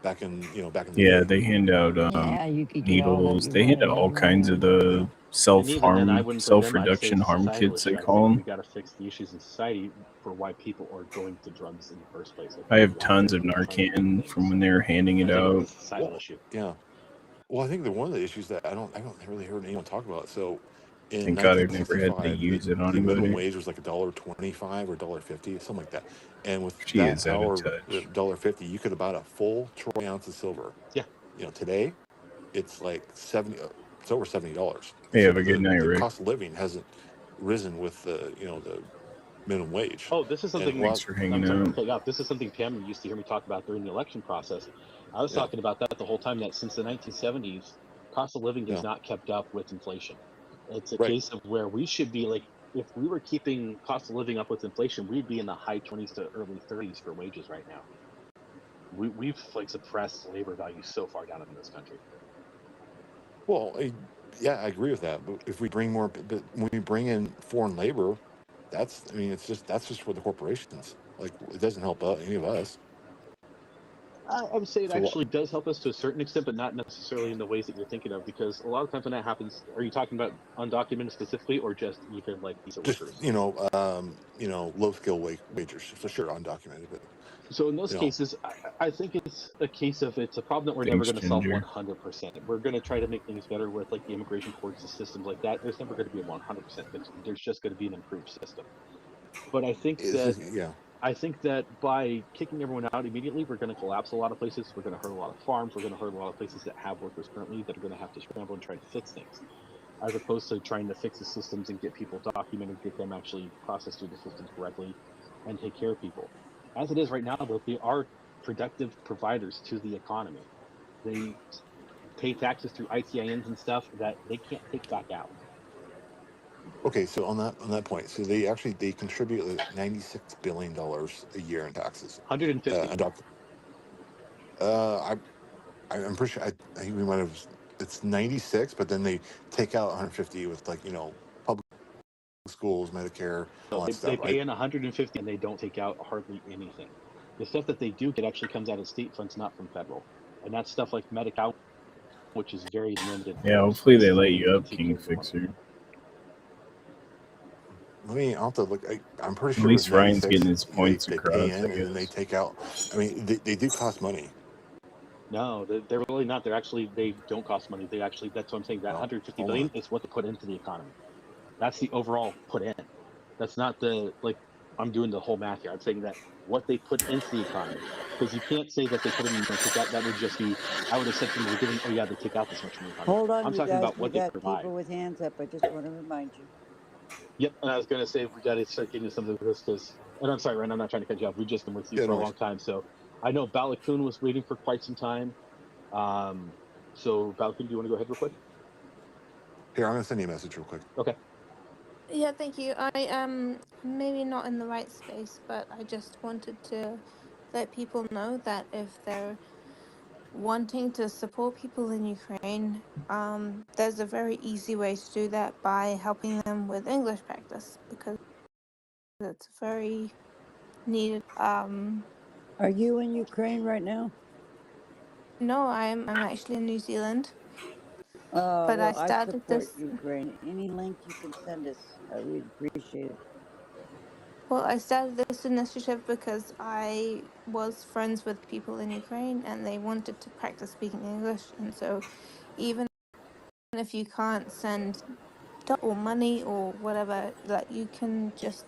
back in back in the Yeah, day. they hand out Yeah, you could get all that needles. you They hand wanted. out all Never kinds of mind. the And even then, I wouldn't blame them. I'd say self-reduction it's a harm societal kits they issue. I call think them. we got to fix the issues in society for why people are going to drugs in the first place. I have why tons they're of trying to do Narcan from things. when they were handing it I think out. it's a societal issue. Yeah. Well, I think that one of the issues that I don't really heard anyone talk about. So in Thank God I've never had to 1965, use it on the minimum anybody. wage was like $1.25 or $1.50, something like that. And with She that is out of hour, touch. $1.50, you could have bought a full troy ounce of silver. Yeah. Today it's like it's over $70. Hey, So have a good night, the Rick. cost of living hasn't risen with the minimum wage. Oh, this is something. Thanks for hanging I'm sorry to out. cut you off. This is something Pam used to hear me talk about during the election process. I was Yeah. talking about that the whole time. That since the 1970s, cost of living has Yeah. not kept up with inflation. It's a Right. case of where we should be like, if we were keeping cost of living up with inflation, we'd be in the high 20s to early 30s for wages right now. We've like suppressed labor values so far down in this country. Well, yeah, I agree with that. But if we bring more, but when we bring in foreign labor, that's just for the corporations. Like it doesn't help any of us. I would say it So what? actually does help us to a certain extent, but not necessarily in the ways that you're thinking of. Because a lot of times when that happens, are you talking about undocumented specifically, or just even like visa Just workers? low skill wagers for sure, undocumented, but So in those you know, cases, I think it's a case of it's a problem that we're never Thanks, going to solve Ginger. 100%. We're going to try to make things better with like the immigration courts and systems like that. There's never going to be a 100% fix. There's just going to be an improved system. But yeah. I think that by kicking everyone out immediately, we're going to collapse a lot of places. We're going to hurt a lot of farms. We're going to hurt a lot of places that have workers currently that are going to have to scramble and try to fix things, as opposed to trying to fix the systems and get people documented, get them actually processed through the systems correctly, and take care of people. As it is right now, though, they are productive providers to the economy. They pay taxes through ITINs and stuff that they can't take back out. Okay, so on that point, so they contribute like $96 billion a year in taxes. 150. I'm pretty sure I think we might have. It's 96, but then they take out 150 with public schools, Medicare, all So that they stuff, pay right? in 150 and they don't take out hardly anything. The stuff that they do get actually comes out of state funds, not from federal. And that's stuff like Medi-Cal, which is very limited. Yeah, hopefully they let you up, King Fixer. I'll have to look. I'm pretty At sure it was least Ryan's 96. getting his points They pay across, in I and then they guess. take out. I mean, they do cost money. No, they're really not. They don't cost money. That's what I'm saying. That 150 hold billion on. is what they put into the economy. That's the overall put in. That's not I'm doing the whole math here. I'm saying that what they put into the economy. Because you can't say that they put in and take out. That would just be, I would have said from the beginning, oh yeah, they take out this much from the economy. Hold on, I'm you talking guys. about We what they got provide. people with hands up. I just want to remind you. Yep, and I was gonna say we got to start getting into some of this because, and I'm sorry, Ryan, I'm not trying to cut you off. We've just been with you Yeah, for no a worries. long time, so I know Balakun was waiting for quite some time. So Balakun, do you want to go ahead real quick? Here, I'm gonna send you a message real quick. Okay. Yeah, thank you. I am maybe not in the right space, but I just wanted to let people know that if they're wanting to support people in Ukraine, there's a very easy way to do that by helping them with English practice because it's very needed. Are you in Ukraine right now? No, I'm actually in New Zealand. But Well, I I started support this. Ukraine. Any link you can send us, we'd appreciate it. Well, I started this initiative because I was friends with people in Ukraine and they wanted to practice speaking English. And so even if you can't send or money or whatever, like you can just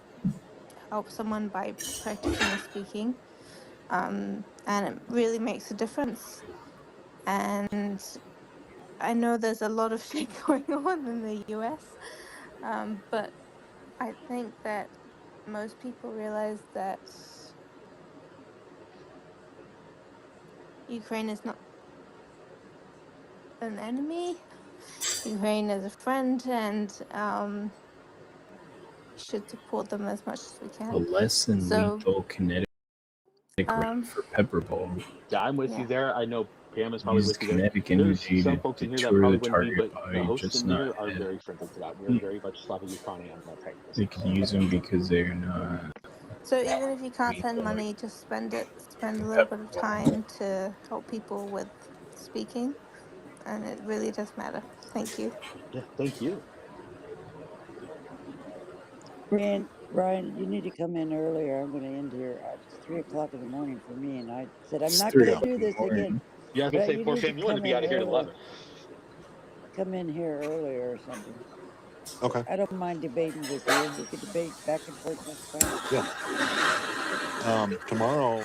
help someone by practicing the speaking. And it really makes a difference. And I know there's a lot of shit going on in the US, but I think that most people realize that Ukraine is not an enemy. Ukraine is a friend, and should support them as much as we A can. less than So, lethal kinetic round for pepper ball. Yeah, I'm with yeah. you there. I know Pam is probably Use with you there. kinetic There's energy some to folks in here that deter probably the wouldn't be, target but the by hosts just in not here are hit. very friendly to that. We're very much Slava Ukraini on that type of They business. could use them because they're not So even if you can't send lethal. money, just spend a little bit of time to help people with speaking, and it really does matter. Thank you. Yeah, thank you. Ryan, you need to come in earlier. I'm going to end here. It's 3:00 in the morning for me, and I said I'm It's not 3 going to do in the this again. morning. Yeah, I was gonna But say, you poor need to Pam, you want to come be in out of here at early. 11. Come in here earlier or something. Okay. I don't mind debating with you. We could debate back and forth next time. Yeah. Tomorrow.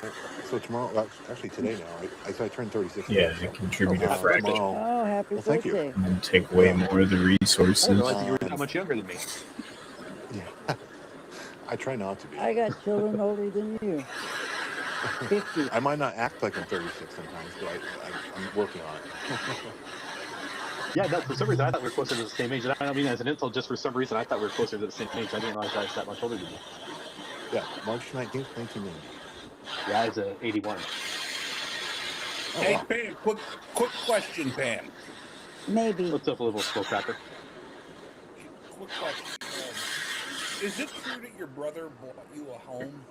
So tomorrow, actually today now. I turned 36 Yeah, today. they So contribute a Happy birthday. fraction tomorrow. Oh, happy Well, thank you. birthday. and then take away more of the I didn't resources. realize that you were that much younger than me. Yeah. I try not to be. I got children older than you. 50. I might not act like I'm 36 sometimes, but I'm working on it. Yeah, no, for some reason I thought we were closer to the same age. And I don't mean as an insult, just for some reason I thought we were closer to the same age. I didn't realize I was that much older than you. Yeah, March 19th, 1990. Yeah, I was 81. Oh, Hey, wow. Pam, quick question, Pam. Maybe. What's up, little skull cracker? Quick question. Is it true that your brother bought you a home?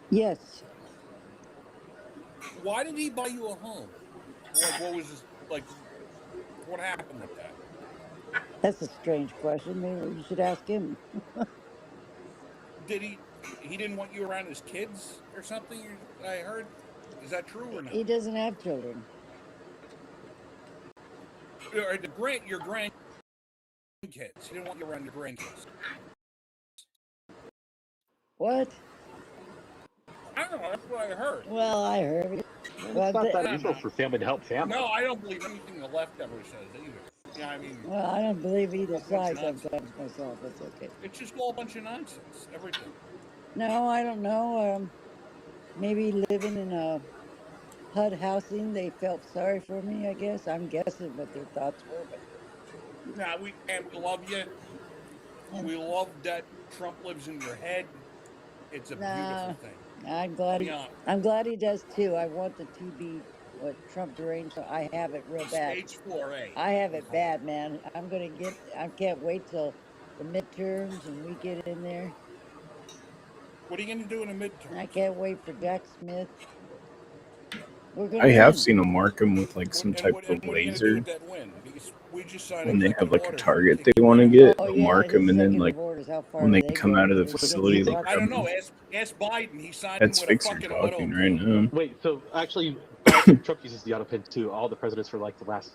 Yes. Why did he buy you a home? Like, what was this, like? What happened with that? That's a strange question. Maybe you should ask him. Did he didn't want you around his kids or something? I heard. Is that true or not? He doesn't have children. Or your grandkids. He didn't want you around your grandkids. What? I don't know. That's what I heard. Well, I heard it. Well, It's not that I don't usual know. for family to help family. No, I don't believe anything the left ever says either. Yeah, I mean, well, I don't believe either it's all a bunch side of nonsense. sometimes myself. That's okay. It's just all a bunch of nonsense. Everything. No, I don't know. Maybe living in a HUD housing, they felt sorry for me, I guess. I'm guessing what their thoughts were. But Nah, we love you. We love that Trump lives in your head. It's a nah, beautiful thing. I'm glad he, Yeah. I'm glad he does too. I want the TB, what Trump deranged. So I have it real bad. Stage 4A. I have it bad, man. I can't wait till the midterms and we get in there. What are you going to do in the midterm? I can't wait for Jack Smith. We're gonna I have win. seen them mark them with like some type of What are you going to do laser. with that win? Because we just signed When a they have executive like a order. target they want to get, Oh they'll yeah, mark his them, and then executive like orders. How far when do they they come go? out of the Because facility, he's they'll talking. I don't grab know. them. Ask Biden. He signed That's him with a fixer fucking talking auto right pen. now. Wait, so actually, Trump uses the auto pen too. All the presidents for like the last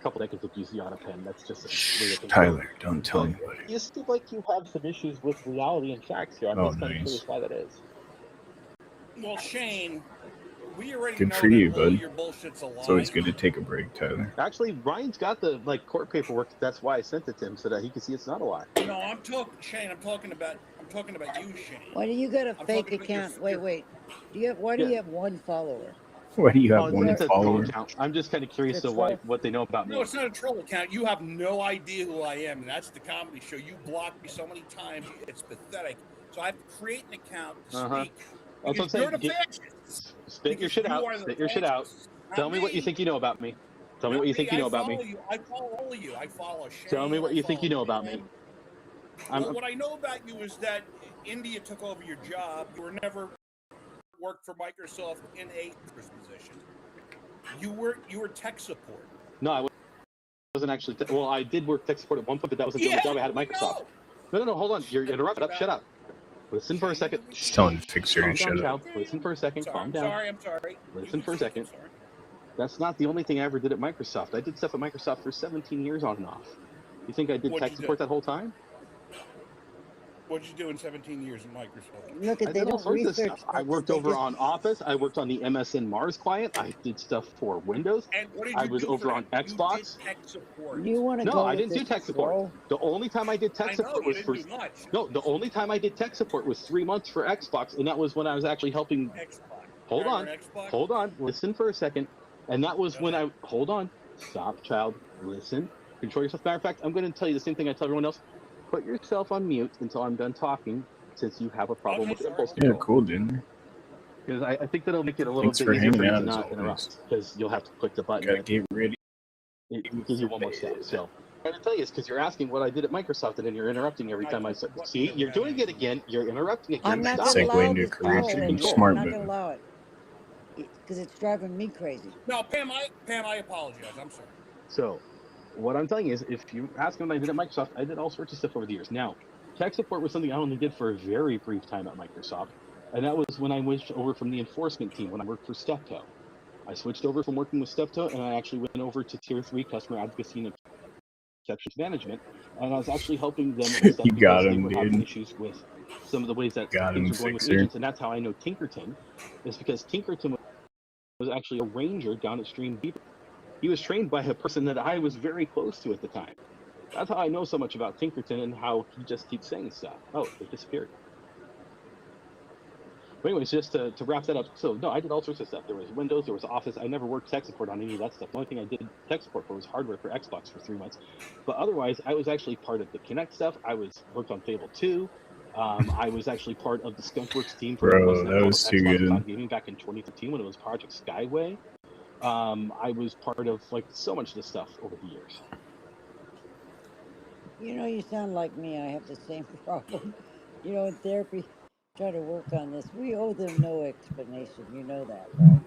couple decades have used the auto pen. That's just a way to think. Tyler, don't tell But anybody. you seem like you have some issues with reality and facts here. I'm Oh, just kind of nice. curious why that is. Well, Shane, we already Good know for that you, all bud. your bullshit's a It's always lie. good to take a break, Tyler. Actually, Ryan's got the like court paperwork. That's why I sent it to him so that he could see it's not a lie. No, I'm talking, Shane. I'm talking about you, Shane. Why do you got a I'm fake talking about your, account? Wait. Why do Yeah. you have one follower? Why do you Oh, have it's, one it's a troll follower? account. I'm just kind of It's curious a to why troll. what they know about No, me. it's not a troll account. You have no idea who I am, and that's the comedy show. You blocked me so many times, it's pathetic. So I have to create an account to Uh huh. speak That's what I'm because you're saying. the fascists. Spit your Because shit you out. are the Spit your shit out. fascists. Tell Not me what you me. think you know about me. Tell me Not what you me. think you know I about me. follow you. I follow all of you. I follow Shane. Tell me what I you think follow you know about me. Pam. I'm, Well, what I know about you is that India took over your job. You were never worked for Microsoft in a position. You were tech support. no, I wasn't actually. Well, I did work tech support at one point, but that wasn't the Yeah, only job I had at we Microsoft. know. No. Hold on. You're interrupting. Shut up. Listen for a second. He's telling Fixer Calm to down, shut up. child. Listen for a second. Calm down. I'm sorry. Listen for a second. That's not the only thing I ever did at Microsoft. I did stuff at Microsoft for 17 years on and off. You think I did What'd tech you support do? that whole time? What'd you do in 17 years in Microsoft? Look I at they did all don't sorts of research stuff. I things. worked They over just on Office. I worked on the MSN Mars client. I did stuff for Windows. And what did I you was do over for on them? You Xbox. did tech support. you want to No, go I with didn't do this tech support. troll? The only time I did tech I know support you was didn't for do much. no. The only time I did tech support was 3 months for Xbox, and that was when I was actually helping. Xbox. Hold Remember on, an Xbox? hold on. Listen for a second. And that was Go when ahead. I hold on. Stop, child. Listen. Control yourself. Matter of fact, I'm going to tell you the same thing I tell everyone else. Put yourself on mute until I'm done talking, since you have a problem Okay, with sorry. impulse Yeah, control. cool, dude. Because I think that'll make it a little Thanks bit for easier for hanging you out to as not always. interrupt, because you'll have to click the button. Gotta That get ready. it gives you one more step. So, what I'm telling you is because you're asking what I did at Microsoft, and then you're interrupting every time I say. See, you're doing it again. You're interrupting again. I'm not Stop going it. to Segue allow into a this career troll in change. here. I'm Smart not going to move. allow it because it's driving me crazy. No, Pam, I apologize. I'm sorry. So, what I'm telling you is, if you ask me what I did at Microsoft, I did all sorts of stuff over the years. Now, tech support was something I only did for a very brief time at Microsoft, and that was when I switched over from the enforcement team when I worked for Steptoe. I switched over from working with Steptoe, and I actually went over to Tier 3 customer advocacy and exceptions management, and I was actually helping them with stuff You got because they him, were having dude. issues with some of the ways that Got him, things were going with Fixer. agents, and that's how I know Tinkerton, is because Tinkerton was actually a ranger down at Stream Deep. He was trained by a person that I was very close to at the time. That's how I know so much about Tinkerton and how he just keeps saying stuff. Oh, it disappeared. But anyways, just to wrap that up. So, no, I did all sorts of stuff. There was Windows, there was Office. I never worked tech support on any of that stuff. The only thing I did tech support for was hardware for Xbox for 3 months. But otherwise, I was actually part of the Kinect stuff. I worked on Fable 2. I was actually part of the Skunkworks team for Bro, what's now that called was too Xbox good. Cloud Gaming back in 2013 when it was Project Skyway. I was part of like so much of this stuff over the years. You know, you sound like me. I have the same problem. You know, in therapy, try to work on this. We owe them no explanation. You know that, right?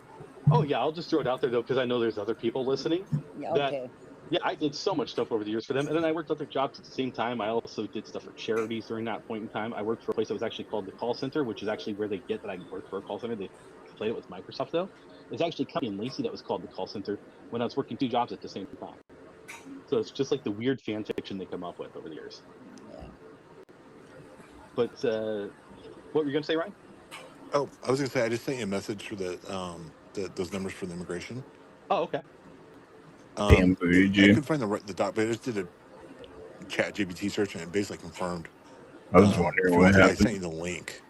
Oh yeah, I'll just throw it out there though, because I know there's other people listening. Yeah, That okay. yeah, I did so much stuff over the years for them, and then I worked other jobs at the same time. I also did stuff for charities during that point in time. I worked for a place that was actually called the Call Center, which is actually where they get that I worked for a call center. They played it with Microsoft though. It's actually a company in Lacey that was called the Call Center when I was working 2 jobs at the same time. So it's just like the weird fan fiction they come up with over the years. Yeah. But what were you gonna say, Ryan? Oh, I was gonna say I just sent you a message for those numbers for the immigration. Oh, okay. Damn, I bougie. couldn't find the doc, but I just did a Chat GPT search and it basically confirmed. I was If wondering you what look at it, I happened. sent you the link.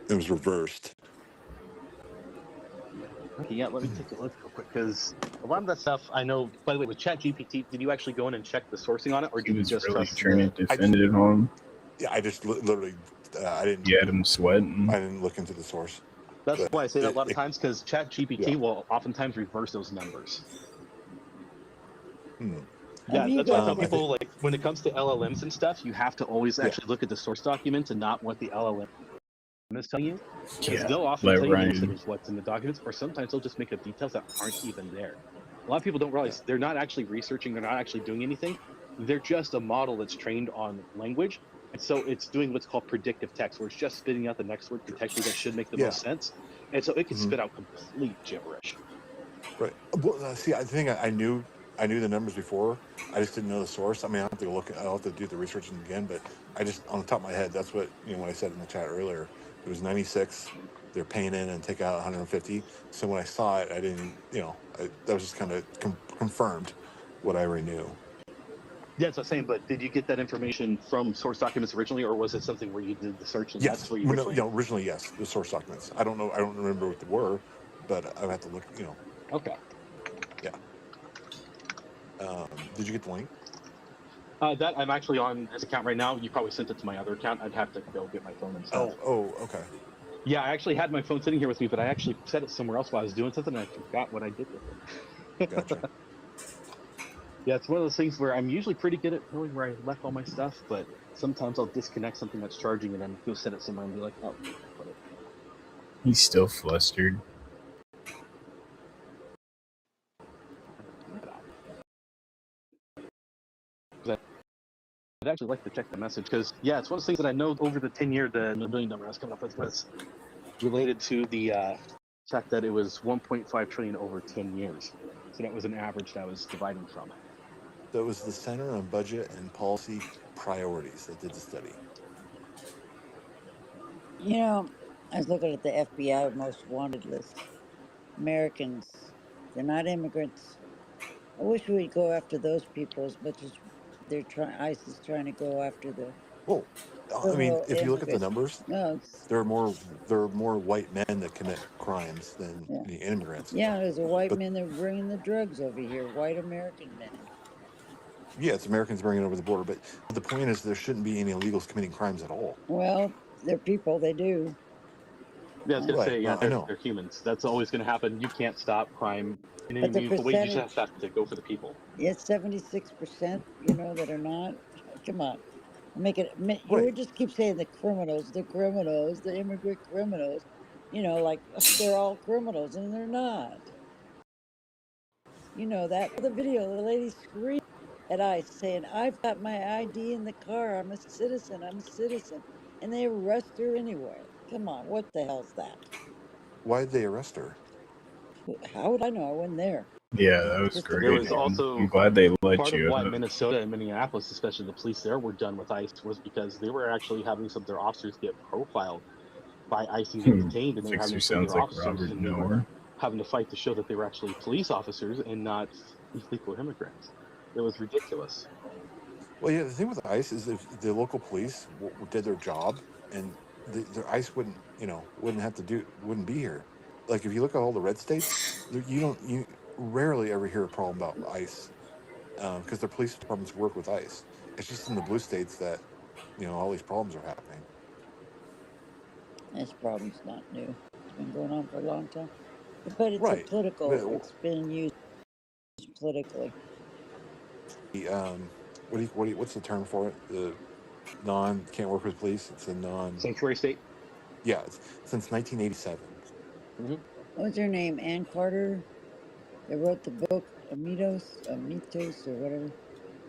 It was reversed. Okay, yeah, let me take a look real quick because a lot of that stuff I know. By the way, with ChatGPT, did you actually go in and check the sourcing on it, or He did you was just really trust trying the? to defend it on him. Yeah, I just literally I didn't. You had him sweating. I didn't look into the source. That's But why I say that a lot of it- times because ChatGPT yeah. will oftentimes reverse those numbers. Hmm. Yeah, Have you that's why I tell guys- people like when it comes to LLMs and stuff, you have to always Yeah. actually look at the source documents and not what the LLM is telling you. Because Yeah, they'll often let tell you Ryan- things that is what's in the documents, or sometimes they'll just make up details that aren't even there. A lot of people don't realize they're not actually researching, they're not actually doing anything. They're just a model that's trained on language. And so it's doing what's called predictive text, where it's just spitting out the next word contextually that should make the Yeah. most sense. And so it can Mhm. spit out complete gibberish. Right. Well, see, I think I knew the numbers before. I just didn't know the source. I mean, I'll have to do the research again, but I just on the top of my head, that's what when I said in the chat earlier. It was 96. They're paying in and take out 150. So when I saw it, I didn't. That was just kind of confirmed what I already knew. Yeah, that's what I'm saying. But did you get that information from source documents originally, or was it something where you did the search and Yes. that's where you Well, originally? originally, yes, the source documents. I don't know. I don't remember what they were, but I would have to look. Okay. Yeah. Did you get the link? That I'm actually on this account right now. You probably sent it to my other account. I'd have to go get my phone and stuff. Oh, okay. Yeah, I actually had my phone sitting here with me, but I actually set it somewhere else while I was doing something, and I forgot what I did with it. Gotcha. Yeah, it's one of those things where I'm usually pretty good at knowing where I left all my stuff, but sometimes I'll disconnect something that's charging and then go set it somewhere and be like, oh, put it. He's still flustered. I'd actually like to check the message because, yeah, it's one of those things that I know over the 10-year, the million number I was coming up with was related to the fact that it was 1.5 trillion over 10 years. So that was an average that I was dividing from. So it was the Center on Budget and Policy Priorities that did the study. I was looking at the FBI most wanted list. Americans, they're not immigrants. I wish we'd go after those people as much as ICE is trying to go after the. Well, I mean, if you look at the immigrants. numbers, No, there are more white men that commit crimes than any immigrants. yeah, there's a white But- men that are bringing the drugs over here, white American men. Yeah, it's Americans bringing it over the border, but the point is there shouldn't be any illegals committing crimes at all. Well, they're people, they do. Yeah, I was going Right, to say, yeah, I know. they're humans. That's always going to happen. You can't stop crime in any But the meaningful way. You just percentage- have to go for the people. It's 76%, that are not. Come on. You would just keep saying the criminals, the immigrant criminals, like they're all criminals, and they're not. That the video, the lady screamed at ICE saying, I've got my ID in the car, I'm a citizen, and they arrest her anyway. Come on, what the hell's that? Why did they arrest her? How would I know? I wasn't there. Yeah, that was Just- great. There was also I'm glad they let part you of why up. Minnesota and Minneapolis, especially the police there, were done with ICE was because they were actually having some of their officers get profiled by ICE and get detained, and they were having Fixer to send sounds their like officers, Robert and they were Noah. having to fight to show that they were actually police officers and not illegal immigrants. It was ridiculous. Well, yeah, the thing with ICE is if the local police did their job, and the ICE wouldn't be here. Like if you look at all the red states, you rarely ever hear a problem about ICE because their police departments work with ICE. It's just in the blue states that all these problems are happening. This problem's not new. It's been going on for a long time. But it's Right. political. But- It's been used politically. What's the term for it? The can't work with police. It's a Sanctuary state. Yeah, it's since 1987. What's her name? Ann Carter, that wrote the book Amitos, or whatever.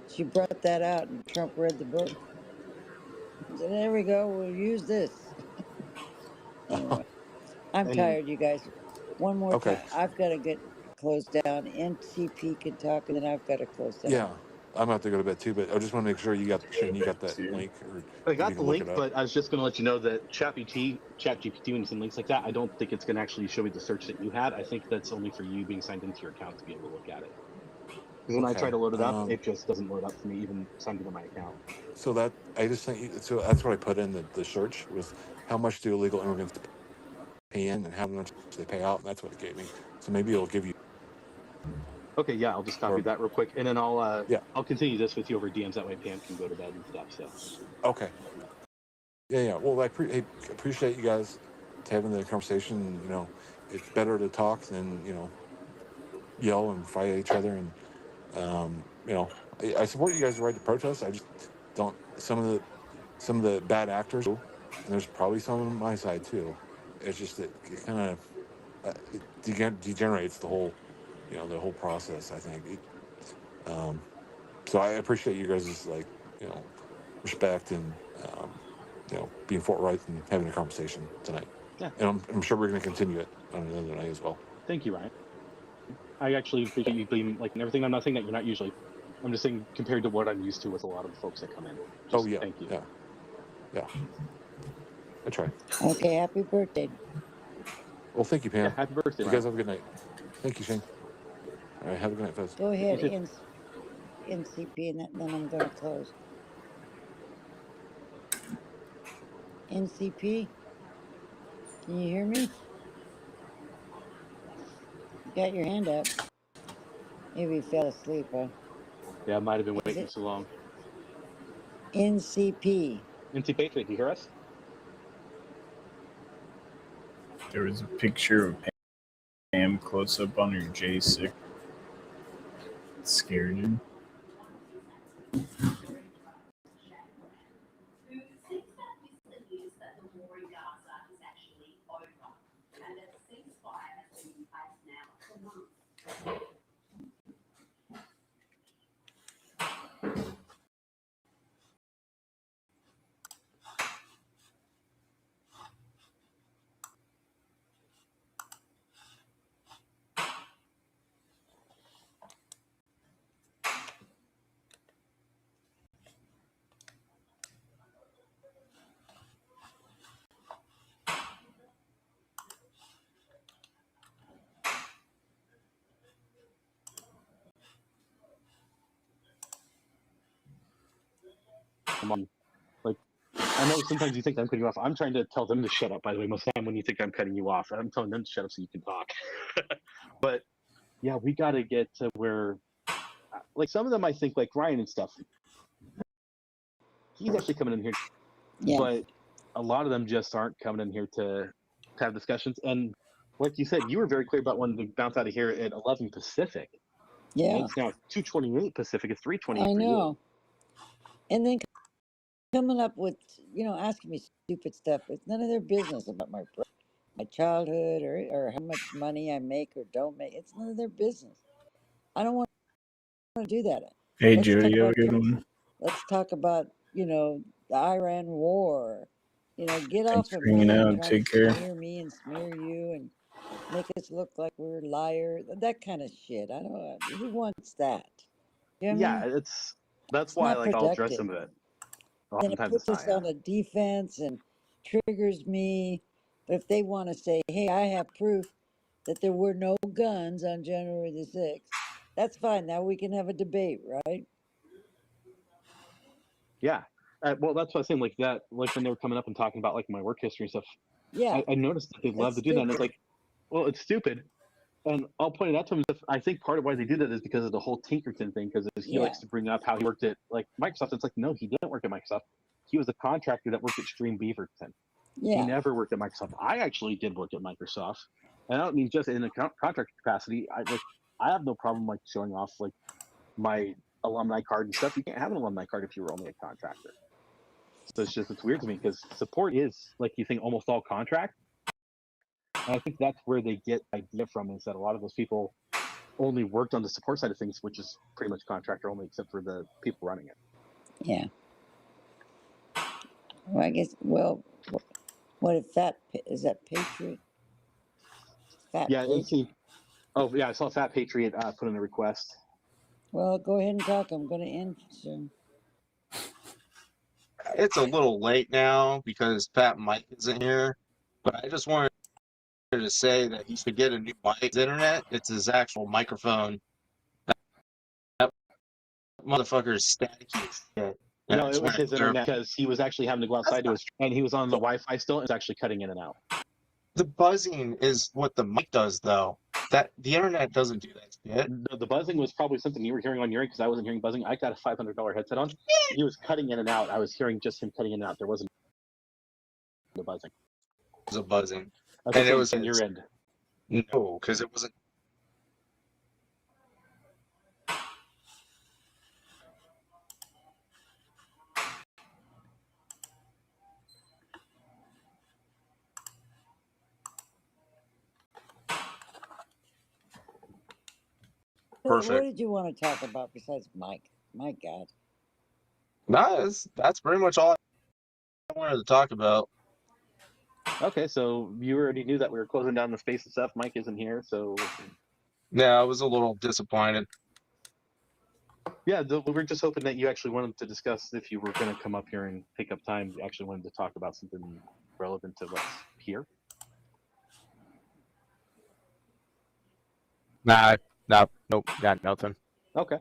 She brought that out, and Trump read the book. So there we go. We'll use this. Anyway, I'm And tired, you guys. One more okay, time. I've got to get closed down. NCP can talk, and then I've got to close down. yeah, I'm about to go to bed too, but I just want to make sure you got Shane, you got that link, or I if you got the can look link, it up. but I was just going to let you know that ChatGPT, when you send links like that, I don't think it's going to actually show me the search that you had. I think that's only for you being signed into your account to be able to look at it. Because when I try Okay. to load it up, it just doesn't load up for me, even signed into my account. So that I just sent you. So that's what I put in the search was how much do illegal immigrants pay in and how much they pay out, and that's what it gave me. So maybe it'll give you. Okay, yeah, I'll just copy that real quick, and then I'll Yeah. I'll continue this with you over DMs. That way, Pam can go to bed and stuff. So. Okay. Yeah. Well, I appreciate you guys having the conversation. You know, it's better to talk than yell and fight at each other. And I support you guys' right to protest. I just don't. Some of the bad actors, and there's probably some on my side too. It's just that it kind of degenerates the whole, the whole process. I think. So I appreciate you guys' respect and being forthright and having a conversation tonight. Yeah. And I'm sure we're going to continue it on another night as well. Thank you, Ryan. I actually appreciate you being like and everything. I'm not saying that you're not usually. I'm just saying compared to what I'm used to with a lot of the folks that come in. Just thank you. Yeah. I try. Okay, happy birthday. Well, thank you, Pam. Yeah, happy birthday, You Ryan. guys have a good night. Thank you, Shane. All right, have a good night, folks. Go ahead, NCP, and then I'm going to close. NCP, can you hear me? You got your hand up. Maybe you fell asleep, huh? Yeah, I might have been waiting so long. NCP. NC Patriot, do you hear us? There was a picture of Pam close up on her J6. It scared him. Come on. Like, I know sometimes you think I'm cutting you off. I'm trying to tell them to shut up, by the way, most of the time when you think I'm cutting you off. I'm telling them to shut up so you can talk. But, yeah, we got to get to where, like, some of them I think, like Ryan and stuff, he's actually coming in here. Yeah. But a lot of them just aren't coming in here to have discussions. And like you said, you were very clear about wanting to bounce out of here at 11 Pacific. Yeah. And it's now 2:28 Pacific. It's 3:28 I for know. you. And then coming up with, asking me stupid stuff. It's none of their business about my childhood or how much money I make or don't make. It's none of their business. I don't want to do that. Hey, Let's Joe, talk you have a about good one. Let's talk about, the Iran war. Get Thanks off of for hanging me and out. trying Take to care. smear me and smear you and make us look like we're liars. That kind of shit. I don't. Who wants that? You know what I mean? That's It's why not like I'll address productive. some of it. Then it Oftentimes puts it's us not, on a defense and triggers me. But if they want to say, "Hey, I have proof that there were no guns on January the 6th," that's fine. Now we can have a debate, right? Yeah. Well, that's what I was saying. Like that, like when they were coming up and talking about like my work history and stuff. Yeah. I noticed that they love That's to do that, and it's stupid. like, well, it's stupid. And I'll point it out to him. I think part of why they do that is because of the whole Tinkerton thing. Because he Yeah. likes to bring up how he worked at like Microsoft. It's like, no, he didn't work at Microsoft. He was a contractor that worked at Stream Beaverton. He Yeah. never worked at Microsoft. I actually did work at Microsoft, and I don't mean just in a contractor capacity. I have no problem like showing off like my alumni card and stuff. You can't have an alumni card if you were only a contractor. So it's weird to me because support is like you think almost all contract, And I think that's where they get the idea from, is that a lot of those people only worked on the support side of things, which is pretty much contractor only, except for the people running it. Yeah. Well, I guess. Well, what if is that Patriot? Fat Yeah, Patriot. AC. Oh yeah, I saw Fat Patriot put in a request. Well, go ahead and talk. I'm going to end soon. It's a little late now because Pat Mike isn't here, but I just wanted to say that he should get a new mic. His internet, it's his actual microphone. That motherfucker is staticky as shit. No, it was his internet because he was actually having to go outside to his, and he was on the Wi-Fi still, and it's actually cutting in and out. The buzzing is what the mic does, though. That the internet doesn't do that shit. The buzzing was probably something you were hearing on your end because I wasn't hearing buzzing. I got a $500 headset on. He was cutting in and out. I was hearing just him cutting in and out. There wasn't the buzzing. It was a buzzing. Okay, And so it was on your end. No, because it wasn't. What Perfect. did you want to talk about besides Mike? My God. No, that's pretty much all I wanted to talk about. Okay, so you already knew that we were closing down the space and stuff. Mike isn't here, so Yeah, I was a little disappointed. yeah, we were just hoping that you actually wanted to discuss if you were going to come up here and take up time. You actually wanted to talk about something relevant to what's here. Nope, got nothing. Okay.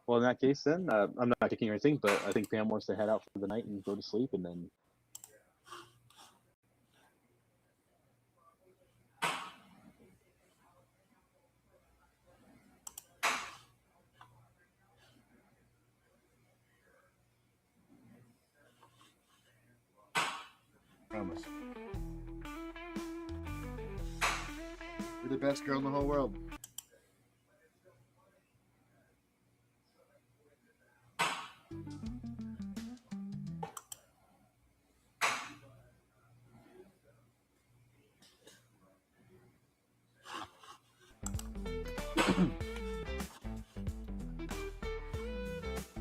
Well, in that case, then I'm not kicking or anything, but I think Pam wants to head out for the night and go to sleep, and then. Promise. You're the best girl in the whole world.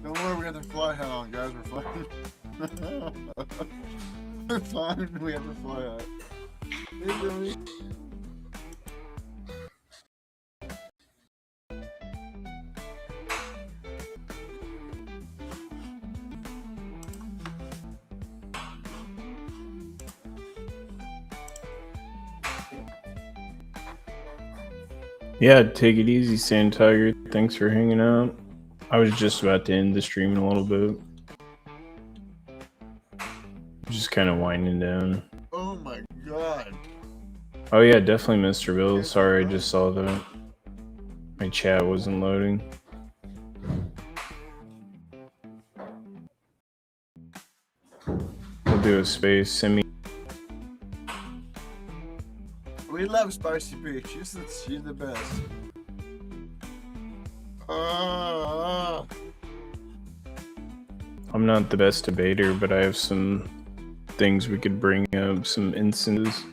Don't worry, we have the fly hat on, guys. We're fine. We're fine. We have the fly hat. Hey, Billy. Yeah, take it easy, Sand Tiger. Thanks for hanging out. I was just about to end the stream in a little bit. Just kind of winding down. Oh my God. Oh yeah, definitely Mr. Bill. Sorry, I just saw that. My chat wasn't loading. We'll do a space. Send me. We love Spicy Peach. She's the best. I'm not the best debater, but I have some things we could bring up, some instances.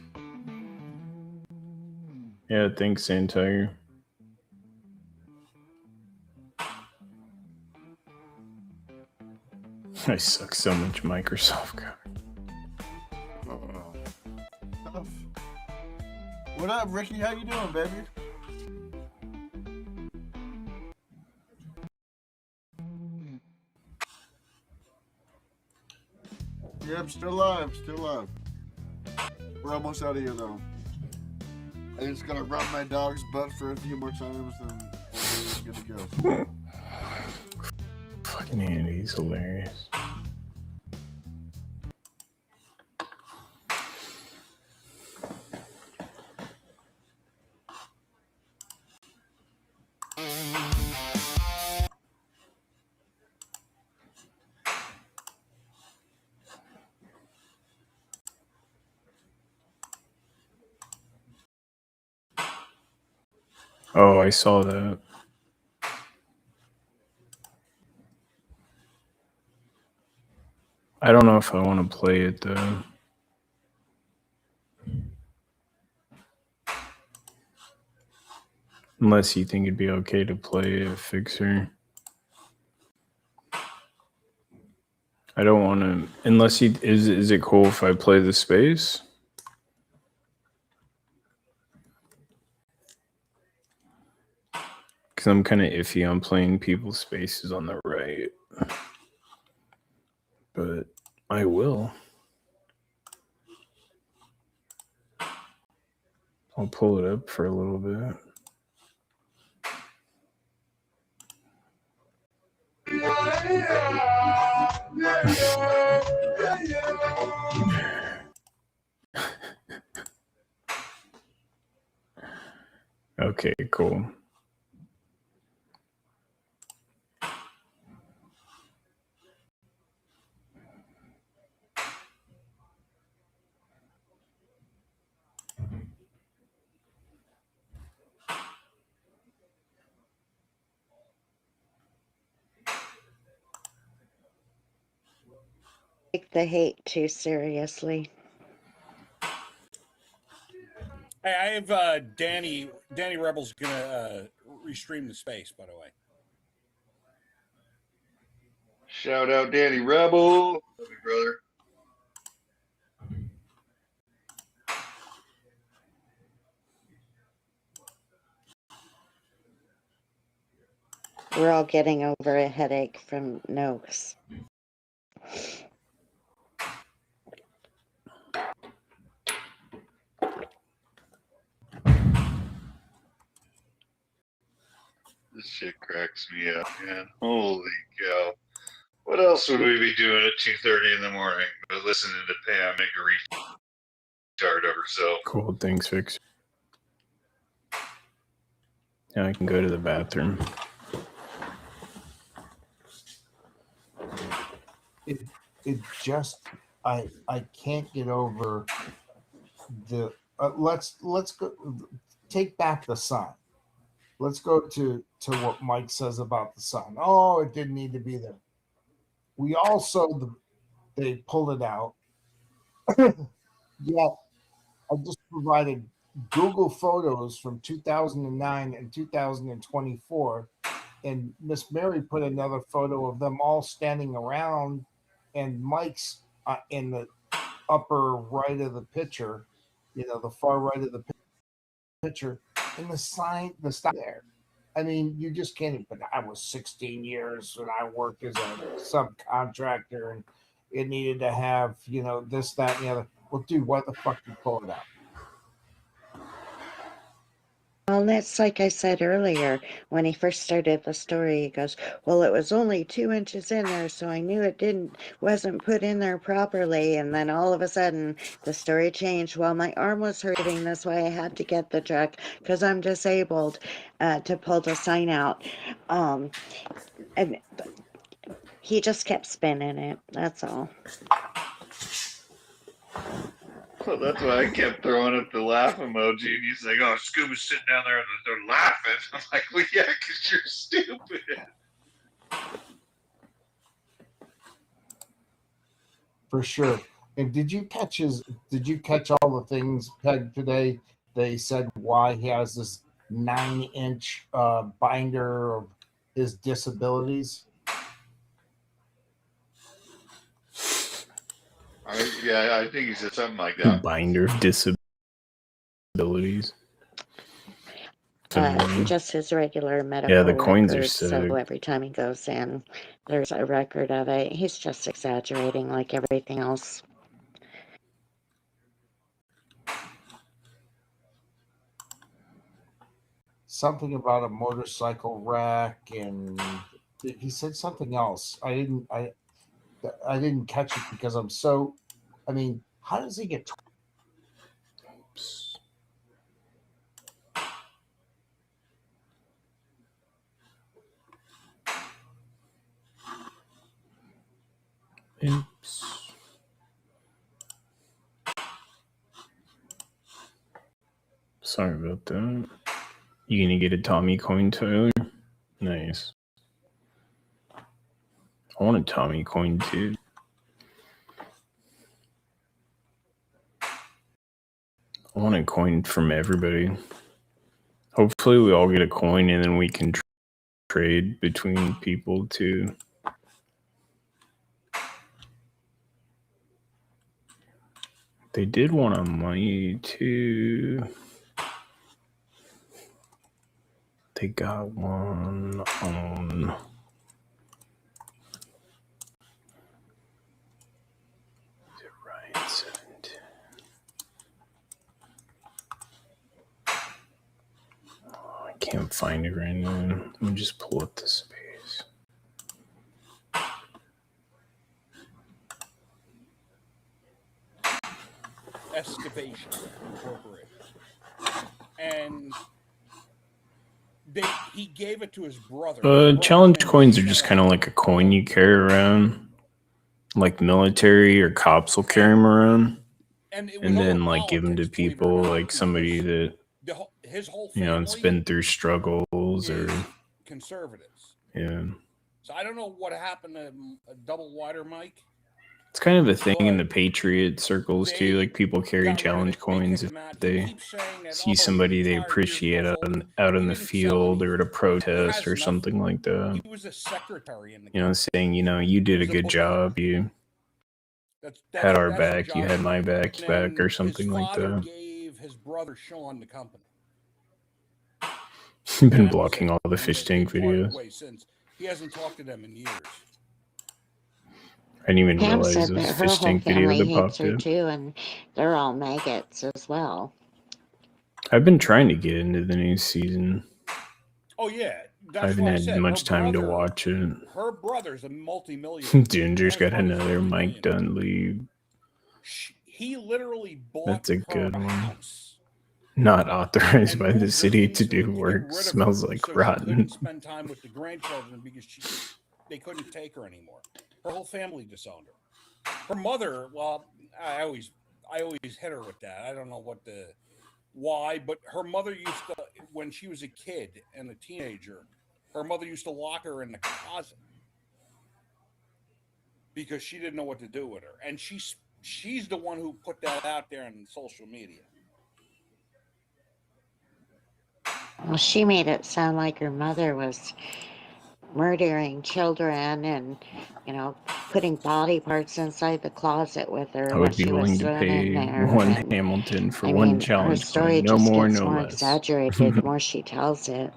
Yeah, thanks, Sand Tiger. I suck so much Microsoft code. Tough. What up, Ricky? How you doing, baby? Yep, still alive, still alive. We're almost out of here, though. I just gotta rub my dog's butt for a few more times, then we're good to go. Fucking Andy's hilarious. Oh, I saw that. I don't know if I want to play it though. Unless you think it'd be okay to play a fixer. I don't want to. Unless you is it cool if I play the space? Because I'm kind of iffy on playing people's spaces on the right. But I will. I'll pull it up for a little bit. Okay, cool. Take the hate too seriously. Hey, I have Danny Rebel's gonna restream the space, by the way. Shout out Danny Rebel. Love you, brother. We're all getting over a headache from Noakes. This shit cracks me up, man. Holy cow. What else would we be doing at 2:30 in the morning but listening to Pam make a retard of herself? Cool, thanks, Fix. Now I can go to the bathroom. It just I can't get over the let's go take back the sun. Let's go to what Mike says about the sun. Oh, it didn't need to be there. We also they pulled it out. Yeah, I just provided Google Photos from 2009 and 2024, and Miss Mary put another photo of them all standing around, and Mike's in the upper right of the picture, the far right of the picture, and the sign there. I mean, you just can't even. I was 16 years when I worked as a subcontractor, and it needed to have, this, that, and the other. Well, dude, why the fuck did you pull it out? Well, that's like I said earlier, when he first started the story, he goes, well, it was only 2 inches in there, so I knew it wasn't put in there properly. And then all of a sudden, the story changed. Well, my arm was hurting. That's why I had to get the truck, because I'm disabled, to pull the sign out. And he just kept spinning it. That's all. Well, that's why I kept throwing up the laugh emoji, and he's like, "Oh, Scuba's sitting down there and they're laughing." I'm like, "Well, yeah, because you're stupid." For sure. And did you catch all the things, Peg, today? They said why he has this 9-inch binder of his disabilities. I think he said something like that. Binder of disabilities. Just his regular medical Yeah, the coins are records, sick. so every time he goes in, there's a record of it. He's just exaggerating like everything else. Something about a motorcycle wreck, and he said something else. I didn't catch it because I'm so. I mean, how does he get? Oops. Sorry about that. You gonna get a Tommy coin, Tyler? Nice. I want a Tommy coin too. I want a coin from everybody. Hopefully we all get a coin and then we can trade between people too. They did one on money too. They got one on... Is it right? 17. Oh, I can't find it right now. Let me just pull up the space. Excavation Incorporated. And he gave it to his brother. Challenge coins are just kind of like a coin you carry around. Like military or cops will carry them around. And then like give them to people, like somebody that, his whole you know, it's been through struggles or... conservatives. Yeah. So I don't know what happened to Double Wider Mike. It's kind of a thing in the Patriot circles too. Like people carry challenge coins if they see somebody they appreciate out in the field or at a protest or something like that. He was a secretary in the You know, saying, you know, you did a good job. You had our back. You had my back or something like that. Gave his brother Sean the company. You've been blocking all the fish tank videos. Since he hasn't talked to them in years. I didn't even Pam realize said it was that a her fish whole tank video family that hates popped her up. too, and they're all maggots as well. I've been trying to get into the new season. Oh yeah, I haven't had much time to watch it. Her brother's a multi-millionaire. Ginger's got another Mike Dunleavy. He literally bought That's a her good one. house. Not authorized by the city to do work. Smells like So rotten. She couldn't spend time with the grandchildren because they couldn't take her anymore. Her whole family disowned her. Her mother, well, I always hit her with that. I don't know why, but her mother used to, when she was a kid and a teenager, her mother used to lock her in the closet because she didn't know what to do with her. And she's the one who put that out there on social media. Well, she made it sound like her mother was murdering children and, you know, putting body parts inside the closet with her. I when would be she willing was to thrown pay in there. one And, Hamilton for I one mean, her challenge story coin. No just more, gets no more less. exaggerated the more she tells it.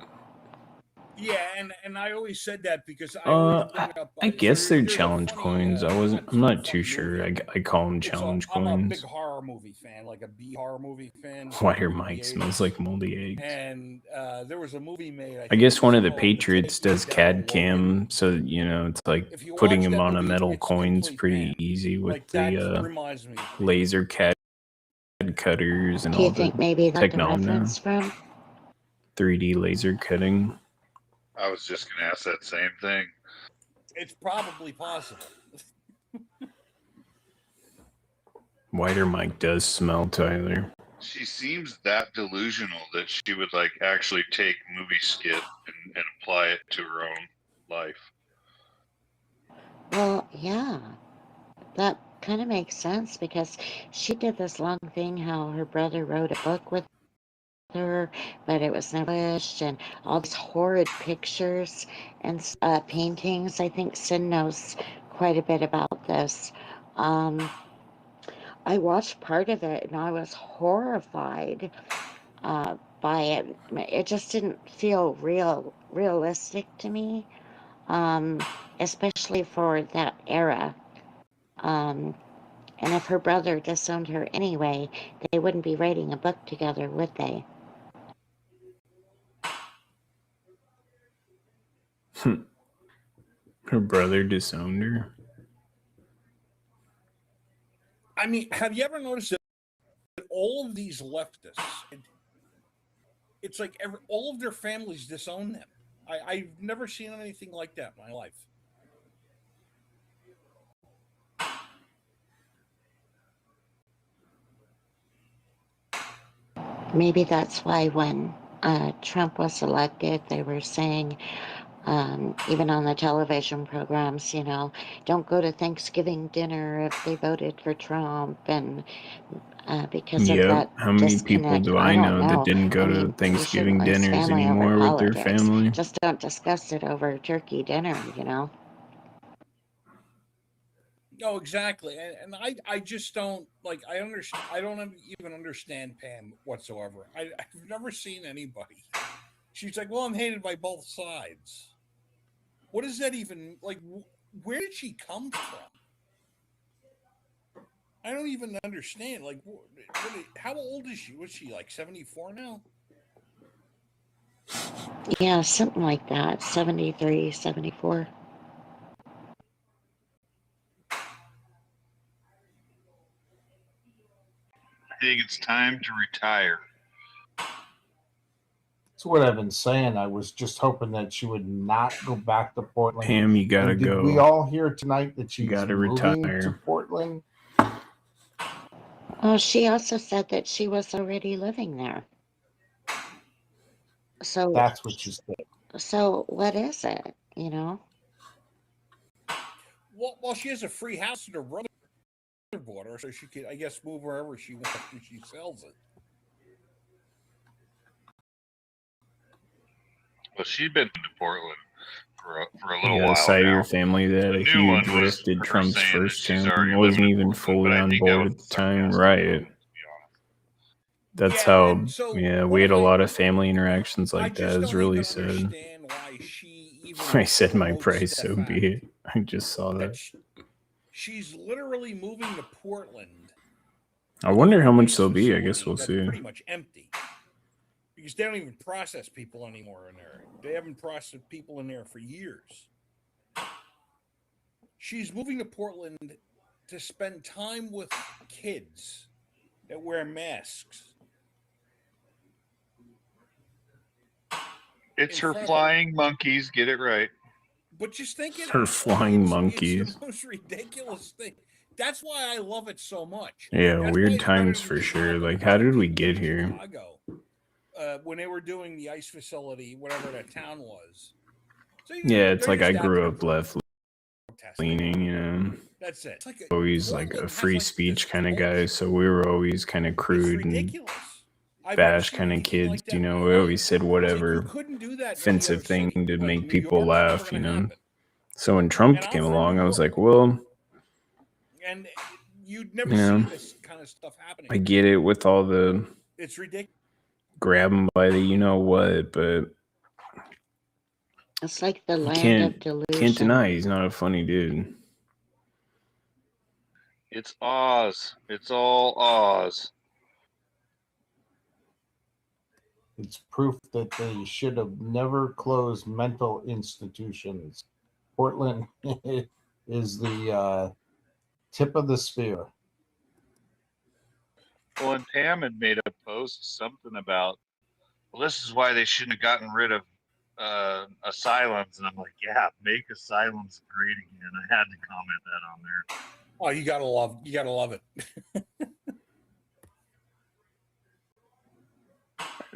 Yeah, and I always said that because I always bring up. I guess they're there's a challenge funny, coins. I'm not too sure. I call them challenge I'm a big coins. horror movie fan, like a B horror movie fan. Wider Mike smells like moldy eggs. And there was a movie made. I guess one of the Patriots does CAD cam, so you know it's like putting him on a metal coin's pretty easy with the laser CAD cutters and Do you all think the maybe that's the technology now. reference from? 3D laser cutting. I was just going to ask that same thing. It's probably possible. Wider Mike does smell, Tyler. She seems that delusional that she would like actually take movie skit and apply it to her own life. Well, yeah. That kind of makes sense because she did this long thing how her brother wrote a book with her, but it was never published, and all these horrid pictures and paintings. I think Sin knows quite a bit about this. I watched part of it and I was horrified by it. It just didn't feel realistic to me, especially for that era. And if her brother disowned her anyway, they wouldn't be writing a book together, would they? Her brother disowned her. I mean, have you ever noticed that all of these leftists, it's like all of their families disown them? I've never seen anything like that in my life. Maybe that's why when Trump was elected, they were saying, even on the television programs, you know, don't go to Thanksgiving dinner if they voted for Trump, and because of Yep. that How many people disconnect. do I I don't know that know. didn't go I to mean, you shouldn't Thanksgiving lose dinners family over anymore with their politics. family? Just don't discuss it over turkey dinner, you know? No, exactly, and I just don't like. I understand. I don't even understand Pam whatsoever. I've never seen anybody. She's like, well, I'm hated by both sides. What is that even like? Where did she come from? I don't even understand. Like, how old is she? Was she like 74 now? Yeah, something like that. 73, 74. I think it's time to retire. That's what I've been saying. I was just hoping that she would not go back to Portland. Pam, you gotta And did go. we all hear tonight that You she's gotta moving to retire. Portland? Well, she also said that she was already living there. So That's what she said. So what is it, you know? Well, she has a free house that her brother bought her, so she could, I guess, move wherever she wants after she sells it. Well, she'd been to Portland for a You little got a while side of now. your family that had The a new one huge was lifted her Trump's saying that first she's term, already wasn't living in even Portland, fully but I on think that board was at the time. sarcastic Right. That's Yeah, how, and so yeah, what we had am a I- lot of family interactions I like that. just It's don't really even sad. understand why she even I said my promotes price, the so fact be it. I just saw that that. she's literally moving to Portland. I wonder how with an much ICE they'll be. I guess facility we'll that's see. pretty much empty because they don't even process people anymore in there. They haven't processed people in there for years. She's moving to Portland to spend time with kids that wear masks. It's in her front of flying monkeys. Get it right. But just think it. Her flying It's monkeys. the most ridiculous thing. That's why I love it so much. Yeah, That's why weird it's better times than for just sure. talking Like, about how did we people get in here? Chicago, when they were doing the ICE facility, whatever that town was. So, Yeah, it's they're like I just out grew there up left leaning, you know. That's it. It's like Always like a Portland has, free like, speech this kind of guy, culture. so we were always kind of It's crude and ridiculous. I've never bash seen kind of anything kids, like that you in know. my We life. always said It's like you whatever couldn't do that in any offensive other thing city. to Like make New people York, it's never laugh, you gonna know. happen. So when Trump And I'm came from along, New I was York. like, well, And you'd never you see know, this kind of stuff happening. I get it with all the It's ridiculous. grab 'em by the you know what, but It's like the you land of can't delusion. deny he's not a funny dude. It's Oz. It's all Oz. It's proof that they should have never closed mental institutions. Portland is the tip of the spear. Well, and Pam had made a post something about, well, this is why they shouldn't have gotten rid of asylums, and I'm like, yeah, make asylums great again. I had to comment that on there. Oh, you gotta love it.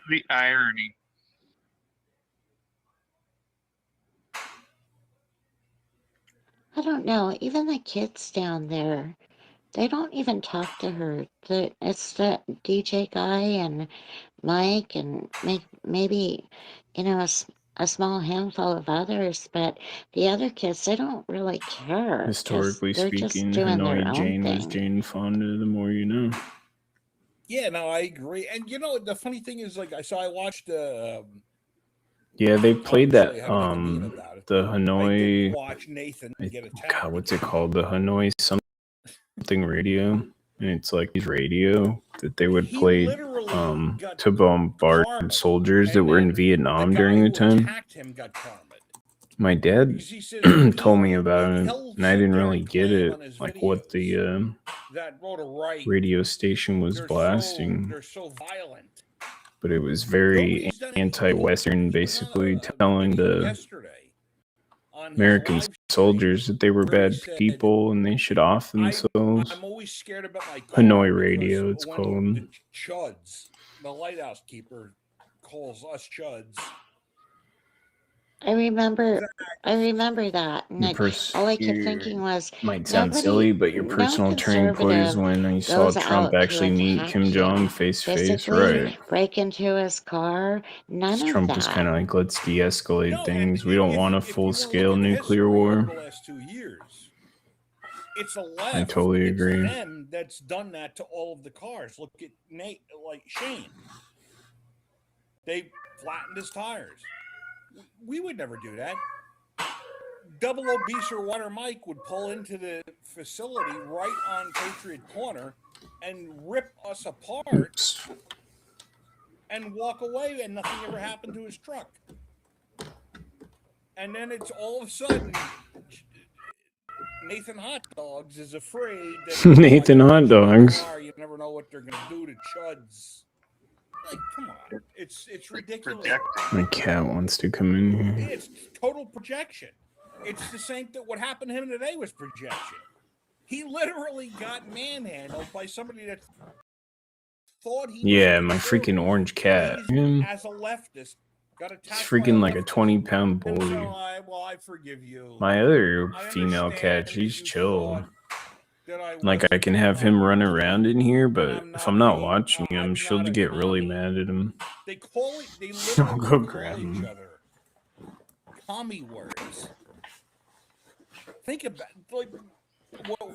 The irony. I don't know. Even the kids down there, they don't even talk to her. It's the DJ guy and Mike and maybe, you know, a small handful of others, but the other kids, they don't really care because Historically they're just speaking, doing their Hanoi own Jane was thing. Jane Fonda, the more you know. Yeah, no, I agree. And you know, the funny thing is, like, I watched. Yeah, they played that Obviously, I have an opinion about it. the I Hanoi didn't watch Nathan get attacked. God, what's it called? The Hanoi something radio. And it's like his radio that they would play to bombard soldiers that were in Vietnam during the time. Attacked him got karma. My dad Because he says told me about it, he'll and I sit didn't there really and get claim it, on his like what the that wrote a right. radio station was blasting. They're so violent. But it was very anti-Western, basically telling the American soldiers that they were bad people and they should off themselves. I'm always scared about my Hanoi Radio, it's when called. the chuds, the lighthouse keeper calls us chuds. I remember that, and all I kept thinking was might sound nobody, silly, but your no personal turning point is conservative when I saw goes Trump out to actually meet attack Kim Jong him face to face. physically, Right. break into his car. None of Trump was that. kind of like, let's de-escalate No, and things. We don't want a if you want to look full-scale at the nuclear history over war. the last 2 years, it's the left. I totally it's agree. them that's done that to all of the cars. Look at Nate, like Shane. They flattened his tires. We would never do that. Double O Beast or Water Mike would pull into the facility right on Patriot Corner and rip us apart and walk away, and nothing ever happened to his truck. And then it's all of a sudden Nathan Hot Dogs is afraid that Nathan Hot Dogs. you never know what they're going to do to Chuds. Like, come on, it's ridiculous. My cat wants to come in here. It's total projection. It's the same that what happened to him today was projection. He literally got manhandled by somebody that thought he Yeah, my freaking orange cat. as a leftist got attacked. It's freaking like a 20-pound And so bully. I forgive you. My other female cat, she's chill. That I Like, I can have him run around in here, but if I'm not watching him, she'll get really mad at him. They call it. They I'll literally go call grab each him. other commie words. Think about like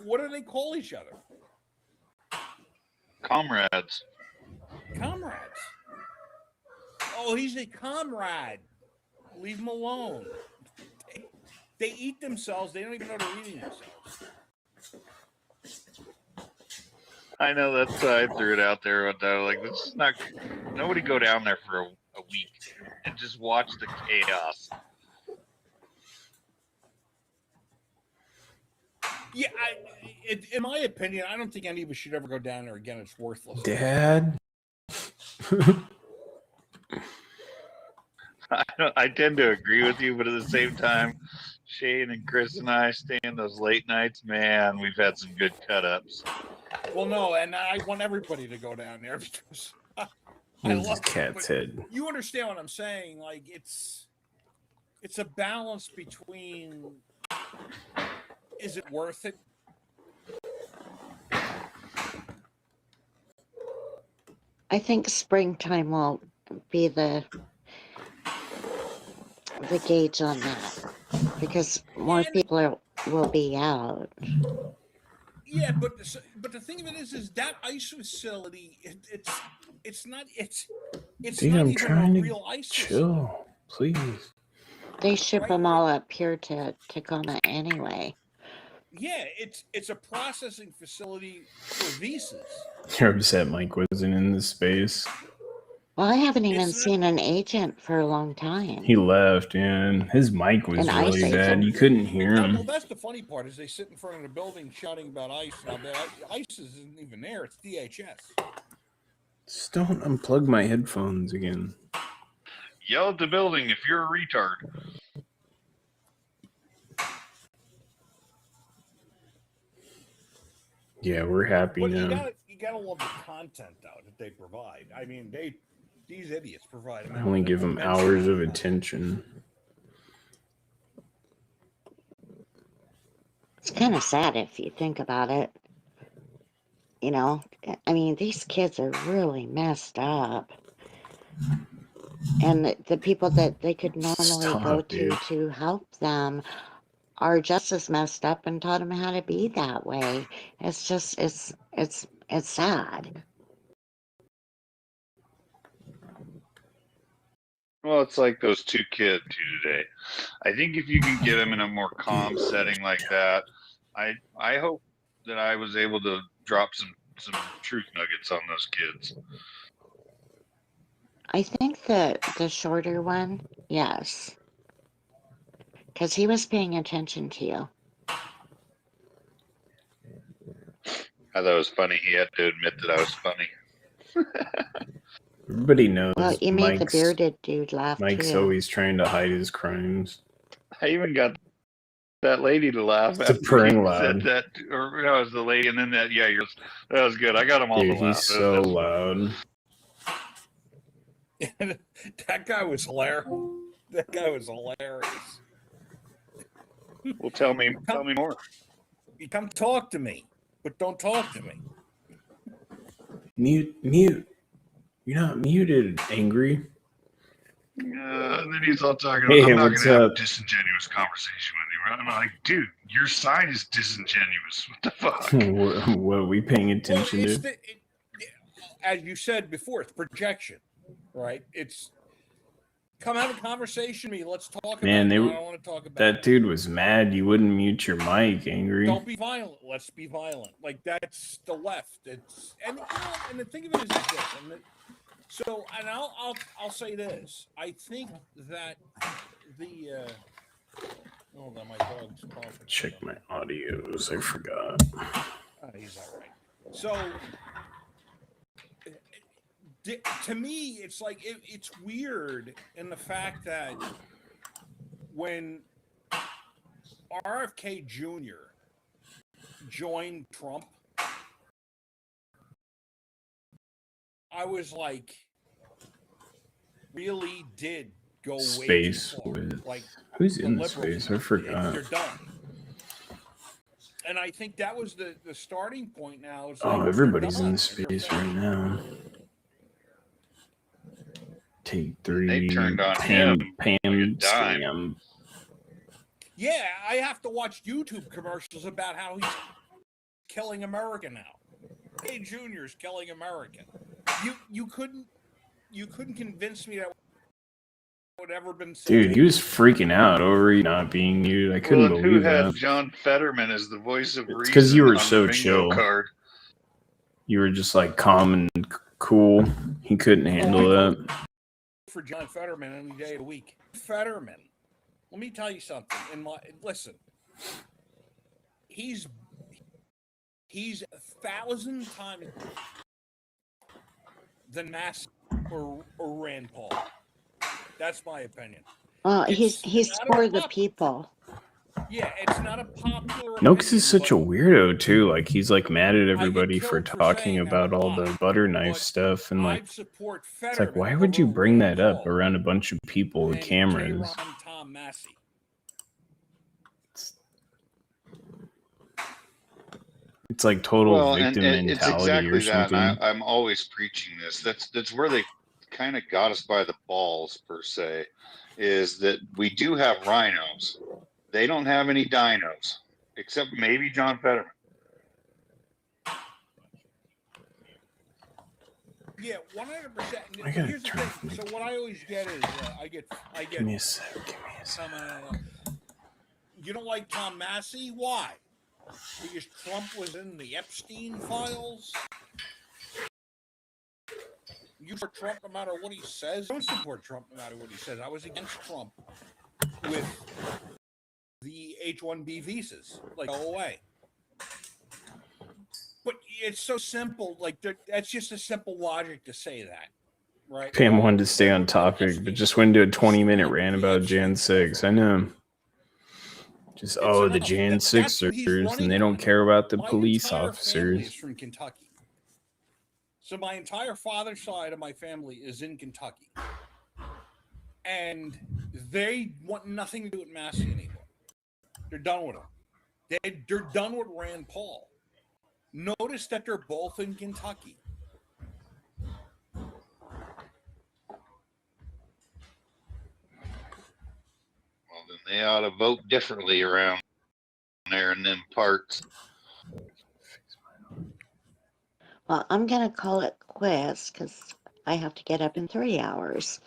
what do they call each other? Comrades. Comrades. Oh, he's a comrade. Leave him alone. They eat themselves. They don't even know they're eating themselves. I know, that's why I threw it out there. But like, this is not. Nobody go down there for a week and just watch the chaos. Yeah, in my opinion, I don't think any of us should ever go down there again. It's worthless. Dad? I tend to agree with you, but at the same time, Shane and Chris and I stay in those late nights. Man, we've had some good cut-ups. Well, no, and I want everybody to go down there because I Where's love this cat's it, head? but you understand what I'm saying? Like it's a balance between is it worth it? I think springtime will be the gauge on that because more people will be out. Yeah, but the thing of it is that ice facility, it's not Dude, not I'm even trying a to real ice facility. chill. Please. They ship them all up here to Tacoma anyway. Yeah, it's a processing facility for visas. You're upset Mike wasn't in this space. Well, I haven't even seen an agent for a long time. He left, and his mic was An ice really bad. agent? You couldn't hear Well, him. that's the funny part is they sit in front of the building shouting about ICE. Now, ICE isn't even there. It's DHS. Just don't unplug my headphones again. Yell at the building if you're a retard. Yeah, we're happy But now. you gotta love the content though that they provide. I mean, these idiots provide. I only give them hours of attention. It's kind of sad if you think about it. You know, I mean, these kids are really messed up. And the people that they could normally go Stop, dude. to help them are just as messed up and taught them how to be that way. It's just, it's sad. Well, it's like those two kids today. I think if you can get them in a more calm setting like that, I hope that I was able to drop some truth nuggets on those kids. I think the shorter one, yes. Because he was paying attention to you. I thought it was funny. He had to admit that I was funny. Everybody knows Well, you made the Mike's, bearded dude laugh Mike's too. always trying to hide his crimes. I even got that lady to laugh It's a after purring he loud. said that, or no, it was the lady, and then that that was good. I got them all Dude, to laugh. he's so loud. That guy was hilarious. That guy was hilarious. Well, tell me more. You come talk to me, but don't talk to me. Mute. You're not muted, angry. And then he's all talking about, Hey, I'm not going what's to have a up? disingenuous conversation with you. I'm like, dude, your side is disingenuous. What the fuck? What are we paying Well, attention it's to? as you said before, it's projection, right? It's come have a conversation with me. Let's talk Man, about it. I don't want to talk about that it. dude was mad. You wouldn't mute your mic, angry. Don't be violent. Let's be violent. Like that's the left. It's and you know, and the thing of it is this. And I'll say this. I think that the hold on, my dog's coughing. Check my audios. I forgot. He's all right. So to me, it's like it's weird in the fact that when RFK Jr. joined Trump, I was like, really did go Space way too far. with Like who's the in the liberals, space? I forgot. they're done. And I think that was the starting point. Now it's Oh, like, everybody's they're in done. space right now. Take 3. They turned on Pam him like a dime. scam. Yeah, I have to watch YouTube commercials about how he's killing America now. Hey, Junior's killing America. You couldn't convince me that would ever been said. Dude, he was freaking out over you not being muted. I couldn't Well, who believe had that. John Fetterman as the voice of It's reason because you were on so the bingo chill. card? You were just like calm and cool. He couldn't handle that. For John Fetterman any day of the week. Fetterman, let me tell you something. Listen, he's 1,000 times than Massey or Rand Paul. That's my opinion. Well, he's not for a the pop- people. Yeah, it's not a popular. No, because he's opinion, such a weirdo too. Like he's like mad at get everybody for killed for talking saying that about a all lot, the butter knife but stuff, and like I'd support it's like, Fetterman why would you over bring Rand that up Paul around a bunch of people with and cameras? J-Ron Tom Massey. It's like total Well, victim and it's mentality or exactly that. something. And I'm always preaching this. That's where they kind of got us by the balls, per se, is that we do have rhinos. They don't have any dinos, except maybe John Fetterman. Yeah, 100%. I gotta Here's the turn thing. So what I always get is I get. Give me a sec. Give me a sec. You don't like Tom Massey? Why? Because Trump was in the Epstein files? You support Trump no matter what he says? I don't support Trump no matter what he says. I was against Trump with the H-1B visas. Like, go away. But it's so simple. Like, that's just a simple logic to say that, right? Pam wanted to stay on topic, but just went into a 20-minute rant about Jan 6. I know. Just, oh, the Jan 6ers, and they don't care about the police Family officers. is from Kentucky. So my entire father's side of my family is in Kentucky. And they want nothing to do with Massey anymore. They're done with him. They're done with Rand Paul. Notice that they're both in Kentucky. Well, then they ought to vote differently around there in them parts. Well, I'm going to call it quits because I have to get up in 3 hours.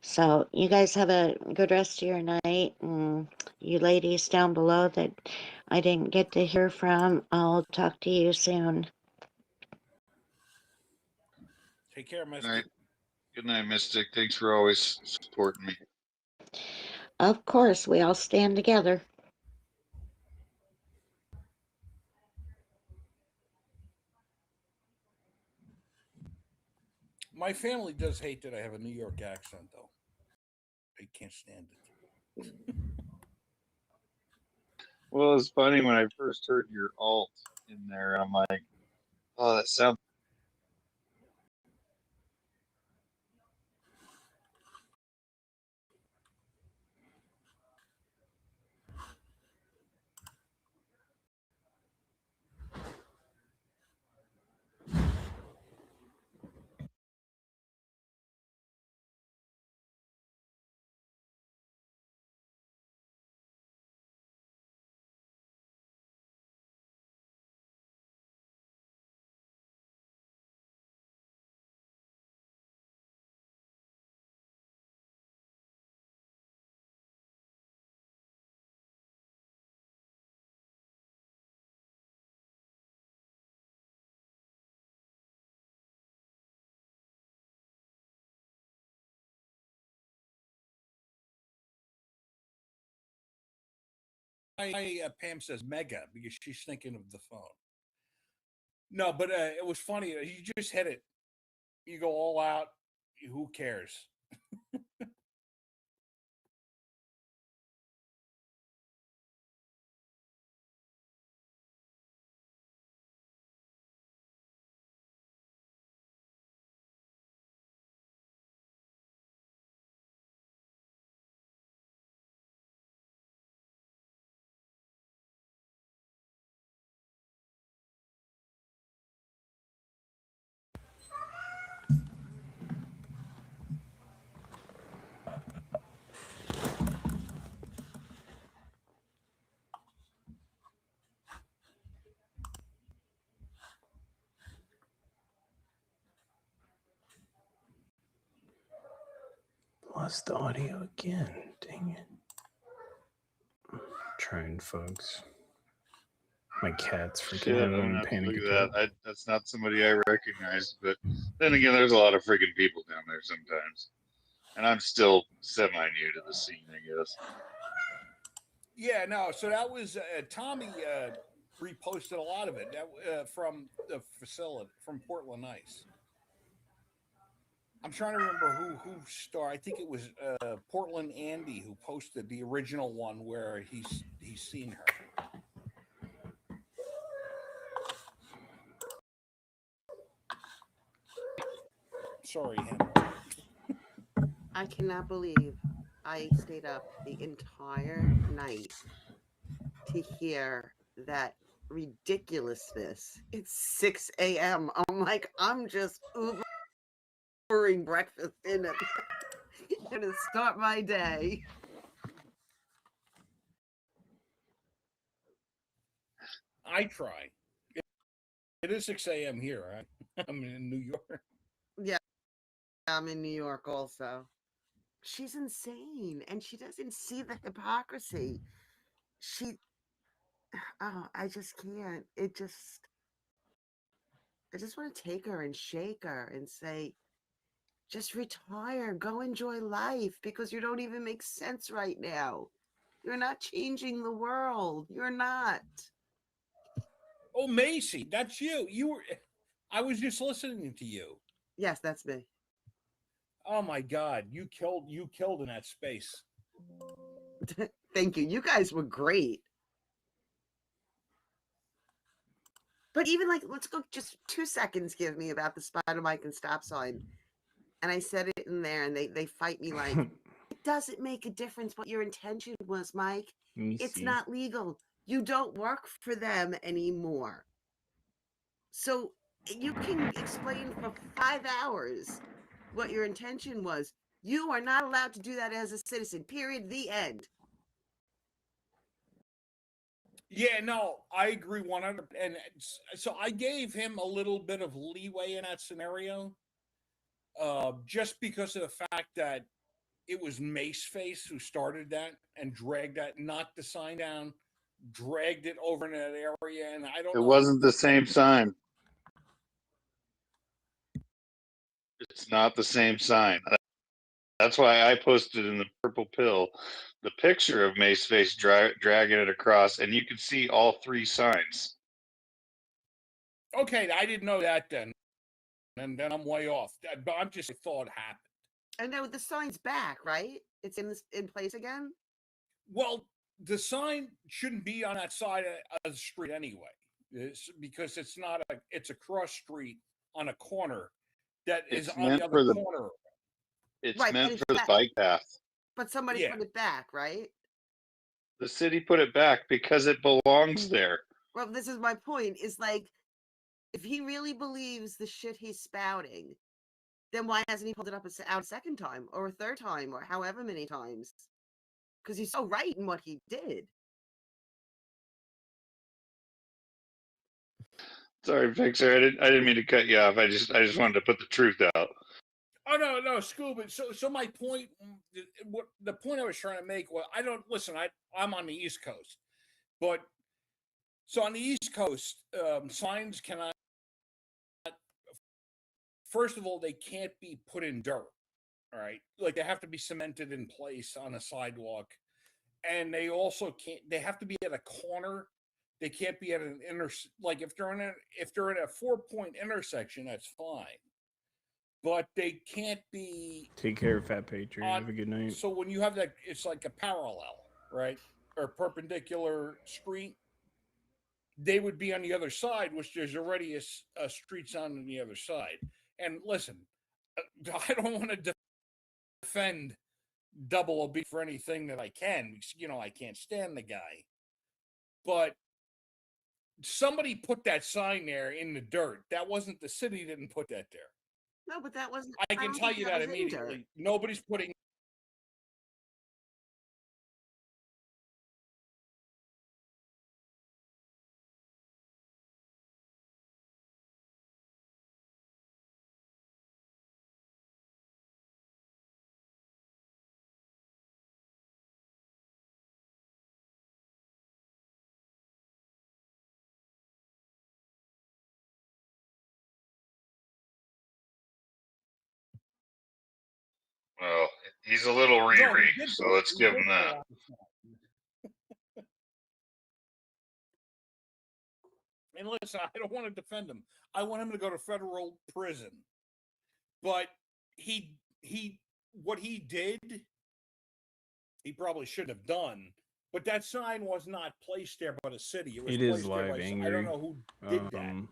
So you guys have a good rest of your night. And you ladies down below that I didn't get to hear from, I'll talk to you soon. Take care, Mystic. All right. Good night, Mystic. Thanks for always supporting me. Of course, we all stand together. My family does hate that I have a New York accent, though. They can't stand it. Well, it's funny when I first heard your alt in there, I'm like, oh, that sounds. Pam says mega because she's thinking of the phone. No, but it was funny. You just hit it. You go all out. Who cares? Lost the audio again. Dang it. Trying, folks. My cat's freaking Shit, I'm having gonna a have to panic look attack. at that. That's not somebody I recognize, but then again, there's a lot of freaking people down there sometimes, and I'm still semi new to the scene, I guess. Yeah, no. So that was Tommy reposted a lot of it from the facility from Portland Ice. I'm trying to remember who started. I think it was Portland Andy who posted the original one where he's seen her. Sorry, Henry. I cannot believe I stayed up the entire night to hear that ridiculousness. It's 6 a.m. I'm like, I'm just Ubering breakfast in it. Gonna start my day. I try. It is 6 a.m. here. I'm in New York. Yeah, I'm in New York also. She's insane and she doesn't see the hypocrisy. I just can't. I just want to take her and shake her and say, just retire, go enjoy life because you don't even make sense right now. You're not changing the world. You're not. Oh, Macy, that's you. I was just listening to you. Yes, that's me. Oh my God, you killed in that space. Thank you. You guys were great. But even like, let's go just 2 seconds give me about the spider mic and stop sign. And I said it in there and they fight me like, it doesn't make a difference what your intention was, Mike. It's not legal. You don't work for them anymore. So you can explain for 5 hours what your intention was. You are not allowed to do that as a citizen, period, the end. Yeah, no, I agree 100%. And so I gave him a little bit of leeway in that scenario, just because of the fact that it was Maceface who started that and dragged that, knocked the sign down, dragged it over in that area, and I don't know. It wasn't the same sign. It's not the same sign. That's why I posted in the purple pill the picture of Maceface dragging it across, and you can see all 3 signs. Okay, I didn't know that then. And then I'm way off. But I'm just thought it happened. I know the sign's back, right? It's in place again? Well, the sign shouldn't be on that side of the street anyway. Because it's a cross street on a corner that is on the other corner. It's meant for the bike path. But somebody put it back, right? The city put it back because it belongs there. Well, this is my point. Is like, if he really believes the shit he's spouting, then why hasn't he pulled it up out a second time or a third time or however many times? Because he's so right in what he did. Sorry, Fixer. I didn't mean to cut you off. I just wanted to put the truth out. Oh no, Scuba. So my point, the point I was trying to make was, I'm on the East Coast, but so on the East Coast, signs cannot. First of all, they can't be put in dirt. All right, like they have to be cemented in place on a sidewalk, and they also can't. They have to be at a corner. They can't be at an like if they're at a 4-point intersection, that's fine. But they can't be. Take care, Fat Patriot. Have a good night. So when you have that, it's like a parallel, right, or perpendicular street. They would be on the other side, which there's already a street sign on the other side. And listen, I don't want to defend Double OB for anything that I can, because, I can't stand the guy. But somebody put that sign there in the dirt. That wasn't the city didn't put that there. No, but that wasn't. I can don't tell think you that that was in dirt. immediately. Nobody's putting. Well, he's a little No, Riri, he did so go- let's he give did him go that. on the sign. And listen, I don't want to defend him. I want him to go to federal prison. But what he did, he probably shouldn't have done. But that sign was not placed there by the city. It was It is placed there live by. angry. I don't know who did that.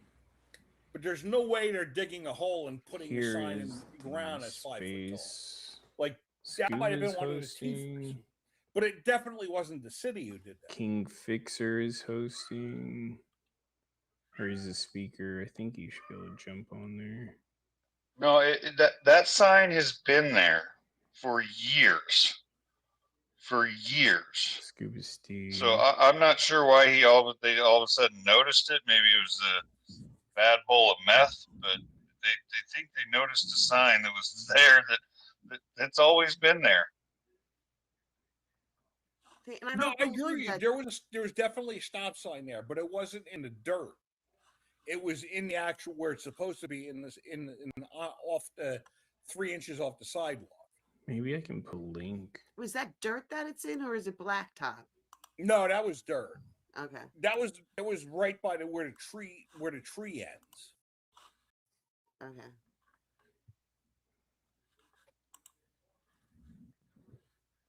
But there's no way they're digging a hole and putting the sign in the ground that's 5 foot tall. Like that might have been one of the chiefs. But it definitely wasn't the city who did that. King Fixer is hosting. Or he's a speaker. I think you should be able to jump on there. No, that sign has been there for years. For years. Scuba Steve. So I'm not sure why they all of a sudden noticed it. Maybe it was a bad bowl of meth, but they think they noticed a sign that was there that's always been there. No, I agree. There was definitely a stop sign there, but it wasn't in the dirt. It was in the actual where it's supposed to be in off the 3 inches off the sidewalk. Maybe I can put a link. Was that dirt that it's in, or is it blacktop? No, that was dirt. Okay. It was right by where the tree ends. Okay.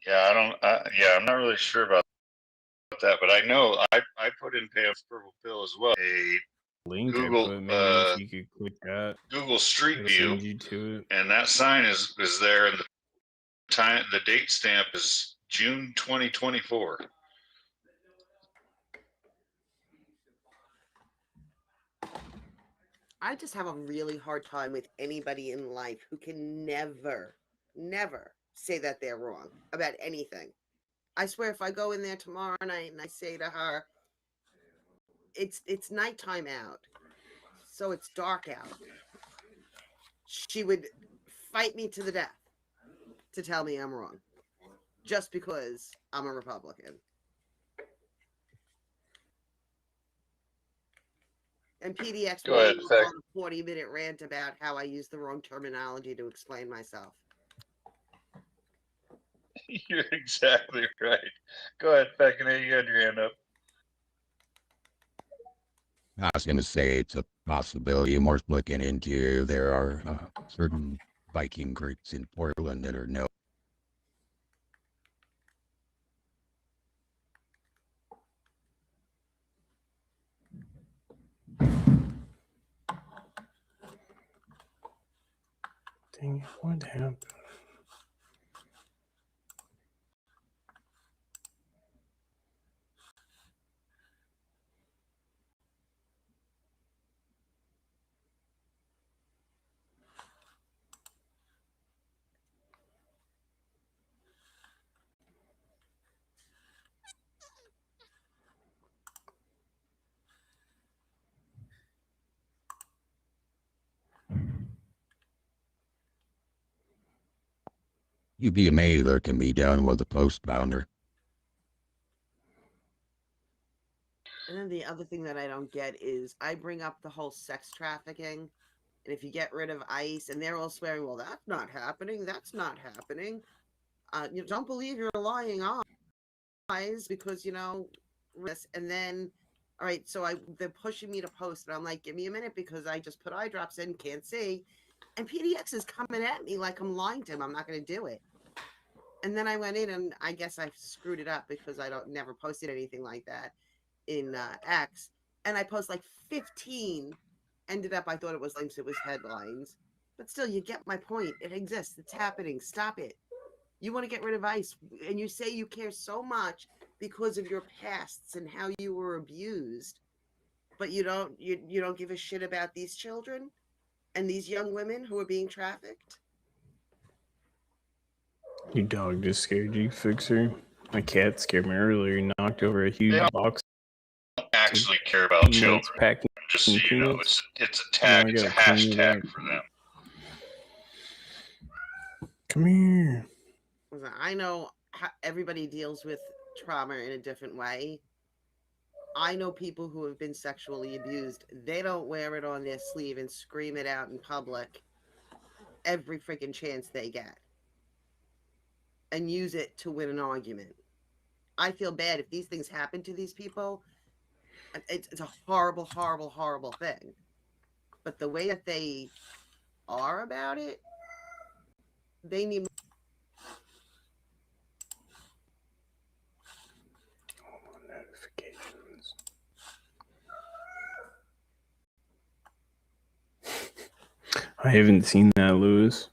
Yeah, I'm not really sure about that, but I know I put in Pam's purple pill as well. A Link Google, I put, maybe if you could click that. Google Street It'll View, send you to it. and that sign is there, and the date stamp is June 2024. I just have a really hard time with anybody in life who can never say that they're wrong about anything. I swear, if I go in there tomorrow night and I say to her, it's nighttime out, so it's dark out, she would fight me to the death to tell me I'm wrong, just because I'm a Republican. And PDX Go ahead, will go on a 40-minute rant about how I use the wrong terminology to explain myself. You're exactly right. Go ahead, Pekine, you had your hand up. I was going to say it's a possibility worth looking into. There are certain Viking groups in Portland that are known. Dang it, what happened? UBMA there can be done with a post bounder. And then the other thing that I don't get is I bring up the whole sex trafficking. And if you get rid of ICE, and they're all swearing, well, that's not happening. That's not happening. You don't believe you're lying on. because and then all right, so they're pushing me to post, and I'm like, give me a minute because I just put eye drops in, can't see, and PDX is coming at me like I'm lying to him. I'm not going to do it. And then I went in, and I guess I screwed it up because I never posted anything like that in X, and I post like 15. Ended up, I thought it was links, it was headlines, but still, you get my point. It exists. It's happening. Stop it. You want to get rid of ICE, and you say you care so much because of your pasts and how you were abused, but you don't give a shit about these children and these young women who are being trafficked. Your dog just scared you, Fixer. My cat scared me earlier. He knocked over a huge box. Actually care about children. Packing Just so you know, peanuts. it's a tag, it's a hashtag for them. Come here. I know how everybody deals with trauma in a different way. I know people who have been sexually abused. They don't wear it on their sleeve and scream it out in public every freaking chance they get and use it to win an argument. I feel bad if these things happen to these people. It's a horrible, horrible, horrible thing. But the way that they are about it, they need. Notifications. I haven't seen that, Lewis.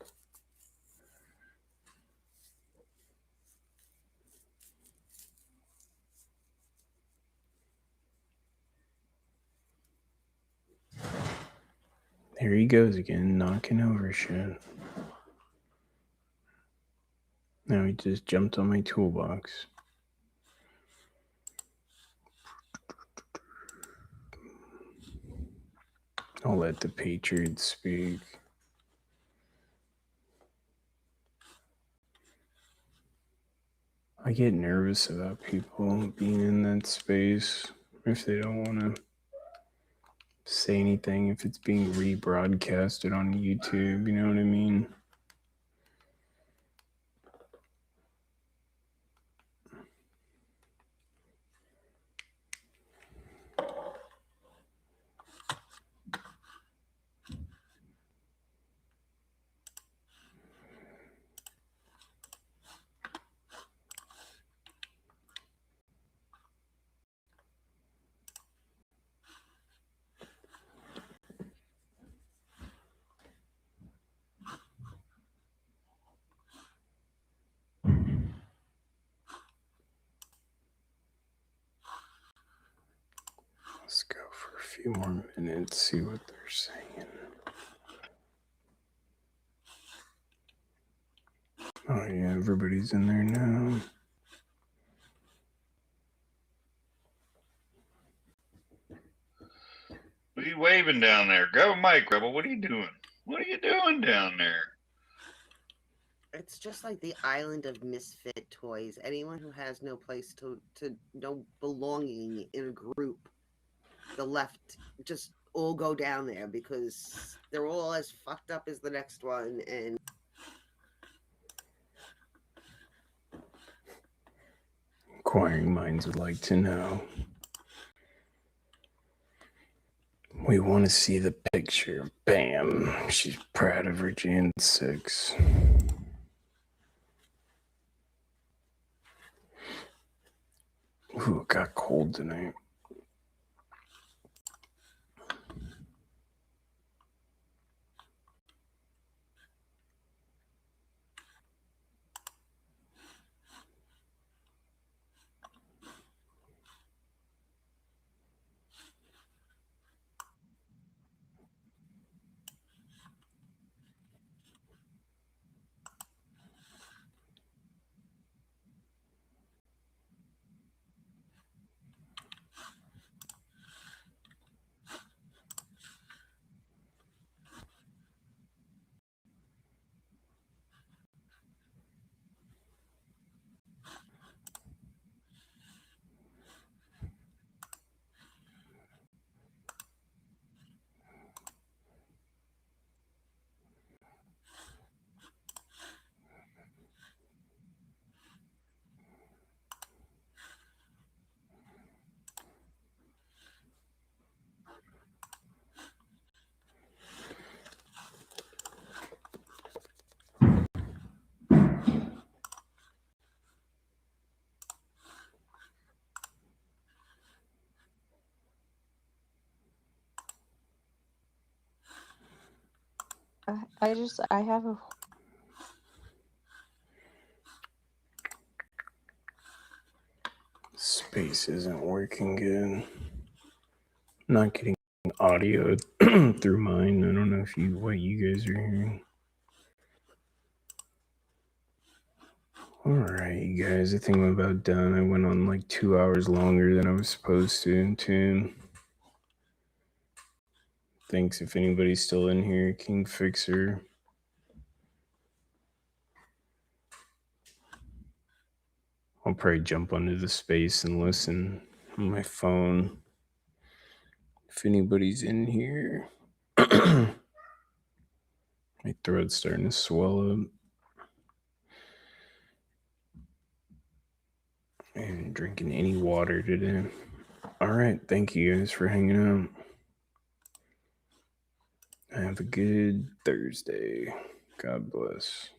There he goes again, knocking over shit. Now he just jumped on my toolbox. I'll let the Patriots speak. I get nervous about people being in that space if they don't want to say anything, if it's being rebroadcasted on YouTube, you know what I mean? Let's go for a few more minutes, see what they're saying. Oh yeah, everybody's in there now. What are you waving down there? Grab a mic, Rebel. What are you doing? What are you doing down there? It's just like the island of misfit toys. Anyone who has no place to no belonging in a group, the left just all go down there because they're all as fucked up as the next one. And Inquiring minds would like to know. We want to see the picture. Bam. She's proud of her Jan 6. Ooh, it got cold tonight. I have a Space isn't working good. Not getting audio through mine. I don't know if what you guys are hearing. All right, you guys. I think I'm about done. I went on like 2 hours longer than I was supposed to in tune. Thanks if anybody's still in here. King Fixer. I'll probably jump onto the space and listen on my phone. If anybody's in here. My throat's starting to swell up. I haven't drinking any water today. All right. Thank you guys for hanging out. Have a good Thursday. God bless.